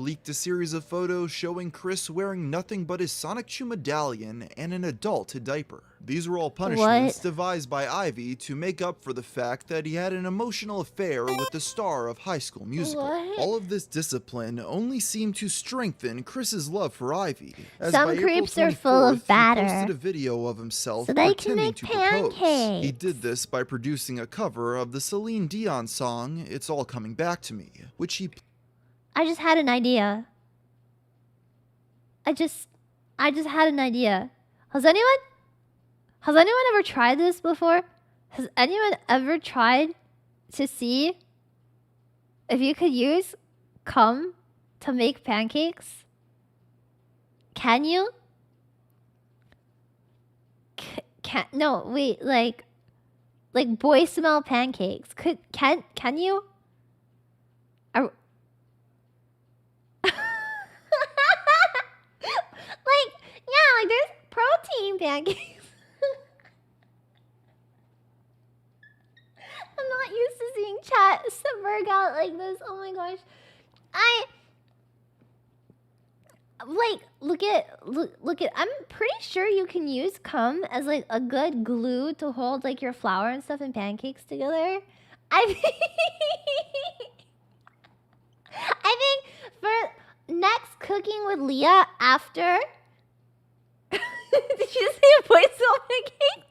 leaked a series of photos showing Chris wearing nothing but his Sonic medallion and an adult diaper. These were all punishments devised by Ivy to make up for the fact that he had an emotional affair with the star of High School Musical. All of this discipline only seemed to strengthen Chris's love for Ivy. As Some by creeps April are full of 24th, batter. He posted a video of himself So they can pretending make to propose. pancakes. He did this by producing a cover of the Celine Dion song "It's All Coming Back to Me," which he I just had an idea. I just had an idea. Has anyone ever tried this before? Has anyone ever tried to see if you could use cum to make pancakes? Can you? No, wait, like boy smell pancakes. Can you? Like there's protein pancakes. I'm not used to seeing chat submerge out like this. Oh my gosh. Look at I'm pretty sure you can use cum as like a good glue to hold like your flour and stuff and pancakes together. I think for next cooking with Leah after did you say a boy smell pancake?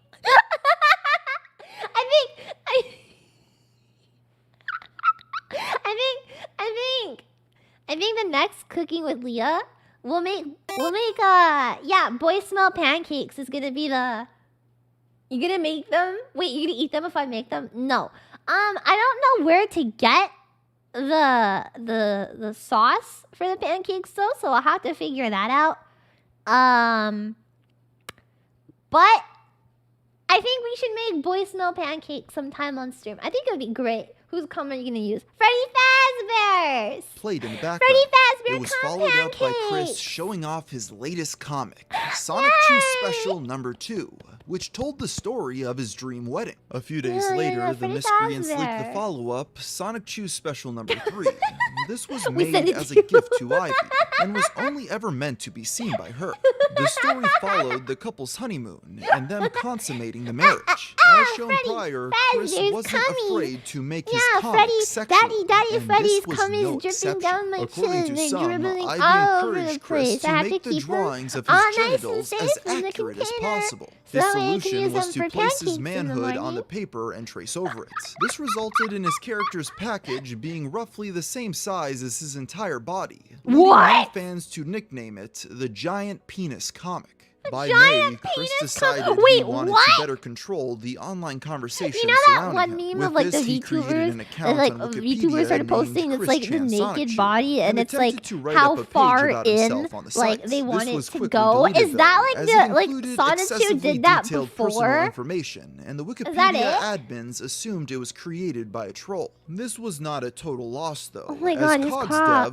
I think the next cooking with Leah we'll make boy smell pancakes is gonna be the. You gonna make them? Wait, you gonna eat them if I make them? No. I don't know where to get the sauce for the pancakes though, so I'll have to figure that out. But I think we should make boy smell pancakes sometime on stream. I think it would be great. Whose cum are you gonna use? Freddy Fazbear's! Played in the background. Freddy Fazbear It was followed up by Chris pancakes! showing off his latest comic, Sonic Chew Special Number 2, which told the story of his dream wedding. A few days later, the Freddy miscreants leaked the Fazbear. follow-up, Sonic Chew Special Number 3. This was We made sent it as to a gift to Ivy, and was only ever meant to be seen by her. The story followed the couple's honeymoon, and them consummating the marriage. As shown prior, Chris Fazbear's wasn't cummy. afraid to make his Yeah, comic Freddy, sexual, Daddy and Freddy's this was cum is no dripping exception. down my According chin to and some, dribbling Ivy all over encouraged the Chris place. to I have make to the keep her drawings of all his nice and genitals safe as in the accurate as container. possible. So His that way I can solution use was them to for place his pancakes in the manhood on the morning. paper and trace over it. This resulted in his character's package being roughly the same size as his entire body, leading many fans to nickname it the Giant Penis Comic. By May, Chris decided he wanted to better control the online conversation You know that surrounding one him. meme With of like this, the he created VTubers an and account like on VTubers started Wikipedia posting named it's like the Chris Chan naked Sonic body and it's like attempted to write how up a page far about in himself on the like site. they This want it was to quickly go. deleted, Is that though, like as it the like included Sonichu excessively did that detailed personal before? information, and the that Wikipedia it? admins assumed it was created by a troll. This was not a total loss, though. Oh my God, as his Cogsdev,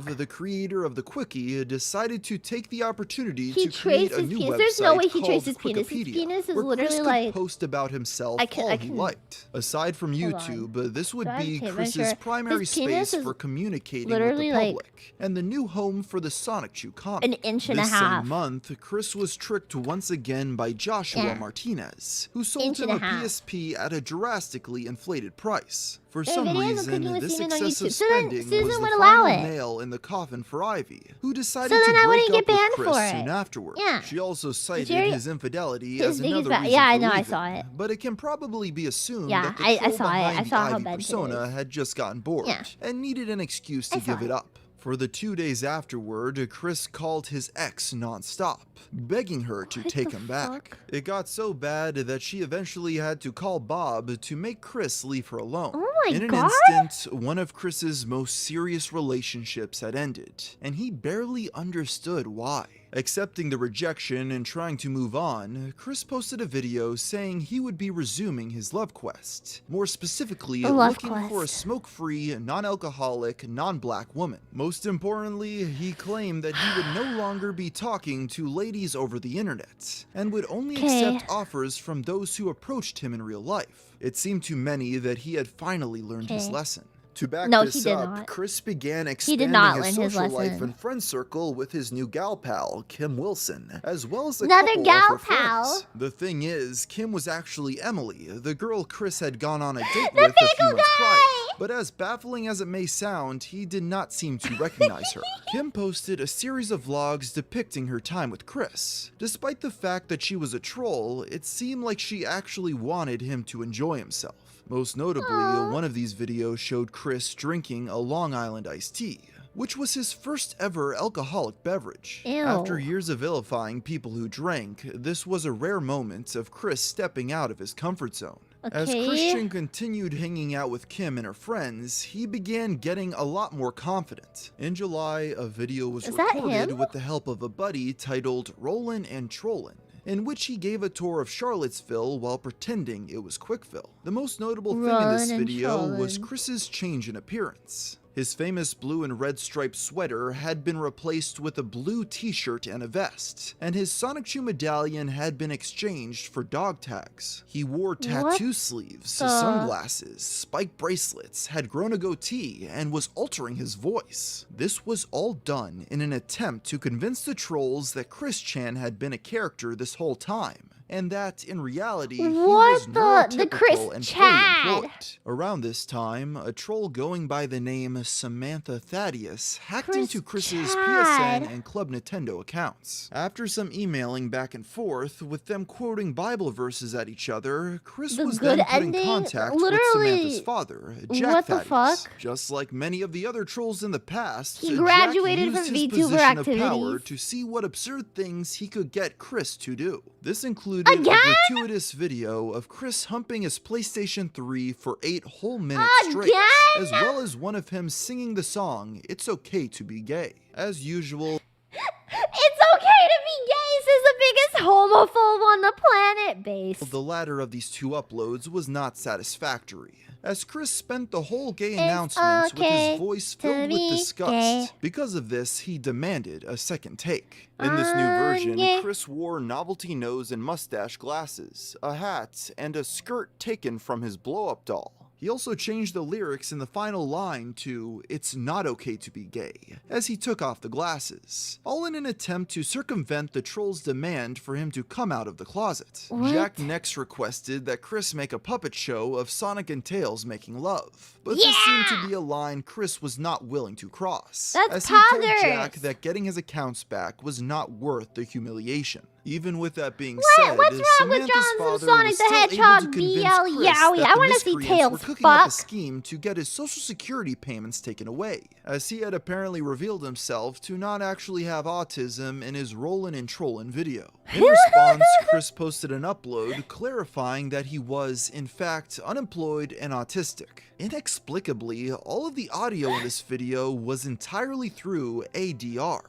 cock. the creator of the Quickie, decided to take the opportunity He to create traced a his new penis. website There's no way he called traced his penis. His Wikipedia, penis is where literally Chris could like post about himself all I he can- liked. Aside from Hold on. YouTube, this would Do I be have tape Chris's measure? primary His penis space is for communicating with the literally, like, public, and the new home for the Sonic Chew comic. an inch and a This half. same month, Chris was tricked once again by Joshua Yeah. Martinez, who sold Inch him and a a half. PSP at a drastically inflated price. For There are some videos of reason, cooking with this semen on excessive YouTube. So then spending Susan was the would allow final it. nail in the coffin for Ivy, who decided So then to I break wouldn't get up with banned Chris for soon it. afterward. Yeah. She also cited Jerry- his infidelity his as biggest another ba- reason yeah, I for know, I leaving, saw it. but it can probably be assumed Yeah, that the I troll saw it. I behind saw the how Ivy bad it persona is. had just gotten bored Yeah. and needed an excuse I to saw give it up. For the 2 days afterward, Chris called his ex nonstop, begging her to take him back. It got so bad that she eventually had to call Bob to make Chris leave her alone. Oh my In an God. instant, one of Chris's most serious relationships had ended, and he barely understood why. Accepting the rejection and trying to move on, Chris posted a video saying he would be resuming his love quest. More specifically, The love looking for a quest. smoke-free, non-alcoholic, non-black woman. Most importantly, he claimed that he would no longer be talking to ladies over the internet, and would only accept offers from those who approached him in real life. It seemed to many that he had finally learned his lesson. To back No, this he did up, not. Chris began He expanding did not his learn his social life lesson. and friend circle with his new gal pal, Kim Wilson, as well as a Another couple gal of her pal? friends. The thing is, Kim was actually Emily, the girl Chris had gone on a date with a few months prior. But as baffling as it may sound, he did not seem to recognize her. Kim posted a series of vlogs depicting her time with Chris. Despite the fact that she was a troll, it seemed like she actually wanted him to enjoy himself. Most notably, one of these videos showed Chris drinking a Long Island iced tea, which was his first ever alcoholic beverage. Ew. After years of vilifying people who drank, this was a rare moment of Chris stepping out of his comfort zone. As Okay. Christian continued hanging out with Kim and her friends, he began getting a lot more confident. In July, a video was Is that recorded him? with the help of a buddy titled Rollin' and Trollin', in which he gave a tour of Charlottesville while pretending it was Quickville. The most notable thing in this Rollin' and video was trollin'. Chris's change in appearance. His famous blue and red striped sweater had been replaced with a blue t-shirt and a vest, and his Sonic Chew medallion had been exchanged for dog tags. He wore tattoo sleeves, sunglasses, spiked bracelets, had grown a goatee, and was altering his voice. This was all done in an attempt to convince the trolls that Chris Chan had been a character this whole time, and that in reality he was the Chris neurotypical and fully Chad? employed. Around this time, a troll going by the name Samantha Thaddeus hacked into Chris's Chad. PSN and Club Nintendo accounts. After some emailing back and forth, with them quoting Bible verses at each other, Chris The was good then put in ending? contact with Literally, Samantha's father, Jack what the Thaddeus. fuck? Just like many of the other trolls in the past, He Jack graduated used from his VTuber position of power activities. to see what absurd things he could get Chris to do. This included Again? a gratuitous video of Chris humping his PlayStation 3 for 8 whole minutes straight, Again? as well as one of him singing the song "It's Okay to Be Gay." As usual, It's okay to be gay, says the biggest homophobe on the planet, base. the latter of these two uploads was not satisfactory, as Chris spent the whole gay announcements with okay his voice to filled with be disgust. gay. Because of this, he demanded a second take. In this new version, Chris wore novelty nose and mustache glasses, a hat, and a skirt taken from his blow-up doll. He also changed the lyrics in the final line to "It's not okay to be gay," as he took off the glasses, all in an attempt to circumvent the troll's demand for him to come out of the closet. What? Jack next requested that Chris make a puppet show of Sonic and Tails making love, but this seemed to be a line Chris was not willing to cross, That's as he told poggers. Jack that getting his accounts back was not worth the humiliation. Even with that being What? said, What's wrong with Samantha's drawing some father Sonic was the still able to Hedgehog convince BL Chris Yowie? that I the wanna see miscreants Tails were cooking up a fuck. scheme to get his social security payments taken away, as he had apparently revealed himself to not actually have autism in his Rollin' and Trollin' video. In response, Chris posted an upload clarifying that he was, in fact, unemployed and autistic. Inexplicably, all of the audio in this video was entirely through ADR.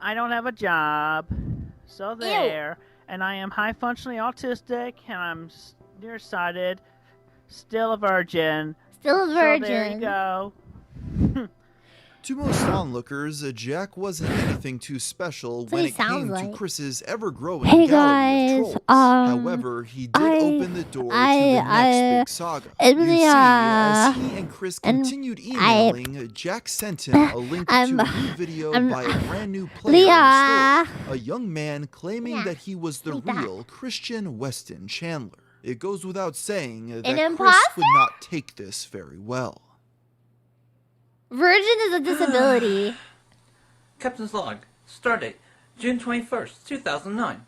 I don't have a job, so there. And I am high functionally autistic, and I'm nearsighted, still a virgin. Still a So there you virgin. go. To most onlookers, Jack wasn't anything too special when he it came sounds to like. Chris's ever-growing Hey gallery of guys, trolls. However, he did I- open the door to I- the next big saga. You see, as he and Chris continued emailing, Jack sent him a link to a new video by a brand new player in the store, a young man claiming that he was the real Christian Weston Chandler. It goes without saying that Chris imposter? would not take this very well. Virgin is a disability. Captain's log. Stardate, June 21st, 2009.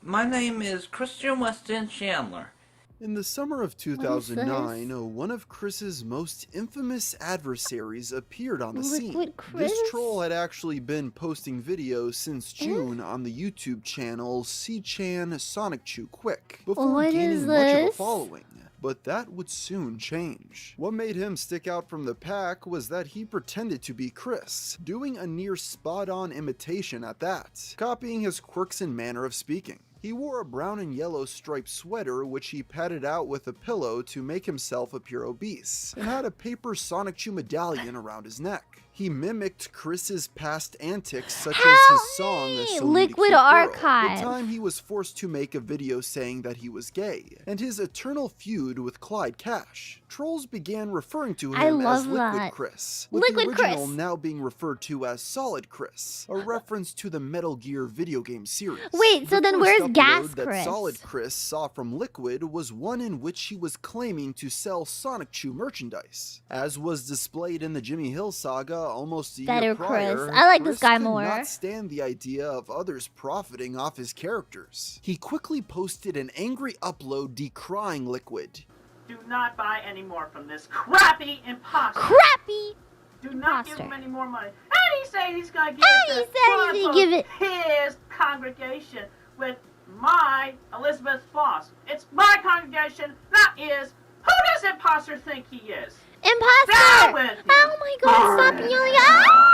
My name is Christian Weston Chandler. In the summer of 2009, one of Chris's most infamous adversaries appeared on the scene. This troll had actually been posting videos since June on the YouTube channel C-Chan Sonic Chew Quick, before What gaining is much of a this? following. But that would soon change. What made him stick out from the pack was that he pretended to be Chris, doing a near spot-on imitation at that, copying his quirks and manner of speaking. He wore a brown and yellow striped sweater which he padded out with a pillow to make himself appear obese, and had a paper Sonic Chew medallion around his neck. He mimicked Chris's past antics, such as his song "So Liquid Archive. The time he was forced to make a video saying that he was gay, and his eternal feud with Clyde Cash. Trolls began referring to him as Liquid Chris, with the original now being referred to as Solid Chris, a reference to the Metal Gear video game series. Wait, so then where's Gas that Chris? Solid Chris saw from Liquid was one in which he was claiming to sell Sonic Chew merchandise. As was displayed in the Jimmy Hill saga almost a year prior, Chris. I like this guy could more. not stand the idea of others profiting off his characters. He quickly posted an angry upload decrying Liquid. Do not buy any more from this crappy imposter. Do not give him any more money. And he said he's going to give his congregation with my Elizabeth Foss. It's my congregation, not his. Who does imposter think he is? Imposter! Oh my god, stop yelling! Ah!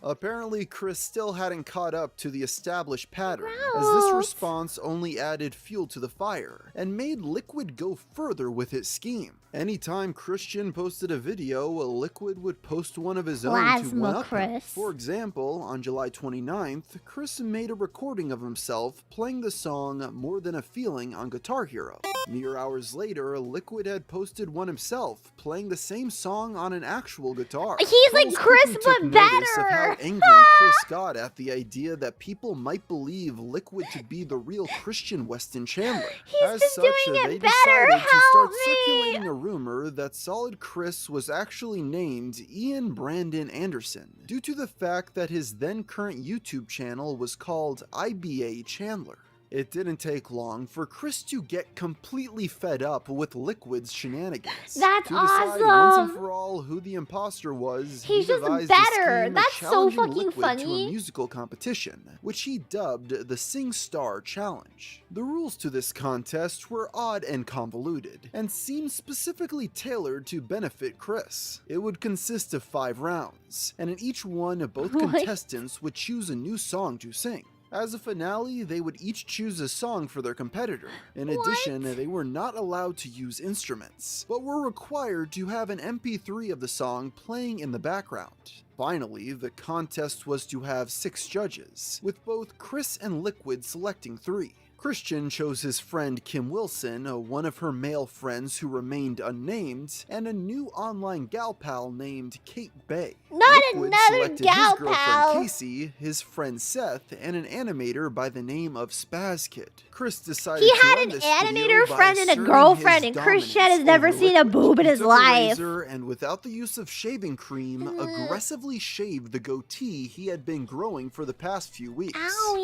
Apparently, Chris still hadn't caught up to the established pattern, as this response only added fuel to the fire, and made Liquid go further with his scheme. Anytime Christian posted a video, Liquid would post one of his own to one-up him. For example, on July 29th, Chris made a recording of himself playing the song More Than a Feeling on Guitar Hero. Mere hours later, Liquid had posted one himself, playing the same song on an actual guitar. He's like Chris, but better! How angry Chris got at the idea that people might believe Liquid to be the real Christian Weston Chandler. As such, they decided to start circulating a rumor that Solid Chris was actually named Ian Brandon Anderson, due to the fact that his then current YouTube channel was called IBA Chandler. It didn't take long for Chris to get completely fed up with Liquid's shenanigans. That's to decide once and for all who the imposter was, He's just devised better. a scheme That's so challenging fucking Liquid funny. to a musical competition, which he dubbed the Sing Star Challenge. The rules to this contest were odd and convoluted, and seemed specifically tailored to benefit Chris. It would consist of 5 rounds, and in each one, both contestants would choose a new song to sing. As a finale, they would each choose a song for their competitor. In addition, they were not allowed to use instruments, but were required to have an MP3 of the song playing in the background. Finally, the contest was to have 6 judges, with both Chris and Liquid selecting 3. Christian chose his friend Kim Wilson, one of her male friends who remained unnamed, and a new online gal pal named Kate Bay. Not Liquid another selected gal his girlfriend pal. Casey, his friend Seth, and an animator by the name of Spaz Kid. Chris decided He to had end an this animator video by friend and a asserting girlfriend, his and Christian has dominance never over seen a Liquid. boob in He his took a life. razor and without the use of shaving cream, aggressively shaved the goatee he had been growing for the past few weeks.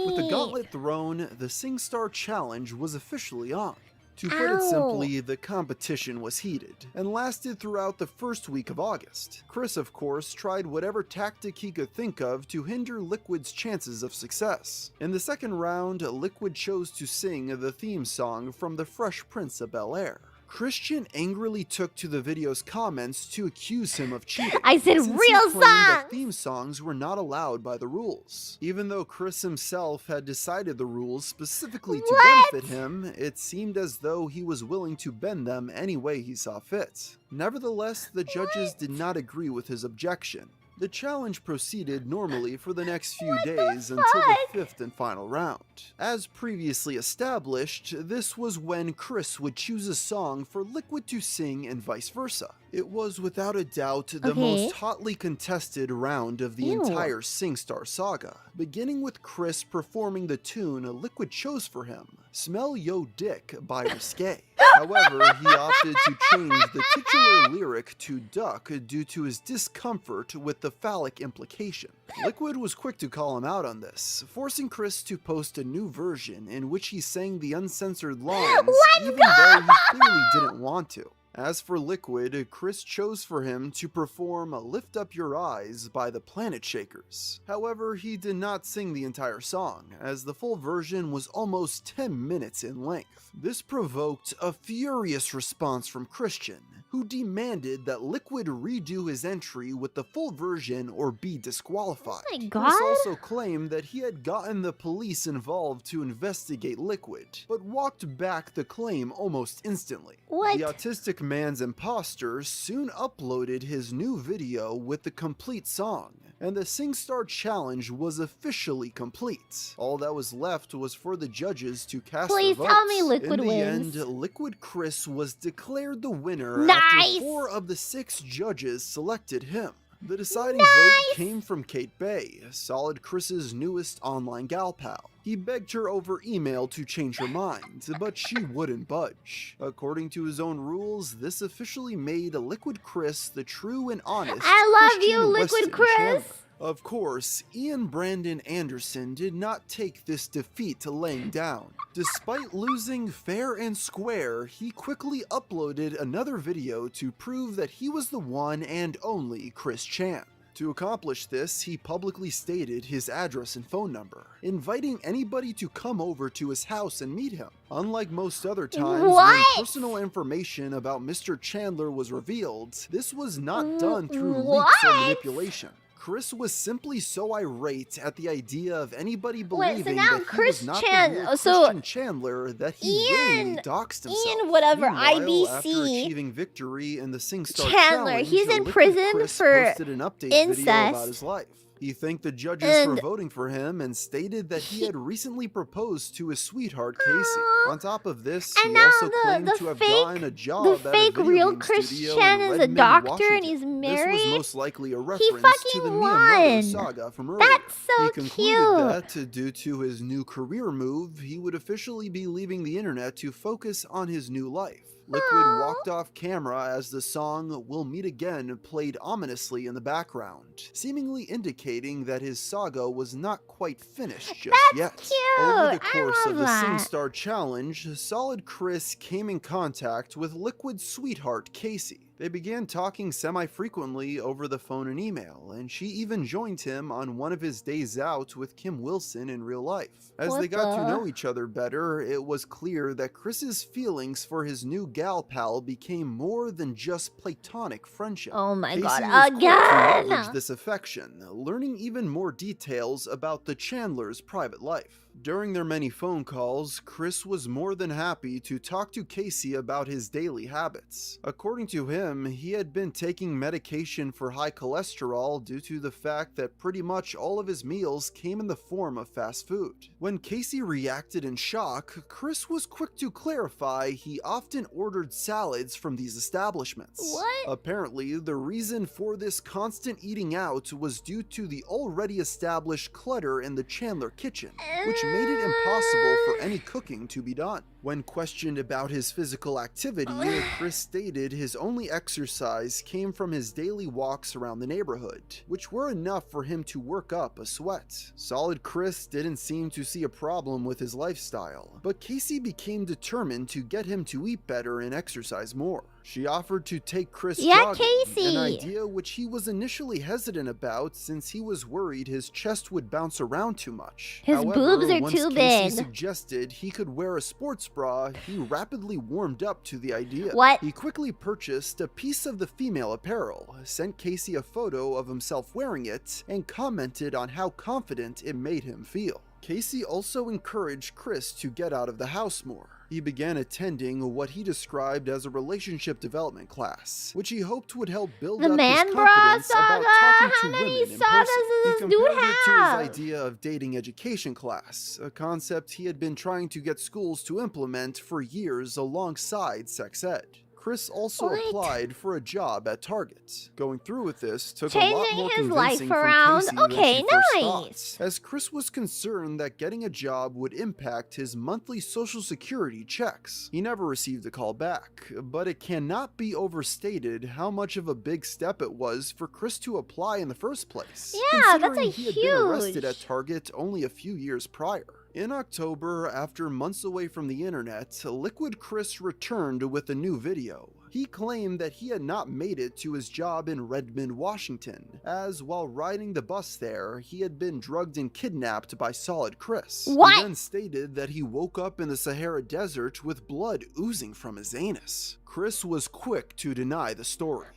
With the gauntlet thrown, the Sing Star Challenge was officially on. To put it simply, the competition was heated, and lasted throughout the first week of August. Chris, of course, tried whatever tactic he could think of to hinder Liquid's chances of success. In the second round, Liquid chose to sing the theme song from The Fresh Prince of Bel-Air. Christian angrily took to the video's comments to accuse him of cheating. I said since he real claimed that songs! theme songs were not allowed by the rules. Even though Chris himself had decided the rules specifically to benefit him, it seemed as though he was willing to bend them any way he saw fit. Nevertheless, the judges did not agree with his objection. The challenge proceeded normally for the next few days until the 5th and final round. As previously established, this was when Chris would choose a song for Liquid to sing and vice versa. It was without a doubt the most hotly contested round of the entire SingStar saga, beginning with Chris performing the tune Liquid chose for him, Smell Yo Dick by Risque. However, he opted to change the titular lyric to Duck due to his discomfort with the phallic implication. Liquid was quick to call him out on this, forcing Chris to post a new version in which he sang the uncensored lines, even though he clearly didn't want to. As for Liquid, Chris chose for him to perform Lift Up Your Eyes by the Planet Shakers. However, he did not sing the entire song, as the full version was almost 10 minutes in length. This provoked a furious response from Christian, who demanded that Liquid redo his entry with the full version or be disqualified. Oh my Chris God. also claimed that he had gotten the police involved to investigate Liquid, but walked back the claim almost instantly. What? The autistic man's imposter soon uploaded his new video with the complete song, and the SingStar challenge was officially complete. All that was left was for the judges to cast their votes. Please tell me Liquid In the wins. end, Liquid Chris was declared the winner Nice! after 4 of the 6 judges selected him. The deciding vote came from Kate Bay, Solid Chris's newest online gal pal. He begged her over email to change her mind, but she wouldn't budge. According to his own rules, this officially made Liquid Chris the true and honest I love you, Christian Liquid Weston Chris! Chandler. Of course, Ian Brandon Anderson did not take this defeat laying down. Despite losing fair and square, he quickly uploaded another video to prove that he was the one and only Chris Chan. To accomplish this, he publicly stated his address and phone number, inviting anybody to come over to his house and meet him. Unlike most other times when personal information about Mr. Chandler was revealed, this was not done through leaks or manipulation. Chris was simply so irate at the idea of anybody believing that he was not the real Christian Chandler that he willingly doxed himself. Ian whatever, Meanwhile, IBC after achieving victory in the SingStar Chandler, challenge, he's in Liquid prison Chris for posted an update video incest. about his life. He thanked the judges for And- voting for him and stated that he had recently proposed to his sweetheart Casey. On top of this, he also claimed to have gotten a job at a fake video real game Chris studio Chan in is a Redmond, doctor Washington. and he's This married. was most likely a reference to fucking the won. Miyamoto saga from earlier. That's so he concluded cute. that, due to his new career move, he would officially be leaving the internet to focus on his new life. Liquid walked off camera as the song "We'll Meet Again" played ominously in the background, seemingly indicating that his saga was not quite finished just yet. Over the course of the SingStar challenge, Solid Chris came in contact with Liquid's sweetheart Casey. They began talking semi-frequently over the phone and email, and she even joined him on one of his days out with Kim Wilson in real life. As they got to know each other better, it was clear that Chris's feelings for his new gal pal became more than just platonic friendship. Oh my Casey god, was quick to again! leverage this affection, learning even more details about the Chandlers' private life. During their many phone calls, Chris was more than happy to talk to Casey about his daily habits. According to him, he had been taking medication for high cholesterol due to the fact that pretty much all of his meals came in the form of fast food. When Casey reacted in shock, Chris was quick to clarify he often ordered salads from these establishments. What? Apparently, the reason for this constant eating out was due to the already established clutter in the Chandler kitchen, which made it impossible for any cooking to be done. When questioned about his physical activity, Chris stated his only exercise came from his daily walks around the neighborhood, which were enough for him to work up a sweat. Solid Chris didn't seem to see a problem with his lifestyle, but Casey became determined to get him to eat better and exercise more. She offered to take Chris jogging, Casey! an idea which he was initially hesitant about since he was worried his chest would bounce around too much. His However, boobs are once too Casey big. suggested he could wear a sports bra, he rapidly warmed up to the idea. What? He quickly purchased a piece of the female apparel, sent Casey a photo of himself wearing it, and commented on how confident it made him feel. Casey also encouraged Chris to get out of the house more. He began attending what he described as a relationship development class, which he hoped would help build The up man his bra confidence about saga? talking How to many women in sagas person. does He this dude compared it to have? his idea of dating education class, a concept he had been trying to get schools to implement for years alongside sex ed. Chris also applied for a job at Target. Going through with this took a lot Changing more his convincing life around. from Casey Okay, than she first nice. thought, as Chris was concerned that getting a job would impact his monthly Social Security checks. He never received a call back, but it cannot be overstated how much of a big step it was for Chris to apply in the first place. Yeah, that's considering a he had been arrested huge- at Target only a few years prior. In October, after months away from the internet, Liquid Chris returned with a new video. He claimed that he had not made it to his job in Redmond, Washington, as while riding the bus there, he had been drugged and kidnapped by Solid Chris. What? He then stated that he woke up in the Sahara Desert with blood oozing from his anus. Chris was quick to deny the story.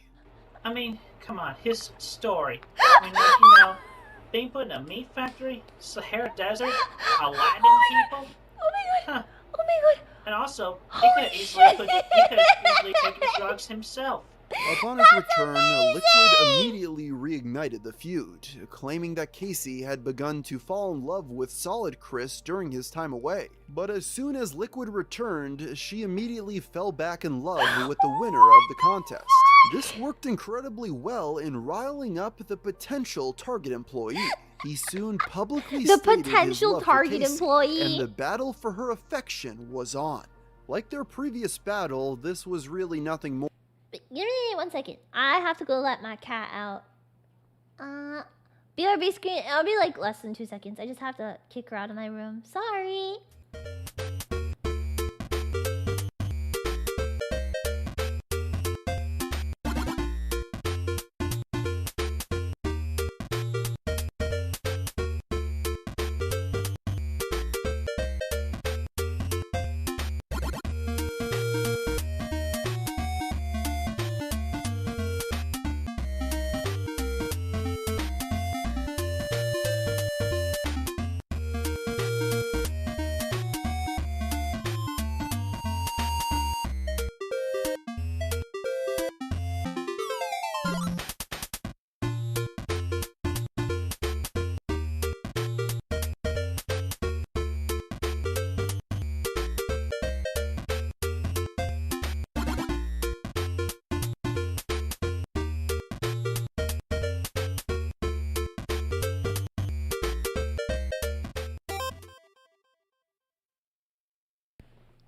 I mean, come on, his story. I mean, like, you know, being put in a meat factory, Sahara Desert, Aladdin people. Oh my god! Oh my god! And also, he could have easily taken drugs himself. Upon his return, Liquid immediately reignited the feud, claiming that Casey had begun to fall in love with Solid Chris during his time away. But as soon as Liquid returned, she immediately fell back in love with the winner of the contest. This worked incredibly well in riling up the potential target employee. He soon publicly stated his love for Casey, and the battle for her affection was on. Like their previous battle, this was really nothing more. Give me 1 second. I have to go let my cat out. BRB screen. I'll be like less than 2 seconds. I just have to kick her out of my room. Sorry.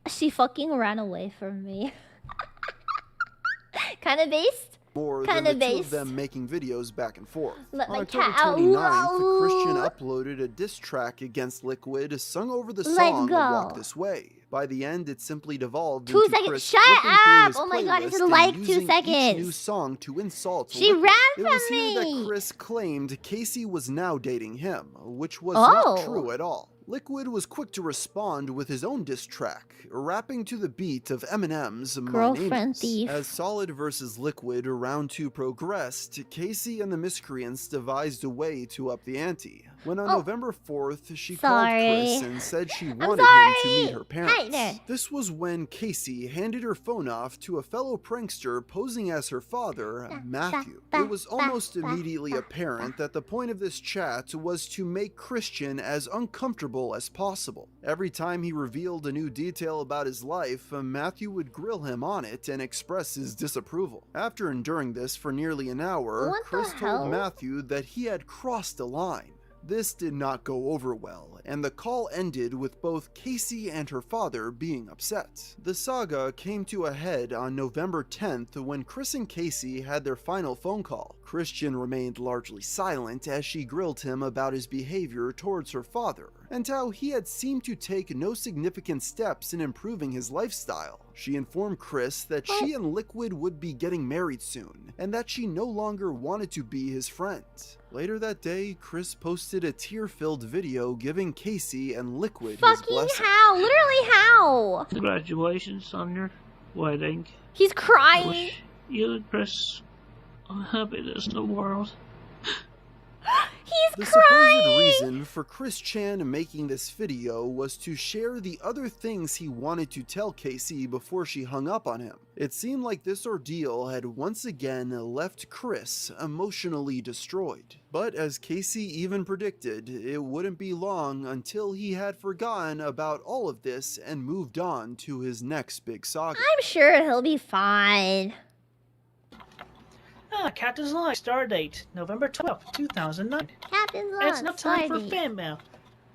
She fucking ran away from me. Kinda based? More Kinda than the two of based. them making videos back and forth. Let On my October cat out. 29th, Christian uploaded a diss track against Liquid, sung over the Let's song go. Walk This Way. By the end, it simply devolved 2 into seconds. Chris Shut flipping through up! his Oh my god, it's playlist and like 2 using each seconds. new song to insult She Liquid. ran It was from here me. that Chris claimed Casey was now dating him, which was Oh. not true at all. Liquid was quick to respond with his own diss track, rapping to the beat of Eminem's My Name Girlfriend Is. thief. As Solid versus Liquid round 2 progressed, Casey and the Miscreants devised a way to up the ante. When on November 4th, she called Chris and said she wanted him to meet her parents. This was when Casey handed her phone off to a fellow prankster posing as her father, Matthew. It was almost immediately apparent that the point of this chat was to make Christian as uncomfortable as possible. Every time he revealed a new detail about his life, Matthew would grill him on it and express his disapproval. After enduring this for nearly an hour, What the Chris hell? told Matthew that he had crossed a line. This did not go over well, and the call ended with both Casey and her father being upset. The saga came to a head on November 10th when Chris and Casey had their final phone call. Christian remained largely silent as she grilled him about his behavior towards her father, and how he had seemed to take no significant steps in improving his lifestyle. She informed Chris that she and Liquid would be getting married soon, and that she no longer wanted to be his friend. Later that day, Chris posted a tear-filled video giving Casey and Liquid his Fucking blessing. how? Literally how? Congratulations on your wedding. He's I crying. wish you and Chris all the happiness in the world. He's The crying. supposed reason for Chris Chan making this video was to share the other things he wanted to tell Casey before she hung up on him. It seemed like this ordeal had once again left Chris emotionally destroyed. But as Casey even predicted, it wouldn't be long until he had forgotten about all of this and moved on to his next big saga. I'm sure he'll be fine. Captain's Log, star date, November 12th, 2009. Captain's Log, It's no time for star date. fan mail.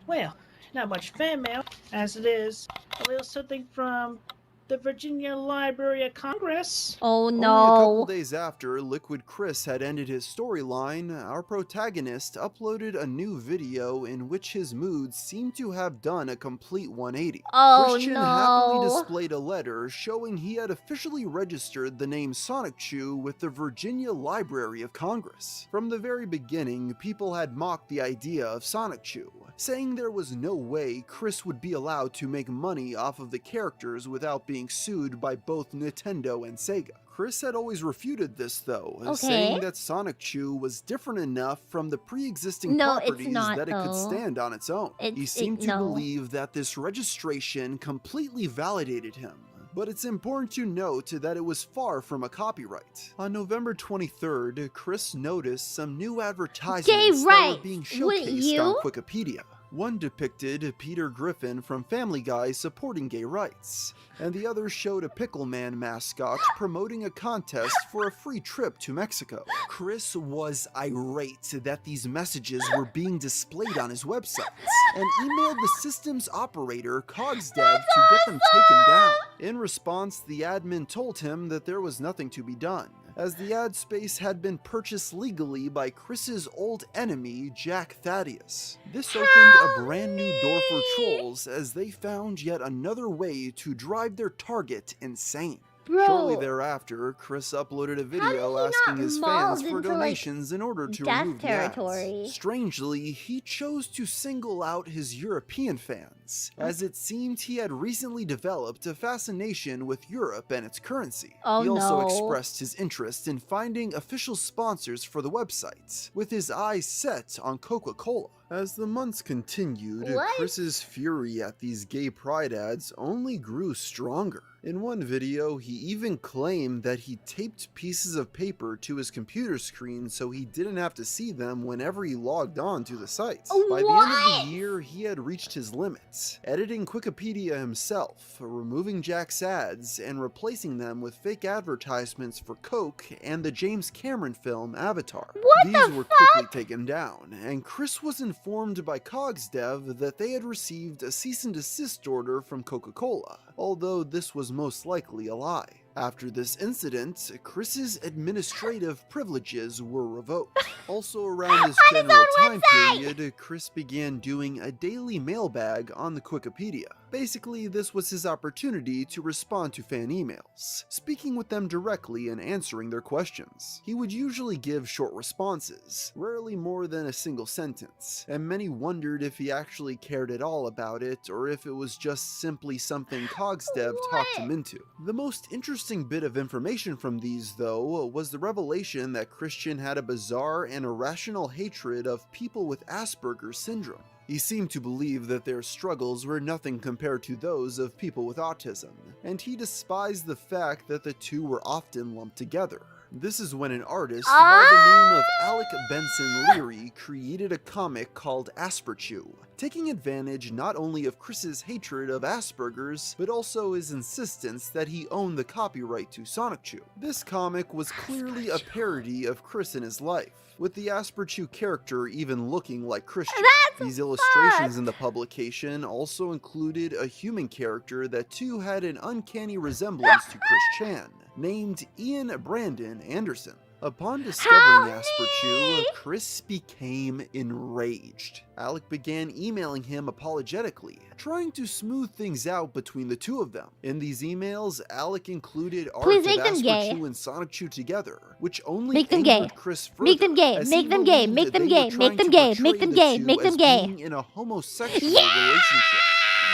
Well, not much fan mail, as it is a little something from the Virginia Library of Congress. Oh Only a couple days after Liquid Chris had ended his storyline, our protagonist uploaded a new video in which his moods seemed to have done a complete 180. Oh, Christian no. happily displayed a letter showing he had officially registered the name Sonic Chew with the Virginia Library of Congress. From the very beginning, people had mocked the idea of Sonic Chew, saying there was no way Chris would be allowed to make money off of the characters without being being sued by both Nintendo and Sega. Chris had always refuted this though, Okay. saying that Sonic-Chu was different enough from the pre-existing properties that it could stand on its own. He seemed to believe that this registration completely validated him. But it's important to note that it was far from a copyright. On November 23rd, Chris noticed some new advertisements that were being showcased on Wikipedia. One depicted Peter Griffin from Family Guy supporting gay rights, and the other showed a Pickle Man mascot promoting a contest for a free trip to Mexico. Chris was irate that these messages were being displayed on his website, and emailed the system's operator, COGSDev, to get them taken down. In response, the admin told him that there was nothing to be done, as the ad space had been purchased legally by Chris's old enemy, Jack Thaddeus. This opened a brand new door for trolls, as they found yet another way to drive their target insane. Shortly thereafter, Chris uploaded a video asking his fans for donations in order to remove the ads. Strangely, he chose to single out his European fans, as it seemed he had recently developed a fascination with Europe and its currency. He also expressed his interest in finding official sponsors for the website, with his eyes set on Coca-Cola. As the months continued, Chris's fury at these gay pride ads only grew stronger. In one video, he even claimed that he taped pieces of paper to his computer screen so he didn't have to see them whenever he logged on to the site. By the end of the year, he had reached his limits, editing Wikipedia himself, removing Jack's ads, and replacing them with fake advertisements for Coke and the James Cameron film Avatar. These were quickly taken down, and Chris was informed by COGSDev that they had received a cease and desist order from Coca-Cola, although this was most likely a lie. After this incident, Chris's administrative privileges were revoked. Also around this general time period, Chris began doing a daily mailbag on the Wikipedia. Basically, this was his opportunity to respond to fan emails, speaking with them directly and answering their questions. He would usually give short responses, rarely more than a single sentence, and many wondered if he actually cared at all about it or if it was just simply something COGSDev talked him into. The most interesting bit of information from these, though, was the revelation that Christian had a bizarre and irrational hatred of people with Asperger's syndrome. He seemed to believe that their struggles were nothing compared to those of people with autism, and he despised the fact that the two were often lumped together. This is when an artist by the name of Alec Benson Leary created a comic called Asperchu, taking advantage not only of Chris's hatred of Asperger's, but also his insistence that he own the copyright to Sonic-Chu. This comic was clearly a parody of Chris in his life, with the Asperchu character even looking like Christian. These illustrations in the publication also included a human character that too had an uncanny resemblance to Chris Chan, named Ian Brandon Anderson. Upon discovering Asperchu, Chris became enraged. Alec began emailing him apologetically, trying to smooth things out between the two of them. In these emails, Alec included art of Asperchu and Sonic-Chu together, which only angered Chris further. Make them gay, make them gay, make them gay, make them gay, make them gay, make them gay. In a homosexual relationship.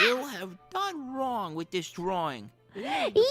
You have done wrong with this drawing. Yeah! The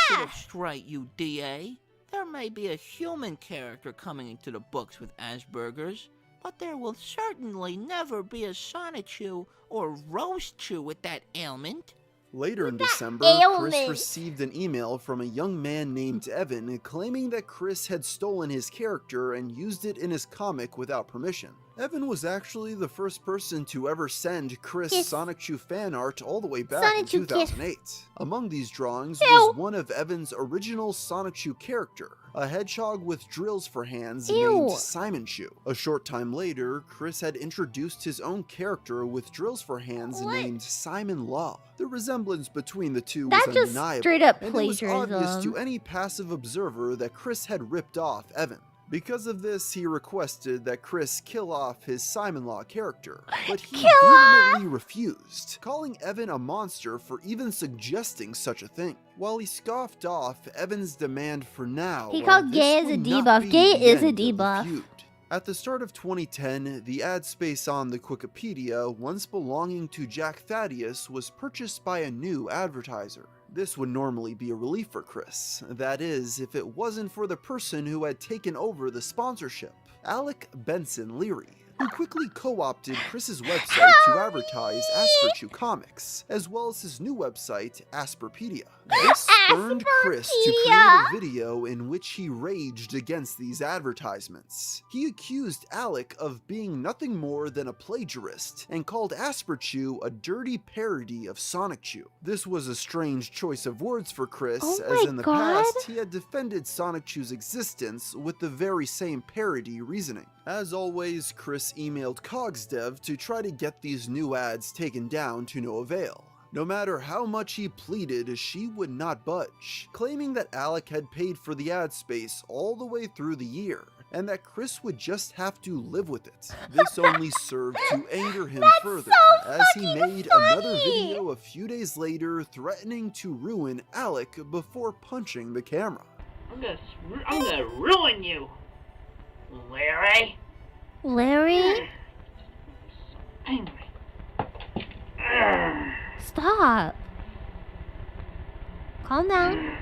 opposite of straight, you DA. There may be a human character coming into the books with Asperger's, but there will certainly never be a Sonic-Chu or Roast-Chu with that ailment. Later in December, Chris received an email from a young man named Evan claiming that Chris had stolen his character and used it in his comic without permission. Evan was actually the first person to ever send Chris Sonic-Chu fan art all the way back in 2008. Among these drawings was one of Evan's original Sonic-Chu character, a hedgehog with drills for hands named Simon-Chu. A short time later, Chris had introduced his own character with drills for hands named Simon Law. The resemblance between the two was undeniable, straight up and it was obvious plagiarism. to any passive observer that Chris had ripped off Evan. Because of this, he requested that Chris kill off his Simon Law character, but he vehemently refused, calling Evan a monster for even suggesting such a thing. While he scoffed off Evan's demand for now, He called gay as a debuff. Gay is a debuff. At the start of 2010, the ad space on the Wikipedia, once belonging to Jack Thaddeus, was purchased by a new advertiser. This would normally be a relief for Chris, that is, if it wasn't for the person who had taken over the sponsorship, Alec Benson Leary, who quickly co-opted Chris's website to advertise Asperchew comics, as well as his new website, Asperpedia. This spurred Chris to create a video in which he raged against these advertisements. He accused Alec of being nothing more than a plagiarist and called Asperchew a dirty parody of Sonic Chew. This was a strange choice of words for Chris, as in the past he had defended Sonic Chew's existence with the very same parody reasoning. As always, Chris emailed CogsDev to try to get these new ads taken down to no avail. No matter how much he pleaded, she would not budge, claiming that Alec had paid for the ad space all the way through the year, and that Chris would just have to live with it. This only served to anger him further, as he made another video a few days later threatening to ruin Alec before punching the camera. I'm gonna ruin you, Larry. Larry? Angry. Stop. Calm down.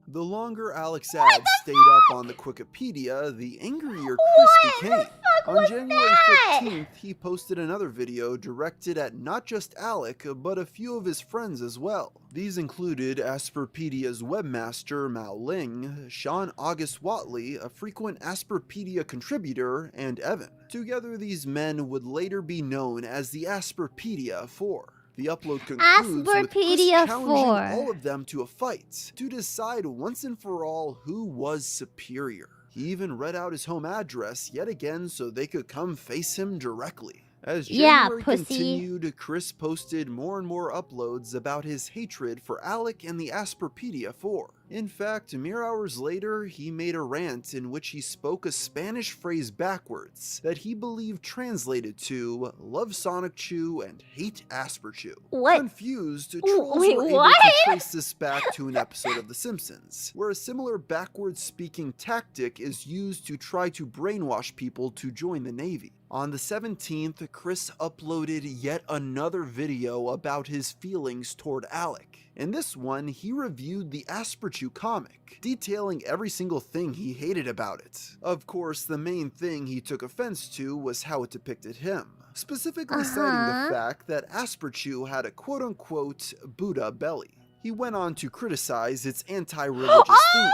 The longer Alec's ads stayed up on the Wikipedia, the angrier Chris became. On January 15th, he posted another video directed at not just Alec, but a few of his friends as well. These included Asperpedia's webmaster Mao Ling, Sean August Watley, a frequent Asperpedia contributor, and Evan. Together, these men would later be known as the Asperpedia 4. The upload concludes with Chris challenging all of them to a fight to decide once and for all who was superior. He even read out his home address yet again so they could come face him directly. As January continued, Chris posted more and more uploads about his hatred for Alec and the Asperpedia 4. In fact, mere hours later, he made a rant in which he spoke a Spanish phrase backwards that he believed translated to "love Sonic Chew and hate Asperchew." What? Confused, trolls were able to trace this back to an episode of The Simpsons, where a similar backwards-speaking tactic is used to try to brainwash people to join the Navy. On the 17th, Chris uploaded yet another video about his feelings toward Alec. In this one, he reviewed the Asperchew comic, detailing every single thing he hated about it. Of course, the main thing he took offense to was how it depicted him, specifically citing the fact that Asperchew had a quote-unquote Buddha belly. He went on to criticize its anti-religious themes,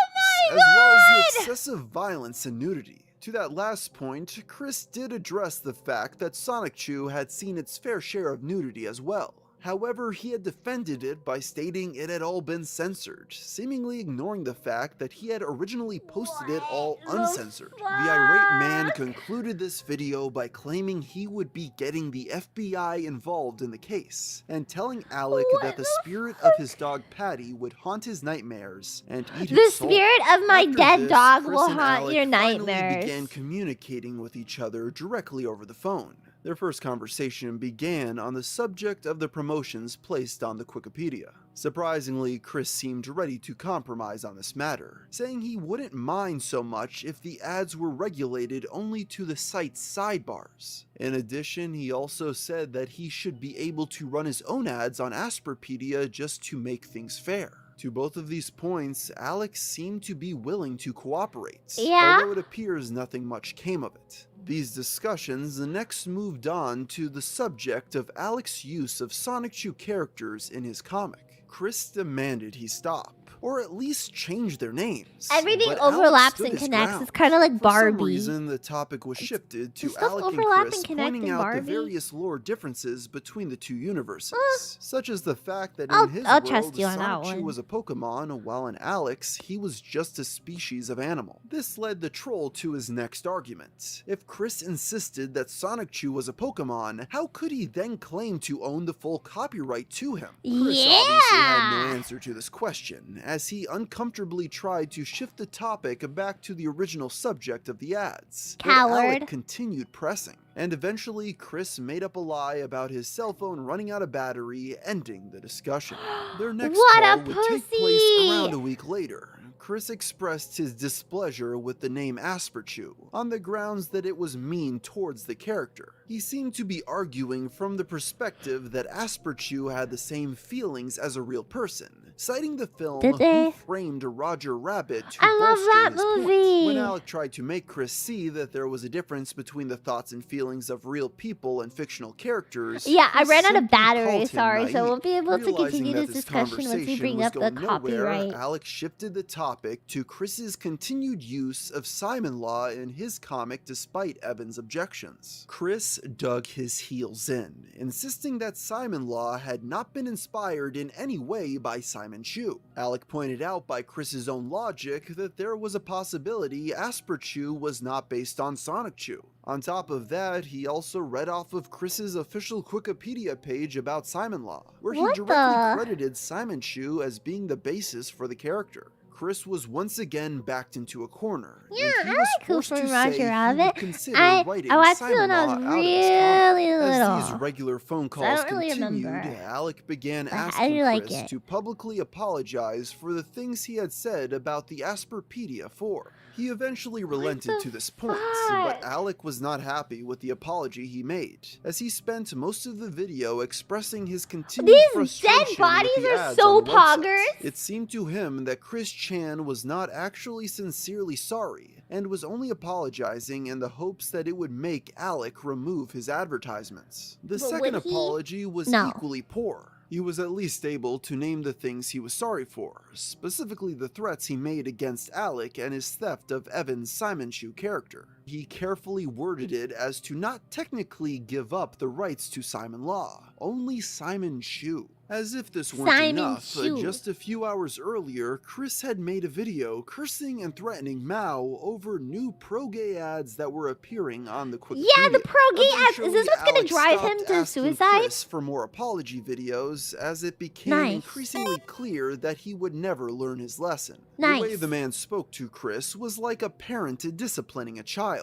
as well as the excessive violence and nudity. To that last point, Chris did address the fact that Sonic Chew had seen its fair share of nudity as well. However, he had defended it by stating it had all been censored, seemingly ignoring the fact that he had originally posted it all uncensored. The irate man concluded this video by claiming he would be getting the FBI involved in the case, and telling Alec that the spirit of his dog Patty would haunt his nightmares and eat his soul. The spirit of my dead dog will Chris and haunt Alec your finally nightmares. began communicating with each other directly over the phone. Their first conversation began on the subject of the promotions placed on the Wikipedia. Surprisingly, Chris seemed ready to compromise on this matter, saying he wouldn't mind so much if the ads were regulated only to the site's sidebars. In addition, he also said that he should be able to run his own ads on Asperpedia just to make things fair. To both of these points, Alex seemed to be willing to cooperate, although it appears nothing much came of it. These discussions next moved on to the subject of Alex's use of Sonic Chew characters in his comic. Chris demanded he stop, or at least change their names. Everything but Alex overlaps stood and his connects. ground. It's kind of like For Barbie. some reason, the topic was shifted to stuff Alec and overlap Chris and connect pointing in out the Barbie? various lore differences between the two universes, such as the fact that I'll in his trust world, you on that Sonic Chew one. was a Pokemon, while in Alex, he was just a species of animal. This led the troll to his next argument. If Chris insisted that Sonic Chew was a Pokemon, how could he then claim to own the full copyright to him? Chris obviously had no answer to this question, as he uncomfortably tried to shift the topic back to the original subject of the ads. But Coward. Alec continued pressing, and eventually Chris made up a lie about his cell phone running out of battery, ending the discussion. Their next What call a would take place pussy! around a week later. Chris expressed his displeasure with the name Asperchew on the grounds that it was mean towards the character. He seemed to be arguing from the perspective that Asperchew had the same feelings as a real person, citing the film Who Framed Roger Rabbit to bolster his point. When Alec tried to make Chris see that there was a difference between the thoughts and feelings of real people and fictional characters, yeah, I Chris ran out of simply battery, called him sorry, so naive. we'll be able to Realizing continue that this discussion once we bring was up the going nowhere, copyright. Alec shifted the topic to Chris's continued use of Simon Law in his comic despite Evan's objections. Chris dug his heels in, insisting that Simon Law had not been inspired in any way by Simon Chew. Alec pointed out by Chris's own logic that there was a possibility Asperchew was not based on Sonic Chew. On top of that, he also read off of Chris's official Wikipedia page about Simon Law, where he directly credited Simon Chew as being the basis for the character. Chris was once again backed into a corner. Yeah, and he I was like Who forced to Framed say Roger he would Rabbit. consider I writing watched it Simon when I Law was out of his comic. really little. As these regular phone So I calls don't really continued, remember. Alec began But I asking do like Chris it. to publicly apologize for the things he had said about the Asperpedia 4. He eventually relented to this point, but Alec was not happy with the apology he made, as he spent most of the video expressing his continued frustration dead bodies with the are ads so on the website. poggers. It seemed to him that Chris Chan was not actually sincerely sorry, and was only apologizing in the hopes that it would make Alec remove his advertisements. The But second would he? apology was No. equally poor. He was at least able to name the things he was sorry for, specifically the threats he made against Alec and his theft of Evan's Simon Chew character. He carefully worded it as to not technically give up the rights to Simon Law, only Simon Chew. As if this weren't Simon enough, Chew. just a few hours earlier, Chris had made a video cursing and threatening Mao over new pro-gay ads that were appearing on the Wikipedia. Yeah, the pro-gay ads. Is this what's gonna Alex drive him stopped to asking suicide? Chris for more apology videos, as it became Nice. increasingly clear that he would never learn his lesson. Nice. The way the man spoke to Chris was like a parent disciplining a child.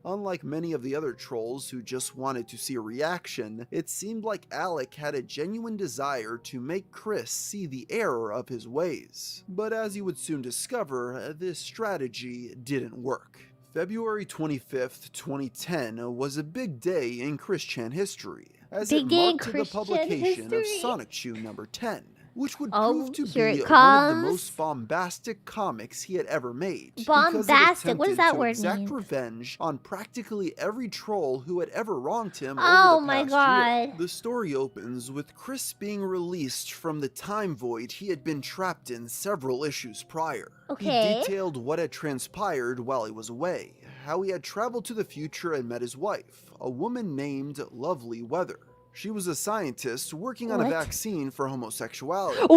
Unlike many of the other trolls who just wanted to see a reaction, it seemed like Alec had a genuine desire to make Chris see the error of his ways. But as you would soon discover, this strategy didn't work. February 25th, 2010 was a big day in Chris Chan history, as Big it day in marked the Chris Chan publication of history. Sonic Chew number 10, which would Oh, prove to here be it one of the comes. most bombastic comics he had ever made. because it Bombastic? What does attempted that to word exact mean? revenge on practically every troll who had ever wronged him Oh over the my past year. God. The story opens with Chris being released from the time void he had been trapped in several issues prior. Okay. He detailed what had transpired while he was away, how he had traveled to the future and met his wife, a woman named Lovely Weather. She was a scientist working on a What? vaccine for homosexuality. What?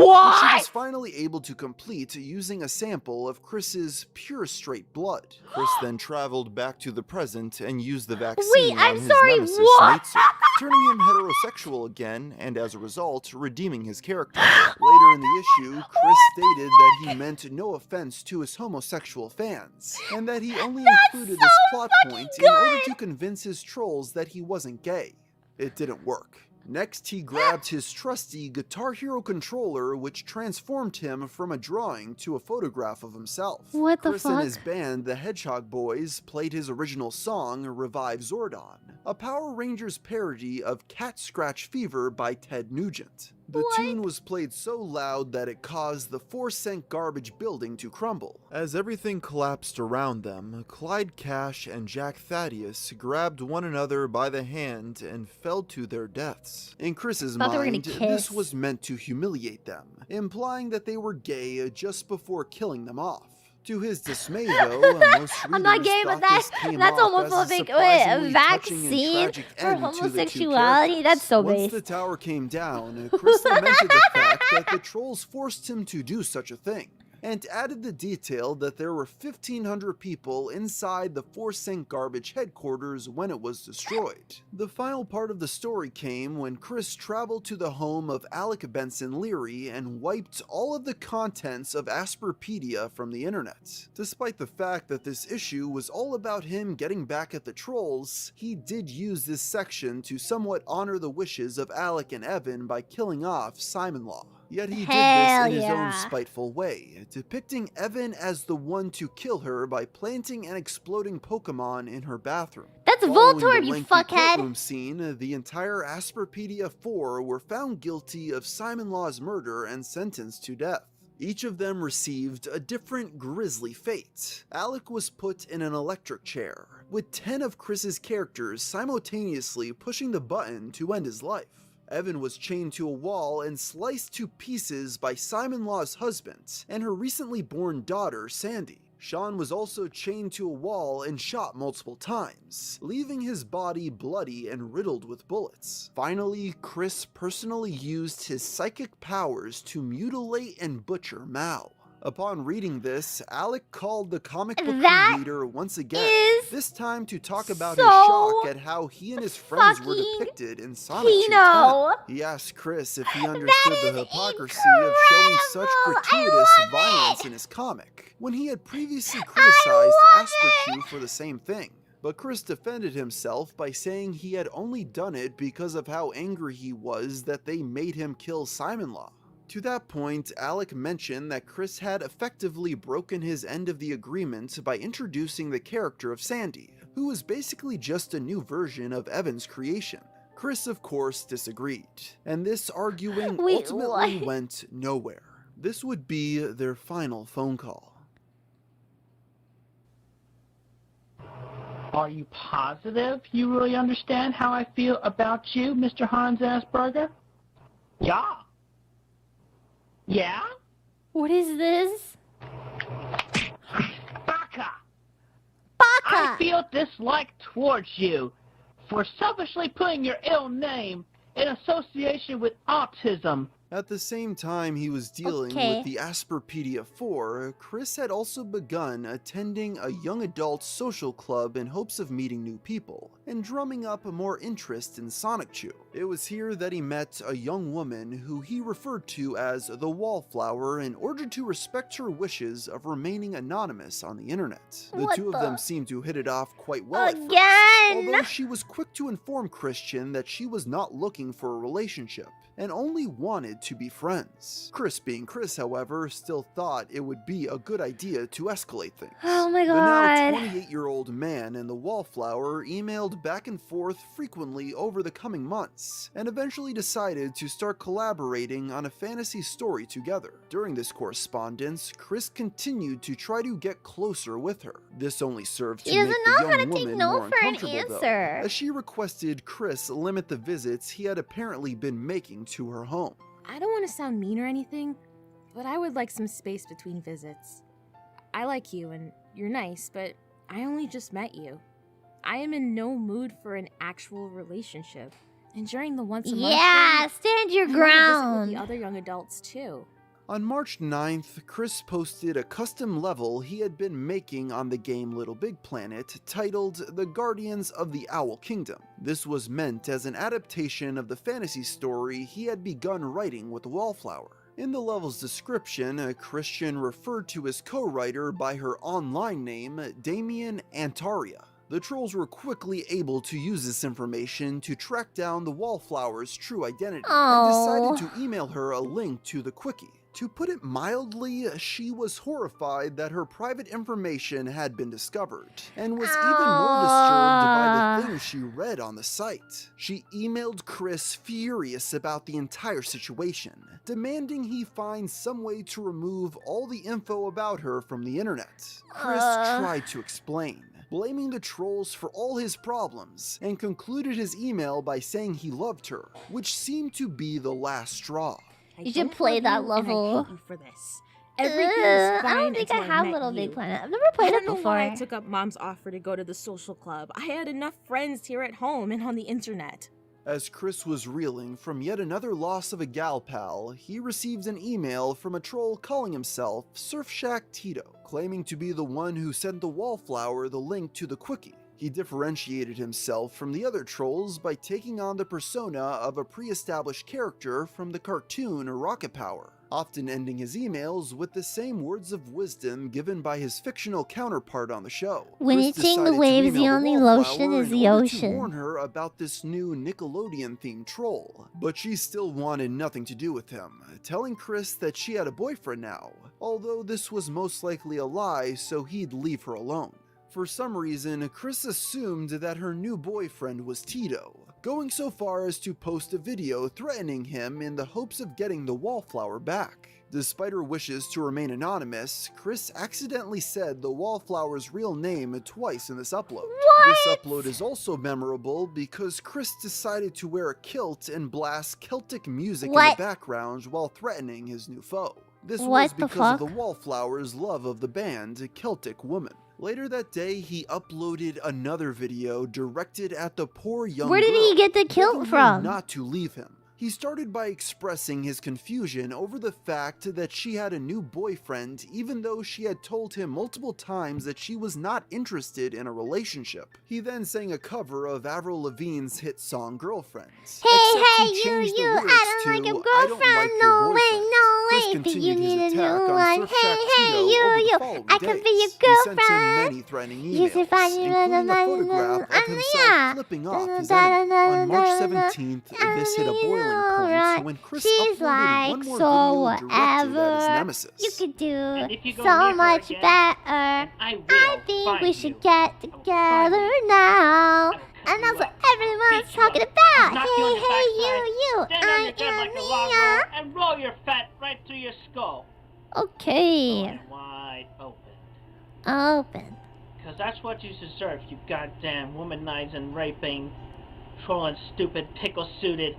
Which she was finally able to complete using a sample of Chris's pure straight blood. Chris then traveled back to the present and used the vaccine Wait, on I'm his sorry, nemesis what? Naitsu, turning him heterosexual again, and as a result, redeeming his character. Later in the issue, Chris stated that he meant no offense to his homosexual fans, and that he only included this plot point in order to convince his trolls that he wasn't gay. It didn't work. Next, he grabbed his trusty Guitar Hero controller, which transformed him from a drawing to a photograph of himself. What the Chris fuck? and his band, the Hedgehog Boys, played his original song, Revive Zordon, a Power Rangers parody of Cat Scratch Fever by Ted Nugent. The tune was played so loud that it caused the 4-cent garbage building to crumble. As everything collapsed around them, Clyde Cash and Jack Thaddeus grabbed one another by the hand and fell to their deaths. In Chris's Thought they were gonna mind, kiss. this was meant to humiliate them, implying that they were gay just before killing them off. To his dismay, though, most I'm not readers gay, but thought this that's came that's off almost as a like surprisingly a touching and vaccine tragic for end to the two homosexuality. characters. That's so Once based. the tower came down, Chris lamented the fact that the trolls forced him to do such a thing, and added the detail that there were 1,500 people inside the 4-cent garbage headquarters when it was destroyed. The final part of the story came when Chris traveled to the home of Alec Benson Leary and wiped all of the contents of Asperpedia from the internet. Despite the fact that this issue was all about him getting back at the trolls, he did use this section to somewhat honor the wishes of Alec and Evan by killing off Simon Law. Yet he did Hell this in his own yeah. spiteful way, depicting Evan as the one to kill her by planting an exploding Pokemon in her bathroom. That's Following Voltorb, the you lengthy fuckhead. courtroom scene, the entire Asperpedia 4 were found guilty of Simon Law's murder and sentenced to death. Each of them received a different grisly fate. Alec was put in an electric chair, with 10 of Chris's characters simultaneously pushing the button to end his life. Evan was chained to a wall and sliced to pieces by Simon Law's husband and her recently born daughter, Sandy. Sean was also chained to a wall and shot multiple times, leaving his body bloody and riddled with bullets. Finally, Chris personally used his psychic powers to mutilate and butcher Mao. Upon reading this, Alec called the comic book creator once again, this time to talk about his shock at how he and his friends were depicted in Sonic 2. He asked Chris if he understood the hypocrisy of showing such gratuitous violence in his comic, when he had previously criticized Asperchu for the same thing. But Chris defended himself by saying he had only done it because of how angry he was that they made him kill Simon Law. To that point, Alec mentioned that Chris had effectively broken his end of the agreement by introducing the character of Sandy, who was basically just a new version of Evan's creation. Chris, of course, disagreed, and this arguing ultimately went nowhere. This would be their final phone call. Are you positive you really understand how I feel about you, Mr. Hans Asperger? Yeah. Yeah? What is this? Baka! Baka! I feel dislike towards you for selfishly putting your ill name in association with autism. At the same time he was dealing with the Asperpedia 4, Chris had also begun attending a young adult social club in hopes of meeting new people, and drumming up more interest in Sonic Chew. It was here that he met a young woman who he referred to as the Wallflower in order to respect her wishes of remaining anonymous on the internet. The two of them seemed to hit it off quite well at first, although she was quick to inform Christian that she was not looking for a relationship, and only wanted to be friends. Chris, being Chris, however, still thought it would be a good idea to escalate things. Oh my The god. now 28-year-old man and the Wallflower emailed back and forth frequently over the coming months, and eventually decided to start collaborating on a fantasy story together. During this correspondence, Chris continued to try to get closer with her. This only served to He make doesn't the know how young to take woman no more for an uncomfortable, though, answer. as she requested Chris limit the visits he had apparently been making to her home. I don't want to sound mean or anything, but I would like some space between visits. I like you and you're nice, but I only just met you. I am in no mood for an actual relationship. And during the once a month thing, stand your I wanna visit ground. with the other young adults too. On March 9th, Chris posted a custom level he had been making on the game Little Big Planet titled The Guardians of the Owl Kingdom. This was meant as an adaptation of the fantasy story he had begun writing with the Wallflower. In the level's description, Christian referred to his co-writer by her online name, Damien Antaria. The trolls were quickly able to use this information to track down the Wallflower's true identity, and decided to email her a link to the quickie. To put it mildly, she was horrified that her private information had been discovered, and was even more disturbed by the things she read on the site. She emailed Chris furious about the entire situation, demanding he find some way to remove all the info about her from the internet. Chris tried to explain, blaming the trolls for all his problems, and concluded his email by saying he loved her, which seemed to be the last straw. You should play that level. I hate you for this. Everything was fine I don't think I until have met Little you. Big Planet. I've never played I it don't know why I before. took up Mom's offer to go to the social club. I had enough friends here at home and on the internet. As Chris was reeling from yet another loss of a gal pal, he received an email from a troll calling himself Surfshack Tito, claiming to be the one who sent the Wallflower the link to the quickie. He differentiated himself from the other trolls by taking on the persona of a pre-established character from the cartoon Rocket Power. often ending his emails with the same words of wisdom given by his fictional counterpart on the show. When Chris it's in the decided to waves, email the only Wallflower lotion is in the order ocean. to warn her about this new Nickelodeon-themed troll, but she still wanted nothing to do with him, telling Chris that she had a boyfriend now, although this was most likely a lie, so he'd leave her alone. For some reason, Chris assumed that her new boyfriend was Tito, going so far as to post a video threatening him in the hopes of getting the Wallflower back. Despite her wishes to remain anonymous, Chris accidentally said the Wallflower's real name twice in this upload. This upload is also memorable because Chris decided to wear a kilt and blast Celtic music in the background while threatening his new foe. This was because of the Wallflower's love of the band Celtic Woman. Later that day, he uploaded another video directed at the poor young girl. Where did he get the kilt begging her from? not to leave him. He started by expressing his confusion over the fact that she had a new boyfriend even though she had told him multiple times that she was not interested in a relationship. He then sang a cover of Avril Lavigne's hit song Girlfriends. Hey, Except hey, he changed the I lyrics don't like to, a "I don't girlfriend, like your no way, boyfriend." no Chris way, but you continued need his a new attack on one. Surf Hey, Shack hey, Tito you, over the you, following I can be your days. He sent him girlfriend. many threatening You should emails, find you including a photograph of himself flipping off his enemy. On March 17th, this hit a boiling point when Chris She's uploaded like, one more so video directed at his whatever. nemesis. You could do if you go so near her much again, better. I think we should get together now. And that's what everyone's talking about. Knock you on the Hey, backside, stand on I your head like a am log Lia. roll, and roll your fat right through your skull. Okay. Wide open. Open. Because that's what you deserve, you goddamn womanizing, raping, trolling, stupid, pickle-suited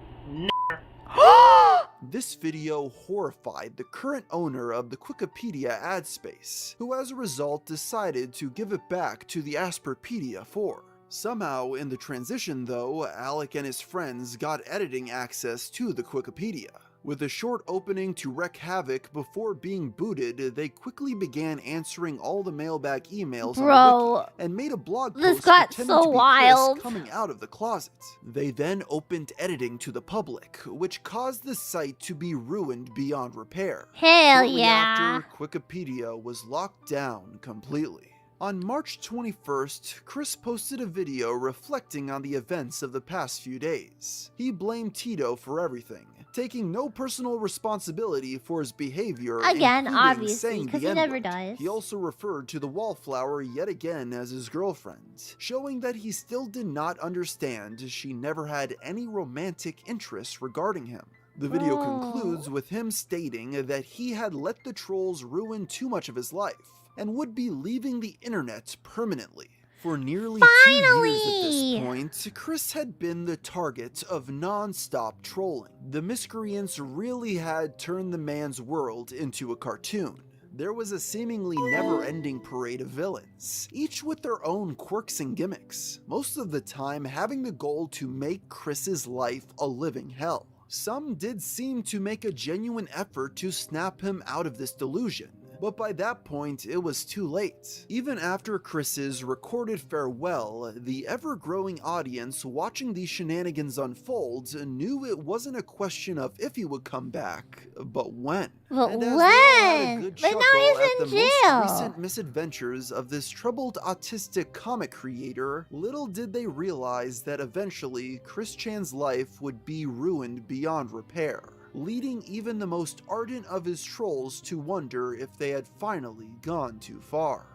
This video horrified the current owner of the Wikipedia ad space, who as a result decided to give it back to the Asperpedia 4. Somehow, in the transition though, Alec and his friends got editing access to the Wikipedia. With a short opening to wreak havoc before being booted, they quickly began answering all the mailbag emails on the wiki and made a blog this post got pretending so to be wild. Chris coming out of the closet. They then opened editing to the public, which caused the site to be ruined beyond repair. Hell Shortly yeah. after, Wikipedia was locked down completely. On March 21st, Chris posted a video reflecting on the events of the past few days. He blamed Tito for everything, taking no personal responsibility for his behavior, Again, including obviously, saying because the he never N-word. does. He also referred to the Wallflower yet again as his girlfriend, showing that he still did not understand she never had any romantic interest regarding him. The video concludes with him stating that he had let the trolls ruin too much of his life, and would be leaving the internet permanently. For nearly 2 years at this point, Chris had been the target of non-stop trolling. The miscreants really had turned the man's world into a cartoon. There was a seemingly never-ending parade of villains, each with their own quirks and gimmicks, most of the time having the goal to make Chris's life a living hell. Some did seem to make a genuine effort to snap him out of this delusion, but by that point, it was too late. Even after Chris's recorded farewell, the ever-growing audience watching these shenanigans unfold knew it wasn't a question of if he would come back, but when. But And as they all had a when? good But chuckle now he's at in the jail. most recent misadventures of this troubled autistic comic creator, little did they realize that eventually Chris Chan's life would be ruined beyond repair, leading even the most ardent of his trolls to wonder if they had finally gone too far.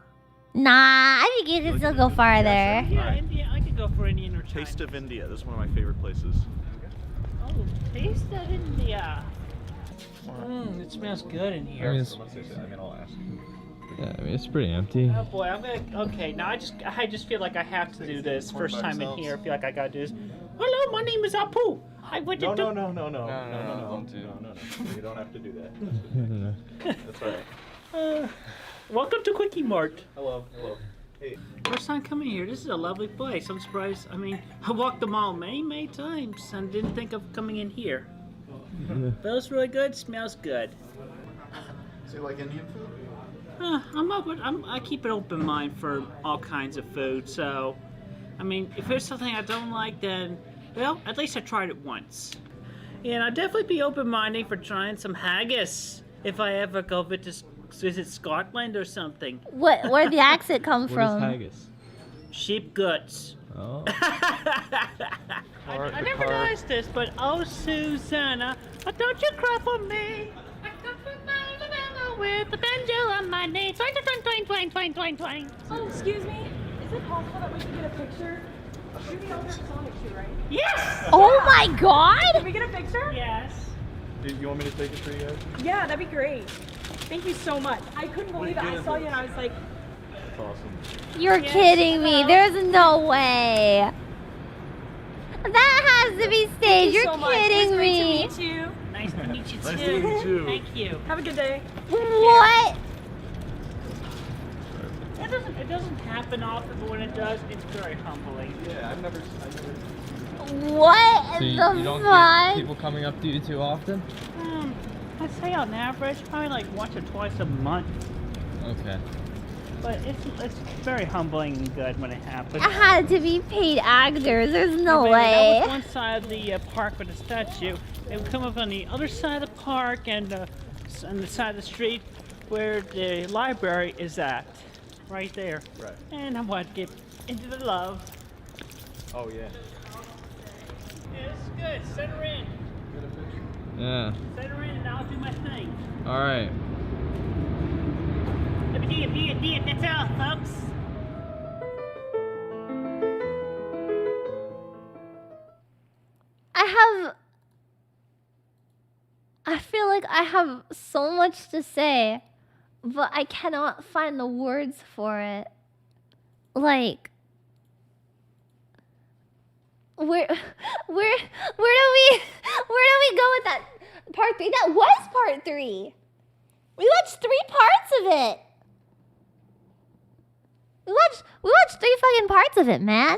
Nah, I think you can still go farther. Yeah, India, I could go for Indian or China. Taste of India. This is one of my favorite places. Oh, taste of India. It smells good in here. I mean, I'll ask. Yeah, I mean, it's pretty empty. Oh boy, I'm gonna. Okay, now I just feel like I have to do this first time in here. I feel like I gotta do this. Hello, my name is Apu. I went to. No. You don't have to do that. That's all right. Welcome to Quickie Mart. Hello. Hey. First time coming here. This is a lovely place. I'm surprised. I mean, I walked the mall many times and didn't think of coming in here. Feels really good. Smells good. So you like Indian food? I keep an open mind for all kinds of food. So, I mean, if there's something I don't like, then, well, at least I tried it once. And I'd definitely be open-minded for trying some haggis. if I ever go visit Scotland or something. Where'd the accent come from? What is haggis? Sheep guts. Oh. I never noticed this, but oh Susanna, don't you cry for me? With the banjo on my knee, twang twang twang twang twang twang twang. Oh, excuse me. Is it possible that we can get a picture? You're the owner of Sonic Shoe, right? Yes! Oh my god! Can we get a picture? Yes. Do you want me to take it for you guys? Yeah, that'd be great. Thank you so much. I couldn't believe it. I saw you and I was like, That's awesome. You're kidding me. There's no way. That has to be staged. You're so much. kidding It was me. great to meet you. Nice to meet you too. Nice to meet you too. Thank you. Have a good day. What? It doesn't happen often, but when it does, it's very humbling. Yeah, I've never. What So the you don't fuck? get people coming up to you too often? I'd say on average, probably like once or twice a month. Okay. But it's very humbling and good when it happens. It had to be paid actors. There's no Yeah, way. that was one side of the park with the statue. It would come up on the other side of the park and on the side of the street where the library is at. Right there. Right. And I want to get into the love. Oh yeah. Yeah, this is good. Set her in. Yeah. Set her in and I'll do my thing. All right. That's all, folks. I feel like I have so much to say, but I cannot find the words for it. Like, where do we go with that? Part 3? That was part 3. We watched 3 parts of it. We watched 3 fucking parts of it, man.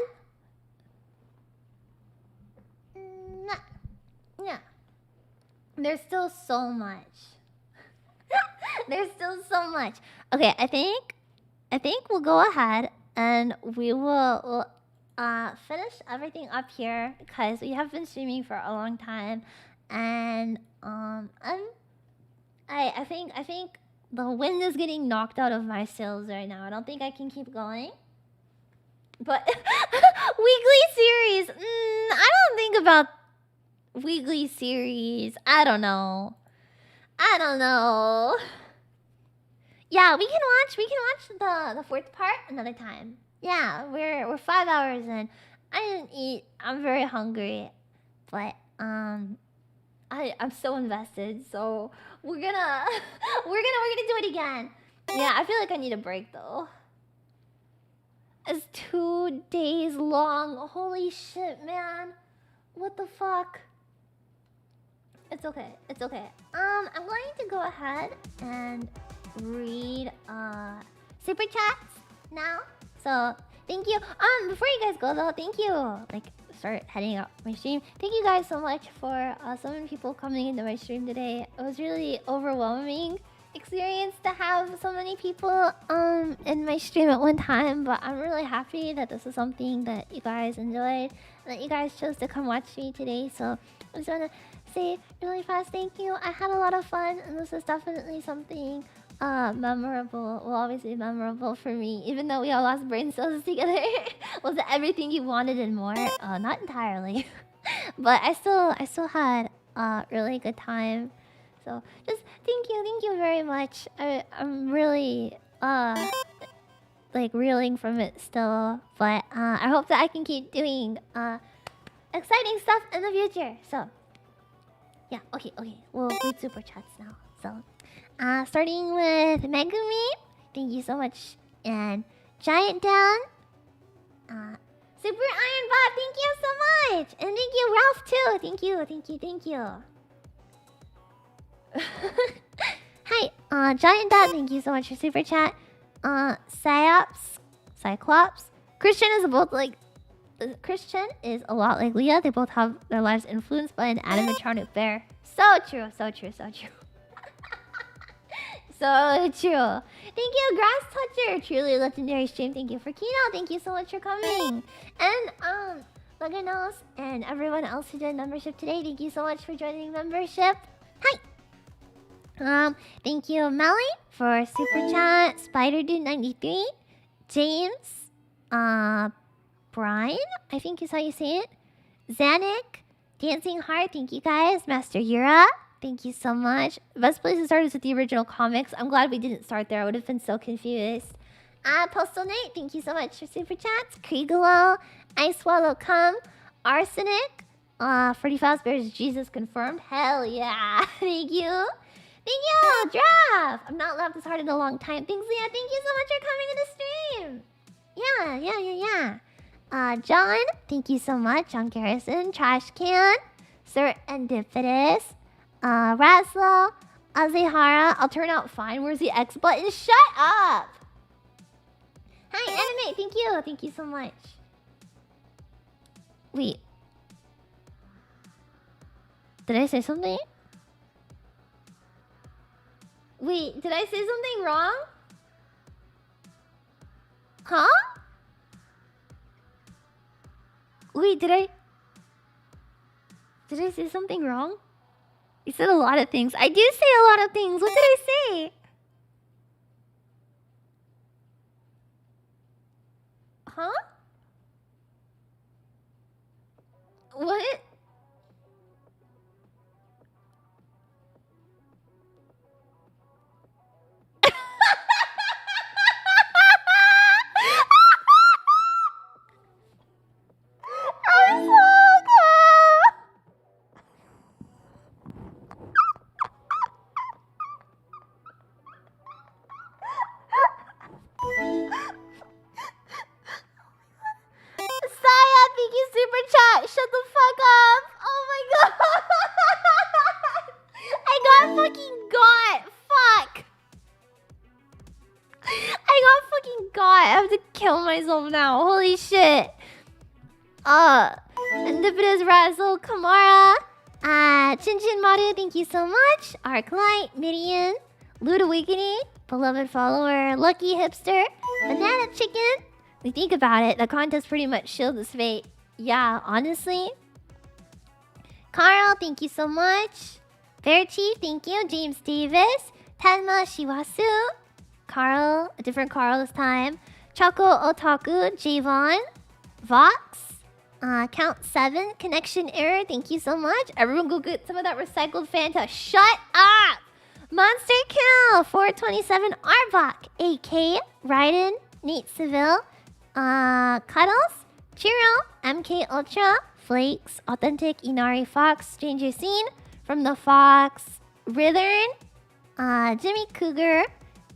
Yeah. There's still so much. There's still so much. Okay, I think we'll go ahead and we'll finish everything up here because we have been streaming for a long time, and I think the wind is getting knocked out of my sails right now. I don't think I can keep going. But weekly series, I don't think about weekly series. I don't know. Yeah, we can watch the 4th part another time. Yeah, we're 5 hours in. I didn't eat. I'm very hungry, but I'm so invested. So we're gonna do it again. Yeah, I feel like I need a break though. It's 2 days long. Holy shit, man. What the fuck? It's okay. It's okay. I'm going to go ahead and read super chats now. So thank you. Before you guys go though, thank you. Like, start heading up my stream. Thank you guys so much for so many people coming into my stream today. It was really overwhelming experience to have so many people in my stream at one time, but I'm really happy that this is something that you guys enjoyed and that you guys chose to come watch me today. So I just want to say really fast thank you. I had a lot of fun, and this is definitely something memorable. Will always be memorable for me, even though we all lost brain cells together. Was it everything you wanted and more? Not entirely, but I still had a really good time. So just thank you very much. I'm really like reeling from it still, but I hope that I can keep doing exciting stuff in the future. So yeah, okay, we'll read super chats now. So starting with Megumi, thank you so much, and Giant Down, Super Iron Bob, thank you so much, and thank you Ralph too. Thank you. Hi, Giant Dad, thank you so much for super chat. Cyclops. Christian is a lot like Leah. They both have their lives influenced by an animatronic bear. So true. So true. Thank you, Grass Toucher. Truly legendary stream. Thank you for Kino. Thank you so much for coming. And Luganos and everyone else who joined membership today. Thank you so much for joining membership. Hi. Thank you, Melly, for super chat. Spider Dude 93, James, Brian, I think is how you say it. Zanuck, Dancing Heart, thank you guys. Master Yura, thank you so much. Best place to start is with the original comics. I'm glad we didn't start there. I would have been so confused. Postal Knight, thank you so much for super chats. Kriegalo, Ice Swallow Cum, Arsenic, Freddy Fazbear's Jesus confirmed. Hell yeah. Thank you. Thank you, Draft. I'm not laughed this hard in a long time. Thanks, Leah. Thank you so much for coming to the stream. Yeah. John, thank you so much. John Garrison, Trash Can, Sir Endipidus, Raslo, Azehara. I'll turn out fine. Where's the X button? Shut up. Hi, Anime. Thank you. Thank you so much. Wait. Did I say something? Wait, did I say something wrong? Huh? Wait, did I say something wrong? You said a lot of things. I do say a lot of things. What did I say? Huh? What? I'm so cool. Saya, thank you super chat. Shut the fuck up. Oh my god. I got fucking got. Fuck. I got fucking got. I have to kill myself now. Holy shit. Indipidus Razzle Kamara. Chin Chin Maru, thank you so much. Arclight, Midian, Lude Awakening, beloved follower, Lucky Hipster, Banana Chicken. We think about it, the contest pretty much sealed his fate. Yeah, honestly. Carl, thank you so much. Bear Chief, thank you. James Davis, Tenma Shiwasu, Carl, a different Carl this time. Choco Otaku, Javon, Vox, Count 7, Connection Error, thank you so much. Everyone go get some of that recycled Fanta. Shut up! Monster Kill, 427, Arbok, AK, Raiden, Nate Seville, Cuddles, Chiro, MK Ultra, Flakes, Authentic, Inari Fox, Stranger Scene, From the Fox, Rithern, Jimmy Cougar,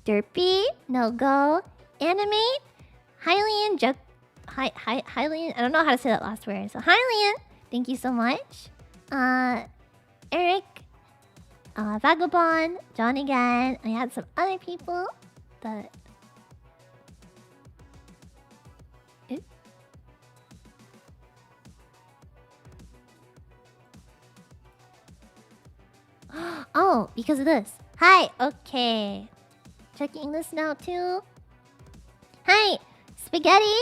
Derpy, No Go, Animate, Hylian, Hylian, I don't know how to say that last word. So Hylian, thank you so much. Eric, Vagabond, John again. I had some other people that. Oh, because of this. Hi, okay. Checking this now too. Hi, Spaghetti,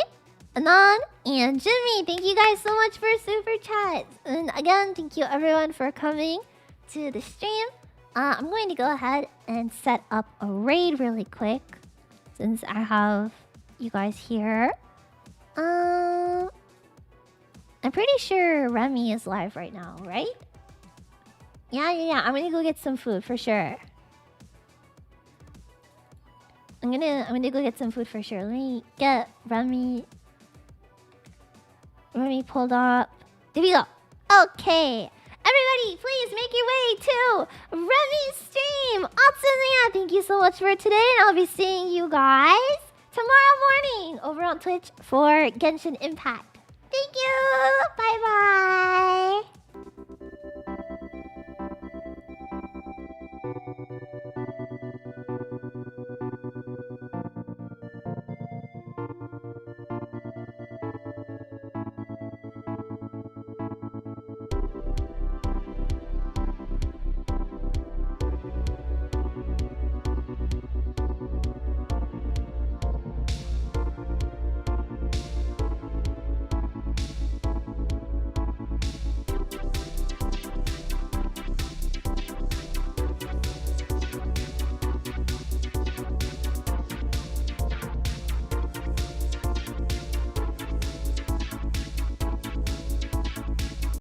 Anon, and Jimmy. Thank you guys so much for super chats. And again, thank you everyone for coming to the stream. I'm going to go ahead and set up a raid really quick since I have you guys here. I'm pretty sure Remy is live right now, right? Yeah. I'm gonna go get some food for sure. I'm gonna go get some food for sure. Let me get Remy pulled up. There we go. Okay. Everybody, please make your way to Remy's stream. Yeah, thank you so much for today, and I'll be seeing you guys tomorrow morning over on Twitch for Genshin Impact. Thank you. Bye bye.